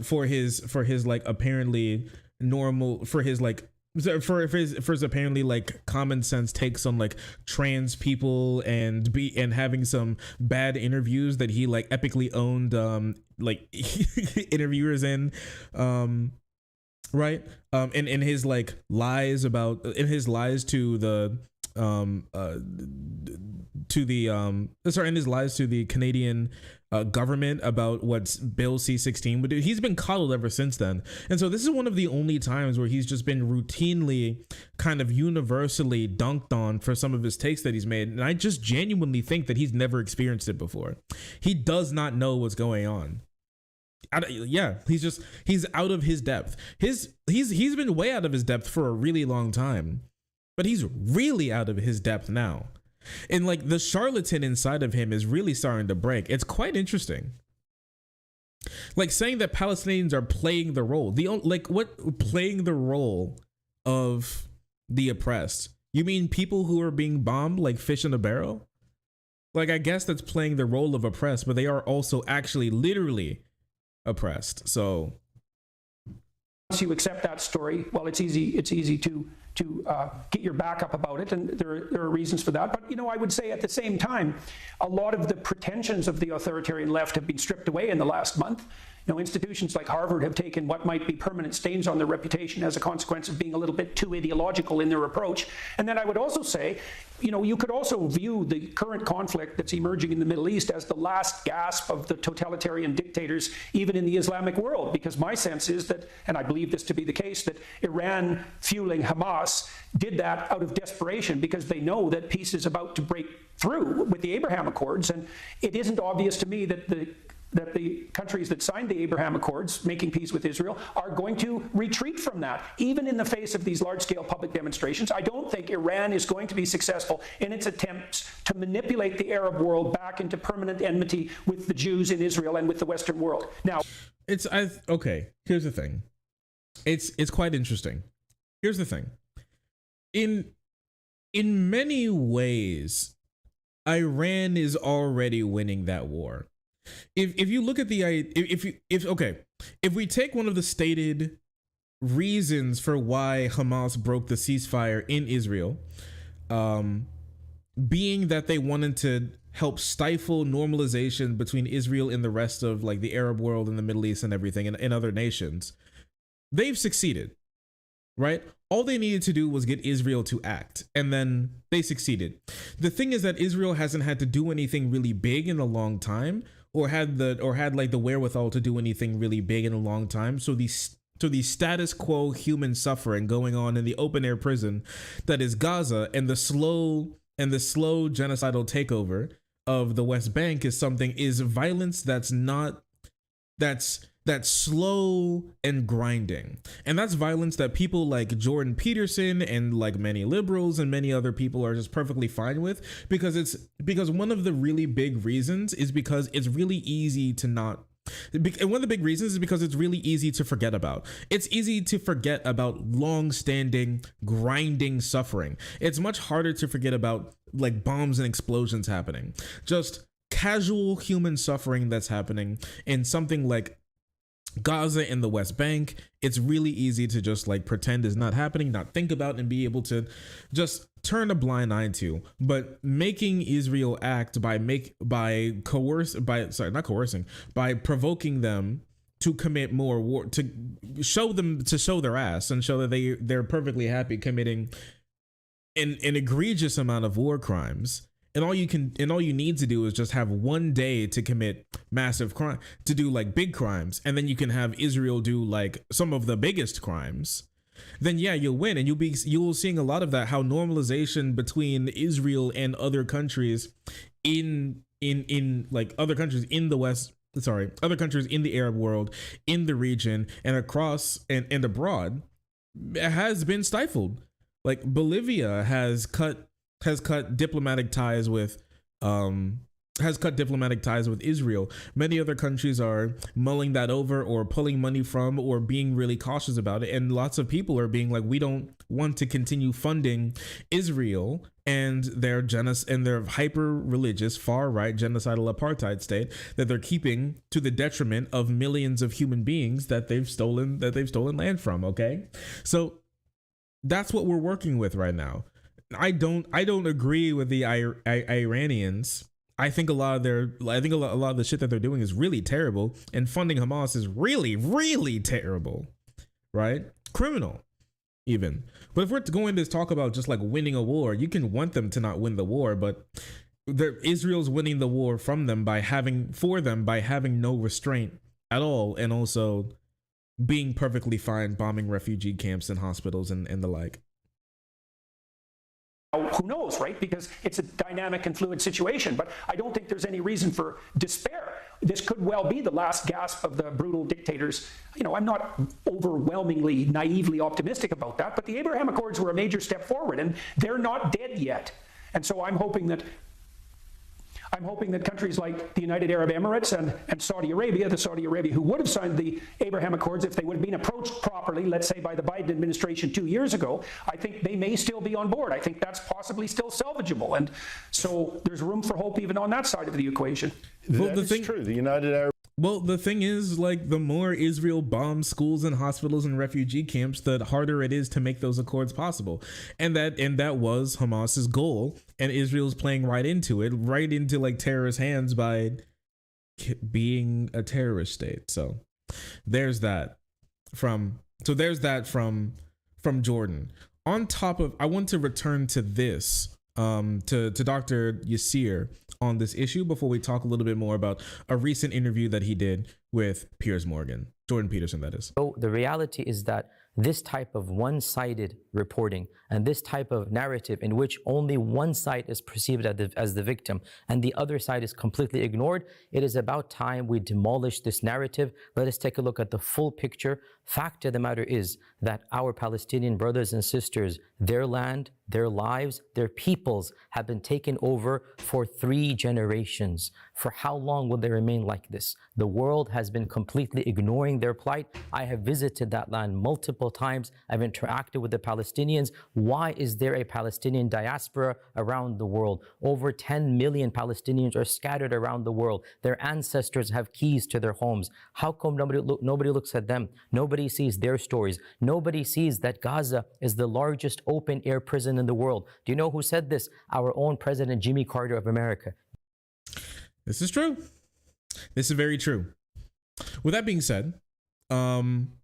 for his like apparently normal, for his apparently like common sense takes on like trans people and having some bad interviews that he like epically owned like interviewers in right in his like lies about in his lies to the in his lies to the Canadian government about what Bill C-16 would do. He's been coddled ever since then. And so this is one of the only times where he's just been routinely kind of universally dunked on for some of his takes that he's made. And I just genuinely think that he's never experienced it before. He does not know what's going on. He's out of his depth. He's been way out of his depth for a really long time, but he's really out of his depth now. And like the charlatan inside of him is really starting to break. It's quite interesting. Like saying that Palestinians are playing the role. Playing the role of the oppressed? You mean people who are being bombed like fish in a barrel? Like, I guess that's playing the role of oppressed, but they are also actually literally oppressed. So once you accept that story, well, it's easy to get your back up about it, and there are reasons for that. But, I would say at the same time, a lot of the pretensions of the authoritarian left have been stripped away in the last month. Institutions like Harvard have taken what might be permanent stains on their reputation as a consequence of being a little bit too ideological in their approach. And then I would also say, you could also view the current conflict that's emerging in the Middle East as the last gasp of the totalitarian dictators, even in the Islamic world, because my sense is that, and I believe this to be the case, that Iran fueling Hamas did that out of desperation because they know that peace is about to break through with the Abraham Accords. And it isn't obvious to me that the countries that signed the Abraham Accords, making peace with Israel, are going to retreat from that, even in the face of these large-scale public demonstrations. I don't think Iran is going to be successful in its attempts to manipulate the Arab world back into permanent enmity with the Jews in Israel and with the Western world. Now, okay, here's the thing. It's quite interesting. Here's the thing. In many ways, Iran is already winning that war. If you look at if we take one of the stated reasons for why Hamas broke the ceasefire in Israel, being that they wanted to help stifle normalization between Israel and the rest of like the Arab world and the Middle East and everything and other nations, they've succeeded, right? All they needed to do was get Israel to act, and then they succeeded. The thing is that Israel hasn't had to do anything really big in a long time, or had like the wherewithal to do anything really big in a long time. So the status quo human suffering going on in the open air prison that is Gaza, and the slow genocidal takeover of the West Bank is violence that's slow and grinding. And that's violence that people like Jordan Peterson and like many liberals and many other people are just perfectly fine with, because one of the really big reasons is because it's really easy to not. And one of the big reasons is because it's really easy to forget about. It's easy to forget about long-standing, grinding suffering. It's much harder to forget about like bombs and explosions happening. Just casual human suffering that's happening in something like Gaza and the West Bank. It's really easy to just like pretend is not happening, not think about, and be able to just turn a blind eye to. But making Israel act by provoking them to commit more war, to show their ass and show that they're perfectly happy committing an egregious amount of war crimes. And all you need to do is just have one day to commit massive crime, to do like big crimes, and then you can have Israel do like some of the biggest crimes. Then yeah, you'll win, and you'll seeing a lot of that, how normalization between Israel and other countries in like other countries in the West, other countries in the Arab world, in the region, and across and abroad, has been stifled. Like Bolivia has cut diplomatic ties with Israel. Many other countries are mulling that over or pulling money from or being really cautious about it. And lots of people are being like, we don't want to continue funding Israel and their hyper religious, far right genocidal apartheid state that they're keeping to the detriment of millions of human beings that they've stolen land from. Okay. So that's what we're working with right now. I don't agree with the Iranians. I think a lot of the shit that they're doing is really terrible, and funding Hamas is really, really terrible, right? Criminal, even. But if we're going to talk about just like winning a war, you can want them to not win the war, but Israel's winning the war by having no restraint at all, and also being perfectly fine bombing refugee camps and hospitals and the like. Who knows, right? Because it's a dynamic and fluid situation, but I don't think there's any reason for despair. This could well be the last gasp of the brutal dictators. You know, I'm not overwhelmingly naively optimistic about that, but the Abraham Accords were a major step forward, and they're not dead yet. And so I'm hoping that countries like the United Arab Emirates and Saudi Arabia, who would have signed the Abraham Accords if they would have been approached properly, let's say by the Biden administration 2 years ago, I think they may still be on board. I think that's possibly still salvageable. And so there's room for hope even on that side of the equation. Well, that's true. The United Arab... Well, the thing is, like, the more Israel bombs schools and hospitals and refugee camps, the harder it is to make those accords possible. And that was Hamas's goal. And Israel's playing right into like terrorist hands by being a terrorist state. So there's that from Jordan. On top of, I want to return to this, to Dr. Yassir on this issue before we talk a little bit more about a recent interview that he did with Piers Morgan, Jordan Peterson, that is. So the reality is that this type of one-sided reporting and this type of narrative in which only one side is perceived as the victim and the other side is completely ignored, it is about time we demolish this narrative. Let us take a look at the full picture. Fact of the matter is that our Palestinian brothers and sisters, their land, their lives, their peoples have been taken over for 3 generations. For how long will they remain like this? The world has been completely ignoring their plight. I have visited that land multiple times. I've interacted with the Palestinians. Why is there a Palestinian diaspora around the world? Over 10 million Palestinians are scattered around the world. Their ancestors have keys to their homes. How come nobody looks at them? Nobody sees their stories. Nobody sees that Gaza is the largest open-air prison in the world. Do you know who said this? Our own President Jimmy Carter of America. This is true. This is very true. With that being said, Jordan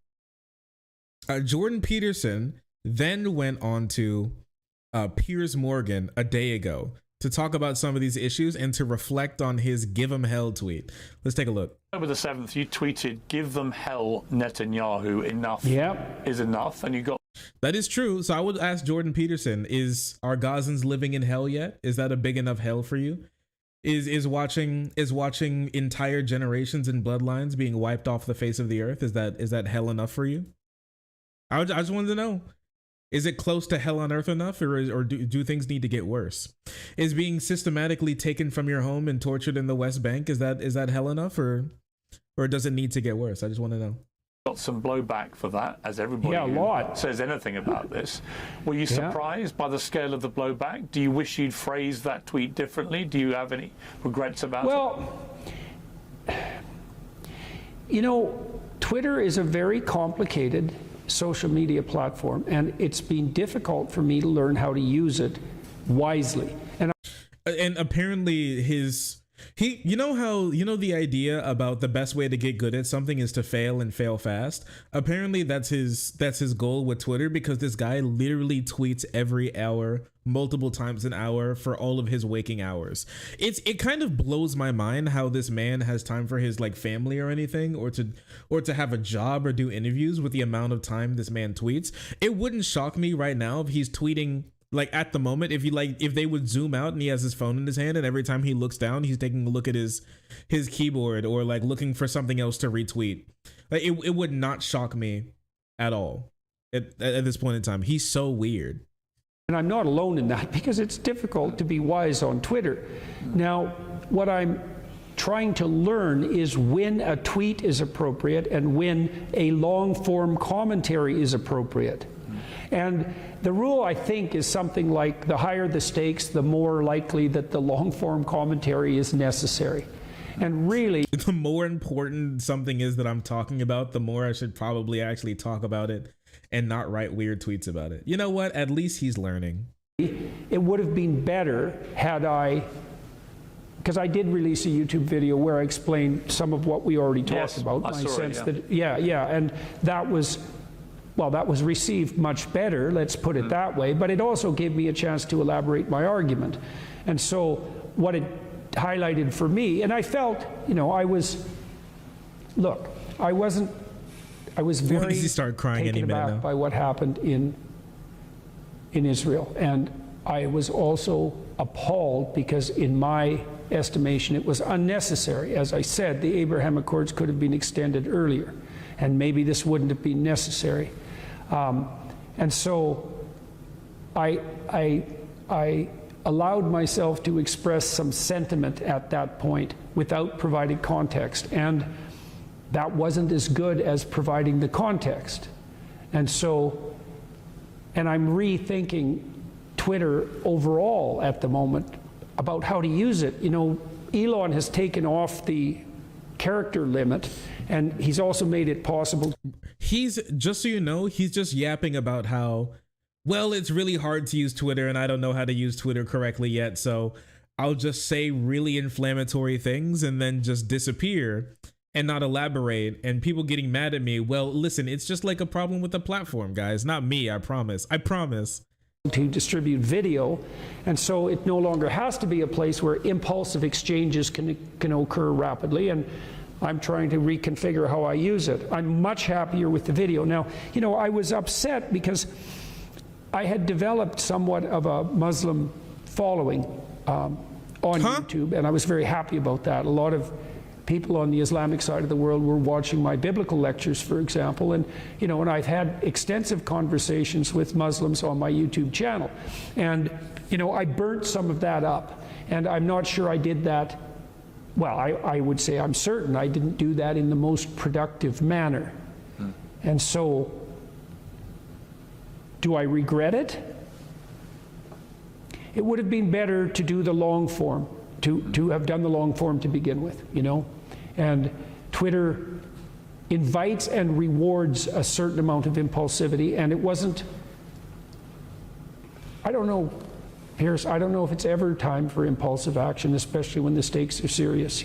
Peterson then went on to Piers Morgan a day ago to talk about some of these issues and to reflect on his "Give 'em hell" tweet. Let's take a look. October the 7th, you tweeted, "Give them hell, Netanyahu. Enough is enough." And you got... That is true. So I would ask Jordan Peterson, are Gazans living in hell yet? Is that a big enough hell for you? Is watching entire generations and bloodlines being wiped off the face of the earth, is that hell enough for you? I just wanted to know, is it close to hell on earth enough, or do things need to get worse? Is being systematically taken from your home and tortured in the West Bank, is that hell enough, or does it need to get worse? I just want to know. Got some blowback for that, as everybody Yeah, a lot. says anything about this. Were you surprised by the scale of the blowback? Do you wish you'd phrased that tweet differently? Do you have any regrets about it? Well, you know, Twitter is a very complicated social media platform, and it's been difficult for me to learn how to use it wisely. And apparently you know the idea about the best way to get good at something is to fail and fail fast. Apparently that's his goal with Twitter, because this guy literally tweets every hour, multiple times an hour, for all of his waking hours. It kind of blows my mind how this man has time for his like family or anything, or to have a job or do interviews with the amount of time this man tweets. It wouldn't shock me right now if he's tweeting, like at the moment, if they would zoom out and he has his phone in his hand, and every time he looks down, he's taking a look at his keyboard, or like looking for something else to retweet. Like it would not shock me at all at this point in time. He's so weird. And I'm not alone in that, because it's difficult to be wise on Twitter. Now, what I'm trying to learn is when a tweet is appropriate and when a long-form commentary is appropriate. And the rule, I think, is something like the higher the stakes, the more likely that the long-form commentary is necessary. And really, the more important something is that I'm talking about, the more I should probably actually talk about it and not write weird tweets about it. You know what? At least he's learning. It would have been better had because I did release a YouTube video where I explained some of what we already talked about. I saw it, and that was received much better, let's put it that way, but it also gave me a chance to elaborate my argument. And so what it highlighted for me, and I felt, I was very taken aback by what happened in Israel. And I was also appalled because in my estimation, it was unnecessary. As I said, the Abraham Accords could have been extended earlier, and maybe this wouldn't have been necessary. And so I allowed myself to express some sentiment at that point without providing context, and that wasn't as good as providing the context. And I'm rethinking Twitter overall at the moment about how to use it. Elon has taken off the character limit, and he's also made it possible. He's just yapping about how, well, it's really hard to use Twitter and I don't know how to use Twitter correctly yet, so I'll just say really inflammatory things and then just disappear and not elaborate, and people getting mad at me. Well, listen, it's just like a problem with the platform, guys. Not me, I promise. To distribute video, and so it no longer has to be a place where impulsive exchanges can occur rapidly, and I'm trying to reconfigure how I use it. I'm much happier with the video. Now, I was upset because I had developed somewhat of a Muslim following on YouTube, and I was very happy about that. A lot of people on the Islamic side of the world were watching my biblical lectures, for example, and and I've had extensive conversations with Muslims on my YouTube channel, and I burnt some of that up, and I'm not sure I did that. Well, I would say I'm certain I didn't do that in the most productive manner. And so, do I regret it? It would have been better to do the long form, to have done the long form to begin with, And Twitter invites and rewards a certain amount of impulsivity, and it wasn't, I don't know, Pierce, I don't know if it's ever time for impulsive action, especially when the stakes are serious,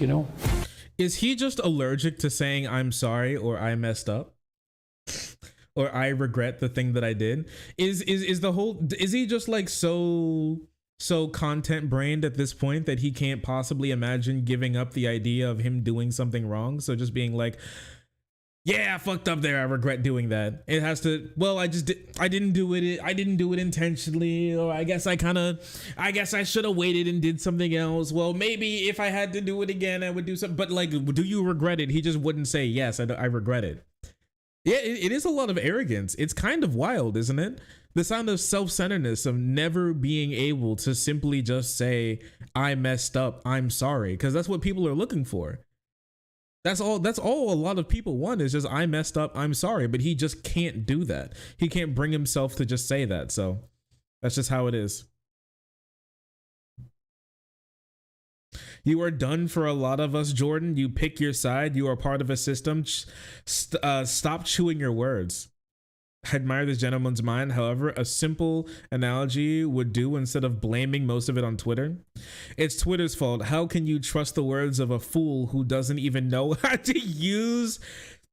Is he just allergic to saying I'm sorry or I messed up? Or I regret the thing that I did? Is he just like so content brained at this point that he can't possibly imagine giving up the idea of him doing something wrong? So just being like, yeah, I fucked up there. I regret doing that. It has to, well, I didn't do it intentionally, or I guess I should have waited and did something else. Well, maybe if I had to do it again, I would do something. But like, do you regret it? He just wouldn't say, yes, I regret it. Yeah, it is a lot of arrogance. It's kind of wild, isn't it? The sound of self-centeredness, of never being able to simply just say, I messed up, I'm sorry. Because that's what people are looking for. That's all a lot of people want, is just, I messed up, I'm sorry. But he just can't do that. He can't bring himself to just say that. So that's just how it is. You are done for a lot of us, Jordan. You pick your side. You are part of a system. Stop chewing your words. I admire this gentleman's mind. However, a simple analogy would do instead of blaming most of it on Twitter. It's Twitter's fault. How can you trust the words of a fool who doesn't even know how to use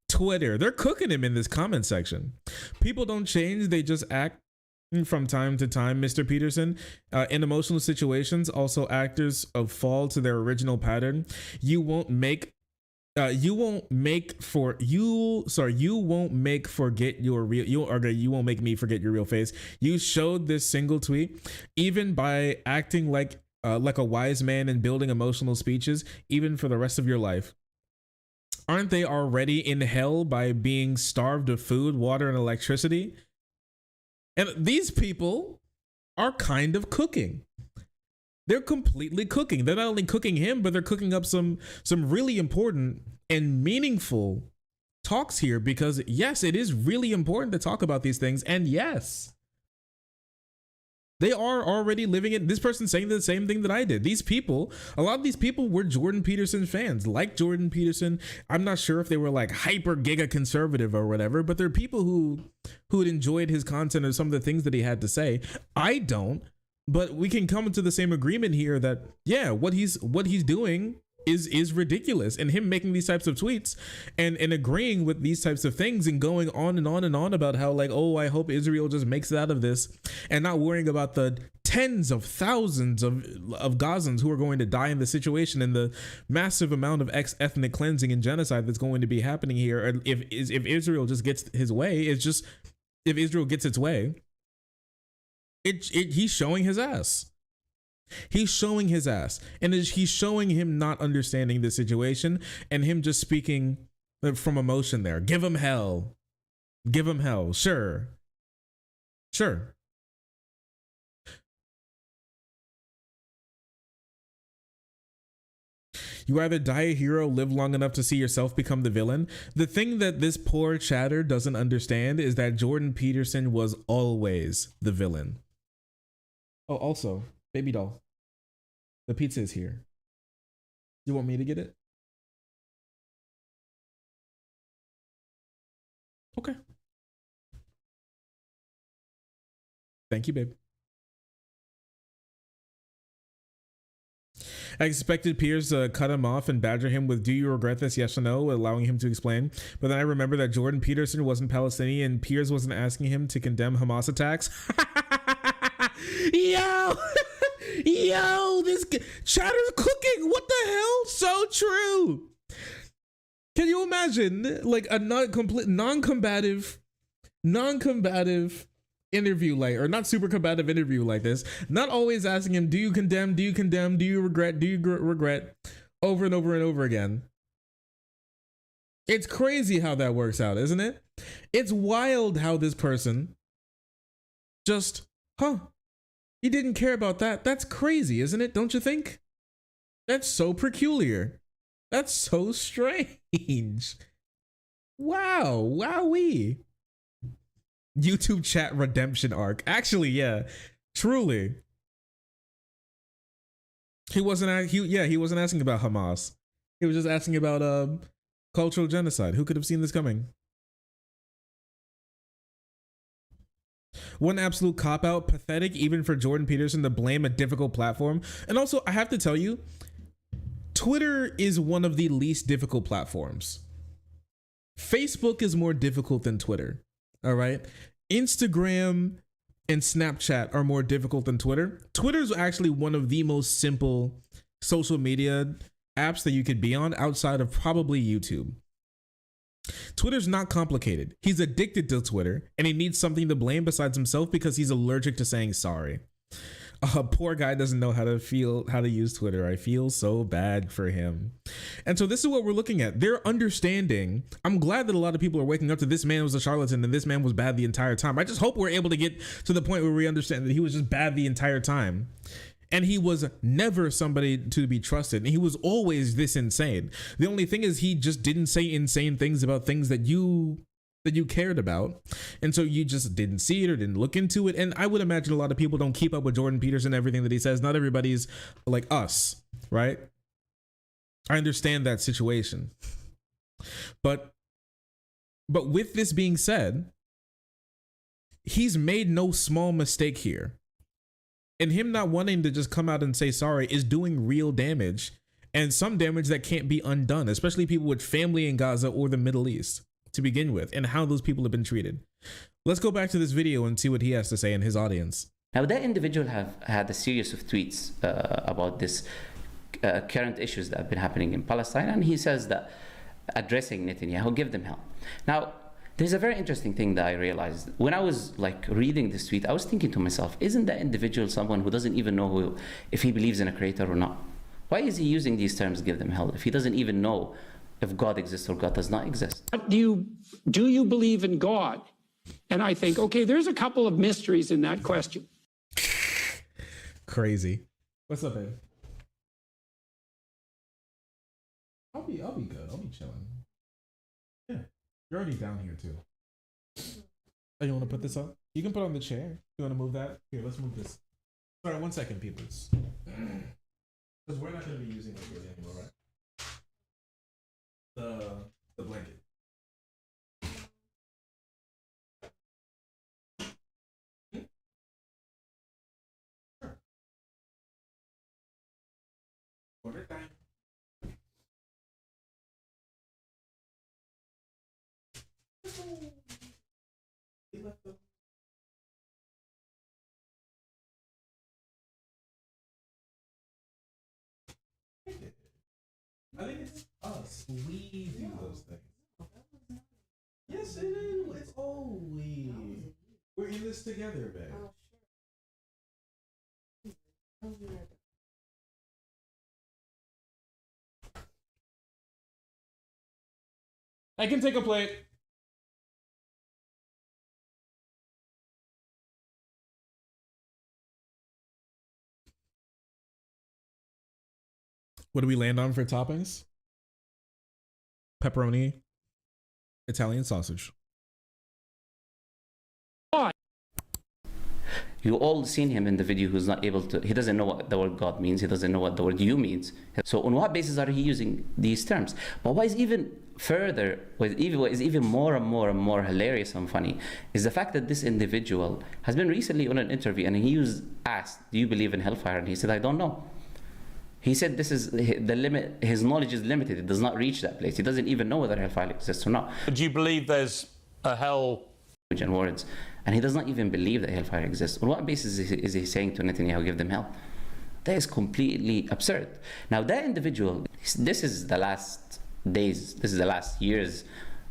Twitter? They're cooking him in this comment section. People don't change. They just act from time to time, Mr. Peterson. In emotional situations, also actors fall to their original pattern. You won't make forget your real, you won't make me forget your real face. You showed this single tweet, even by acting like a wise man and building emotional speeches, even for the rest of your life. Aren't they already in hell by being starved of food, water, and electricity? And these people are kind of cooking. They're completely cooking. They're not only cooking him, but they're cooking up some really important and meaningful talks here, because yes, it is really important to talk about these things. And yes, they are already living it. This person's saying the same thing that I did. These people, a lot of these people were Jordan Peterson fans, like Jordan Peterson. I'm not sure if they were like hyper giga conservative or whatever, but they're people who had enjoyed his content or some of the things that he had to say. I don't. But we can come to the same agreement here that, yeah, what he's doing is ridiculous. And him making these types of tweets and agreeing with these types of things and going on and on and on about how, like, oh, I hope Israel just makes it out of this, and not worrying about the tens of thousands of Gazans who are going to die in the situation and the massive amount of ethnic cleansing and genocide that's going to be happening here. If Israel just gets his way, it's just, if Israel gets its way, he's showing his ass. He's showing his ass, and he's showing him not understanding the situation and him just speaking from emotion there. Give him hell. Give him hell. Sure. You either die a hero, live long enough to see yourself become the villain. The thing that this poor chatter doesn't understand is that Jordan Peterson was always the villain. Oh, also, baby doll, the pizza is here. You want me to get it? Okay. Thank you, babe. I expected Piers to cut him off and badger him with, do you regret this, yes or no, allowing him to explain. But then I remember that Jordan Peterson wasn't Palestinian and Piers wasn't asking him to condemn Hamas attacks. Yo, this chatter's cooking. What the hell? So true. Can you imagine like a non-combative interview, like, or not super combative interview like this, not always asking him, do you condemn, do you regret, over and over and over again. It's crazy how that works out, isn't it? It's wild how this person just, he didn't care about that. That's crazy, isn't it? Don't you think? That's so peculiar. That's so strange. Wow, wowee. YouTube chat redemption arc. Actually, yeah, truly. He wasn't asking about Hamas. He was just asking about cultural genocide. Who could have seen this coming? One absolute cop-out, pathetic even for Jordan Peterson to blame a difficult platform. And also, I have to tell you, Twitter is one of the least difficult platforms. Facebook is more difficult than Twitter. All right. Instagram and Snapchat are more difficult than Twitter. Twitter is actually one of the most simple social media apps that you could be on outside of probably YouTube. Twitter's not complicated. He's addicted to Twitter and he needs something to blame besides himself because he's allergic to saying sorry. Poor guy doesn't know how to use Twitter. I feel so bad for him. And so this is what we're looking at. They're understanding. I'm glad that a lot of people are waking up to this man was a charlatan and this man was bad the entire time. I just hope we're able to get to the point where we understand that he was just bad the entire time. And he was never somebody to be trusted. And he was always this insane. The only thing is he just didn't say insane things about things that you cared about. And so you just didn't see it or didn't look into it. And I would imagine a lot of people don't keep up with Jordan Peterson, everything that he says. Not everybody's like us, right? I understand that situation. But with this being said, he's made no small mistake here. And him not wanting to just come out and say sorry is doing real damage, and some damage that can't be undone, especially people with family in Gaza or the Middle East to begin with, and how those people have been treated. Let's go back to this video and see what he has to say in his audience. Now, that individual have had a series of tweets about this current issues that have been happening in Palestine, and he says that addressing Netanyahu, give them help. Now, there's a very interesting thing that I realized when I was like reading this tweet. I was thinking to myself, isn't that individual someone who doesn't even know if he believes in a creator or not? Why is he using these terms, give them help, if he doesn't even know if God exists or God does not exist? Do you believe in God? And I think, okay, there's a couple of mysteries in that question. Crazy. What's up, babe? I'll be good. I'll be chilling. Yeah. You're already down here too. Oh, you want to put this up? You can put it on the chair. You want to move that? Here, let's move this. All right, 1 second, peoples. Because we're not going to be using this really anymore, right? The blanket. Sure. Order time. I think it's us. We do those things. Yes, it is. It's all we. We're in this together, babe. I can take a plate. What do we land on for toppings? Pepperoni, Italian sausage. You all seen him in the video who's not able to, he doesn't know what the word God means, he doesn't know what the word you means. So on what basis are he using these terms? But what is even further, what is even more and more and more hilarious and funny is the fact that this individual has been recently on an interview and he was asked, do you believe in hellfire? And he said, I don't know. He said this is the limit, his knowledge is limited, it does not reach that place. He doesn't even know whether hellfire exists or not. Do you believe there's a hell? And words, and he does not even believe that hellfire exists. On what basis is he saying to Netanyahu, give them help? That is completely absurd. Now that individual, this is the last days, this is the last years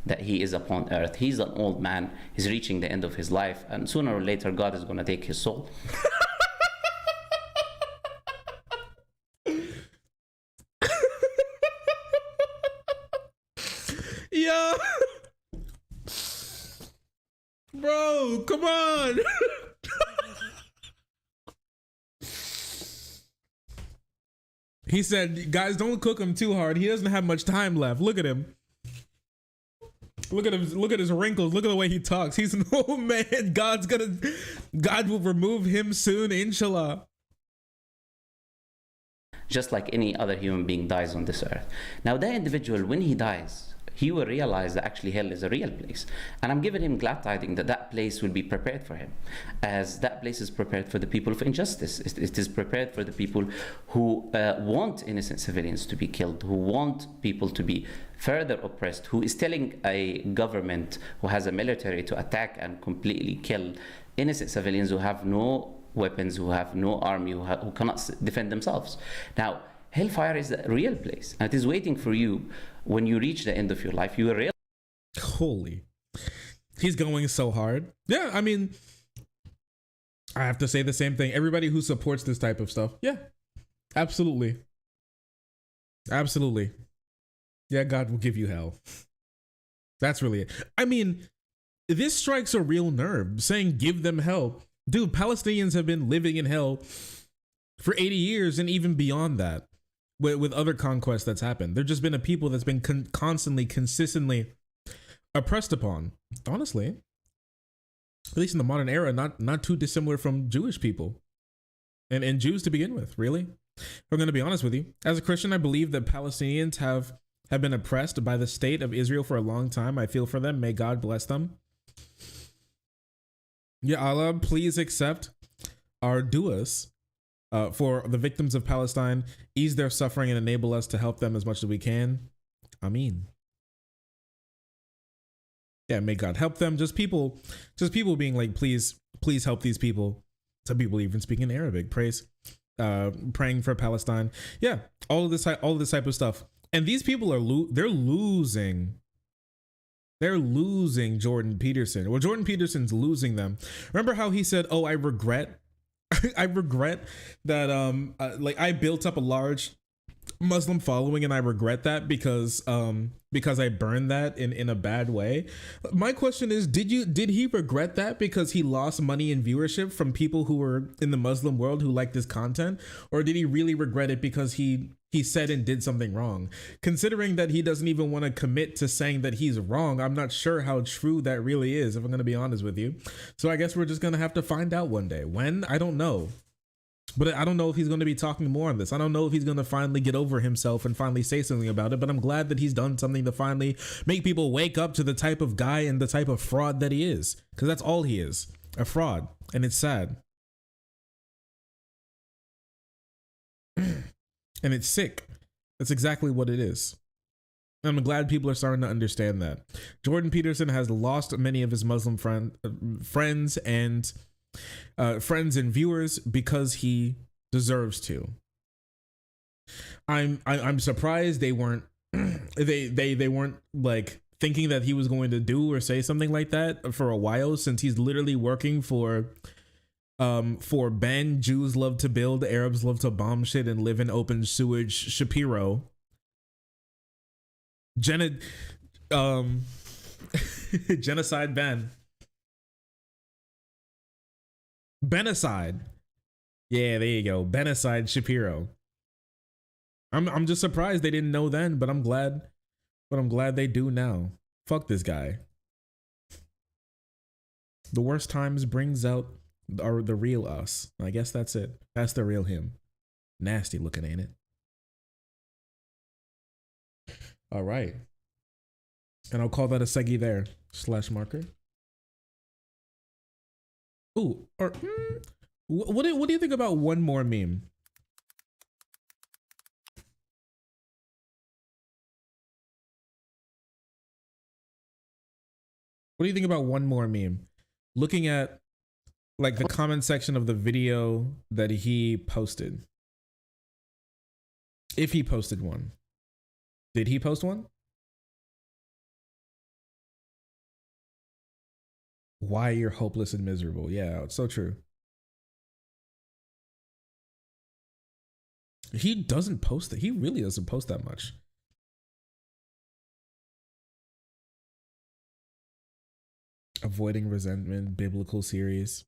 that he is upon earth. He's an old man, he's reaching the end of his life, and sooner or later God is going to take his soul. Yeah. Bro, come on. He said, guys, don't cook him too hard. He doesn't have much time left. Look at him. Look at him. Look at his wrinkles. Look at the way he talks. He's an old man. God will remove him soon, inshallah. Just like any other human being dies on this earth. Now that individual, when he dies, he will realize that actually hell is a real place. And I'm giving him glad tidings that that place will be prepared for him. As that place is prepared for the people of injustice. It is prepared for the people who want innocent civilians to be killed, who want people to be further oppressed, who is telling a government who has a military to attack and completely kill innocent civilians who have no weapons, who have no army, who cannot defend themselves. Now, hellfire is a real place, and it is waiting for you when you reach the end of your life. You will realize Holy. He's going so hard. Yeah, I mean, I have to say the same thing. Everybody who supports this type of stuff. Yeah, absolutely. Absolutely. Yeah, God will give you hell. That's really it. I mean, this strikes a real nerve, saying give them hell. Dude, Palestinians have been living in hell for 80 years and even beyond that with other conquests that's happened. They've just been a people that's been constantly, consistently oppressed upon. Honestly, at least in the modern era, not too dissimilar from Jewish people and Jews to begin with, really. I'm going to be honest with you. As a Christian, I believe that Palestinians have been oppressed by the state of Israel for a long time. I feel for them. May God bless them. Ya Allah, please accept our duas for the victims of Palestine, ease their suffering and enable us to help them as much as we can. Ameen. Yeah, may God help them. Just people being like, please help these people. Some people even speaking Arabic, praying for Palestine. Yeah, all of this type of stuff. And these people are losing. They're losing Jordan Peterson. Well, Jordan Peterson's losing them. Remember how he said, "Oh, I regret, I regret that like I built up a large Muslim following and I regret that because I burned that in a bad way." My question is, did he regret that because he lost money and viewership from people who were in the Muslim world who liked his content, or did he really regret it because he said and did something wrong? Considering that he doesn't even want to commit to saying that he's wrong, I'm not sure how true that really is, if I'm going to be honest with you. So I guess we're just going to have to find out one day. When? I don't know. But I don't know if he's going to be talking more on this. I don't know if he's going to finally get over himself and finally say something about it, but I'm glad that he's done something to finally make people wake up to the type of guy and the type of fraud that he is. Because that's all he is, a fraud. And it's sad. And it's sick. That's exactly what it is. And I'm glad people are starting to understand that. Jordan Peterson has lost many of his Muslim friends and viewers because he deserves to. I'm surprised they weren't they weren't like thinking that he was going to do or say something like that for a while, since he's literally working for Ben, Jews love to build, Arabs love to bomb shit and live in open sewage, Shapiro. Genocide Ben. Benocide. Yeah, there you go. Benocide Shapiro. I'm just surprised they didn't know then, but I'm glad they do now. Fuck this guy. The worst times brings out the real us. I guess that's it. That's the real him. Nasty looking, ain't it? All right. And I'll call that a Segi there. / marker. Ooh, or what do you think about one more meme? What do you think about one more meme? Looking at like the comment section of the video that he posted. If he posted one. Did he post one? Why you're hopeless and miserable. Yeah, it's so true. He doesn't post it. He really doesn't post that much. Avoiding resentment, biblical series,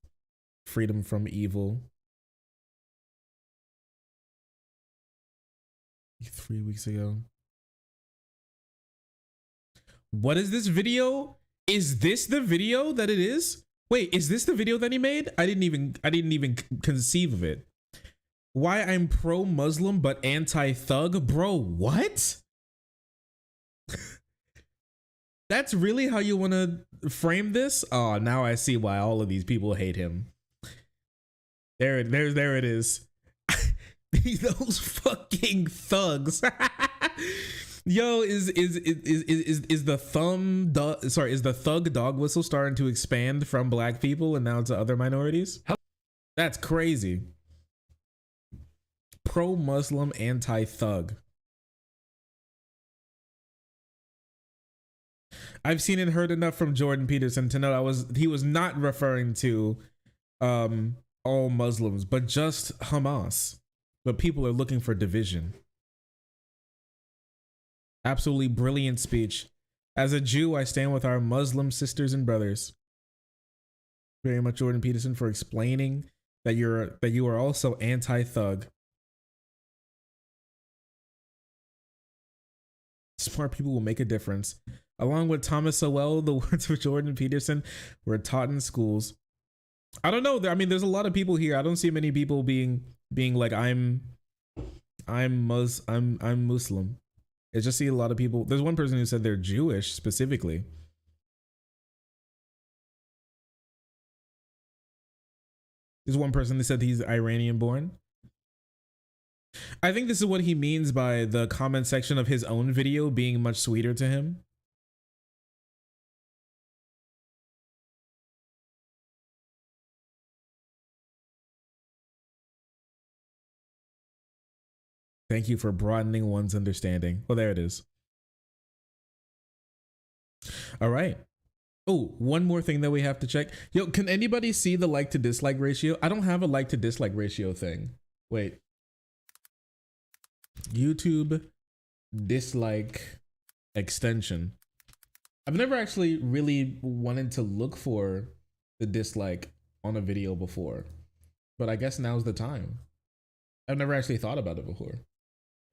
freedom from evil. 3 weeks ago. What is this video? Is this the video that it is? Wait, is this the video that he made? I didn't even conceive of it. Why I'm pro-Muslim but anti-thug? Bro, what? That's really how you want to frame this? Oh, now I see why all of these people hate him. There it is. Those fucking thugs. Yo, is the thug dog whistle starting to expand from black people and now to other minorities? That's crazy. Pro-Muslim, anti-thug. I've seen and heard enough from Jordan Peterson to know he was not referring to all Muslims, but just Hamas. But people are looking for division. Absolutely brilliant speech. As a Jew, I stand with our Muslim sisters and brothers. Very much, Jordan Peterson, for explaining that you are also anti-thug. Smart people will make a difference. Along with Thomas Sowell, the words of Jordan Peterson were taught in schools. I don't know. I mean, there's a lot of people here. I don't see many people being like I'm Muslim. I just see a lot of people. There's one person who said they're Jewish specifically. There's one person that said he's Iranian born. I think this is what he means by the comment section of his own video being much sweeter to him. Thank you for broadening one's understanding. Oh, there it is. All right. Oh, one more thing that we have to check. Yo, can anybody see the like to dislike ratio? I don't have a like to dislike ratio thing. Wait. YouTube dislike extension. I've never actually really wanted to look for the dislike on a video before, but I guess now's the time. I've never actually thought about it before.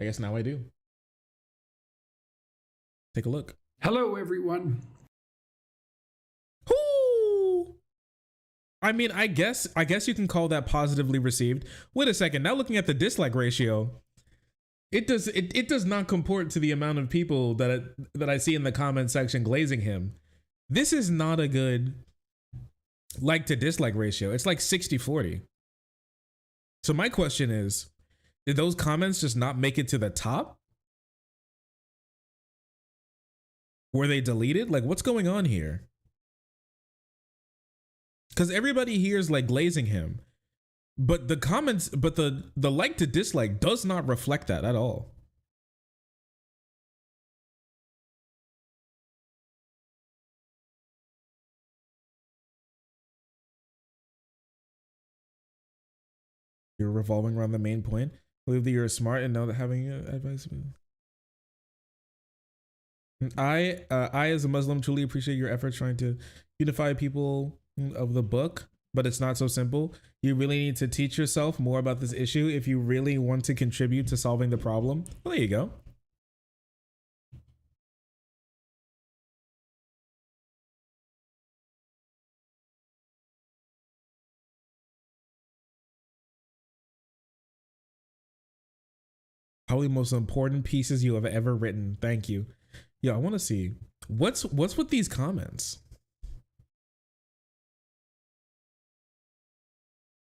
I guess now I do. Take a look. Hello, everyone. Ooh. I mean, I guess you can call that positively received. Wait a second. Now looking at the dislike ratio, it does not comport to the amount of people that I see in the comment section glazing him. This is not a good like to dislike ratio. It's like 60-40. So my question is, did those comments just not make it to the top? Were they deleted? Like, what's going on here? Because everybody here is like glazing him. But the comments, but the like to dislike does not reflect that at all. You're revolving around the main point. Believe that you're smart and know that having advice. I as a Muslim truly appreciate your efforts trying to unify people of the book, but it's not so simple. You really need to teach yourself more about this issue if you really want to contribute to solving the problem. Well, there you go. Probably most important pieces you have ever written. Thank you. Yeah, I want to see what's with these comments.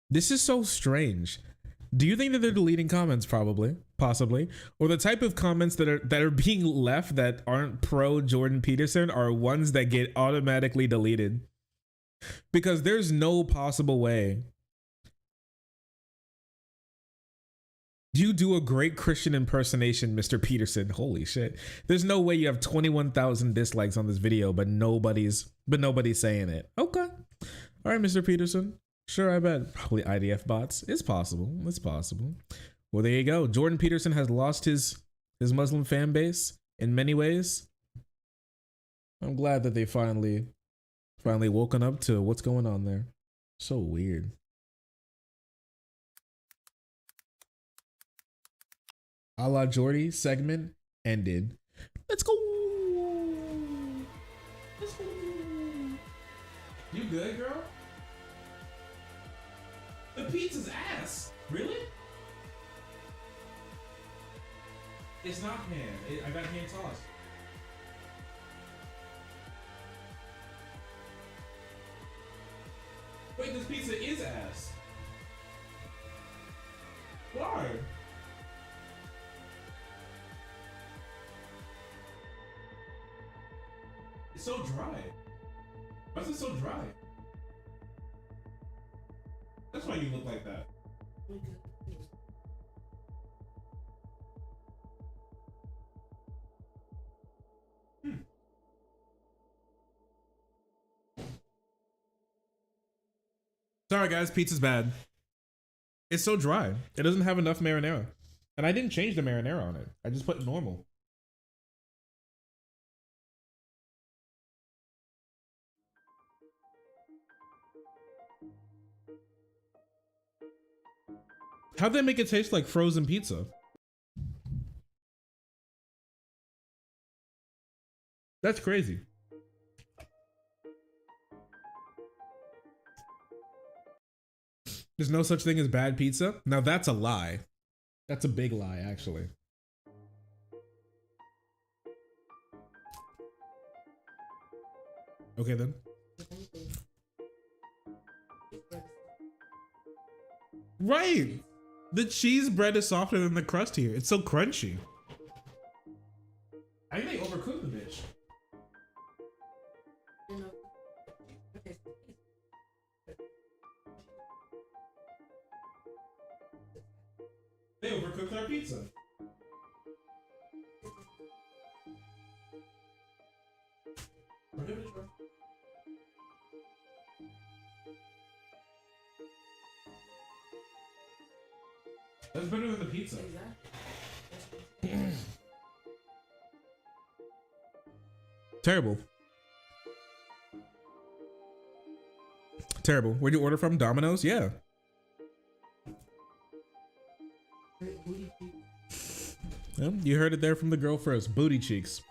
This is so strange. Do you think that they're deleting comments? Probably, possibly, or the type of comments that are being left that aren't pro Jordan Peterson are ones that get automatically deleted, because there's no possible way. You do a great Christian impersonation, Mr. Peterson. Holy shit. There's no way you have 21,000 dislikes on this video, but nobody's saying it. Okay. All right, Mr. Peterson. Sure, I bet. Probably IDF bots. It's possible. It's possible. Well, there you go. Jordan Peterson has lost his Muslim fan base in many ways. I'm glad that they finally woken up to what's going on there. So weird. A la Jordy segment ended. Let's go. Let's go. You good, girl? The pizza's ass. Really? It's not hand. I got hand tossed. Wait, this pizza is ass. Why? It's so dry. Why is it so dry? That's why you look like that. Sorry guys, pizza's bad. It's so dry. It doesn't have enough marinara. And I didn't change the marinara on it. I just put normal. How'd they make it taste like frozen pizza? That's crazy. There's no such thing as bad pizza? Now that's a lie. That's a big lie, actually. Okay then. Right! The cheese bread is softer than the crust here. It's so crunchy. I think they overcooked the bitch. They overcooked our pizza. That's better than the pizza. Terrible. Terrible. Where'd you order from? Domino's? Yeah. Well, you heard it there from the girl first. Booty cheeks.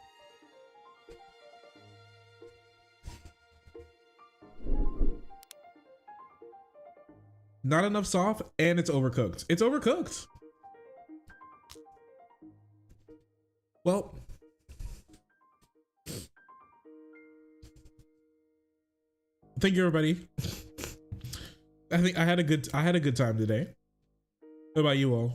Not enough soft, and it's overcooked. It's overcooked. Well, thank you, everybody. I think I had a good time today. What about you all?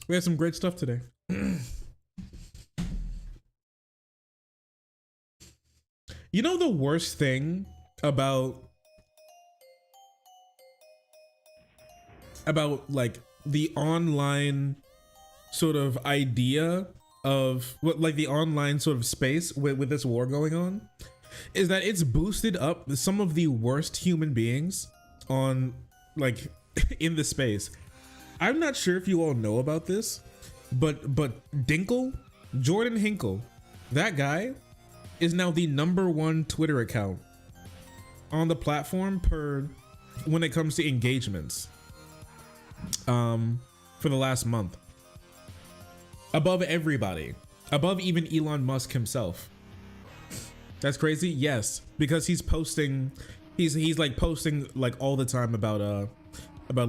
We had some great stuff today. You know the worst thing about like the online sort of idea of what, like the online sort of space with this war going on, is that it's boosted up some of the worst human beings on like in the space. I'm not sure if you all know about this, but Dinkle, Jordan Hinkle, that guy is now the #1 Twitter account on the platform when it comes to engagements for the last month. Above everybody, above even Elon Musk himself. That's crazy. Yes, because he's posting, he's like posting like all the time about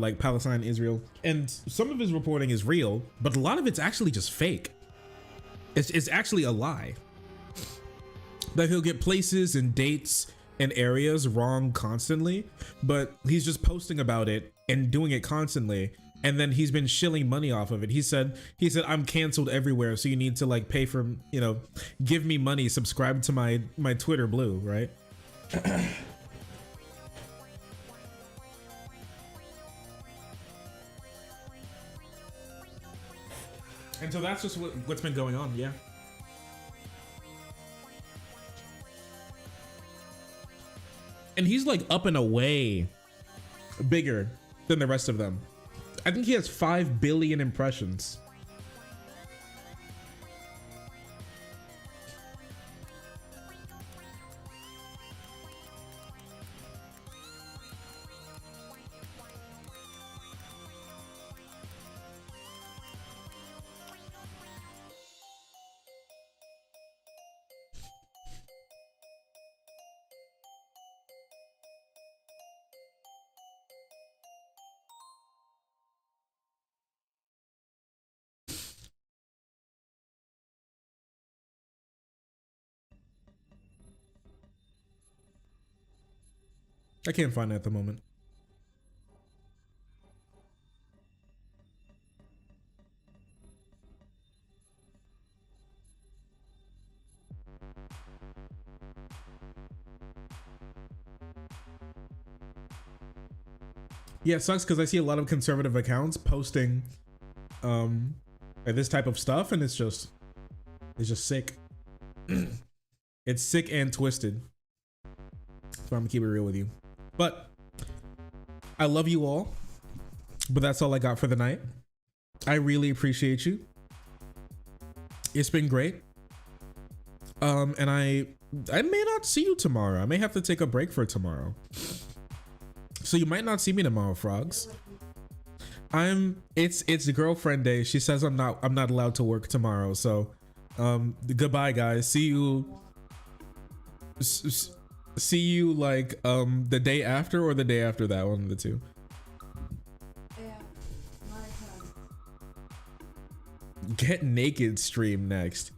like Palestine and Israel, and some of his reporting is real, but a lot of it's actually just fake. It's actually a lie. That he'll get places and dates and areas wrong constantly, but he's just posting about it and doing it constantly, and then he's been shilling money off of it. He said I'm canceled everywhere, so you need to like pay for, you know, give me money, subscribe to my Twitter Blue, right? And so that's just what's been going on, yeah. And he's like up and away bigger than the rest of them. I think he has 5 billion impressions. I can't find it at the moment. Yeah, it sucks because I see a lot of conservative accounts posting like this type of stuff, and it's just It's just sick. It's sick and twisted. So I'm gonna keep it real with you. But I love you all. But that's all I got for the night. I really appreciate you. It's been great. And I may not see you tomorrow. I may have to take a break for tomorrow. So you might not see me tomorrow, frogs. It's girlfriend day. She says I'm not allowed to work tomorrow. So goodbye guys. See you like the day after or the day after that, one of the two. Get naked stream next.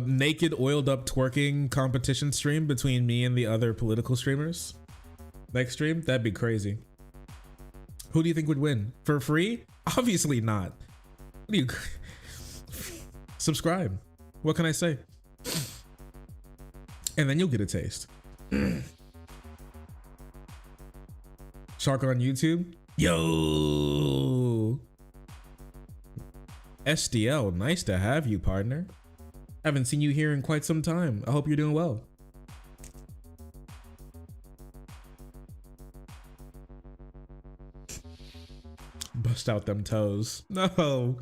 Naked oiled up twerking competition stream between me and the other political streamers. Next stream? That'd be crazy. Who do you think would win? For free? Obviously not. What do you subscribe? What can I say? And then you'll get a taste. Shark on YouTube? Yo! SDL, nice to have you, partner. Haven't seen you here in quite some time. I hope you're doing well. Bust out them toes. No.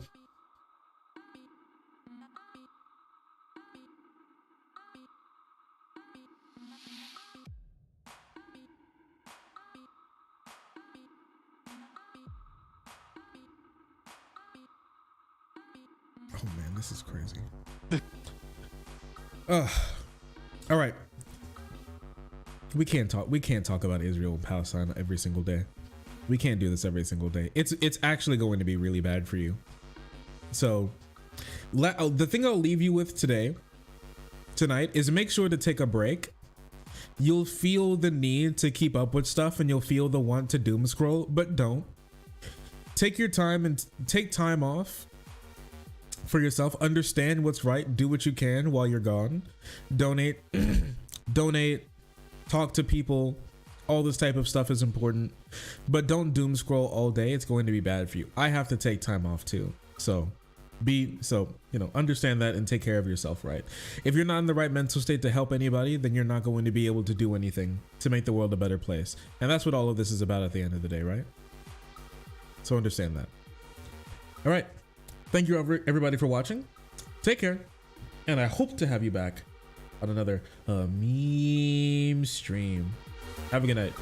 Oh man, this is crazy. All right. We can't talk about Israel and Palestine every single day. We can't do this every single day. It's actually going to be really bad for you. So the thing I'll leave you with tonight is make sure to take a break. You'll feel the need to keep up with stuff and you'll feel the want to doom scroll, but don't. Take your time and take time off for yourself. Understand what's right. Do what you can while you're gone. Donate, talk to people. All this type of stuff is important, but don't doom scroll all day. It's going to be bad for you. I have to take time off too. So understand that and take care of yourself, right? If you're not in the right mental state to help anybody, then you're not going to be able to do anything to make the world a better place. And that's what all of this is about at the end of the day, right? So understand that. All right. Thank you everybody for watching. Take care. And I hope to have you back on another meme stream. Have a good night.